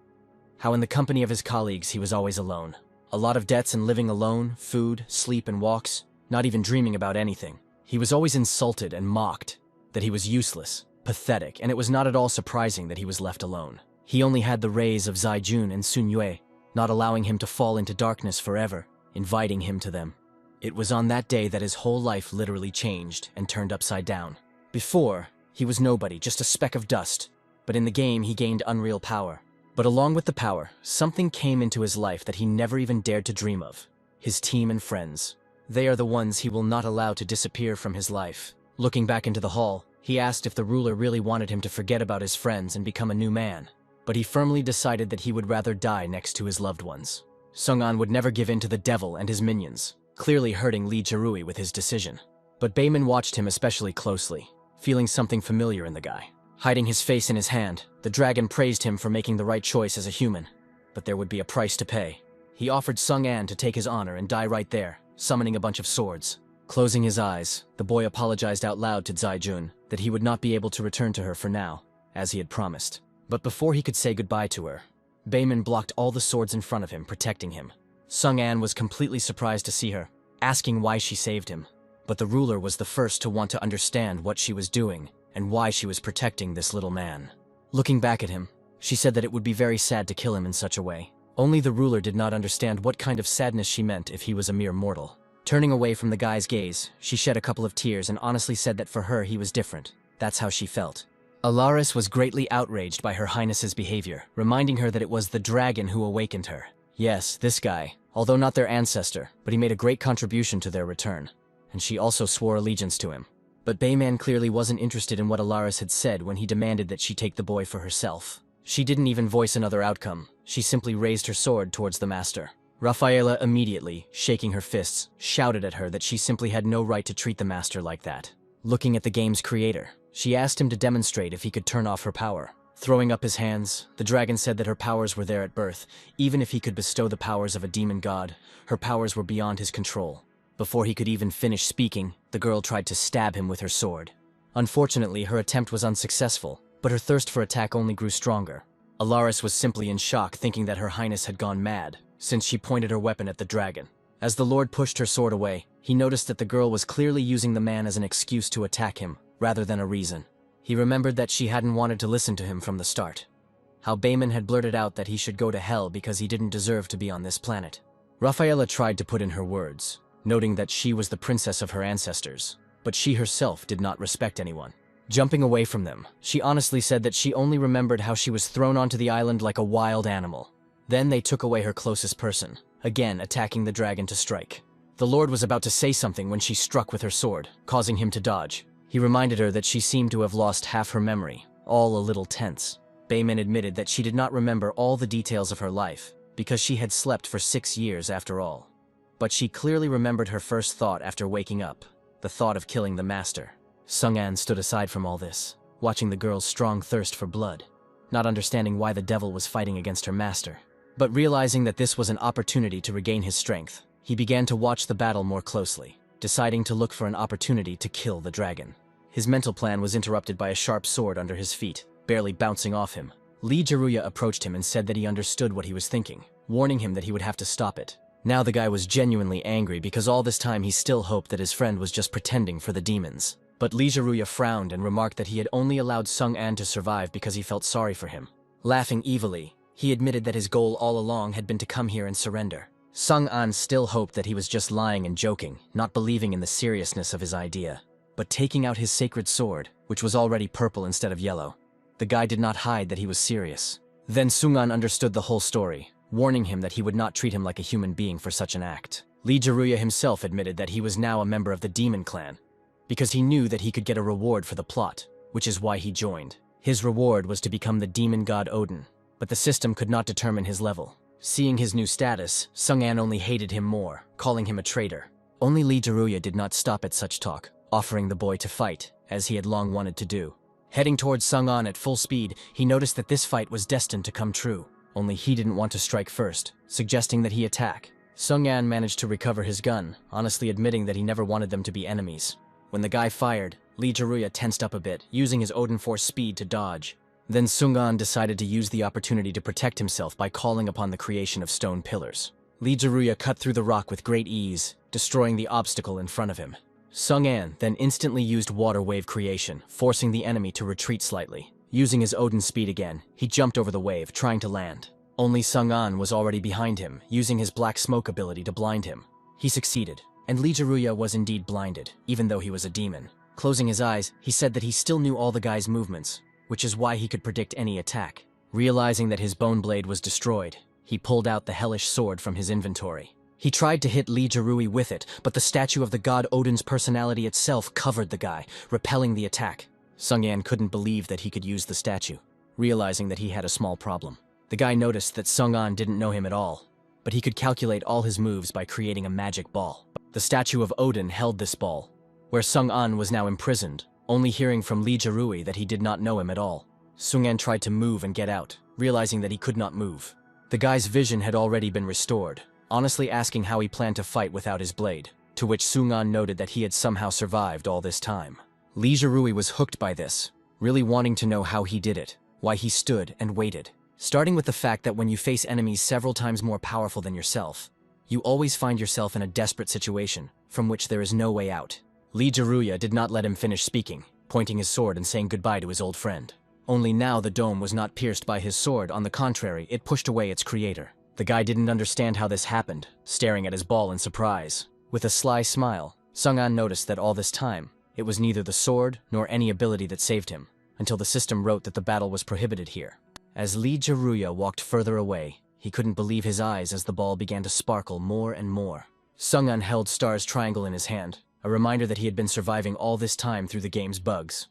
how in the company of his colleagues he was always alone. A lot of debts and living alone, food, sleep, and walks, not even dreaming about anything. He was always insulted and mocked, that he was useless, pathetic, and it was not at all surprising that he was left alone. He only had the rays of Zaijun and Sun Yue, not allowing him to fall into darkness forever, inviting him to them. It was on that day that his whole life literally changed and turned upside down. Before, he was nobody, just a speck of dust, but in the game he gained unreal power. But along with the power, something came into his life that he never even dared to dream of. His team and friends. They are the ones he will not allow to disappear from his life. Looking back into the hall, he asked if the ruler really wanted him to forget about his friends and become a new man. But he firmly decided that he would rather die next to his loved ones. Sung-an would never give in to the devil and his minions, clearly hurting Lee Jaruya with his decision. But Bayman watched him especially closely, feeling something familiar in the guy. Hiding his face in his hand, the dragon praised him for making the right choice as a human. But there would be a price to pay. He offered Sung-an to take his honor and die right there, summoning a bunch of swords. Closing his eyes, the boy apologized out loud to Zaijun that he would not be able to return to her for now, as he had promised. But before he could say goodbye to her, Bayman blocked all the swords in front of him, protecting him. Sung-an was completely surprised to see her, asking why she saved him. but the ruler was the first to want to understand what she was doing and why she was protecting this little man. Looking back at him, she said that it would be very sad to kill him in such a way. Only the ruler did not understand what kind of sadness she meant if he was a mere mortal. Turning away from the guy's gaze, she shed a couple of tears and honestly said that for her he was different. That's how she felt. Alaris was greatly outraged by Her Highness's behavior, reminding her that it was the dragon who awakened her. Yes, this guy, although not their ancestor, but he made a great contribution to their return, and she also swore allegiance to him. But Bayman clearly wasn't interested in what Alaris had said when he demanded that she take the boy for herself. She didn't even voice another outcome, she simply raised her sword towards the master. Rafaela immediately, shaking her fists, shouted at her that she simply had no right to treat the master like that. Looking at the game's creator, she asked him to demonstrate if he could turn off her power. Throwing up his hands, the dragon said that her powers were there at birth. Even if he could bestow the powers of a demon god, her powers were beyond his control. Before he could even finish speaking, the girl tried to stab him with her sword. Unfortunately, her attempt was unsuccessful, but her thirst for attack only grew stronger. Alaris was simply in shock, thinking that Her Highness had gone mad, since she pointed her weapon at the dragon. As the Lord pushed her sword away, he noticed that the girl was clearly using the man as an excuse to attack him, rather than a reason. He remembered that she hadn't wanted to listen to him from the start. How Bayman had blurted out that he should go to hell because he didn't deserve to be on this planet. Rafaela tried to put in her words, noting that she was the princess of her ancestors, but she herself did not respect anyone. Jumping away from them, she honestly said that she only remembered how she was thrown onto the island like a wild animal. Then they took away her closest person, again attacking the dragon to strike. The Lord was about to say something when she struck with her sword, causing him to dodge. He reminded her that she seemed to have lost half her memory, all a little tense. Bayman admitted that she did not remember all the details of her life, because she had slept for 6 years after all. But she clearly remembered her first thought after waking up, the thought of killing the master. Sung-an stood aside from all this, watching the girl's strong thirst for blood, not understanding why the devil was fighting against her master. But realizing that this was an opportunity to regain his strength, he began to watch the battle more closely, deciding to look for an opportunity to kill the dragon. His mental plan was interrupted by a sharp sword under his feet, barely bouncing off him. Lee Jaruya approached him and said that he understood what he was thinking, warning him that he would have to stop it. Now the guy was genuinely angry because all this time he still hoped that his friend was just pretending for the demons. But Lee Jaruya frowned and remarked that he had only allowed Sung-an to survive because he felt sorry for him. Laughing evilly, he admitted that his goal all along had been to come here and surrender. Sung-an still hoped that he was just lying and joking, not believing in the seriousness of his idea. But taking out his sacred sword, which was already purple instead of yellow, the guy did not hide that he was serious. Then Sung-an understood the whole story, warning him that he would not treat him like a human being for such an act. Lee Jaruya himself admitted that he was now a member of the demon clan, because he knew that he could get a reward for the plot, which is why he joined. His reward was to become the demon god Odin, but the system could not determine his level. Seeing his new status, Sung-an only hated him more, calling him a traitor. Only Lee Jaruya did not stop at such talk, offering the boy to fight, as he had long wanted to do. Heading towards Sung-an at full speed, he noticed that this fight was destined to come true. Only he didn't want to strike first, suggesting that he attack. Sung-an managed to recover his gun, honestly admitting that he never wanted them to be enemies. When the guy fired, Lee Jaruya tensed up a bit, using his Odin Force speed to dodge. Then Sung-an decided to use the opportunity to protect himself by calling upon the creation of stone pillars. Lee Jaruya cut through the rock with great ease, destroying the obstacle in front of him. Sung-an then instantly used water wave creation, forcing the enemy to retreat slightly. Using his Odin speed again, he jumped over the wave, trying to land. Only Sung-an was already behind him, using his black smoke ability to blind him. He succeeded, and Lee Jaruya was indeed blinded, even though he was a demon. Closing his eyes, he said that he still knew all the guy's movements, which is why he could predict any attack. Realizing that his bone blade was destroyed, he pulled out the hellish sword from his inventory. He tried to hit Lee Jaruya with it, but the statue of the god Odin's personality itself covered the guy, repelling the attack. Sung-an couldn't believe that he could use the statue, realizing that he had a small problem. The guy noticed that Sung-an didn't know him at all, but he could calculate all his moves by creating a magic ball. The statue of Odin held this ball, where Sung-an was now imprisoned, only hearing from Lee Jaruya that he did not know him at all. Sung-an tried to move and get out, realizing that he could not move. The guy's vision had already been restored, honestly asking how he planned to fight without his blade, to which Sung-an noted that he had somehow survived all this time. Lee Jaruya was hooked by this, really wanting to know how he did it, why he stood and waited. Starting with the fact that when you face enemies several times more powerful than yourself, you always find yourself in a desperate situation, from which there is no way out. Lee Jaruya did not let him finish speaking, pointing his sword and saying goodbye to his old friend. Only now the dome was not pierced by his sword, on the contrary, it pushed away its creator. The guy didn't understand how this happened, staring at his ball in surprise. With a sly smile, Sung-an noticed that all this time, it was neither the sword nor any ability that saved him, until the system wrote that the battle was prohibited here. As Lee Jaruya walked further away, he couldn't believe his eyes as the ball began to sparkle more and more. Sung-an held Star's triangle in his hand, a reminder that he had been surviving all this time through the game's bugs.